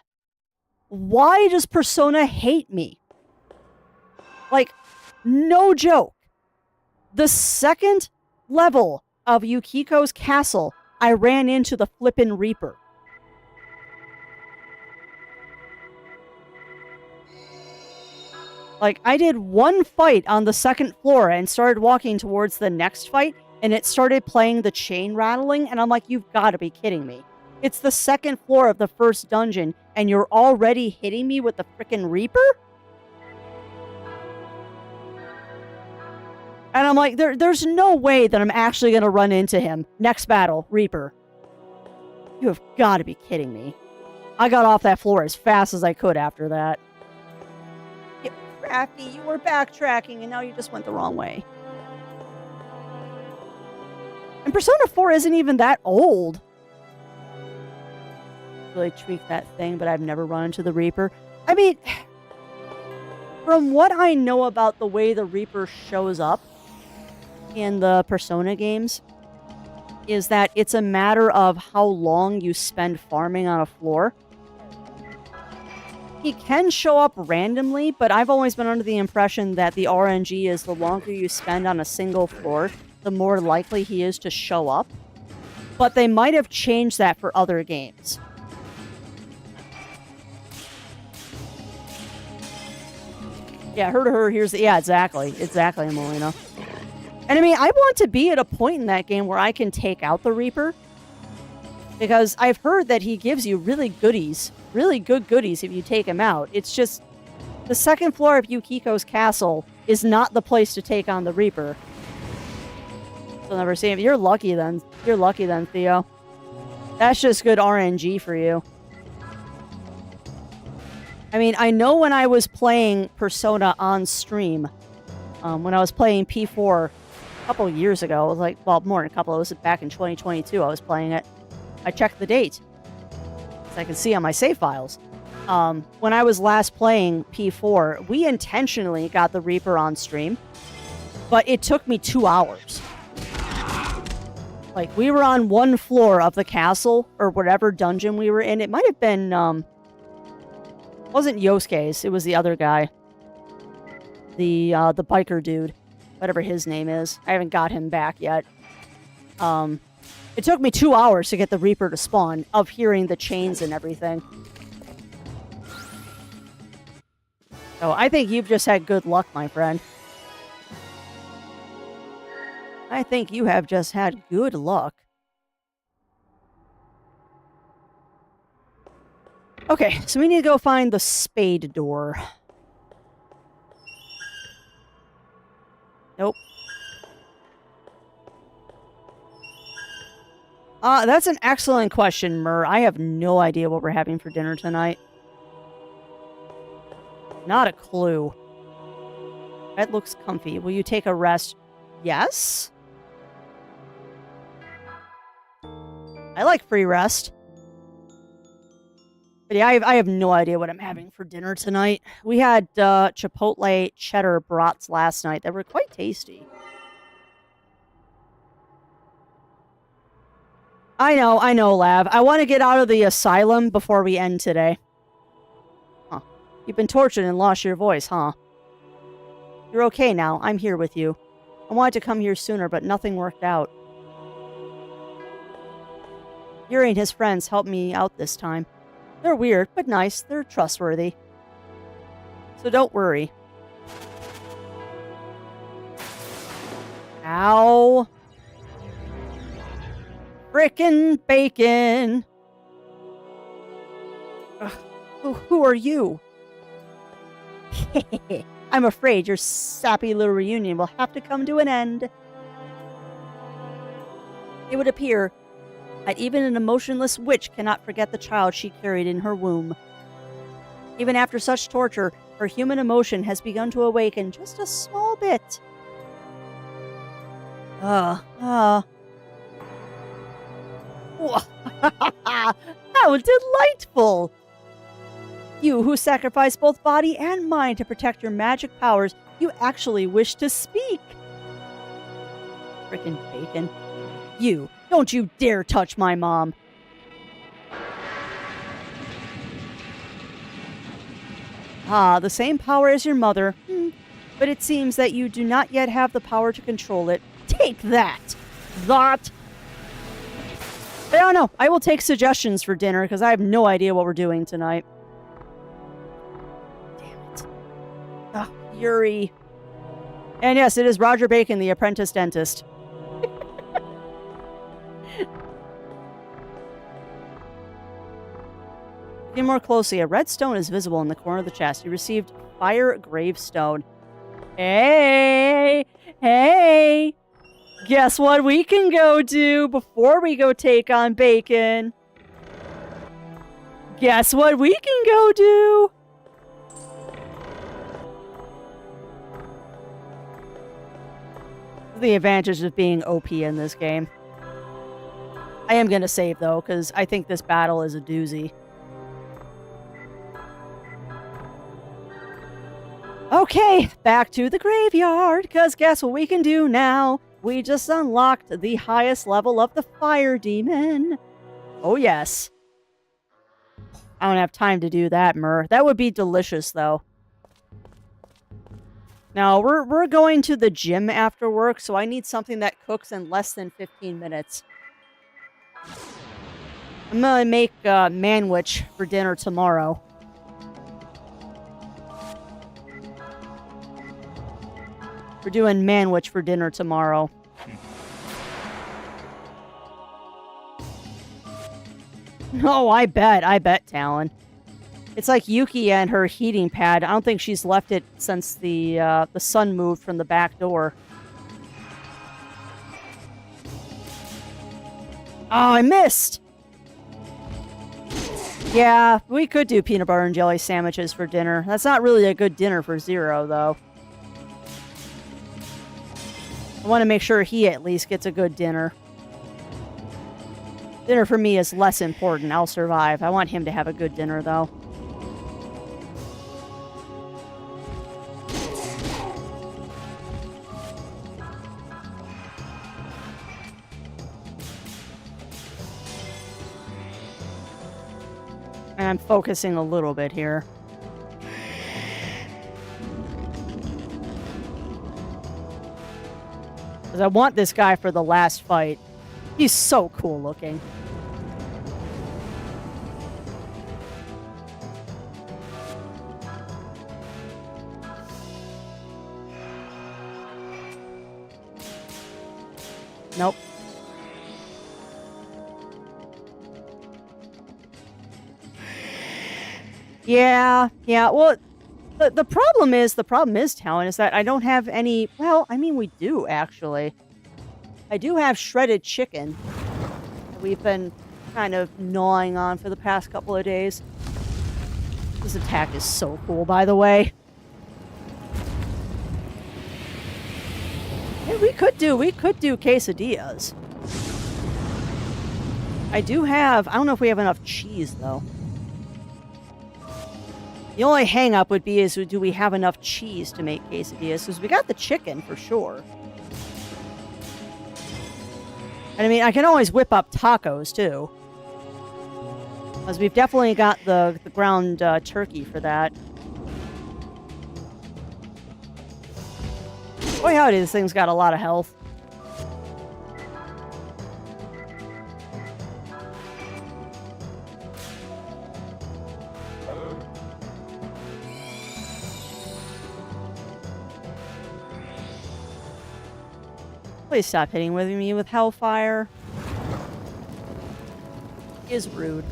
Why does Persona hate me? Like, no joke. The 2nd level of Yukiko's Castle, I ran into the flippin' Reaper. Like, I did one fight on the 2nd floor and started walking towards the next fight, and it started playing the chain rattling, and I'm like, you've got to be kidding me. It's the 2nd floor of the 1st dungeon, and you're already hitting me with the frickin' Reaper? And I'm like, there's no way that I'm actually going to run into him. Next battle, Reaper. You have got to be kidding me. I got off that floor as fast as I could after that. Yeah, Crafty, you were backtracking, and now you just went the wrong way. And Persona 4 isn't even that old. Really tweak that thing, but I've never run into the Reaper. I mean, from what I know about the way the Reaper shows up in the Persona games, is that it's a matter of how long you spend farming on a floor. He can show up randomly, but I've always been under the impression that the RNG is the longer you spend on a single floor, the more likely he is to show up. But they might have changed that for other games. Yeah, her, here's the... Yeah, exactly. Exactly, Molina. And I mean, I want to be at a point in that game where I can take out the Reaper. Because I've heard that he gives you really goodies. Really good goodies if you take him out. It's just... the 2nd floor of Yukiko's Castle is not the place to take on the Reaper. So never see him. You're lucky then. You're lucky then, Theo. That's just good RNG for you. I mean, I know when I was playing Persona on stream, when I was playing P4 a couple of years ago, it was like, well, more than a couple, it was back in 2022 I was playing it. I checked the date, so I can see on my save files. When I was last playing P4, we intentionally got the Reaper on stream, but it took me 2 hours. Like, we were on one floor of the castle, or whatever dungeon we were in. It might have been, it wasn't Yosuke's, it was the other guy. the biker dude, whatever his name is. I haven't got him back yet. It took me 2 hours to get the Reaper to spawn, of hearing the chains and everything. So I think you've just had good luck, my friend. I think you have just had good luck. Okay, so we need to go find the spade door. Nope. That's an excellent question, Mur. I have no idea what we're having for dinner tonight. Not a clue. That looks comfy. Will you take a rest? Yes? I like free rest. But yeah, I have no idea what I'm having for dinner tonight. We had Chipotle cheddar brats last night that were quite tasty. I know, Lav. I want to get out of the asylum before we end today. Huh. You've been tortured and lost your voice, huh? You're okay now. I'm here with you. I wanted to come here sooner, but nothing worked out. Yuri and his friends helped me out this time. They're weird, but nice. They're trustworthy. So don't worry. Ow. Frickin' bacon. Ugh. Who are you? I'm afraid your sappy little reunion will have to come to an end. It would appear that even an emotionless witch cannot forget the child she carried in her womb. Even after such torture, her human emotion has begun to awaken just a small bit. How delightful! You who sacrificed both body and mind to protect your magic powers, you actually wish to speak. Frickin' bacon. You, don't you dare touch my mom. Ah, the same power as your mother. But it seems that you do not yet have the power to control it. Take that! That! I don't know. I will take suggestions for dinner because I have no idea what we're doing tonight. Damn it. Ah, Yuri. And yes, it is Roger Bacon, the apprentice dentist. Looking more closely, a red stone is visible in the corner of the chest. You received Fire Gravestone. Hey! Hey! Guess what we can go do before we go take on Bacon? Guess what we can go do? The advantage of being OP in this game. I am going to save, though, because I think this battle is a doozy. Okay, back to the graveyard, because guess what we can do now? We just unlocked the highest level of the fire demon. Oh, yes. I don't have time to do that, Mur. That would be delicious, though. Now, we're going to the gym after work, so I need something that cooks in less than 15 minutes. I'm gonna make manwich for dinner tomorrow. We're doing manwich for dinner tomorrow. Oh, I bet, Talon. It's like Yuki and her heating pad. I don't think she's left it since the sun moved from the back door. Oh, I missed! Yeah, we could do peanut butter and jelly sandwiches for dinner. That's not really a good dinner for Zero, though. I want to make sure he at least gets a good dinner. Dinner for me is less important. I'll survive. I want him to have a good dinner, though. And I'm focusing a little bit here. Because I want this guy for the last fight. He's so cool looking. Nope. Yeah. Well, the problem is, Talon, is that I don't have any. Well, I mean, we do actually. I do have shredded chicken that we've been kind of gnawing on for the past couple of days. This attack is so cool, by the way. Yeah, we could do quesadillas. I don't know if we have enough cheese, though. The only hang-up would be do we have enough cheese to make quesadillas? Because we got the chicken, for sure. And I mean, I can always whip up tacos, too. Because we've definitely got the ground turkey for that. Boy, howdy, this thing's got a lot of health. Please stop hitting me with hellfire. It is rude.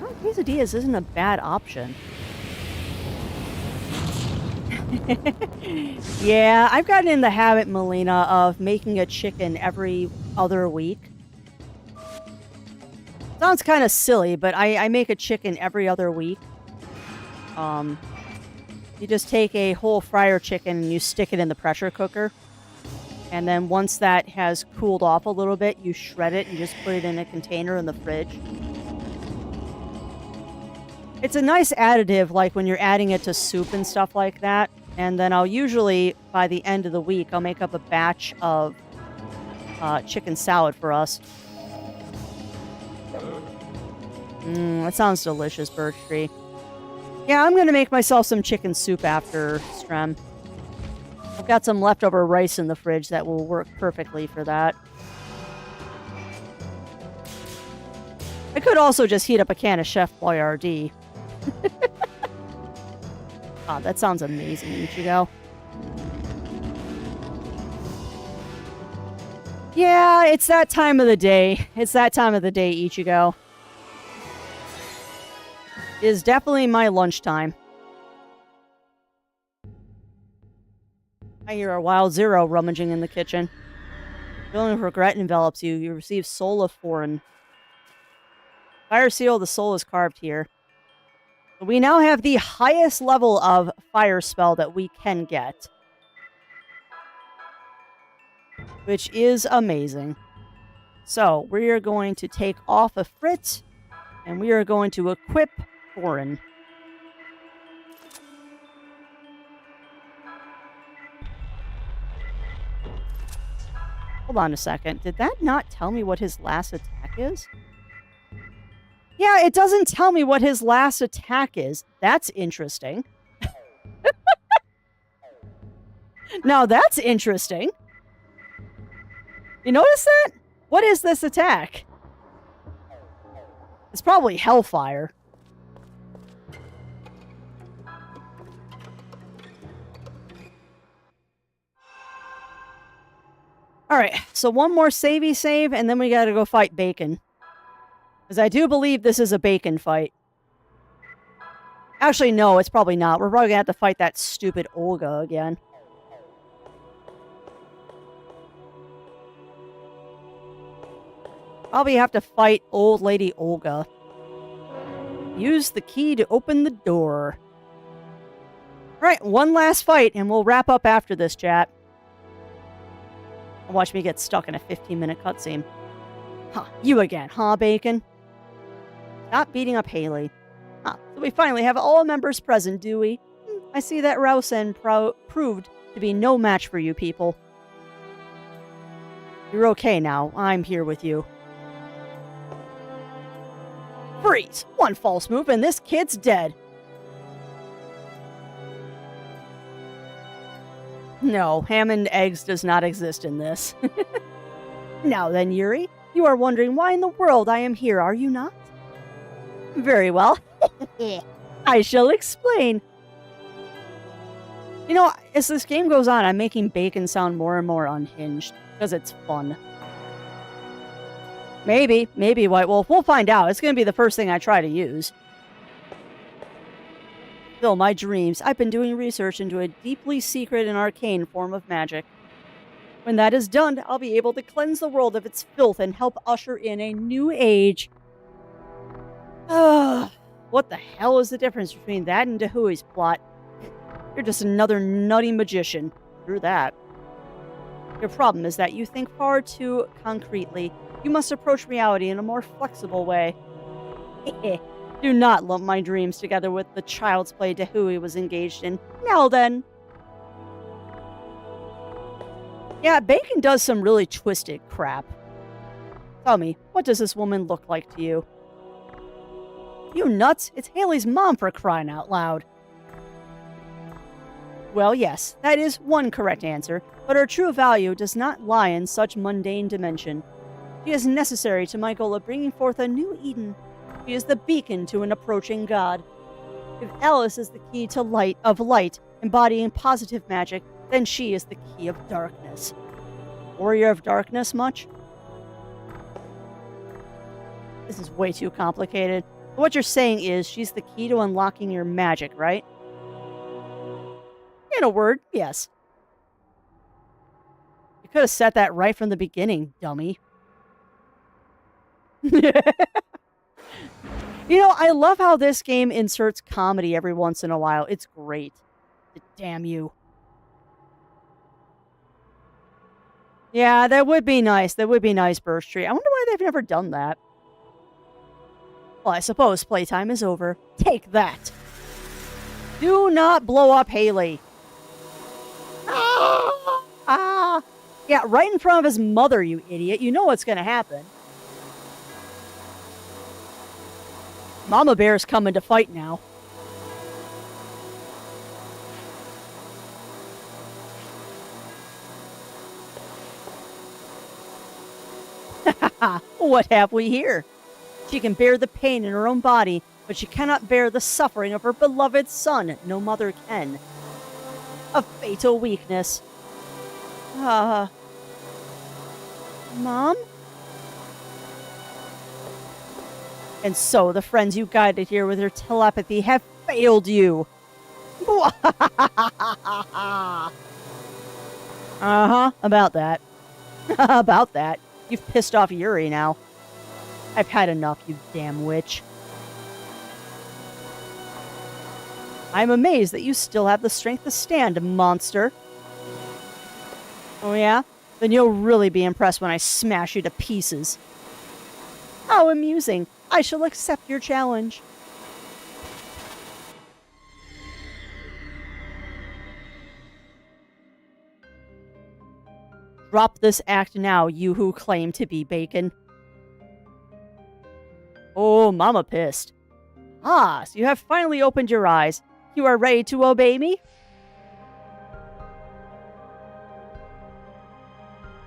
Oh, quesadillas isn't a bad option. Yeah, I've gotten in the habit, Melina, of making a chicken every other week. Sounds kind of silly, but I make a chicken every other week. You just take a whole fryer chicken and you stick it in the pressure cooker. And then once that has cooled off a little bit, you shred it and just put it in a container in the fridge. It's a nice additive, like when you're adding it to soup and stuff like that. And then I'll usually, by the end of the week, I'll make up a batch of chicken salad for us. That sounds delicious, Birch Tree. Yeah, I'm going to make myself some chicken soup after Strem. I've got some leftover rice in the fridge that will work perfectly for that. I could also just heat up a can of Chef Boyardee. Ah, that sounds amazing, Ichigo. Yeah, it's that time of the day. It's that time of the day, Ichigo. It is definitely my lunchtime. I hear a Wild Zero rummaging in the kitchen. Feeling of regret envelops you. You receive Soul of Foreign. Fire Seal, the soul is carved here. We now have the highest level of fire spell that we can get. Which is amazing. So, we are going to take off a Frit, and we are going to equip Foreign. Hold on a second. Did that not tell me what his last attack is? Yeah, it doesn't tell me what his last attack is. That's interesting. Now that's interesting. You notice that? What is this attack? It's probably Hellfire. Alright, so one more savey save, and then we gotta go fight Bacon. Because I do believe this is a Bacon fight. Actually, no, it's probably not. We're probably gonna have to fight that stupid Olga again. Probably have to fight old lady Olga. Use the key to open the door. Alright, one last fight, and we'll wrap up after this, chat. Watch me get stuck in a 15-minute cutscene. Huh, you again, huh, Bacon? Stop beating up Haley. Huh, so we finally have all members present, do we? I see that Rausen proved to be no match for you people. You're okay now. I'm here with you. Freeze! One false move and this kid's dead. No, ham and eggs does not exist in this. Now then, Yuri, you are wondering why in the world I am here, are you not? Very well. I shall explain. You know, as this game goes on, I'm making bacon sound more and more unhinged, because it's fun. Maybe, White Wolf. We'll find out. It's going to be the first thing I try to use. Fill my dreams. I've been doing research into a deeply secret and arcane form of magic. When that is done, I'll be able to cleanse the world of its filth and help usher in a new age. What the hell is the difference between that and Dahui's plot? You're just another nutty magician. Through that. Your problem is that you think far too concretely. You must approach reality in a more flexible way. Do not lump my dreams together with the child's play Dahui was engaged in. Now then. Yeah, Bacon does some really twisted crap. Tell me, what does this woman look like to you? You nuts! It's Haley's mom, for crying out loud. Well, yes, that is one correct answer, but her true value does not lie in such mundane dimension. She is necessary to my goal of bringing forth a new Eden. She is the beacon to an approaching god. If Alice is the key to light, embodying positive magic, then she is the key of darkness. Warrior of darkness, much? This is way too complicated. What you're saying is she's the key to unlocking your magic, right? In a word, yes. You could have set that right from the beginning, dummy. You know, I love how this game inserts comedy every once in a while. It's great. Damn you. Yeah, that would be nice. That would be nice, Birch Tree. I wonder why they've never done that. Well, I suppose playtime is over. Take that. Do not blow up Haley. Yeah, right in front of his mother, you idiot. You know what's going to happen. Mama Bear's coming to fight now. What have we here? She can bear the pain in her own body, but she cannot bear the suffering of her beloved son. No mother can. A fatal weakness. Mom? And so the friends you guided here with your telepathy have failed you. About that. About that. You've pissed off Yuri now. I've had enough, you damn witch. I'm amazed that you still have the strength to stand, monster. Oh yeah? Then you'll really be impressed when I smash you to pieces. How amusing. I shall accept your challenge. Drop this act now, you who claim to be Bacon. Oh, Mama pissed. Ah, so you have finally opened your eyes. You are ready to obey me?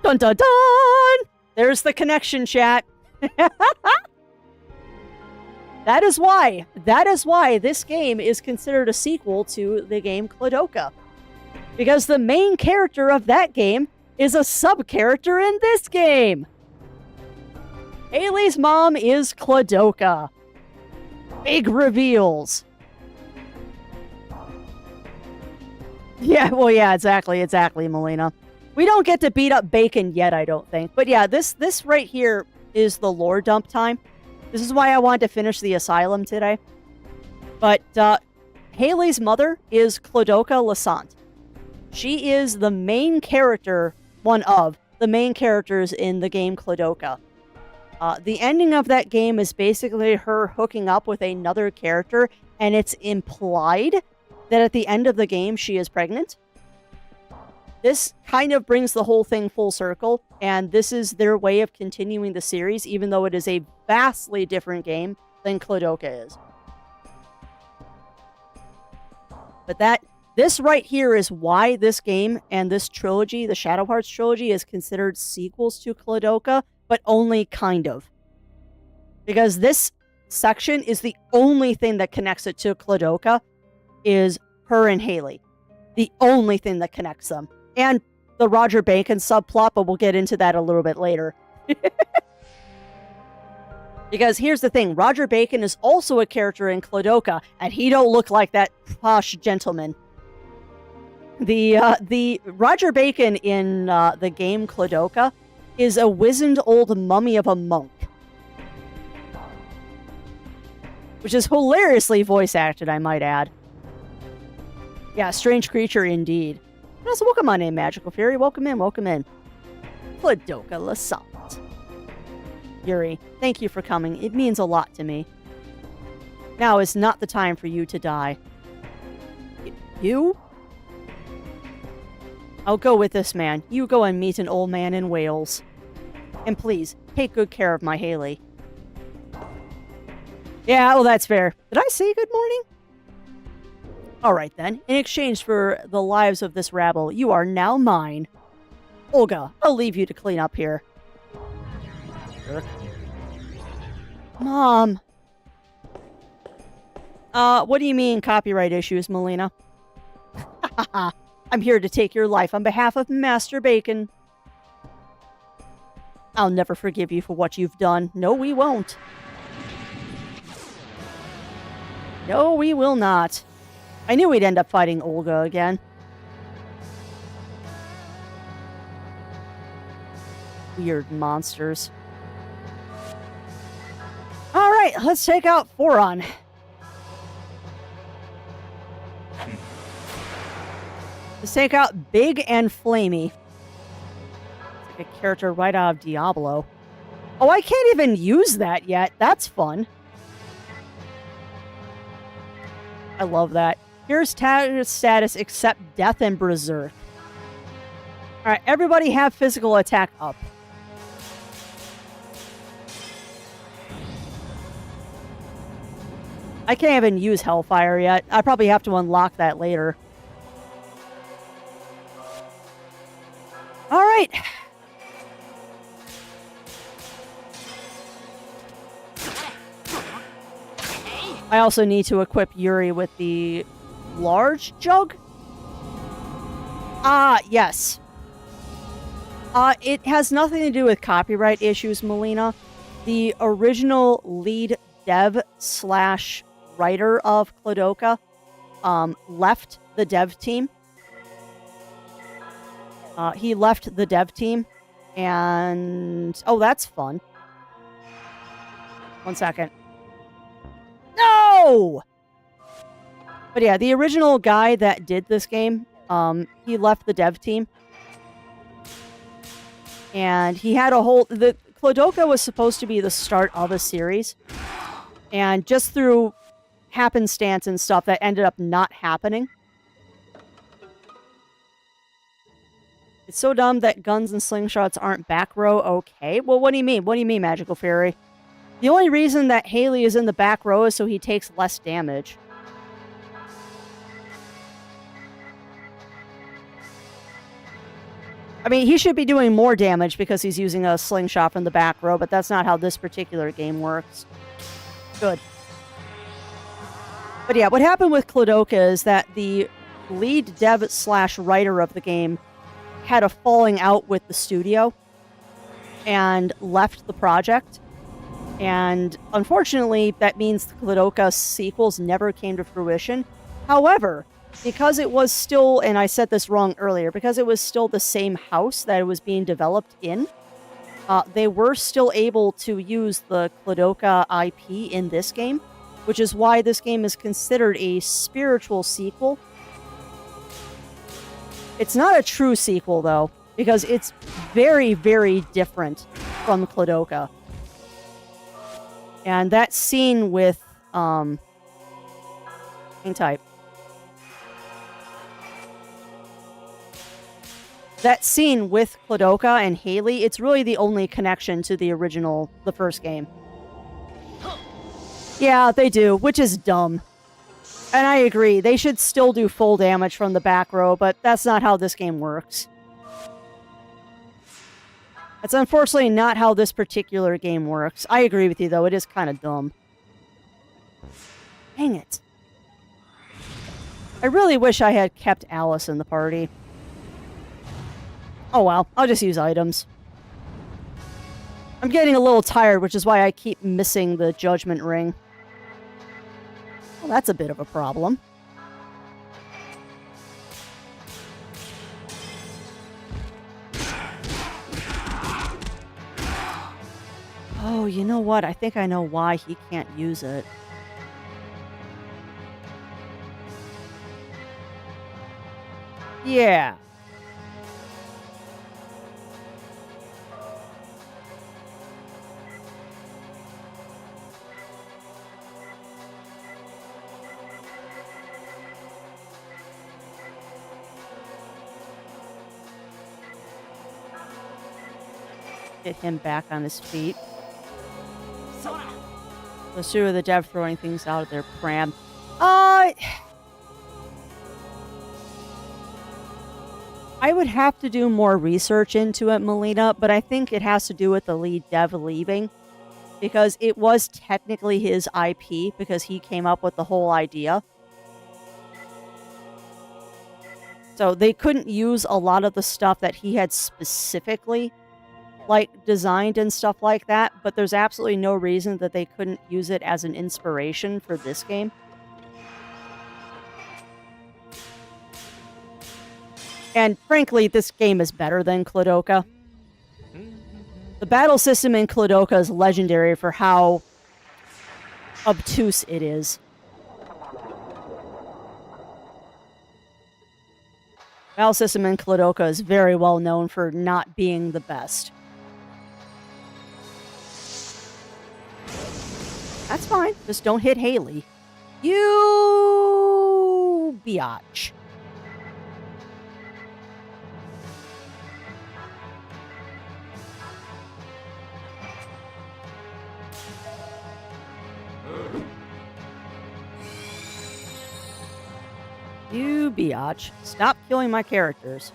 Dun dun dun! There's the connection, chat. That is why this game is considered a sequel to the game Kladoka. Because the main character of that game is a sub-character in this game. Haley's mom is Kladoka. Big reveals. Yeah, well, yeah, exactly, Melina. We don't get to beat up Bacon yet, I don't think. But yeah, this right here is the lore dump time. This is why I wanted to finish the Asylum today. But Haley's mother is Kladoka Lasant. She is the main character, one of the main characters in the game Kladoka. The ending of that game is basically her hooking up with another character, and it's implied that at the end of the game she is pregnant. This kind of brings the whole thing full circle, and this is their way of continuing the series, even though it is a vastly different game than Kladoka is. But This right here is why this game and this trilogy, the Shadow Hearts trilogy, is considered sequels to Clodoka, but only kind of. Because this section is the only thing that connects it to Clodoka is her and Haley. The only thing that connects them. And the Roger Bacon subplot, but we'll get into that a little bit later. Because here's the thing, Roger Bacon is also a character in Clodoka, and he don't look like that posh gentleman. The Roger Bacon in the game Clodoka is a wizened old mummy of a monk. Which is hilariously voice acted, I might add. Yeah, strange creature indeed. And also, welcome on in, Magical Fury. Welcome in, welcome in. Clodoka Lasant. Yuri, thank you for coming. It means a lot to me. Now is not the time for you to die. You? I'll go with this man. You go and meet an old man in Wales. And please, take good care of my Haley. Yeah, well, that's fair. Did I say good morning? Alright then. In exchange for the lives of this rabble, you are now mine. Olga, I'll leave you to clean up here. Mom. What do you mean copyright issues, Melina? I'm here to take your life on behalf of Master Bacon. I'll never forgive you for what you've done. No, we won't. No, we will not. I knew we'd end up fighting Olga again. Weird monsters. Alright, let's take out Foron. Let's take out Big and Flamey. It's like a character right out of Diablo. Oh, I can't even use that yet. That's fun. I love that. Here's status except Death and Berserk. Alright, everybody have physical attack up. I can't even use Hellfire yet. I probably have to unlock that later. Alright. I also need to equip Yuri with the large jug? Ah, yes. It has nothing to do with copyright issues, Melina. The original lead dev / writer of Clodoka left the dev team. He left the dev team, and... Oh, that's fun. 1 second. No! But yeah, the original guy that did this game, he left the dev team. And he had a whole... The Clodoka was supposed to be the start of a series. And just through happenstance and stuff, that ended up not happening. It's so dumb that guns and slingshots aren't back row. Okay. Well, what do you mean? What do you mean, Magical Fairy? The only reason that Haley is in the back row is so he takes less damage. I mean, he should be doing more damage because he's using a slingshot from the back row, but that's not how this particular game works. Good. But yeah, what happened with Clodoka is that the lead dev / writer of the game had a falling out with the studio and left the project. And unfortunately, that means the Clodoka sequels never came to fruition. However, because it was still, and I said this wrong earlier, because it was still the same house that it was being developed in, they were still able to use the Clodoka IP in this game, which is why this game is considered a spiritual sequel. It's not a true sequel, though, because it's very, very different from Clodoka. And that scene with, hang tight. That scene with Clodoka and Haley, it's really the only connection to the original, the first game. Yeah, they do, which is dumb. And I agree, they should still do full damage from the back row, but that's not how this game works. That's unfortunately not how this particular game works. I agree with you, though. It is kind of dumb. Dang it. I really wish I had kept Alice in the party. Oh well, I'll just use items. I'm getting a little tired, which is why I keep missing the Judgment Ring. Well, that's a bit of a problem. Oh, you know what? I think I know why he can't use it. Yeah. Get him back on his feet. Let's see the dev throwing things out of their pram. I would have to do more research into it, Melina, but I think it has to do with the lead dev leaving. Because it was technically his IP, because he came up with the whole idea. So they couldn't use a lot of the stuff that he had specifically designed and stuff like that, but there's absolutely no reason that they couldn't use it as an inspiration for this game. And frankly, this game is better than Kladoka. The battle system in Kladoka is legendary for how obtuse it is. Battle system in Kladoka is very well known for not being the best. That's fine. Just don't hit Haley. You biatch. You biatch. Stop killing my characters.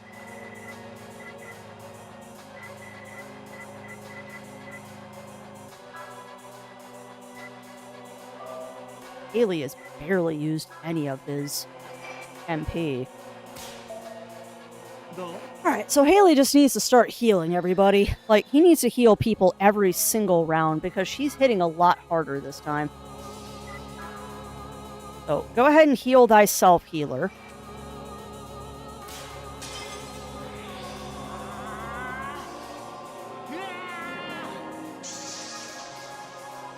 Haley has barely used any of his MP. Alright, so Haley just needs to start healing everybody. He needs to heal people every single round because she's hitting a lot harder this time. So, go ahead and heal thyself, healer.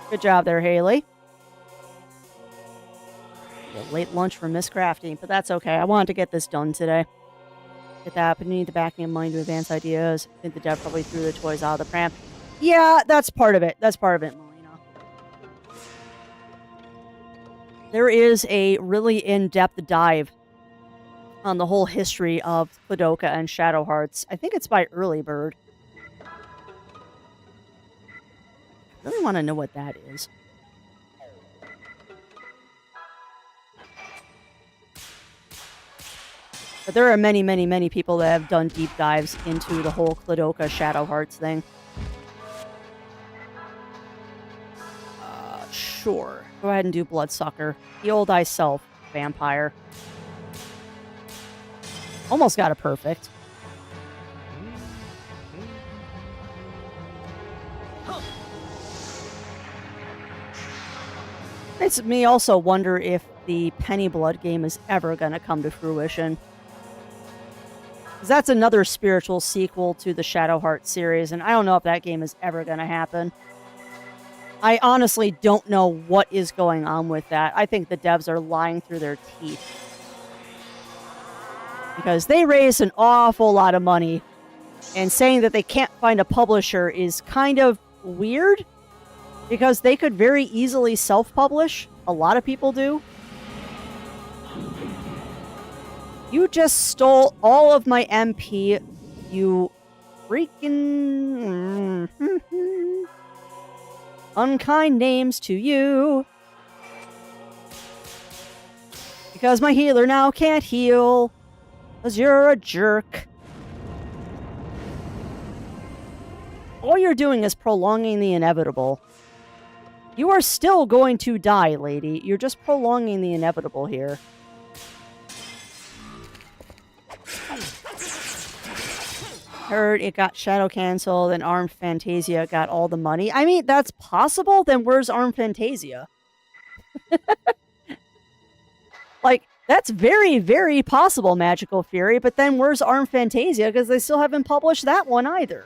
Good job there, Haley. Late lunch for Miss Crafty, but that's okay. I wanted to get this done today. Get that, but you need the backing of mind to advance ideas. I think the dev probably threw the toys out of the pram. Yeah, that's part of it. That's part of it, Melina. There is a really in-depth dive on the whole history of Kladoka and Shadow Hearts. I think it's by Early Bird. I really want to know what that is. But there are many, many, many people that have done deep dives into the whole Kladoka Shadow Hearts thing. Sure. Go ahead and do Bloodsucker. Heal thyself, vampire. Almost got it perfect. Makes me also wonder if the Penny Blood game is ever going to come to fruition. Because that's another spiritual sequel to the Shadow Heart series, and I don't know if that game is ever going to happen. I honestly don't know what is going on with that. I think the devs are lying through their teeth. Because they raised an awful lot of money, and saying that they can't find a publisher is kind of weird, because they could very easily self-publish. A lot of people do. You just stole all of my MP, you freaking... Unkind names to you. Because my healer now can't heal. Because you're a jerk. All you're doing is prolonging the inevitable. You are still going to die, lady. You're just prolonging the inevitable here. Heard it got shadow canceled and Armed Fantasia got all the money. I mean, that's possible. Then where's Armed Fantasia? Like, that's very, very possible, Magical Fury, but then where's Armed Fantasia? Because they still haven't published that one either.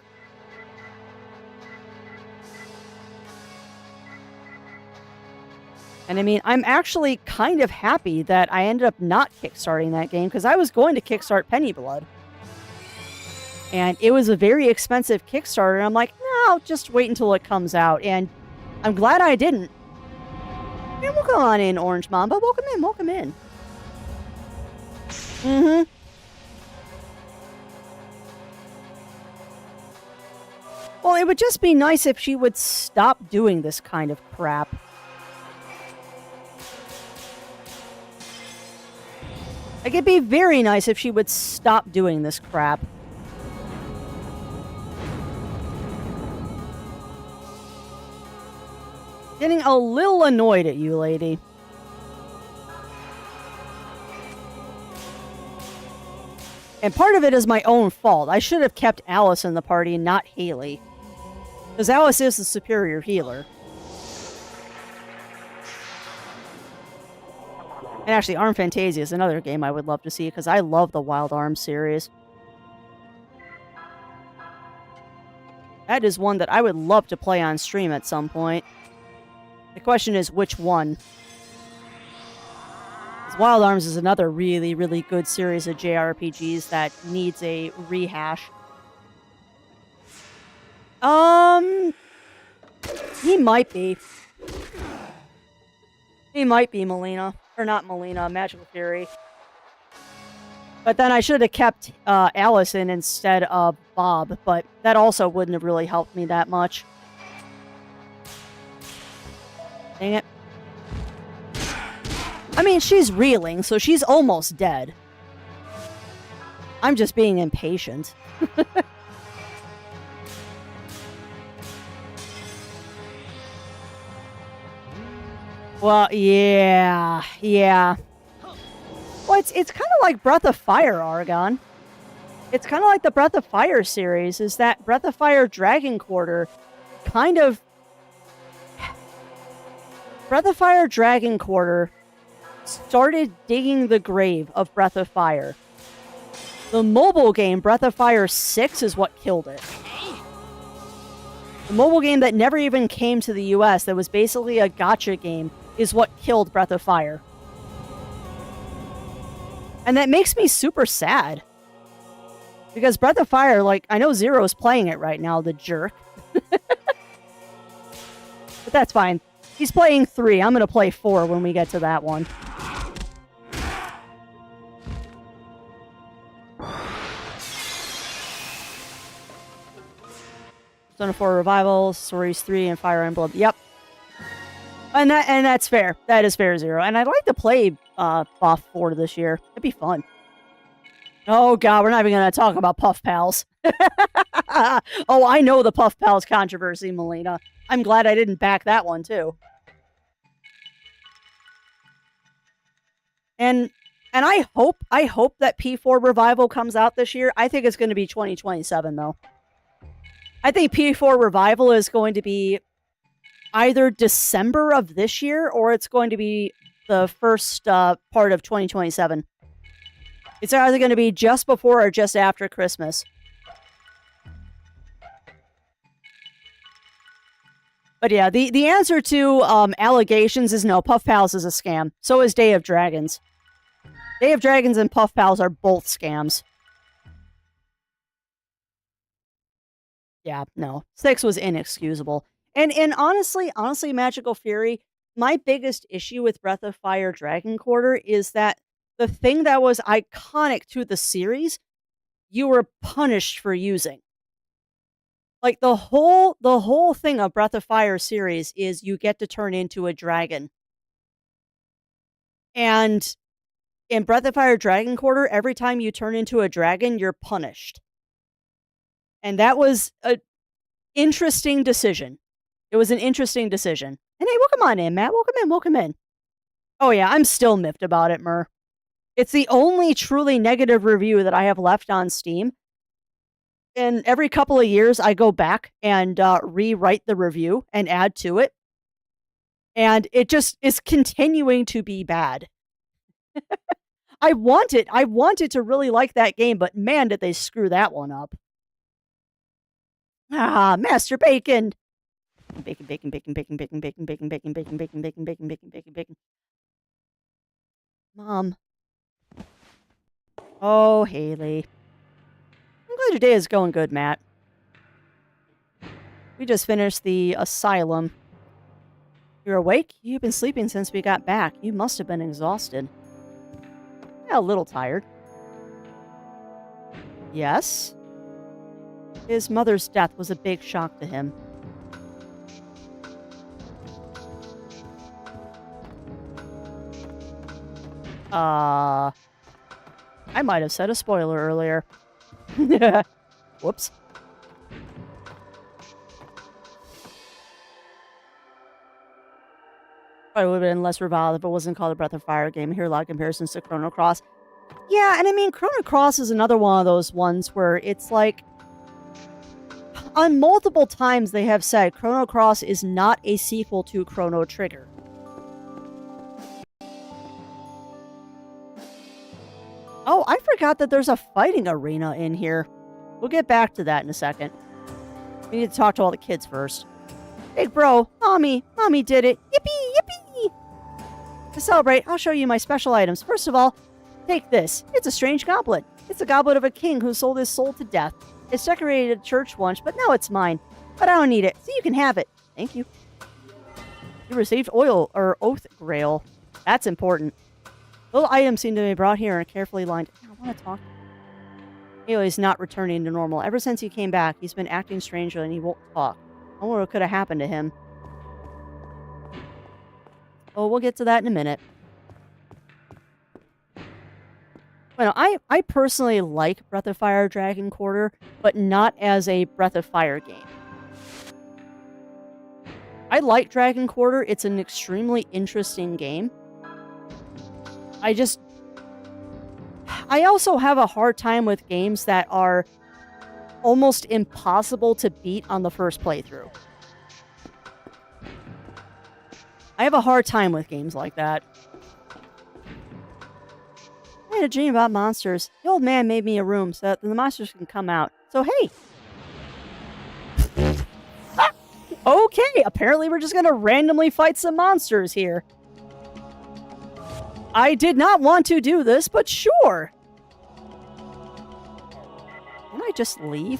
And I mean, I'm actually kind of happy that I ended up not kickstarting that game, because I was going to kickstart Pennyblood. And it was a very expensive Kickstarter, and I'm like, no, I'll just wait until it comes out. And I'm glad I didn't. And welcome on in, Orange Mamba. Welcome in, welcome in. Mm-hmm. Well, it would just be nice if she would stop doing this kind of crap. Like, it'd be very nice if she would stop doing this crap. Getting a little annoyed at you, lady. And part of it is my own fault. I should have kept Alice in the party and not Haley. Because Alice is the superior healer. And actually, Armed Fantasia is another game I would love to see, because I love the Wild Arms series. That is one that I would love to play on stream at some point. The question is, which one? Wild Arms is another really, really good series of JRPGs that needs a rehash. He might be. He might be Melina. Or not Melina, Magical Fury. But then I should have kept Allison instead of Bob, but that also wouldn't have really helped me that much. Dang it. I mean, she's reeling, so she's almost dead. I'm just being impatient. Well, yeah. Well, it's kind of like Breath of Fire, Argon. It's kind of like the Breath of Fire series, is that Breath of Fire Dragon Quarter kind of... Breath of Fire Dragon Quarter started digging the grave of Breath of Fire. The mobile game, Breath of Fire 6, is what killed it. The mobile game that never even came to the US, that was basically a gacha game, is what killed Breath of Fire. And that makes me super sad. Because Breath of Fire, like, I know Zero's playing it right now, the jerk. But that's fine. He's playing 3. I'm going to play 4 when we get to that one. Persona 4 Revival, Stories 3, and Fire Emblem. Yep. And that's fair. That is fair, Zero. And I'd like to play Buff 4 this year. It'd be fun. Oh, God, we're not even going to talk about Puff Pals. Oh, I know the Puff Pals controversy, Melina. I'm glad I didn't back that one, too. And I hope that P4 Revival comes out this year. I think it's going to be 2027, though. I think P4 Revival is going to be either December of this year, or it's going to be the first part of 2027. It's either going to be just before or just after Christmas. But yeah, the answer to allegations is no. Puff Pals is a scam. So is Day of Dragons. Day of Dragons and Puff Pals are both scams. Yeah, no. 6 was inexcusable. And honestly, Magical Fury, my biggest issue with Breath of Fire Dragon Quarter is that the thing that was iconic to the series, you were punished for using. Like, the whole thing of Breath of Fire series is you get to turn into a dragon. And in Breath of Fire Dragon Quarter, every time you turn into a dragon, you're punished. And that was an interesting decision. It was an interesting decision. And hey, welcome on in, Matt. Welcome in. Oh yeah, I'm still miffed about it, Mur. It's the only truly negative review that I have left on Steam. And every couple of years, I go back and rewrite the review and add to it. And it just is continuing to be bad. I wanted to really like that game, but man, did they screw that one up. Ah, Master Bacon. Bacon. Mom. Oh, Haley. I'm glad your day is going good, Matt. We just finished the asylum. You're awake? You've been sleeping since we got back. You must have been exhausted. Yeah, a little tired. Yes? His mother's death was a big shock to him. I might have said a spoiler earlier. Whoops. Probably would have been less reviled if it wasn't called a Breath of Fire game. I hear a lot of comparisons to Chrono Cross. Yeah, and I mean, Chrono Cross is another one of those ones where it's like, on multiple times they have said Chrono Cross is not a sequel to Chrono Trigger. Oh, I forgot that there's a fighting arena in here. We'll get back to that in a second. We need to talk to all the kids first. Big bro, Mommy did it. Yippee, yippee! To celebrate, I'll show you my special items. First of all, take this. It's a strange goblet. It's a goblet of a king who sold his soul to death. It's decorated at church once, but now it's mine. But I don't need it, so you can have it. Thank you. You received oil, or oath grail. That's important. Little items seem to be brought here and carefully lined. I want to talk. Haley's not returning to normal. Ever since he came back, he's been acting strangely and he won't talk. I wonder what could have happened to him. Oh, we'll get to that in a minute. Well, I personally like Breath of Fire Dragon Quarter, but not as a Breath of Fire game. I like Dragon Quarter. It's an extremely interesting game. I also have a hard time with games that are almost impossible to beat on the first playthrough. I have a hard time with games like that. I had a dream about monsters. The old man made me a room so that the monsters can come out. So, hey. Okay, apparently we're just gonna randomly fight some monsters here. I did not want to do this, but sure. Can I just leave?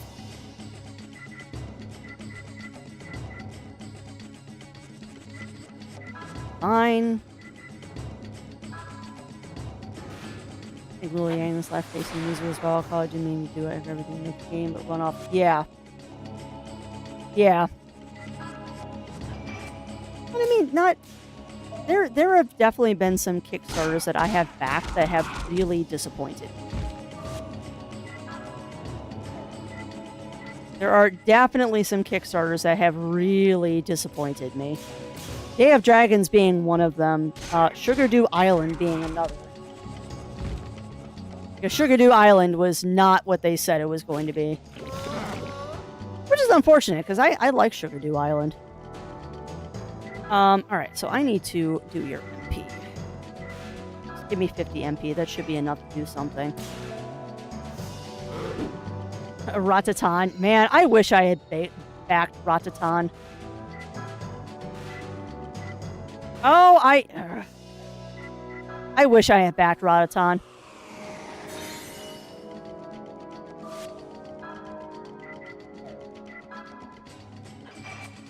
Fine. I think Lily Yang was left facing loser as well. College didn't mean to do everything in the game, but run off. Yeah. Yeah. But I mean, not... There have definitely been some Kickstarters that I have backed that have really disappointed. There are definitely some Kickstarters that have really disappointed me. Day of Dragons being one of them. Sugardew Island being another. Because Sugardew Island was not what they said it was going to be. Which is unfortunate, because I like Sugardew Island. Alright, so I need to do your MP. Just give me 50 MP. That should be enough to do something. Ratatan. Man, I wish I had backed Ratatan. Oh, I wish I had backed Ratatan.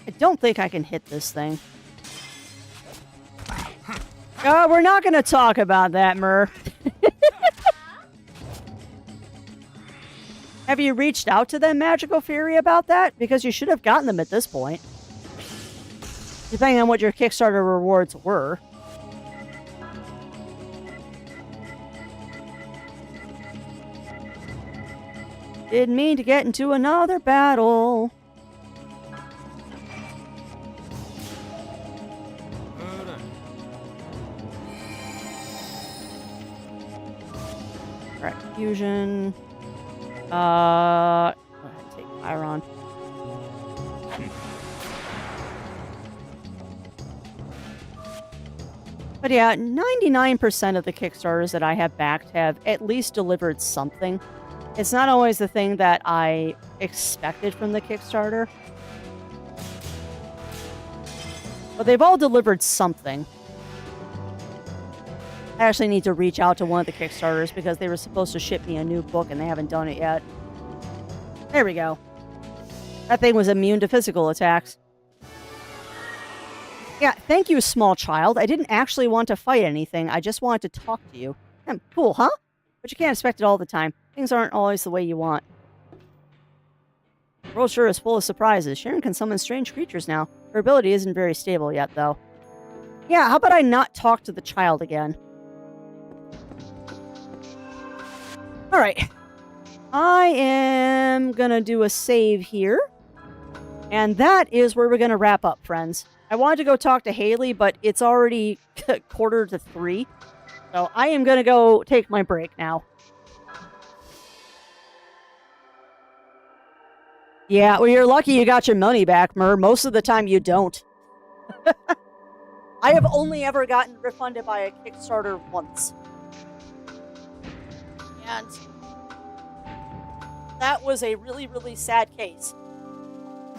I don't think I can hit this thing. We're not going to talk about that, Mur. Have you reached out to them, Magical Fury, about that? Because you should have gotten them at this point. Depending on what your Kickstarter rewards were. Didn't mean to get into another battle. Alright, fusion. Go ahead and take Iron. But yeah, 99% of the Kickstarters that I have backed have at least delivered something. It's not always the thing that I expected from the Kickstarter, but they've all delivered something. I actually need to reach out to one of the Kickstarters because they were supposed to ship me a new book and they haven't done it yet. There we go. That thing was immune to physical attacks. Yeah, thank you, small child. I didn't actually want to fight anything. I just wanted to talk to you. Cool, huh? But you can't expect it all the time. Things aren't always the way you want. The world sure is full of surprises. Sharon can summon strange creatures now. Her ability isn't very stable yet, though. Yeah, how about I not talk to the child again? Alright. I am gonna do a save here. And that is where we're gonna wrap up, friends. I wanted to go talk to Haley, but it's already 2:45. So I am gonna go take my break now. Yeah, well, you're lucky you got your money back, Mer. Most of the time you don't. I have only ever gotten refunded by a Kickstarter once. And that was a really, really sad case.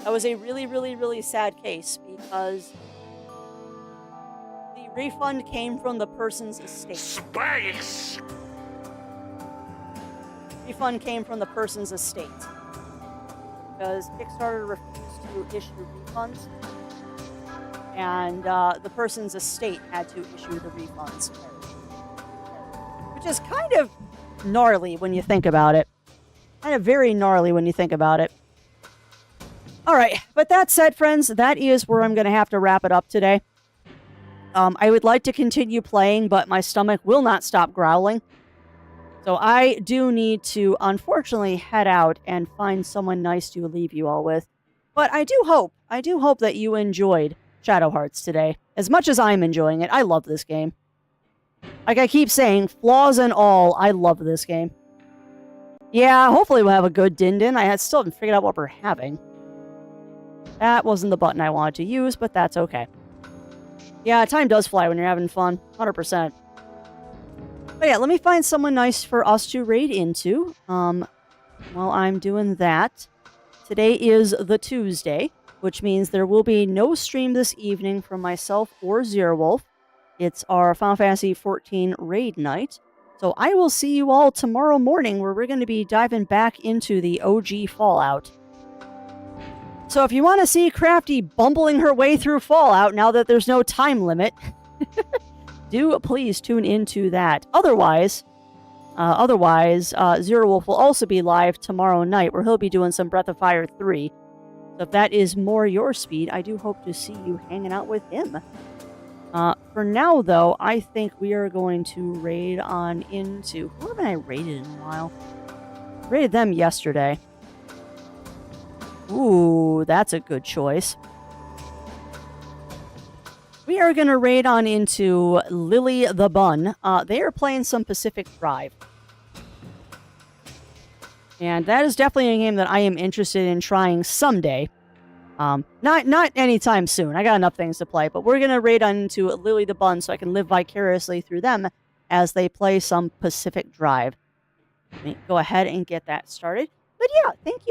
That was a really, really, really sad case because the refund came from the person's estate. Space! Refund came from the person's estate. Because Kickstarter refused to issue refunds. And the person's estate had to issue the refunds. Which is kind of gnarly when you think about it. Kind of very gnarly when you think about it. Alright, but that said, friends, that is where I'm going to have to wrap it up today. I would like to continue playing, but my stomach will not stop growling. So I do need to, unfortunately, head out and find someone nice to leave you all with. But I do hope that you enjoyed Shadow Hearts today. As much as I'm enjoying it, I love this game. Like I keep saying, flaws and all, I love this game. Yeah, hopefully we'll have a good Din-Din. I still haven't figured out what we're having. That wasn't the button I wanted to use, but that's okay. Yeah, time does fly when you're having fun. 100%. But yeah, let me find someone nice for us to raid into. While I'm doing that, today is the Tuesday, which means there will be no stream this evening from myself or Zerwolf. It's our Final Fantasy XIV raid night. So I will see you all tomorrow morning where we're going to be diving back into the OG Fallout. So if you want to see Crafty bumbling her way through Fallout now that there's no time limit, do please tune into that. Otherwise, Zerwolf will also be live tomorrow night where he'll be doing some Breath of Fire 3. So if that is more your speed, I do hope to see you hanging out with him. For now, though, I think we are going to raid on into... Who haven't I raided in a while? I raided them yesterday. Ooh, that's a good choice. We are going to raid on into Lily the Bun. They are playing some Pacific Drive. And that is definitely a game that I am interested in trying someday. Not anytime soon. I got enough things to play. But we're going to raid on into Lily the Bun so I can live vicariously through them as they play some Pacific Drive. Let me go ahead and get that started. But yeah, thank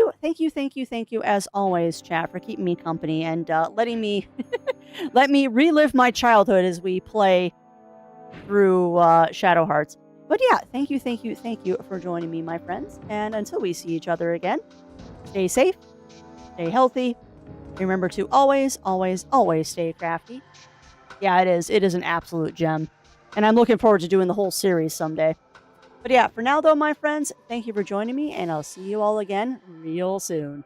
you, as always, chat, for keeping me company and letting me let me relive my childhood as we play through Shadow Hearts. But yeah, thank you for joining me, my friends. And until we see each other again, stay safe, stay healthy. Remember to always stay crafty. Yeah, it is an absolute gem. And I'm looking forward to doing the whole series someday. But yeah, for now though, my friends, thank you for joining me, and I'll see you all again real soon.